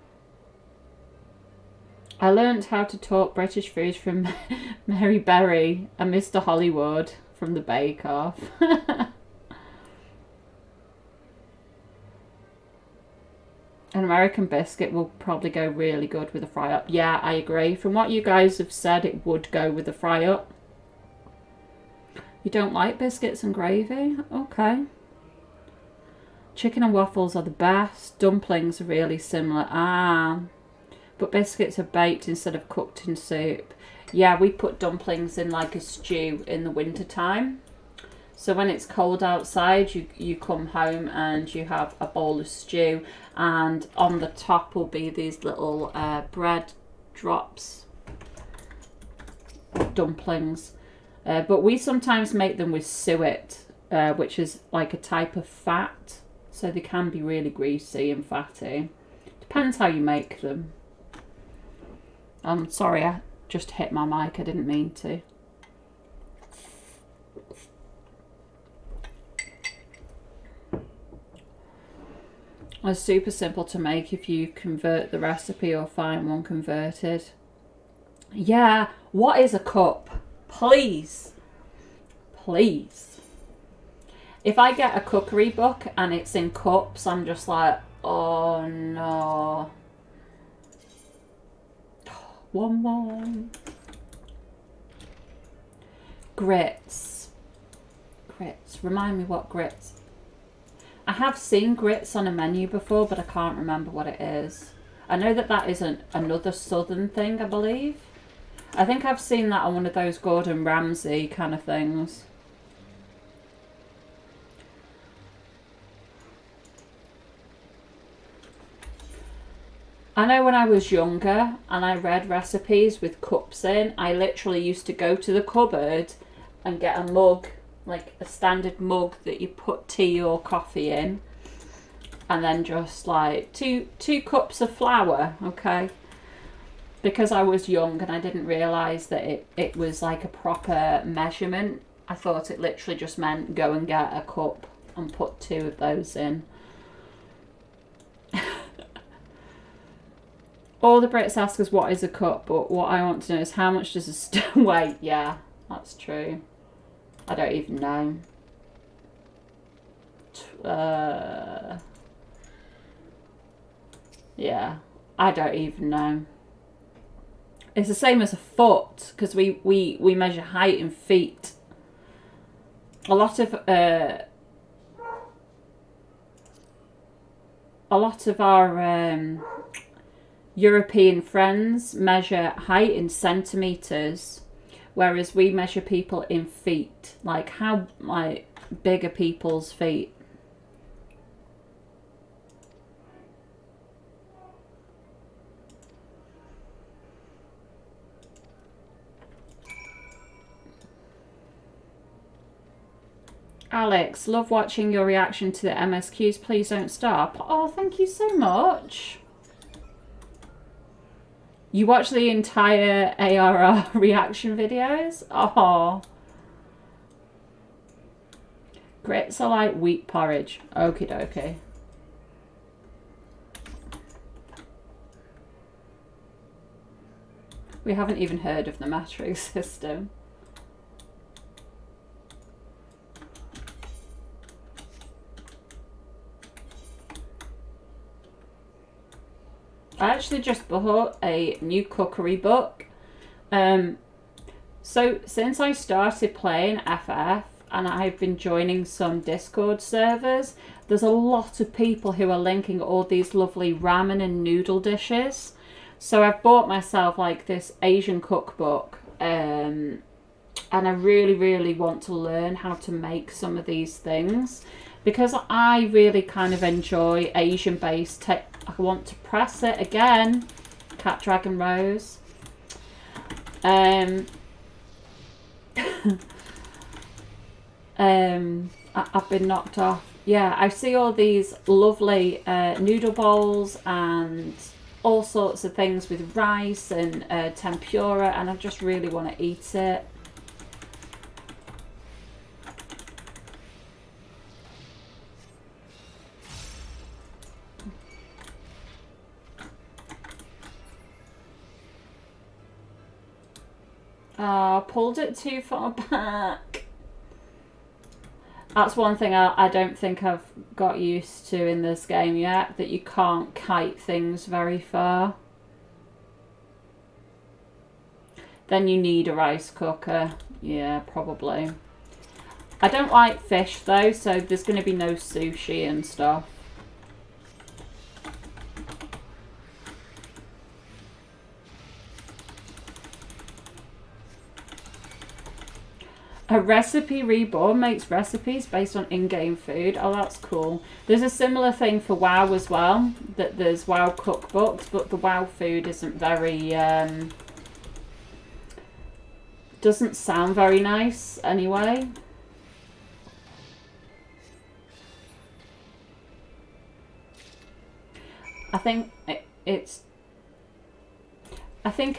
I learnt how to talk British food from Mary Berry and Mr. Hollywood from the Bake Off. An American biscuit will probably go really good with a fry up. Yeah, I agree. From what you guys have said, it would go with a fry up. You don't like biscuits and gravy? Okay. Chicken and waffles are the best. Dumplings are really similar. Ah. But biscuits are baked instead of cooked in soup. Yeah, we put dumplings in like a stew in the winter time. So when it's cold outside, you come home and you have a bowl of stew, and on the top will be these little bread drops, dumplings. But we sometimes make them with suet, which is like a type of fat. So they can be really greasy and fatty. Depends how you make them. I'm sorry, I just hit my mic. I didn't mean to. It's super simple to make if you convert the recipe or find one converted. Yeah, what is a cup? Please. Please. If I get a cookery book and it's in cups, I'm just like, oh no. One more. Grits. Grits. Remind me what grits. I have seen grits on a menu before, but I can't remember what it is. I know that that isn't another southern thing, I believe. I think I've seen that on one of those Gordon Ramsay kind of things. I know when I was younger and I read recipes with cups in, I literally used to go to the cupboard and get a mug, like a standard mug that you put tea or coffee in, and then just like two cups of flour, okay? Because I was young and I didn't realise that it was like a proper measurement. I thought it literally just meant go and get a cup and put 2 of those in. All the Brits ask us what is a cup, but what I want to know is how much does a stone weigh? Yeah, that's true. I don't even know. Yeah, I don't even know. It's the same as a foot, because we measure height in feet. A lot of our European friends measure height in centimeters, whereas we measure people in feet. Like how big are people's feet? Alex, love watching your reaction to the MSQs. Please don't stop. Oh, thank you so much. You watch the entire ARR reaction videos? Oh. Grits are like wheat porridge. Okie dokie. We haven't even heard of the metric system. I actually just bought a new cookery book. So since I started playing FF and I've been joining some Discord servers, there's a lot of people who are linking all these lovely ramen and noodle dishes. So I've bought myself like this Asian cookbook, and I really want to learn how to make some of these things, because I really kind of enjoy Asian based I want to press it again. Cat Dragon Rose. I've been knocked off. Yeah, I see all these lovely noodle bowls and all sorts of things with rice and tempura, and I just really want to eat it. Oh, pulled it too far back. That's one thing I don't think I've got used to in this game yet, that you can't kite things very far. Then you need a rice cooker. Yeah, probably. I don't like fish though, so there's going to be no sushi and stuff. A Recipe Reborn makes recipes based on in-game food. Oh, that's cool. There's a similar thing for WoW as well, that there's WoW cookbooks, but the WoW food isn't very, doesn't sound very nice anyway. I think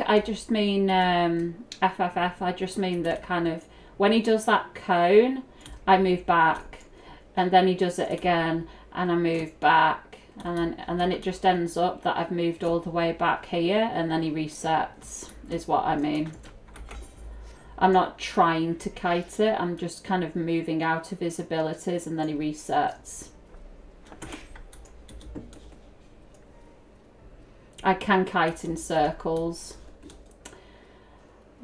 I just mean FFF, I just mean that kind of, when he does that cone, I move back, and then he does it again, and I move back, and then it just ends up that I've moved all the way back here, and then he resets, is what I mean. I'm not trying to kite it, I'm just kind of moving out of his abilities, and then he resets. I can kite in circles,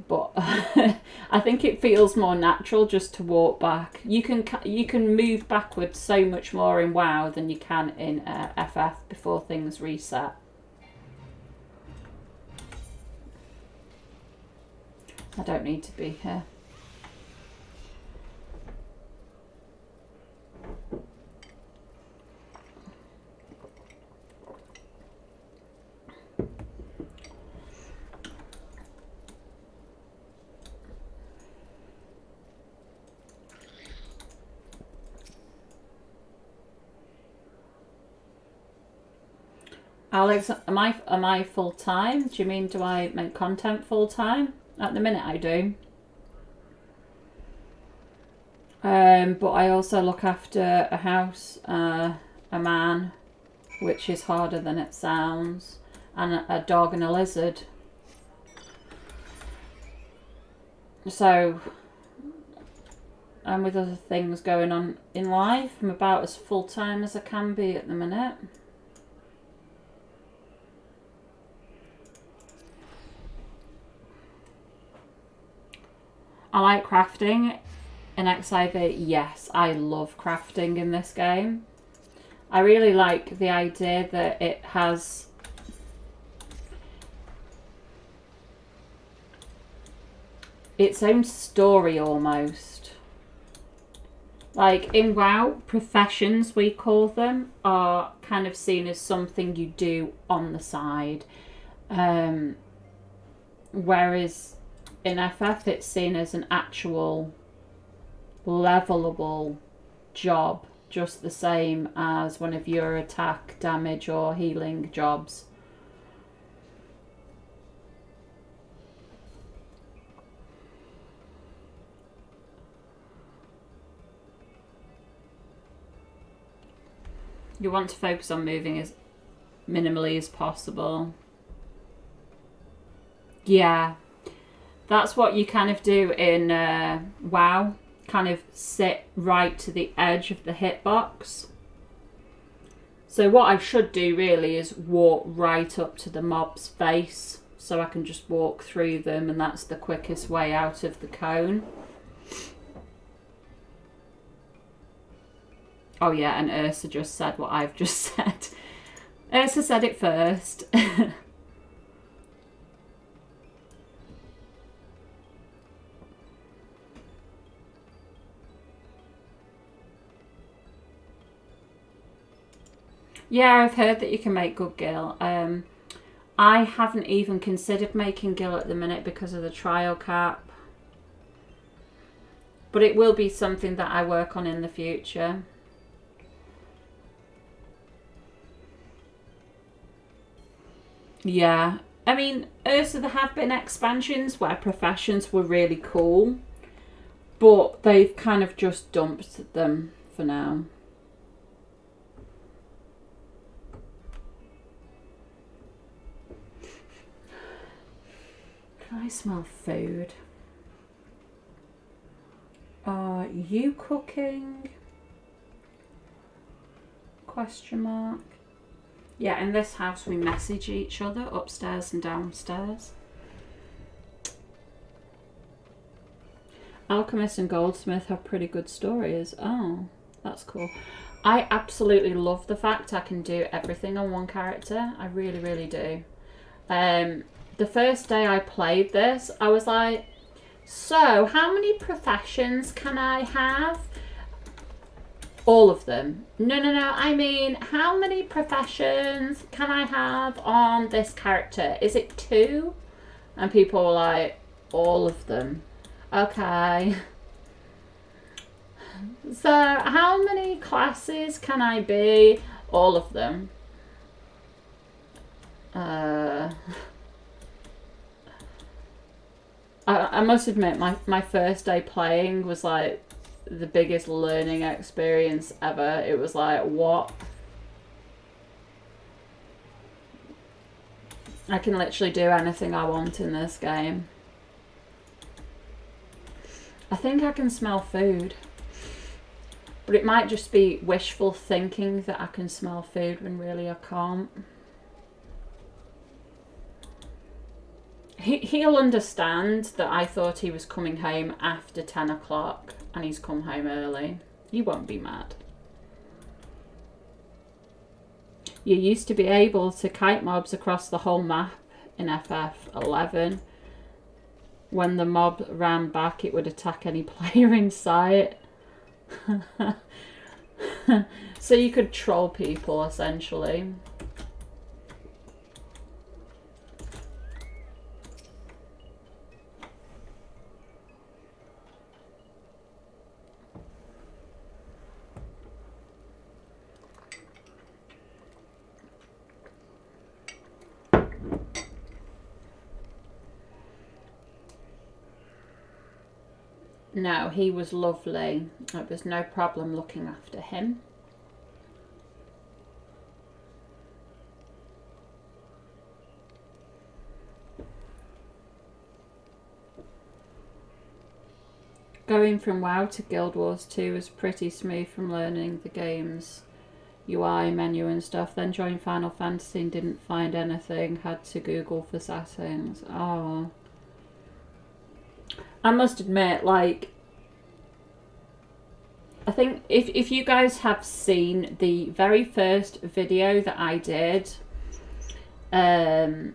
but I think it feels more natural just to walk back. You can move backwards so much more in WoW than you can in FF before things reset. I don't need to be here. Alex, am I full time? Do you mean, do I make content full time? At the minute I do. But I also look after a house, a man, which is harder than it sounds, and a dog and a lizard. So, and with other things going on in life, I'm about as full time as I can be at the minute. I like crafting in XIV. Yes, I love crafting in this game. I really like the idea that it has its own story almost. Like in WoW, professions, we call them, are kind of seen as something you do on the side. Whereas in FF, it's seen as an actual levelable job, just the same as one of your attack, damage or healing jobs. You want to focus on moving as minimally as possible. Yeah. That's what you kind of do in WoW. Kind of sit right to the edge of the hitbox. So what I should do really is walk right up to the mob's face, so I can just walk through them, and that's the quickest way out of the cone. Oh yeah, and Ursa just said what I've just said. Ursa said it first. Yeah, I've heard that you can make good gil. I haven't even considered making gil at the minute because of the trial cap. But it will be something that I work on in the future. Yeah. I mean, Ursa, there have been expansions where professions were really cool. But they've kind of just dumped them for now. I smell food. Are you cooking? Question mark. Yeah, in this house we message each other upstairs and downstairs. Alchemist and Goldsmith have pretty good stories. Oh, that's cool. I absolutely love the fact I can do everything on one character. I really, really do. The first day I played this, I was like, so how many professions can I have? All of them. No, I mean, how many professions can I have on this character? Is it 2? And people were like, all of them. Okay. So how many classes can I be? All of them. I must admit, my first day playing was like the biggest learning experience ever. It was like, what? I can literally do anything I want in this game. I think I can smell food. But it might just be wishful thinking that I can smell food when really I can't. He'll understand that I thought he was coming home after 10 o'clock and he's come home early. He won't be mad. You used to be able to kite mobs across the whole map in FF11. When the mob ran back, it would attack any player in sight. So you could troll people, essentially. No, he was lovely. It was no problem looking after him. Going from WoW to Guild Wars 2 was pretty smooth from learning the game's UI, menu and stuff. Then joined Final Fantasy and didn't find anything. Had to Google for settings. Oh. I must admit, like, I think if you guys have seen the very first video that I did on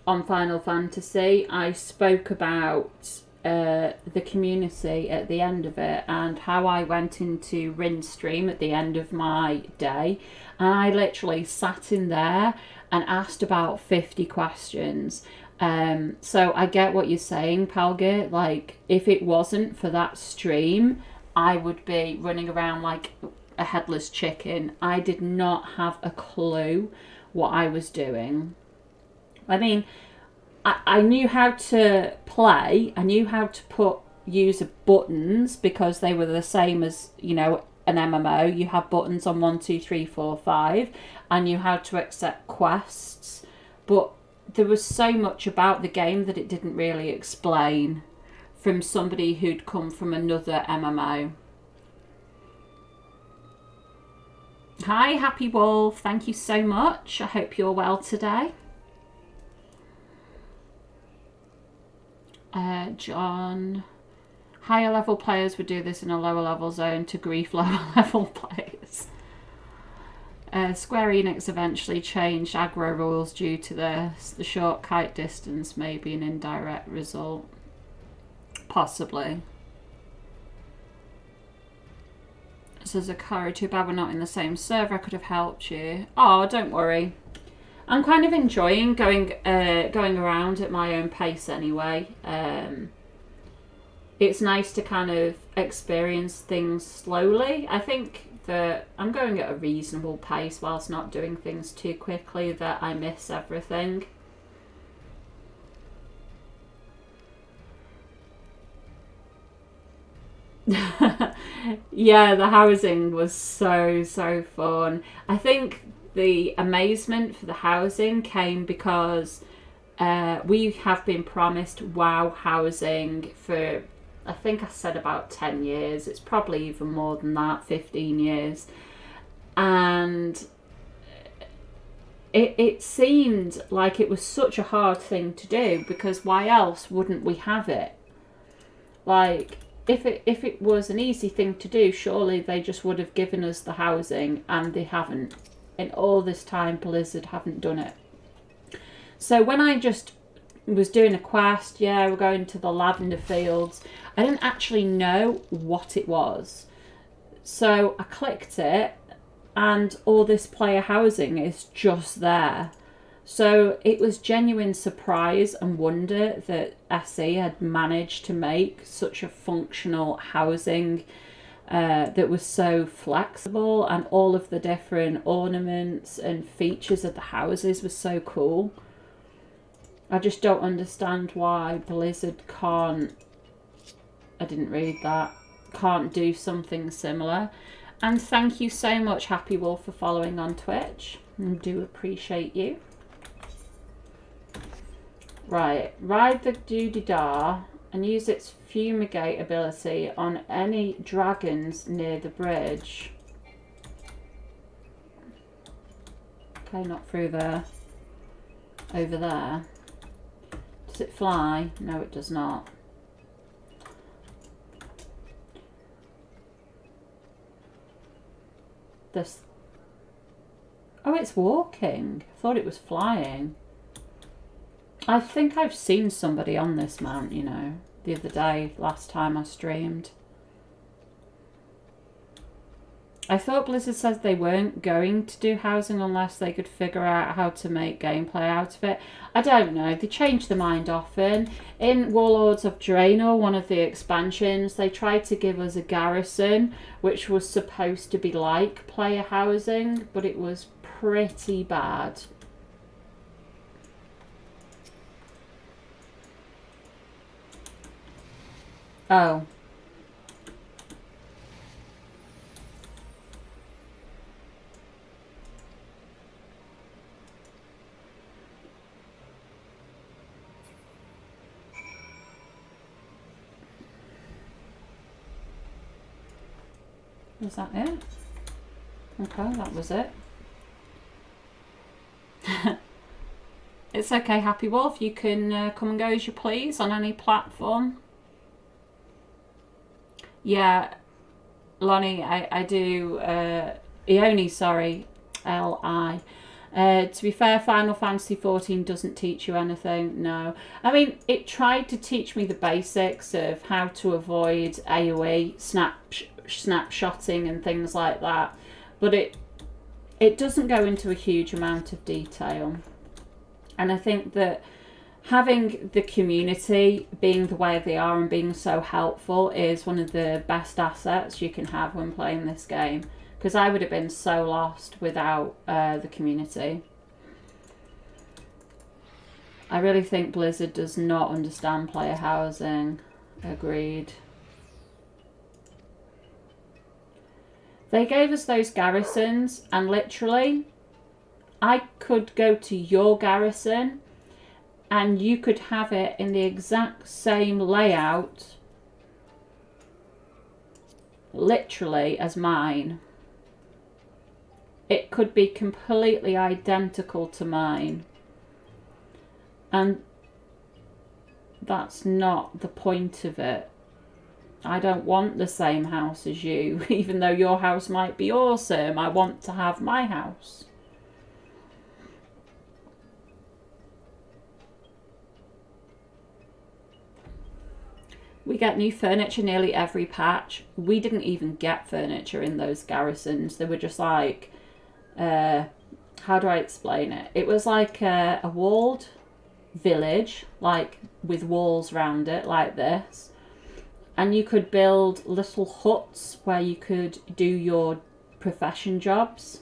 Final Fantasy, I spoke about the community at the end of it and how I went into Rin stream at the end of my day, and I literally sat in there and asked about 50 questions. So I get what you're saying, Palgate. Like, if it wasn't for that stream, I would be running around like a headless chicken. I did not have a clue what I was doing. I mean, I knew how to play. I knew how to use buttons because they were the same as, you know, an MMO. You have buttons on 1, 2, 3, 4, 5. I knew how to accept quests. But there was so much about the game that it didn't really explain from somebody who'd come from another MMO. Hi, Happy Wolf. Thank you so much. I hope you're well today. John. Higher level players would do this in a lower level zone to grief lower level players. Square Enix eventually changed aggro rules due to this. The short kite distance may be an indirect result. Possibly. Says Akari, too bad we're not in the same server. I could have helped you. Oh, don't worry. I'm kind of enjoying going around at my own pace anyway. It's nice to kind of experience things slowly. I think that I'm going at a reasonable pace whilst not doing things too quickly that I miss everything. Yeah, the housing was so fun. I think the amazement for the housing came because we have been promised WoW housing for, I think I said about 10 years. It's probably even more than that, 15 years. And it seemed like it was such a hard thing to do, because why else wouldn't we have it? Like, if it was an easy thing to do, surely they just would have given us the housing, and they haven't. In all this time, Blizzard haven't done it. So when I just was doing a quest, yeah, we're going to the lavender fields, I didn't actually know what it was. So I clicked it, and all this player housing is just there. So it was genuine surprise and wonder that SE had managed to make such a functional housing that was so flexible, and all of the different ornaments and features of the houses was so cool. I just don't understand why Blizzard can't, I didn't read that, can't do something similar. And thank you so much, Happy Wolf, for following on Twitch. I do appreciate you. Right, ride the Doodidar and use its fumigate ability on any dragons near the bridge. Okay, not through there. Over there. Does it fly? No, it does not. This. Oh, it's walking. I thought it was flying. I think I've seen somebody on this mount, you know, the other day, last time I streamed. I thought Blizzard says they weren't going to do housing unless they could figure out how to make gameplay out of it. I don't know. They change their mind often. In Warlords of Draenor, one of the expansions, they tried to give us a garrison, which was supposed to be like player housing, but it was pretty bad. Oh. Was that it? Okay, that was it. It's okay, Happy Wolf. You can come and go as you please on any platform. Yeah, Lonnie, I do. Ione, sorry, L-I. To be fair, Final Fantasy XIV doesn't teach you anything, no. I mean, it tried to teach me the basics of how to avoid AoE, snapshotting and things like that, but it doesn't go into a huge amount of detail. And I think that having the community being the way they are and being so helpful is one of the best assets you can have when playing this game. Because I would have been so lost without the community. I really think Blizzard does not understand player housing. Agreed. They gave us those garrisons, and literally, I could go to your garrison and you could have it in the exact same layout, literally, as mine. It could be completely identical to mine. And that's not the point of it. I don't want the same house as you, even though your house might be awesome. I want to have my house. We get new furniture nearly every patch. We didn't even get furniture in those garrisons. They were just like, how do I explain it? It was like a walled village, like with walls around it, like this. And you could build little huts where you could do your profession jobs.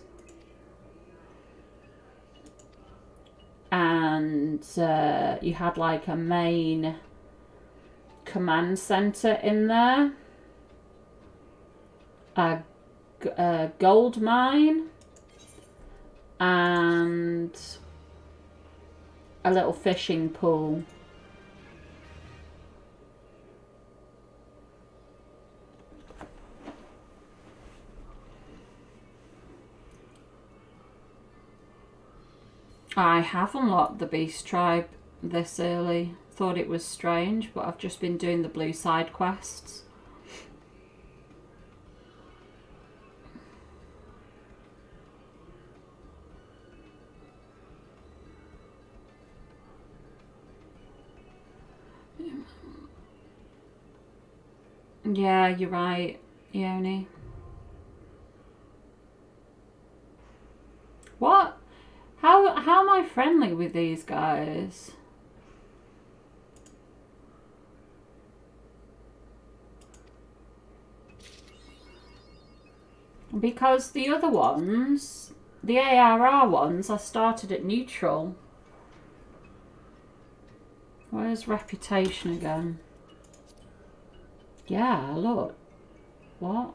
And you had like a main command center in there, a gold mine, and a little fishing pool. I have unlocked the Beast Tribe this early. Thought it was strange, but I've just been doing the blue side quests. Yeah, you're right, Ione. What? How am I friendly with these guys? Because the other ones, the ARR ones, I started at neutral. Where's reputation again? Yeah, look. What?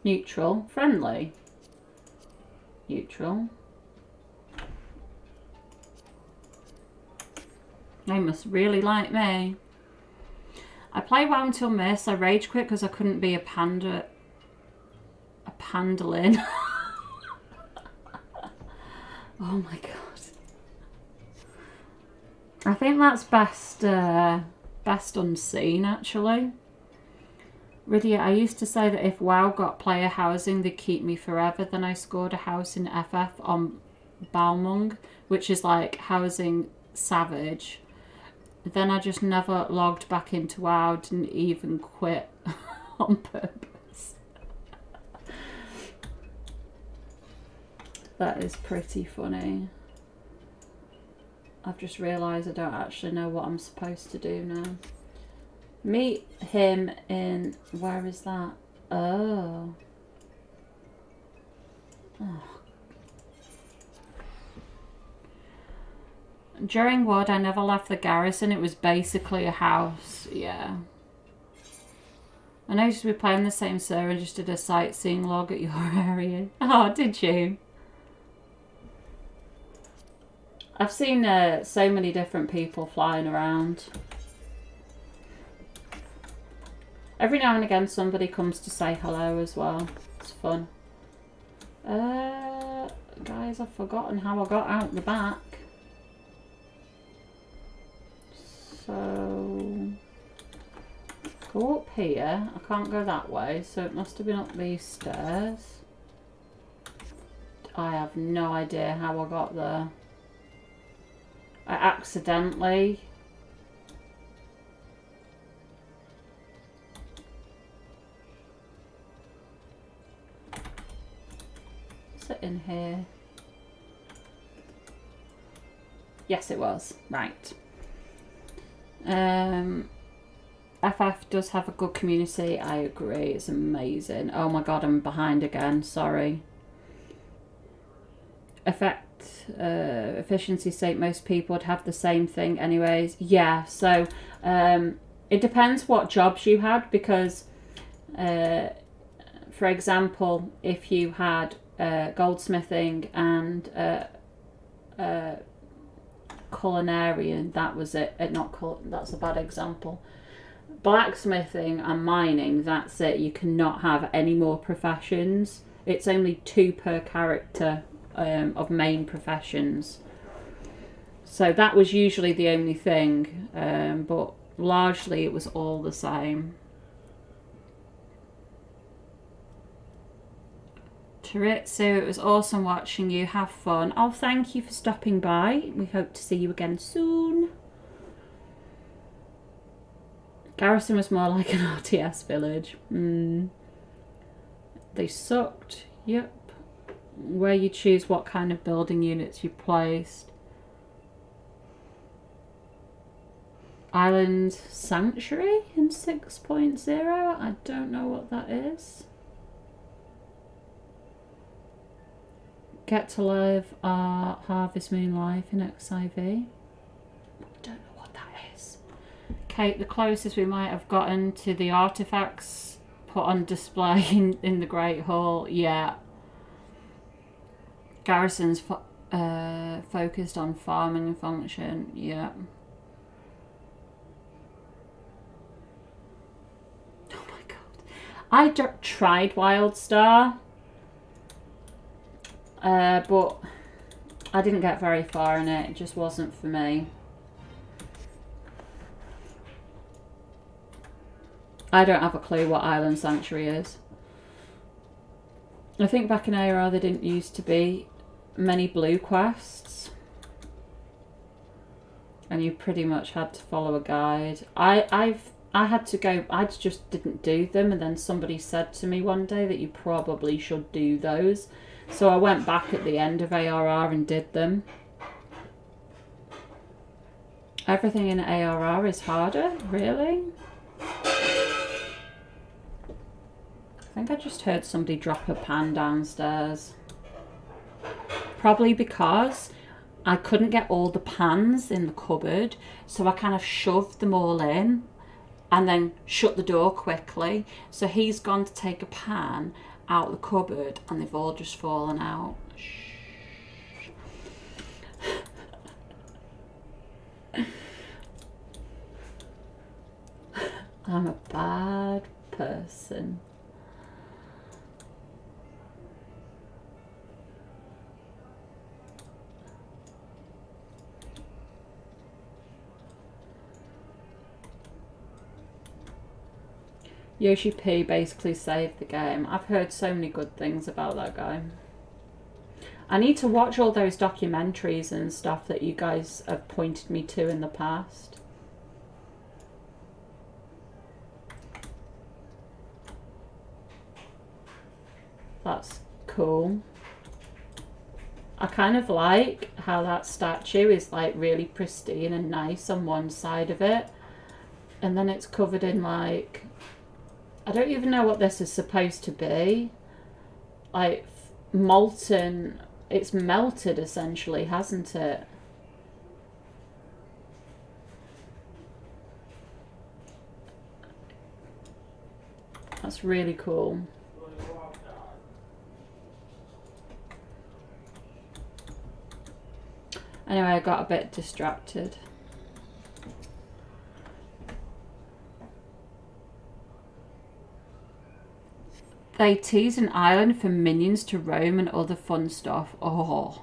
Neutral. Friendly. Neutral. They must really like me. I play WoW until miss. I rage quit because I couldn't be a panda. A pandolin. Oh my god. I think that's best unseen, actually. Rydia, I used to say that if WoW got player housing, they'd keep me forever. Then I scored a house in FF on Balmung, which is like housing Savage. Then I just never logged back into WoW, didn't even quit on purpose. That is pretty funny. I've just realised I don't actually know what I'm supposed to do now. Meet him in... Where is that? Oh. Oh. During WoD, I never left the garrison. It was basically a house. Yeah. I noticed we played on the same server and just did a sightseeing log at your area. Oh, did you? I've seen so many different people flying around. Every now and again somebody comes to say hello as well. It's fun. Guys, I've forgotten how I got out the back. So... Go up here. I can't go that way, so it must have been up these stairs. I have no idea how I got there. I accidentally... What's it in here? Yes, it was. Right. FF does have a good community. I agree. It's amazing. Oh my god, I'm behind again. Sorry. Efficiency sake, most people would have the same thing anyways. Yeah, so it depends what jobs you had, because for example, if you had goldsmithing and culinarian, that was it. That's a bad example. Blacksmithing and mining, that's it. You cannot have any more professions. It's only 2 per character of main professions. So that was usually the only thing, but largely it was all the same. Taritsu, it was awesome watching you. Have fun. Oh, thank you for stopping by. We hope to see you again soon. Garrison was more like an RTS village. They sucked. Yep. Where you choose what kind of building units you placed. Island Sanctuary in 6.0. I don't know what that is. Get to live Harvest Moon Life in XIV. I don't know what that is. Kate, the closest we might have gotten to the artifacts put on display in the Great Hall. Yeah. Garrison's focused on farming function. Yeah. Oh my god. I tried WildStar. But I didn't get very far in it. It just wasn't for me. I don't have a clue what Island Sanctuary is. I think back in ARR there didn't used to be many blue quests. And you pretty much had to follow a guide. I had to go, I just didn't do them, and then somebody said to me one day that you probably should do those. So I went back at the end of ARR and did them. Everything in ARR is harder? Really? I think I just heard somebody drop a pan downstairs. Probably because I couldn't get all the pans in the cupboard, so I kind of shoved them all in and then shut the door quickly. So he's gone to take a pan out the cupboard and they've all just fallen out. I'm a bad person. Yoshi P basically saved the game. I've heard so many good things about that guy. I need to watch all those documentaries and stuff that you guys have pointed me to in the past. That's cool. I kind of like how that statue is like really pristine and nice on one side of it, and then it's covered in like, I don't even know what this is supposed to be, like molten, it's melted essentially, hasn't it? That's really cool. Anyway, I got a bit distracted. They tease an island for minions to roam and other fun stuff. Oh.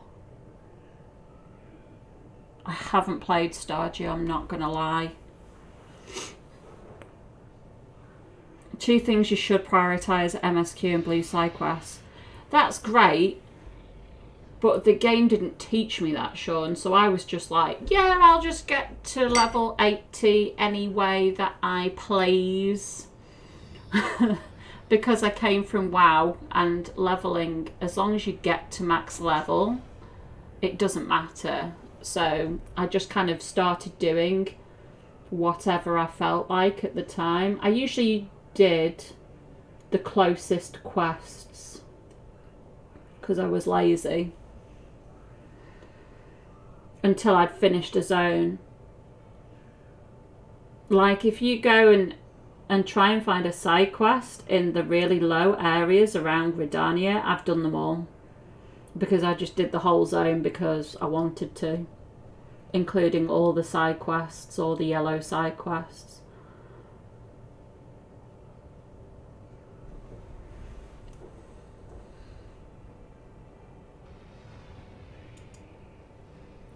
I haven't played Stardew, I'm not gonna lie. 2 things you should prioritise: MSQ and blue side quests. That's great. But the game didn't teach me that, Sean, so I was just like, yeah, I'll just get to level 80 any way that I please. Because I came from WoW, and leveling, as long as you get to max level, it doesn't matter. So I just kind of started doing whatever I felt like at the time. I usually did the closest quests because I was lazy, until I'd finished a zone. Like if you go and try and find a side quest in the really low areas around Redania, I've done them all. Because I just did the whole zone because I wanted to. Including all the side quests, all the yellow side quests.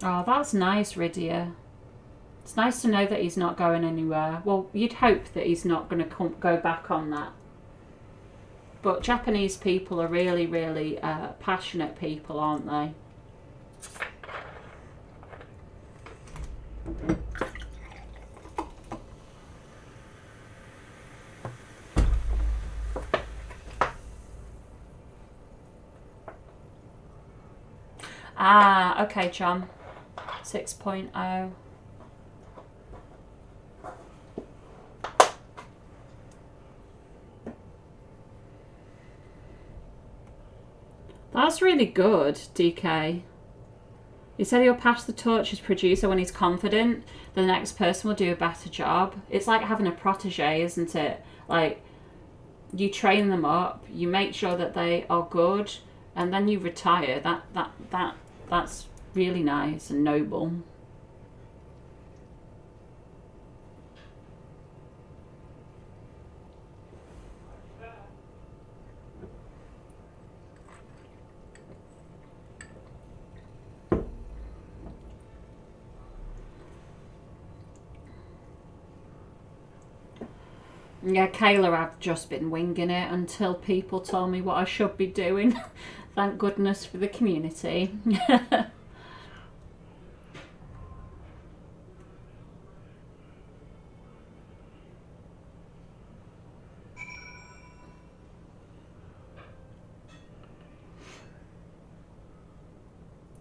Oh, that's nice, Rydia. It's nice to know that he's not going anywhere. Well, you'd hope that he's not going to go back on that. But Japanese people are really, really passionate people, aren't they? Ah, okay, John. 6.0. That's really good, DK. He said he'll pass the torch as producer when he's confident the next person will do a better job. It's like having a protege, isn't it? Like, you train them up, you make sure that they are good, and then you retire. That's really nice and noble. Yeah, Kayla, I've just been winging it until people told me what I should be doing. Thank goodness for the community.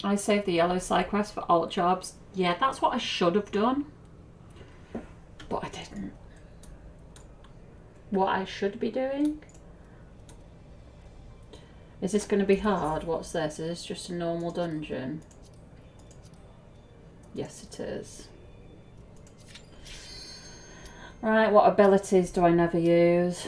I saved the yellow side quest for alt jobs. Yeah, that's what I should have done. But I didn't. What I should be doing? Is this going to be hard? What's this? Is this just a normal dungeon? Yes, it is. Right, what abilities do I never use?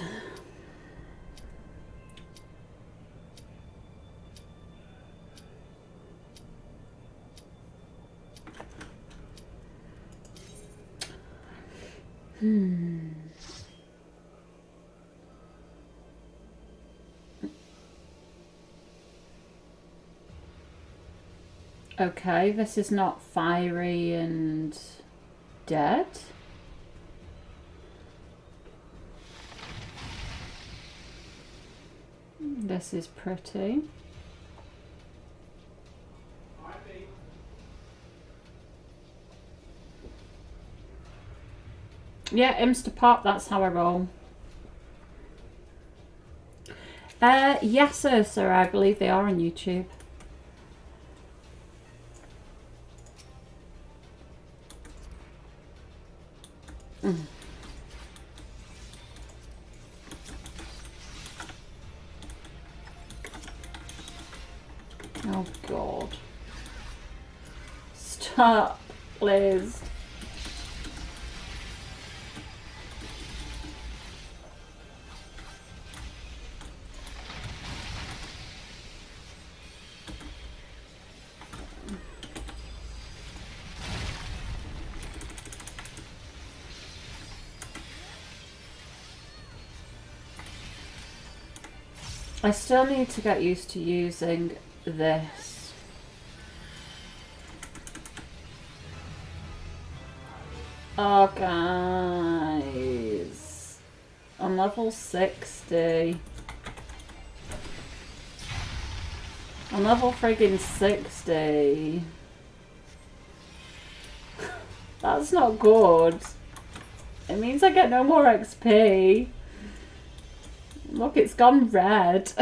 Okay, this is not fiery and dead. This is pretty. Yeah, Instapop, that's how I roll. Yes, sir, I believe they are on YouTube. Oh God. Stop, Liz. I still need to get used to using this. Oh, guys. I'm level 60. I'm level friggin' 60. That's not good. It means I get no more XP. Look, it's gone red.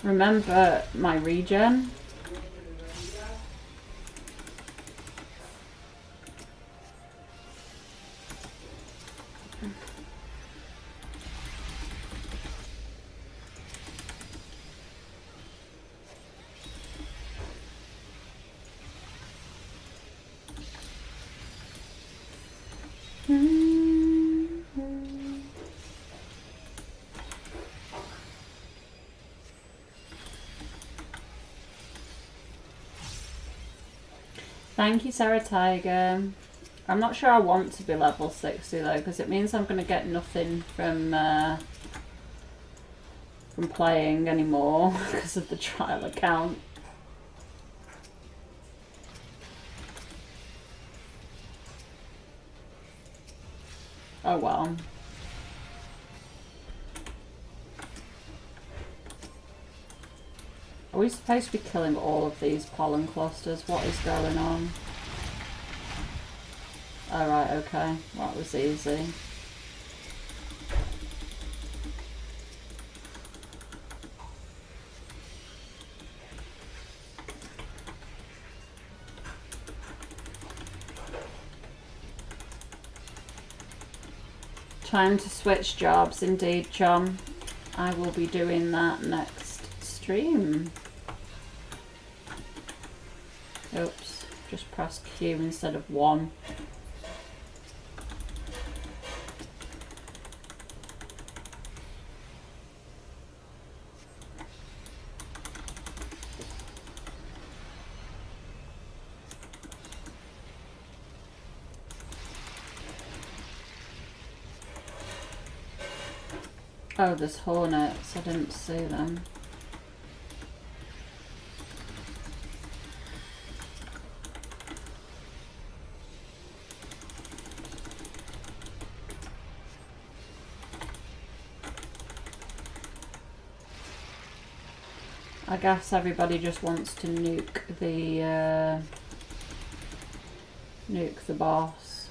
Remember my regen? Thank you, Sarah Tiger. I'm not sure I want to be level 60 though, because it means I'm going to get nothing from playing anymore because of the trial account. Oh well. Are we supposed to be killing all of these pollen clusters? What is going on? Alright, okay. That was easy. Time to switch jobs indeed, Chum. I will be doing that next stream. Oops, just pressed Q instead of 1. Oh, there's hornets. I didn't see them. I guess everybody just wants to nuke the boss.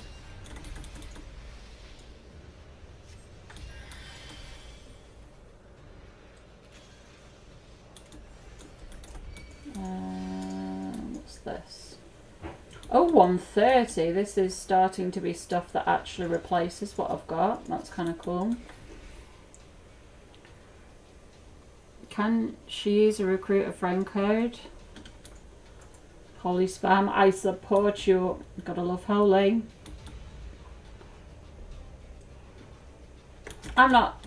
What's this? Oh, 130. This is starting to be stuff that actually replaces what I've got. That's kind of cool. Can she use a recruiter friend code? Holy spam, I support you. Gotta love Holy. I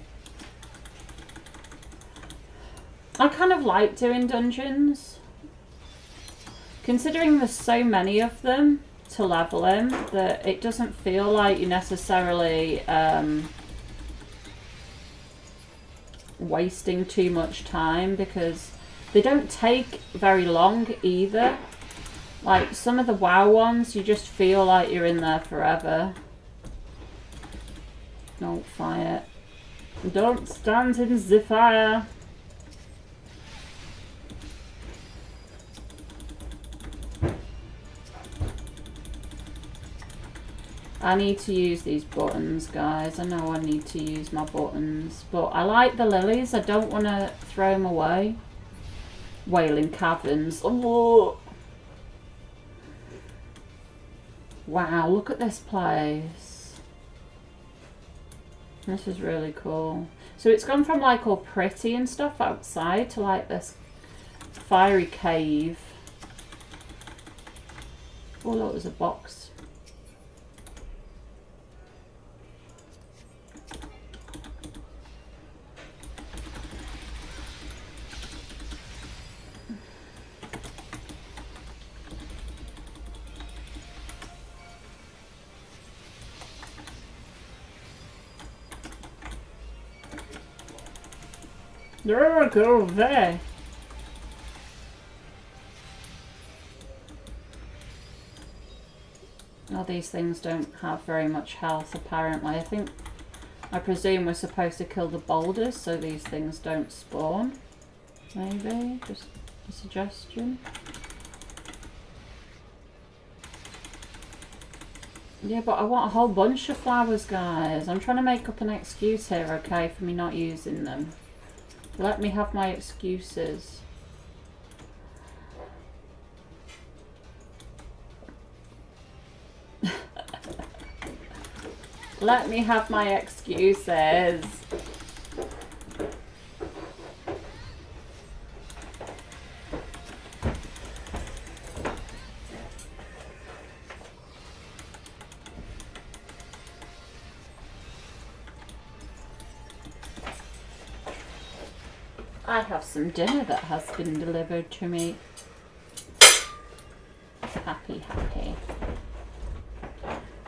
kind of like doing dungeons. Considering there's so many of them, to level him that it doesn't feel like you're necessarily wasting too much time, because they don't take very long either. Like some of the WoW ones, you just feel like you're in there forever. Don't fire. Don't stand in the fire. I need to use these buttons, guys. I know I need to use my buttons. But I like the lilies. I don't want to throw them away. Wailing Caverns. Oh. Wow, look at this place. This is really cool. So it's gone from like all pretty and stuff outside to like this fiery cave. Oh look, there's a box. There we go there. Oh, these things don't have very much health apparently. I presume we're supposed to kill the boulders so these things don't spawn. Maybe, just a suggestion. Yeah, but I want a whole bunch of flowers, guys. I'm trying to make up an excuse here, okay, for me not using them. Let me have my excuses. Let me have my excuses. I have some dinner that has been delivered to me. Happy, happy.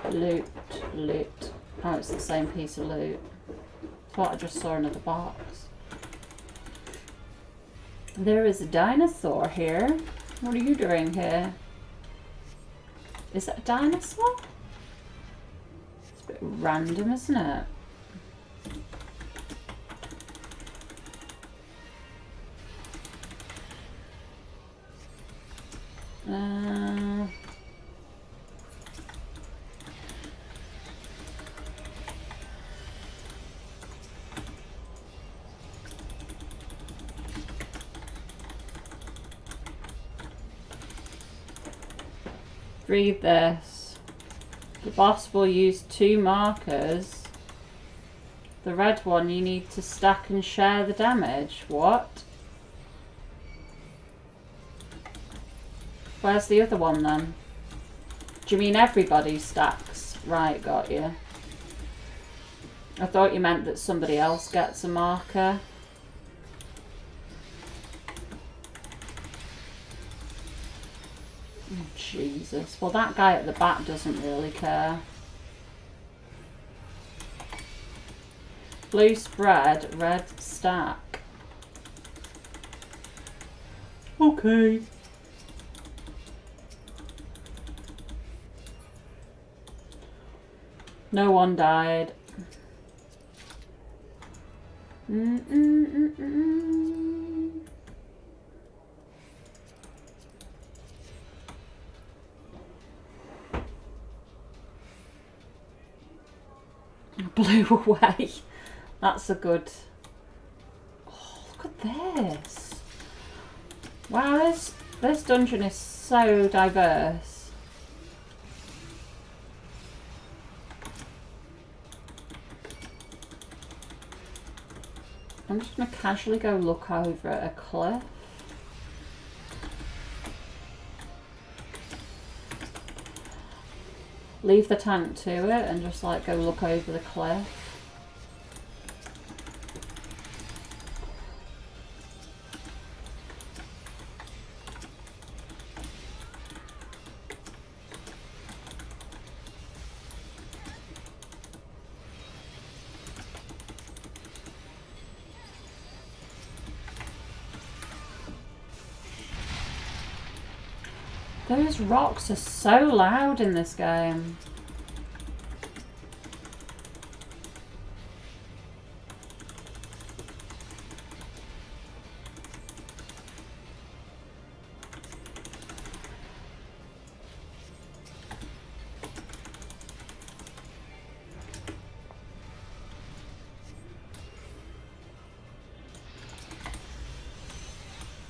Loot, loot. Oh, it's the same piece of loot. Thought I just saw another box. There is a dinosaur here. What are you doing here? Is it a dinosaur? It's a bit random, isn't it? Read this. The boss will use 2 markers. The red one you need to stack and share the damage. What? Where's the other one then? Do you mean everybody stacks? Right, got you. I thought you meant that somebody else gets a marker. Oh, Jesus. Well, that guy at the back doesn't really care. Blue spread, red stack. Okay. No one died. Blew away. That's a good... Oh, look at this. Wow, this dungeon is so diverse. I'm just going to casually go look over at a cliff. Leave the tank to it and just like go look over the cliff. Those rocks are so loud in this game.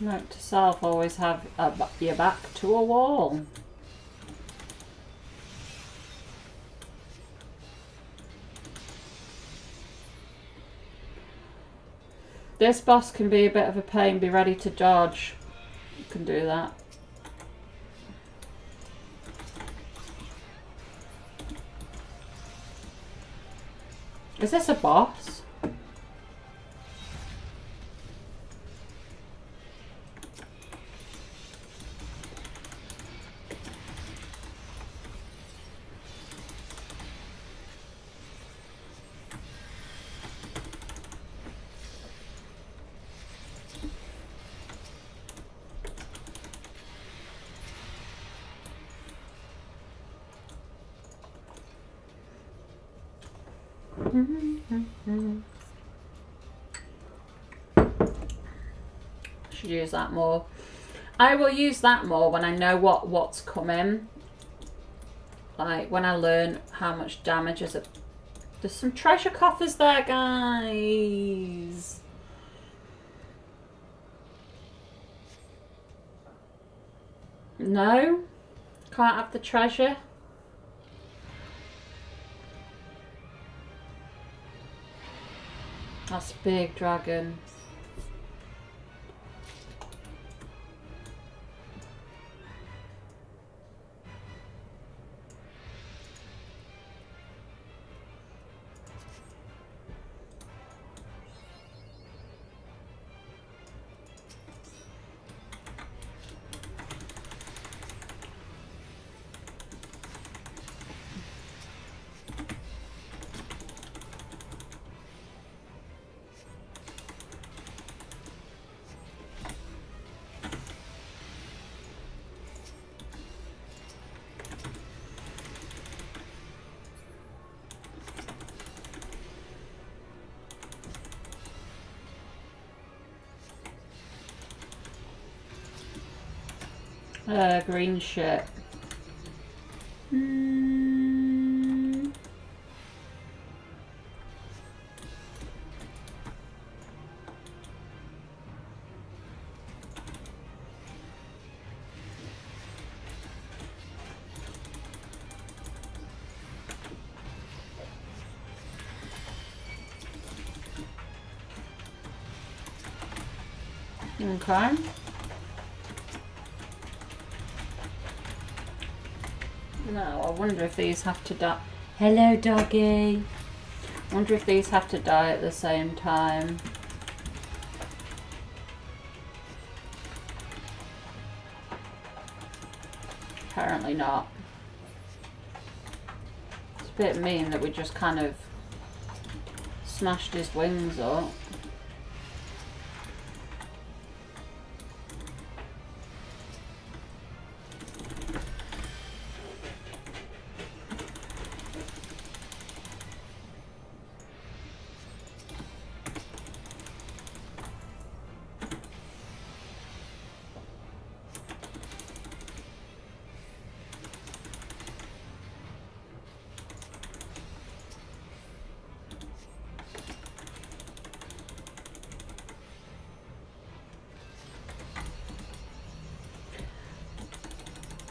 Note to self, always have your back to a wall. This boss can be a bit of a pain, be ready to dodge. You can do that. Is this a boss? Should use that more. I will use that more when I know what's coming. Like when I learn how much damage is it. There's some treasure coffers there, guys. No? Can't have the treasure? That's a big dragon. Green shit. Okay. No, I wonder if these have to die. Hello, doggy. I wonder if these have to die at the same time. Apparently not. It's a bit mean that we just kind of smashed his wings up.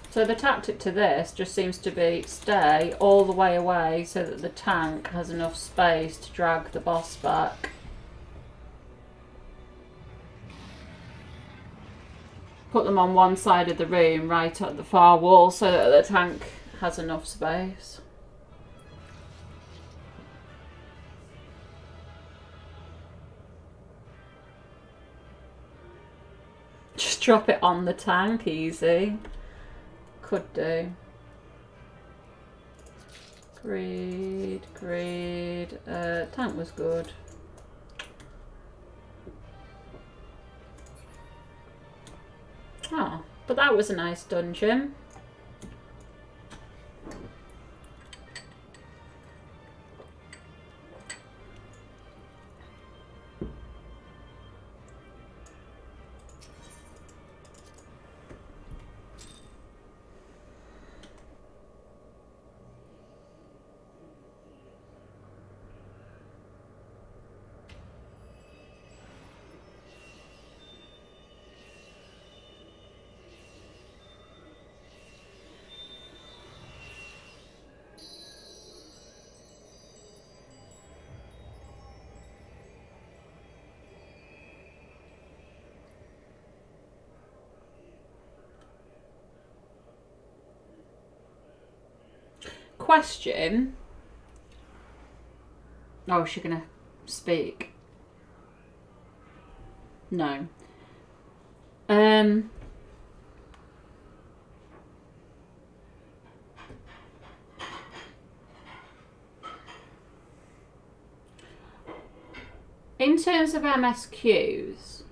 So the tactic to this just seems to be stay all the way away so that the tank has enough space to drag the boss back. Put them on one side of the room, right at the far wall, so that the tank has enough space. Just drop it on the tank, easy. Could do. Greed. Tank was good. Oh, but that was a nice dungeon. Question. Oh, is she gonna speak? No. In terms of MSQs,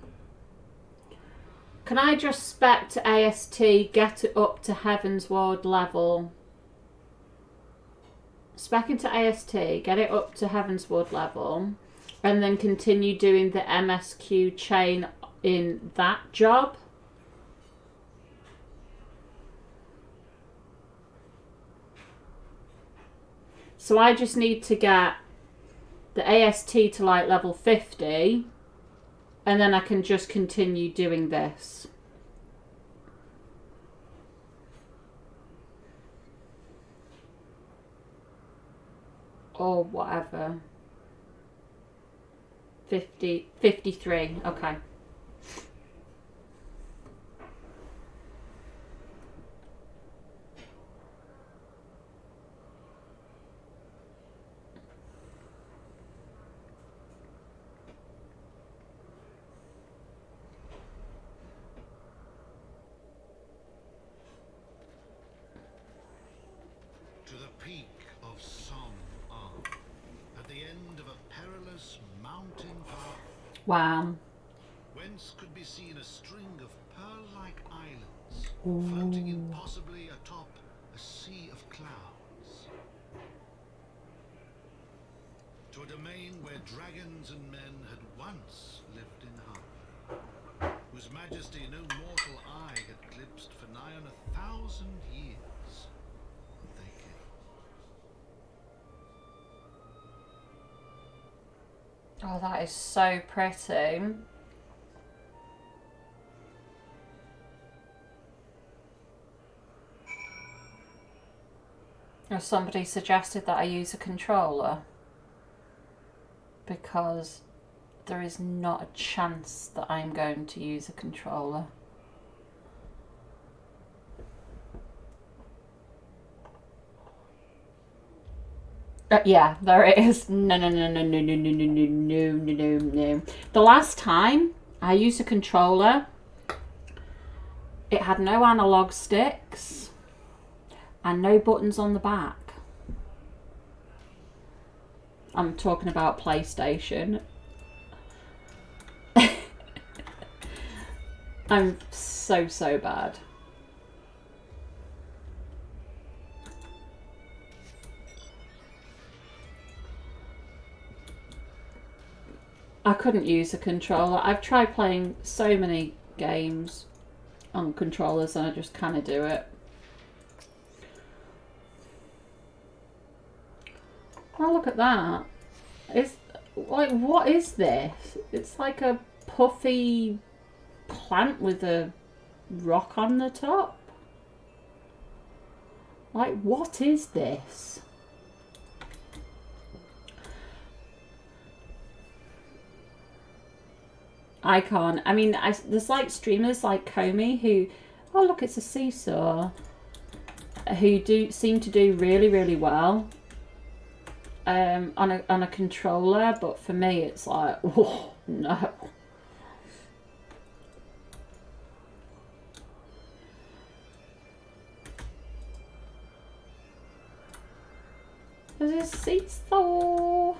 can I just spec to AST, get it up to Heaven's Ward level? Spec into AST, get it up to Heaven's Ward level, and then continue doing the MSQ chain in that job? So I just need to get the AST to like level 50, and then I can just continue doing this. Or whatever. 53, okay. To the peak of Som Arm, at the end of a perilous mountain path, Wow. whence could be seen a string of pearl-like islands floating impossibly atop a sea of clouds. To a domain where dragons and men had once lived in harmony, whose majesty no mortal eye had glimpsed for nigh on 1,000 years. They came. Oh, that is so pretty. Somebody suggested that I use a controller, because there is not a chance that I'm going to use a controller. Yeah, there it is. No. The last time I used a controller, it had no analog sticks and no buttons on the back. I'm talking about PlayStation. I'm so bad. I couldn't use a controller. I've tried playing so many games on controllers and I just kind of do it. Oh, look at that. It's like, what is this? It's like a puffy plant with a rock on the top. Like, what is this? I can't. I mean, there's like streamers like Comey who, oh look, it's a seesaw, who seem to do really well on a controller, but for me it's like, oh no. There's a seesaw.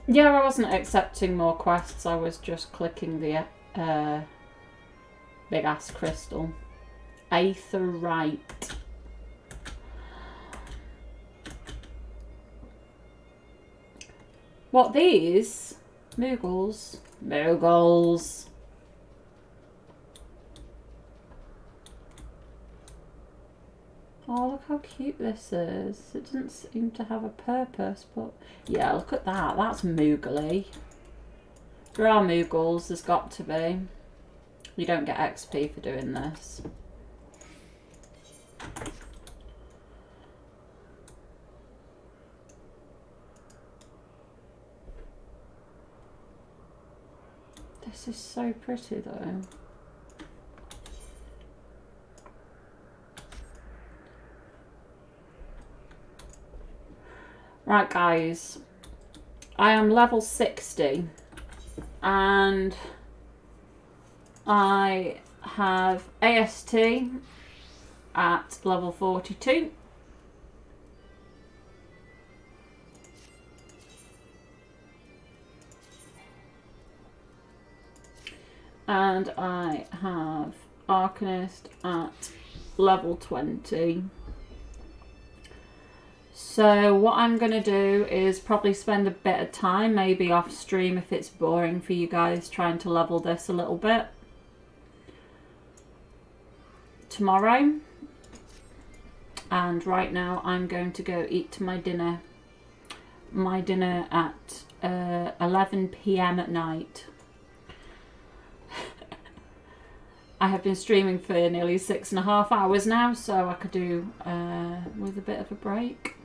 Yeah, I wasn't accepting more quests. I was just clicking the big ass crystal. Aetherite. What, these? Moogles. Moogles. Oh, look how cute this is. It doesn't seem to have a purpose, but yeah, look at that. That's moogly. There are Moogles, there's got to be. You don't get XP for doing this. This is so pretty though. Right guys, I am level 60 and I have AST at level 42. And I have Arcanist at level 20. So what I'm going to do is probably spend a bit of time, maybe off stream if it's boring for you guys, trying to level this a little bit tomorrow. And right now I'm going to go eat my dinner. My dinner at 11 PM at night. I have been streaming for nearly 6.5 hours now, so I could do with a bit of a break.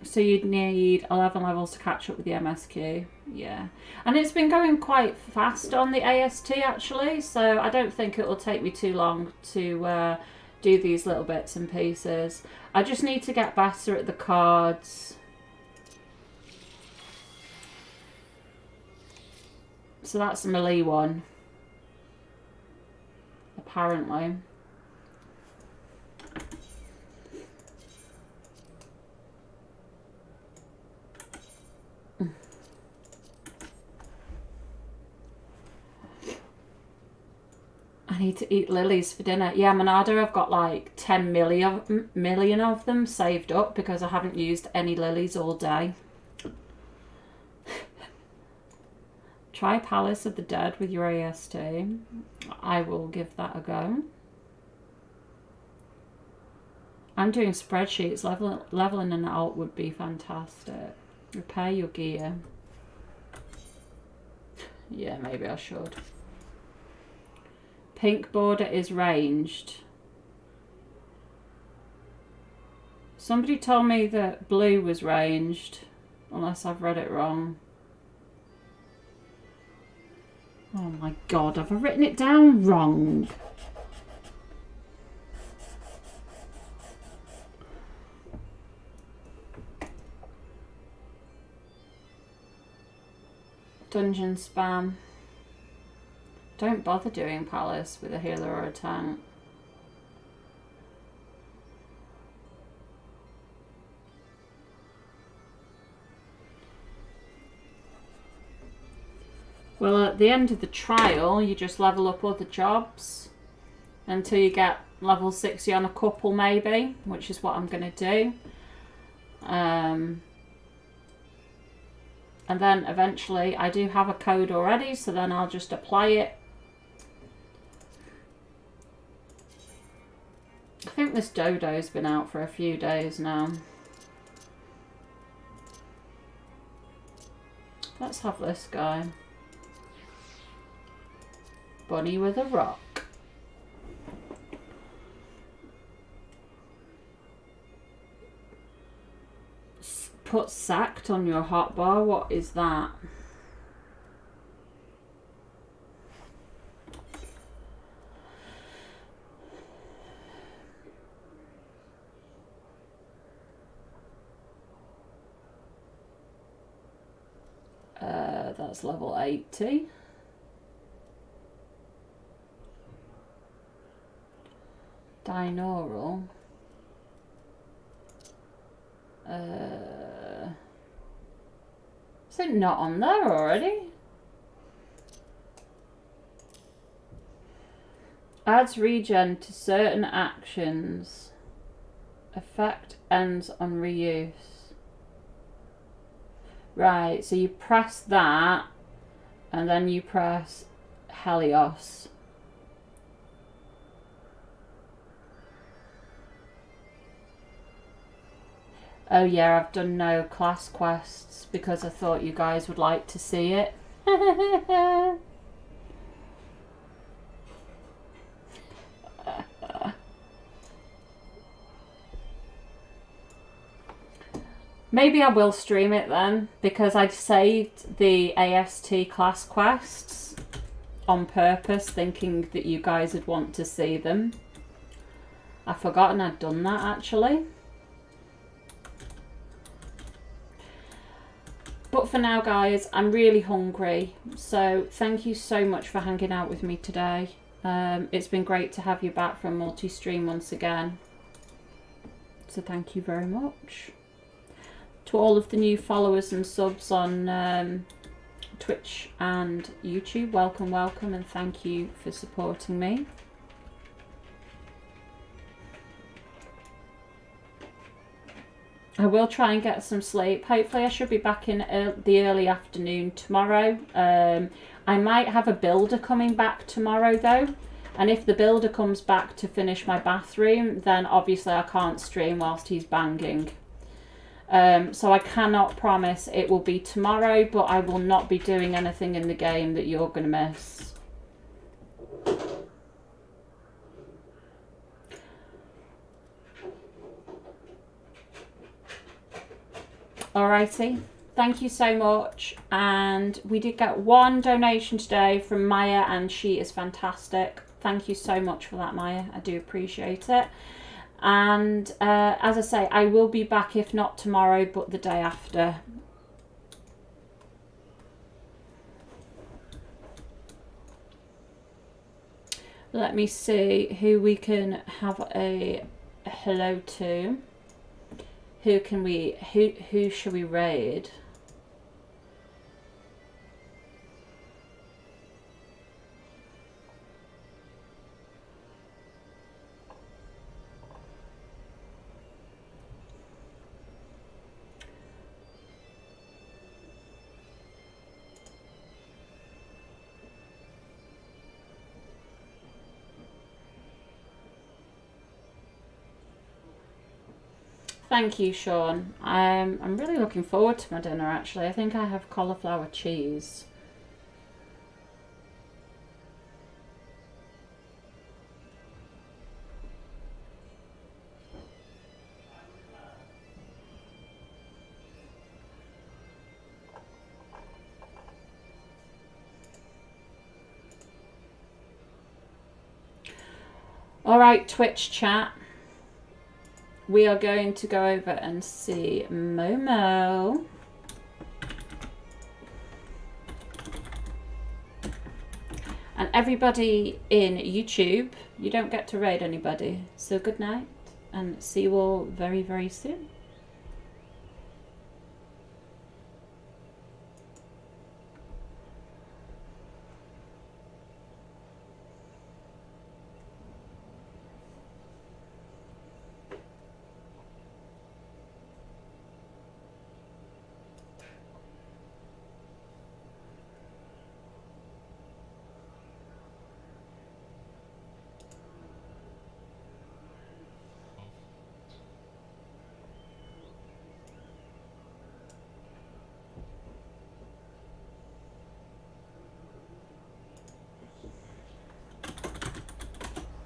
So you'd need 11 levels to catch up with the MSQ. Yeah. And it's been going quite fast on the AST actually, so I don't think it will take me too long to do these little bits and pieces. I just need to get better at the cards. So that's the melee one, apparently. I need to eat lilies for dinner. Yeah, Monado, I've got like 10 million of them saved up because I haven't used any lilies all day. Try Palace of the Dead with your AST. I will give that a go. I'm doing spreadsheets. Leveling an alt would be fantastic. Repair your gear. Yeah, maybe I should. Pink border is ranged. Somebody told me that blue was ranged, unless I've read it wrong. Oh my god, have I written it down wrong? Dungeon spam. Don't bother doing Palace with a healer or a tank. Well, at the end of the trial, you just level up other jobs until you get level 60 on a couple, maybe, which is what I'm going to do. And then eventually, I do have a code already, so then I'll just apply it. I think this dodo's been out for a few days now. Let's have this guy. Bunny with a rock. Put sacked on your hotbar. What is that? That's level 80. Binaural. Is it not on there already? Adds regen to certain actions. Effect ends on reuse. Right, so you press that and then you press Helios. Oh yeah, I've done no class quests because I thought you guys would like to see it. Maybe I will stream it then, because I saved the AST class quests on purpose, thinking that you guys would want to see them. I've forgotten I'd done that actually. But for now, guys, I'm really hungry, so thank you so much for hanging out with me today. It's been great to have you back from multi-stream once again. So thank you very much. To all of the new followers and subs on Twitch and YouTube, welcome, welcome, and thank you for supporting me. I will try and get some sleep. Hopefully I should be back in the early afternoon tomorrow. I might have a builder coming back tomorrow though. And if the builder comes back to finish my bathroom, then obviously I can't stream whilst he's banging. So I cannot promise it will be tomorrow, but I will not be doing anything in the game that you're going to miss. Alrighty, thank you so much. And we did get one donation today from Maya, and she is fantastic. Thank you so much for that, Maya. I do appreciate it. And as I say, I will be back, if not tomorrow, but the day after. Let me see who we can have a hello to. Who should we raid? Thank you, Sean. I'm really looking forward to my dinner, actually. I think I have cauliflower cheese. All right, Twitch chat. We are going to go over and see Momo. And everybody in YouTube, you don't get to raid anybody. So good night and see you all very, very soon.